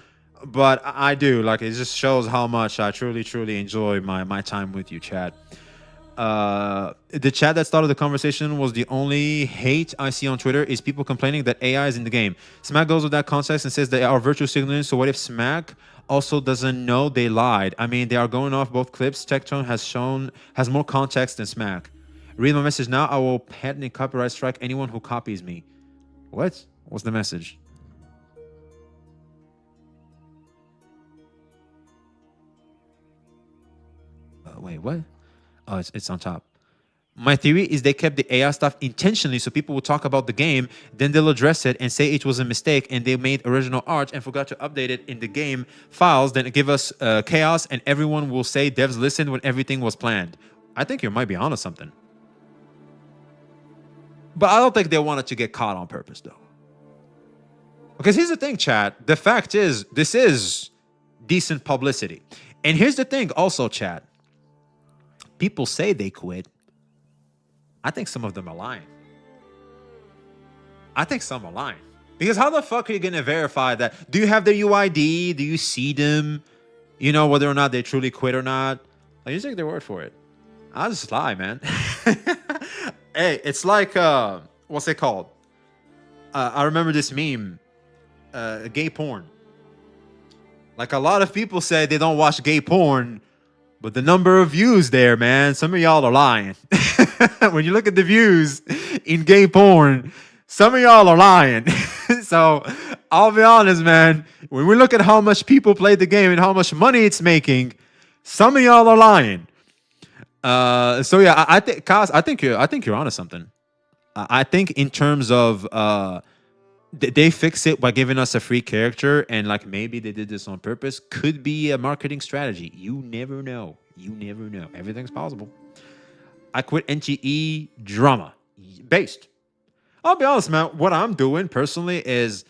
but I do. Like, it just shows how much I truly, truly enjoy my time with you, chat. The chat that started the conversation was the only hate I see on Twitter is people complaining that AI is in the game. Smack goes with that context and says they are virtual signaling. So what if Smack also doesn't know they lied? I mean, they are going off both clips. Tectone has more context than Smack. Read my message now. I will patent and copyright strike anyone who copies me. What? What's the message? Wait, what? Oh, it's on top. My theory is they kept the AI stuff intentionally so people will talk about the game, then they'll address it and say it was a mistake and they made original art and forgot to update it in the game files, then give us chaos and everyone will say devs listened when everything was planned. I think you might be onto something. But I don't think they wanted to get caught on purpose, though. Because here's the thing, chat. The fact is, this is decent publicity. And here's the thing also, chat. People say they quit. I think some of them are lying. I think some are lying. Because how the fuck are you going to verify that? Do you have their UID? Do you see them? You know whether or not they truly quit or not? Like, you take their word for it. I'll just lie, man. Hey, it's like, what's it called? I remember this meme. Gay porn. Like, a lot of people say they don't watch gay porn, but the number of views there, man, some of y'all are lying. When you look at the views in gay porn, some of y'all are lying. So, I'll be honest, man. When we look at how much people play the game and how much money it's making, some of y'all are lying. So yeah, I think, Kaz, I think you're onto something. I think in terms of they fix it by giving us a free character, and like maybe they did this on purpose. Could be a marketing strategy. You never know. You never know. Everything's possible. I quit Nte Drama. Based. I'll be honest, man. What I'm doing personally is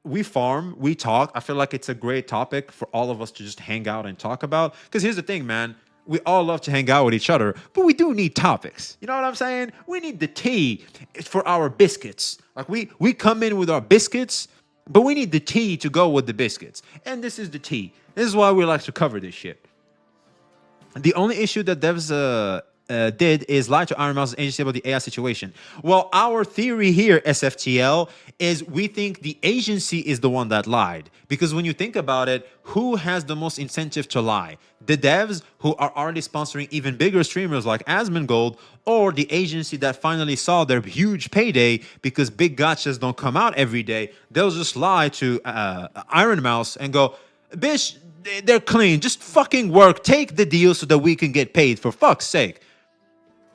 we farm, we talk. I feel like it's a great topic for all of us to just hang out and talk about. Because here's the thing, man. We all love to hang out with each other, but we do need topics. You know what I'm saying? We need the tea for our biscuits. Like we come in with our biscuits, but we need the tea to go with the biscuits. And this is the tea. This is why we like to cover this shit. The only issue that devs did is lie to Iron Mouse's agency about the AI situation. Well, our theory here, SFTL, is we think the agency is the one that lied. Because when you think about it, who has the most incentive to lie? The devs who are already sponsoring even bigger streamers like Asmongold, or the agency that finally saw their huge payday because big gotchas don't come out every day. They'll just lie to Iron Mouse and go, bitch, they're clean. Just fucking work. Take the deal so that we can get paid, for fuck's sake.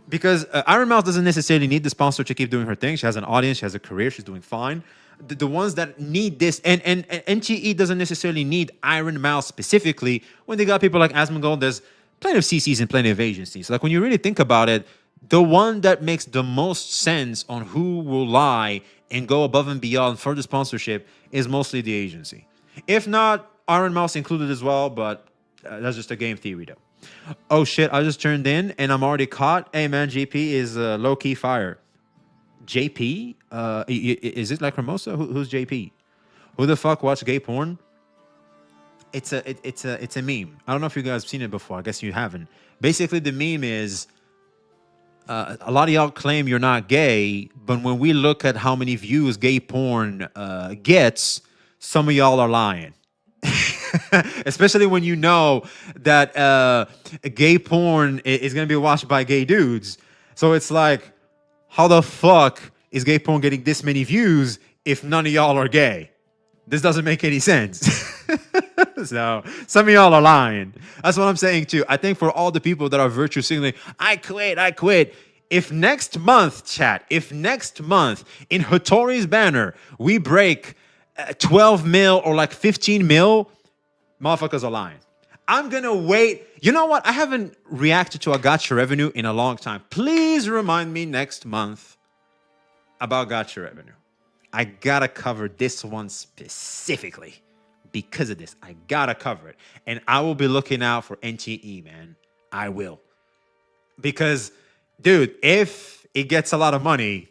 Because Iron Mouse doesn't necessarily need the sponsor to keep doing her thing. She has an audience. She has a career. She's doing fine. The ones that need this, and NTE doesn't necessarily need Iron Mouse specifically. When they got people like Asmongold, there's plenty of CCs and plenty of agencies. Like, when you really think about it, The one that makes the most sense on who will lie and go above and beyond for the sponsorship is mostly the agency. If not, Iron Mouse included as well, but that's just a game theory though. Oh shit, I just turned in and I'm already caught. Hey man, JP is low-key fire. JP? Is it like Hermosa? Who's JP? Who the fuck watch gay porn? It's a meme. I don't know if you guys have seen it before. I guess you haven't. Basically, the meme is a lot of y'all claim you're not gay, but when we look at how many views gay porn gets, some of y'all are lying. Especially when you know that gay porn is going to be watched by gay dudes. So it's like, how the fuck is gay porn getting this many views if none of y'all are gay? This doesn't make any sense. So some of y'all are lying. That's what I'm saying too. I think for all the people that are virtue signaling, I quit. If next month, chat, if next month in Hattori's banner, we break 12 mil or like 15 mil, motherfuckers are lying. I'm going to wait. You know what? I haven't reacted to a gacha revenue in a long time. Please remind me next month about gacha revenue. I got to cover this one specifically. Because of this, I gotta cover it. And I will be looking out for NTE, man. I will. Because, dude, if it gets a lot of money,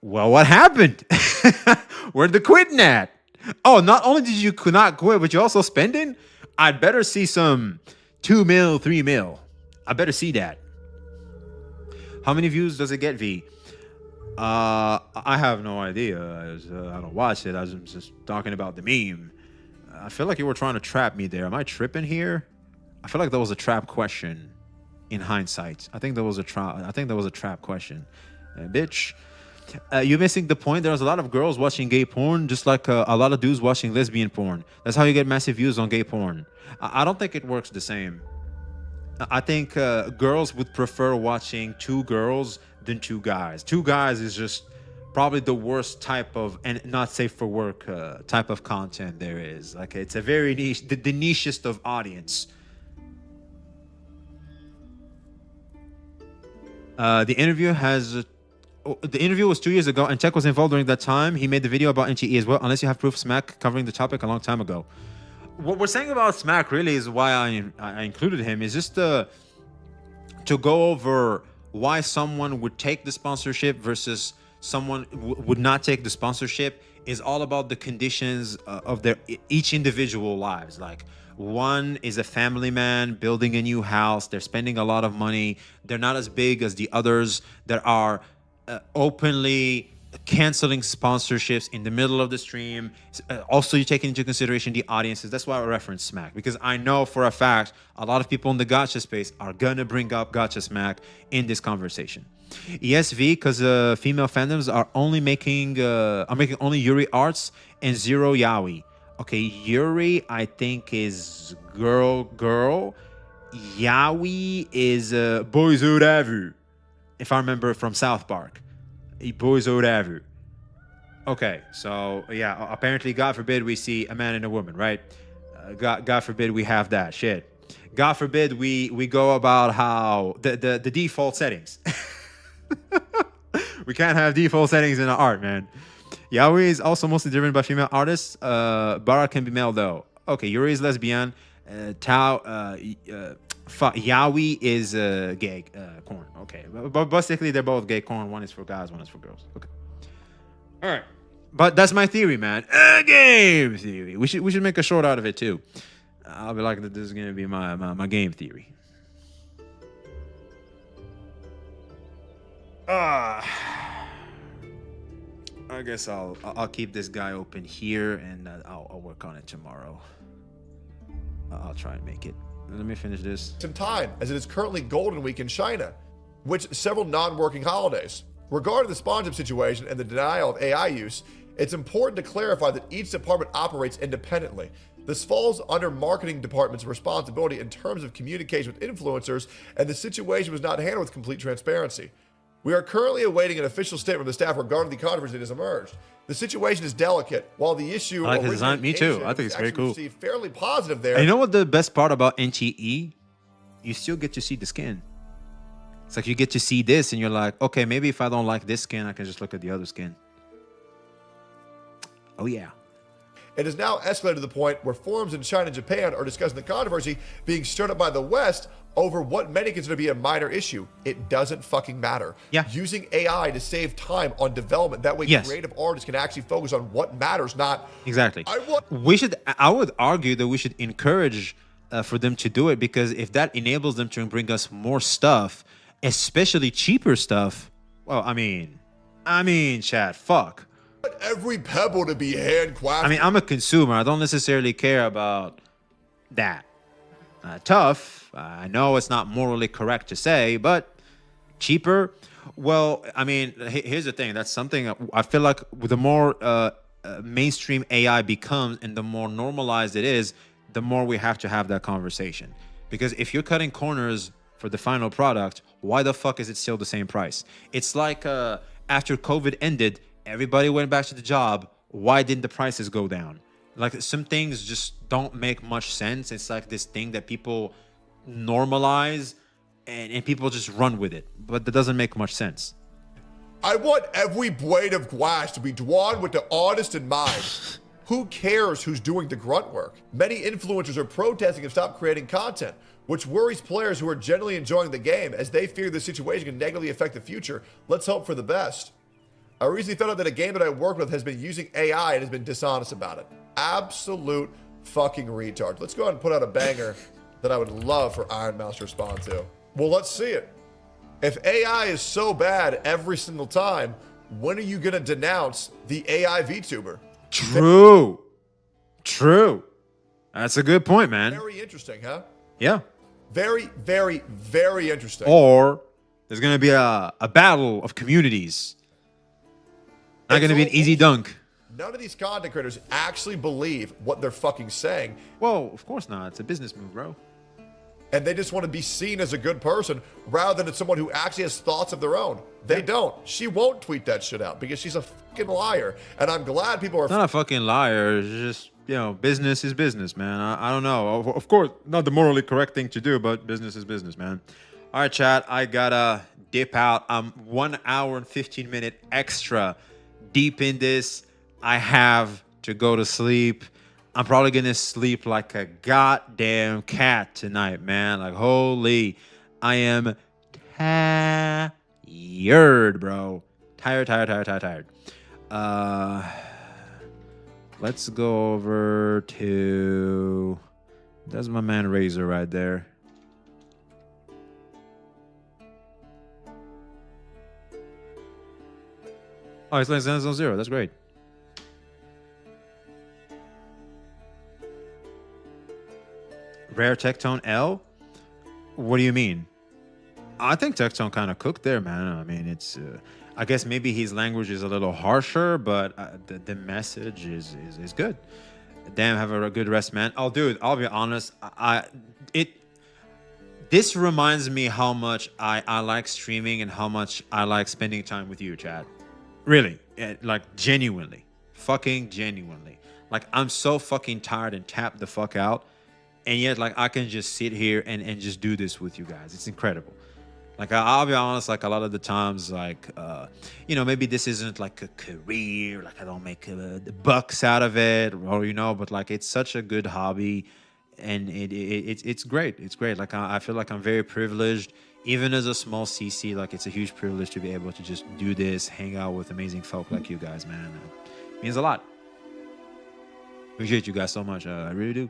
well, what happened? Where'd the quitting at? Oh, not only did you not quit, but you also spending? I'd better see some 2 mil, 3 mil. I better see that. How many views does it get, V? I have no idea. I don't watch it. I was just talking about the meme. I feel like you were trying to trap me there. Am I tripping here? I feel like that was a trap question. In hindsight, I think that was a trap. I think that was a trap question, bitch. You're missing the point. There's a lot of girls watching gay porn, just like a lot of dudes watching lesbian porn. That's how you get massive views on gay porn. I don't think it works the same. I think girls would prefer watching 2 girls than 2 guys. 2 guys is just probably the worst type of, and not safe for work type of content there is. Like, it's a very niche, the nichest of audience. The interview was 2 years ago, and Tech was involved during that time. He made the video about NTE as well, unless you have proof Smack covering the topic a long time ago. What we're saying about Smack really is why I included him, is just to go over why someone would take the sponsorship versus someone would not take the sponsorship. Is all about the conditions of their each individual lives. Like, one is a family man building a new house. They're spending a lot of money. They're not as big as the others that are openly canceling sponsorships in the middle of the stream. Also, you take into consideration the audiences. That's why I reference Smack, because I know for a fact a lot of people in the gacha space are gonna bring up gacha Smack in this conversation. ESV, because female fandoms are only making only Yuri arts and 0 yaoi. Okay, Yuri I think is girl. Yaoi is boys whatever. If I remember from South Park. Boys whatever. Okay, so yeah, apparently, God forbid we see a man and a woman, right? God forbid we have that shit. God forbid we go about how the default settings. We can't have default settings in our art, man. Yaoi is also mostly driven by female artists. Bara can be male though. Okay, Yuri is lesbian. Yaoi is gay corn. Okay, but basically they're both gay corn. One is for guys, one is for girls. Okay. All right. But that's my theory, man. Game theory. We should make a short out of it too. I'll be like, this is gonna be my game theory. I guess I'll keep this guy open here, and I'll work on it tomorrow. I'll try and make it. Let me finish this. Some time, as it is currently Golden Week in China, which several non-working holidays. Regarding the sponsorship situation and the denial of AI use, it's important to clarify that each department operates independently. This falls under marketing department's responsibility in terms of communication with influencers, and the situation was not handled with complete transparency. We are currently awaiting an official statement from the staff regarding the controversy that has emerged. The situation is delicate, while the issue... I like the design. Me too. I think it's very cool. Fairly positive there. And you know what the best part about NTE? You still get to see the skin. It's like you get to see this and you're like, okay, maybe if I don't like this skin, I can just look at the other skin. Oh, yeah. It has now escalated to the point where forums in China and Japan are discussing the controversy being stirred up by the West over what many consider to be a minor issue. It doesn't fucking matter. Yeah. Using AI to save time on development. That way creative artists can actually focus on what matters, not... Exactly. I would argue that we should encourage for them to do it, because if that enables them to bring us more stuff, especially cheaper stuff, well, I mean, chat, fuck. Every pebble to be handcrafted. I mean, I'm a consumer. I don't necessarily care about that. Tough. I know it's not morally correct to say, but cheaper. Well, I mean, here's the thing. That's something I feel like with the more mainstream AI becomes and the more normalized it is, the more we have to have that conversation. Because if you're cutting corners for the final product, why the fuck is it still the same price? It's like after COVID ended, everybody went back to the job. Why didn't the prices go down? Like, some things just don't make much sense. It's like this thing that people normalize and people just run with it. But that doesn't make much sense. I want every blade of grass to be drawn with the artist in mind. Who cares who's doing the grunt work? Many influencers are protesting and stop creating content, which worries players who are generally enjoying the game as they fear the situation can negatively affect the future. Let's hope for the best. I recently found out that a game that I worked with has been using AI and has been dishonest about it. Absolute fucking retard. Let's go ahead and put out a banger that I would love for Iron Mouse to respond to. Well, let's see it. If AI is so bad every single time, when are you going to denounce the AI VTuber? True. That's a good point, man. Very interesting, huh? Yeah. Very, very, very interesting. Or there's going to be a battle of communities. Not going to be an easy dunk. None of these content creators actually believe what they're fucking saying. Well, of course not. It's a business move, bro. And they just want to be seen as a good person rather than as someone who actually has thoughts of their own. They don't. She won't tweet that shit out because she's a fucking liar. And I'm glad people are... Not a fucking liar. It's just, business is business, man. I don't know. Of course, not the morally correct thing to do, but business is business, man. All right, chat. I gotta dip out. I'm 1 hour and 15 minute extra deep in this. I have to go to sleep. I'm probably gonna sleep like a goddamn cat tonight, man. Like, holy, I am tired, bro. Tired. Let's go over to... That's my man Razor right there. Oh, he's playing Zenzo Zero. That's great. Rare Tectone L? What do you mean? I think Tectone kind of cooked there, man. I mean, it's... I guess maybe his language is a little harsher, but the message is good. Damn, have a good rest, man. Oh, dude, I'll be honest. This reminds me how much I like streaming and how much I like spending time with you, Chad. Really, like genuinely, fucking genuinely. Like, I'm so fucking tired and tapped the fuck out, and yet like I can just sit here and just do this with you guys. It's incredible. Like, I'll be honest, like a lot of the times, like maybe this isn't like a career, like I don't make the bucks out of it, or but like it's such a good hobby, and it's great. It's great. Like I feel like I'm very privileged. Even as a small CC, like it's a huge privilege to be able to just do this, hang out with amazing folk like you guys, man. It means a lot. Appreciate you guys so much. I really do.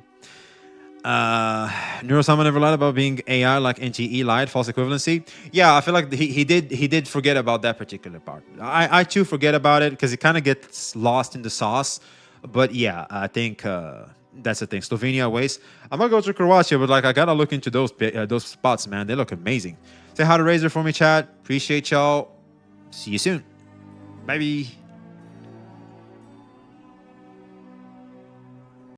Neurosama never lied about being AI like NTE lied, false equivalency. Yeah, I feel like he did forget about that particular part. I too forget about it because it kind of gets lost in the sauce. But yeah, I think that's the thing. Slovenia waste. I'm gonna go to Croatia, but like I gotta look into those spots, man. They look amazing. Say hi to Razor for me, chat. Appreciate y'all. See you soon. Bye.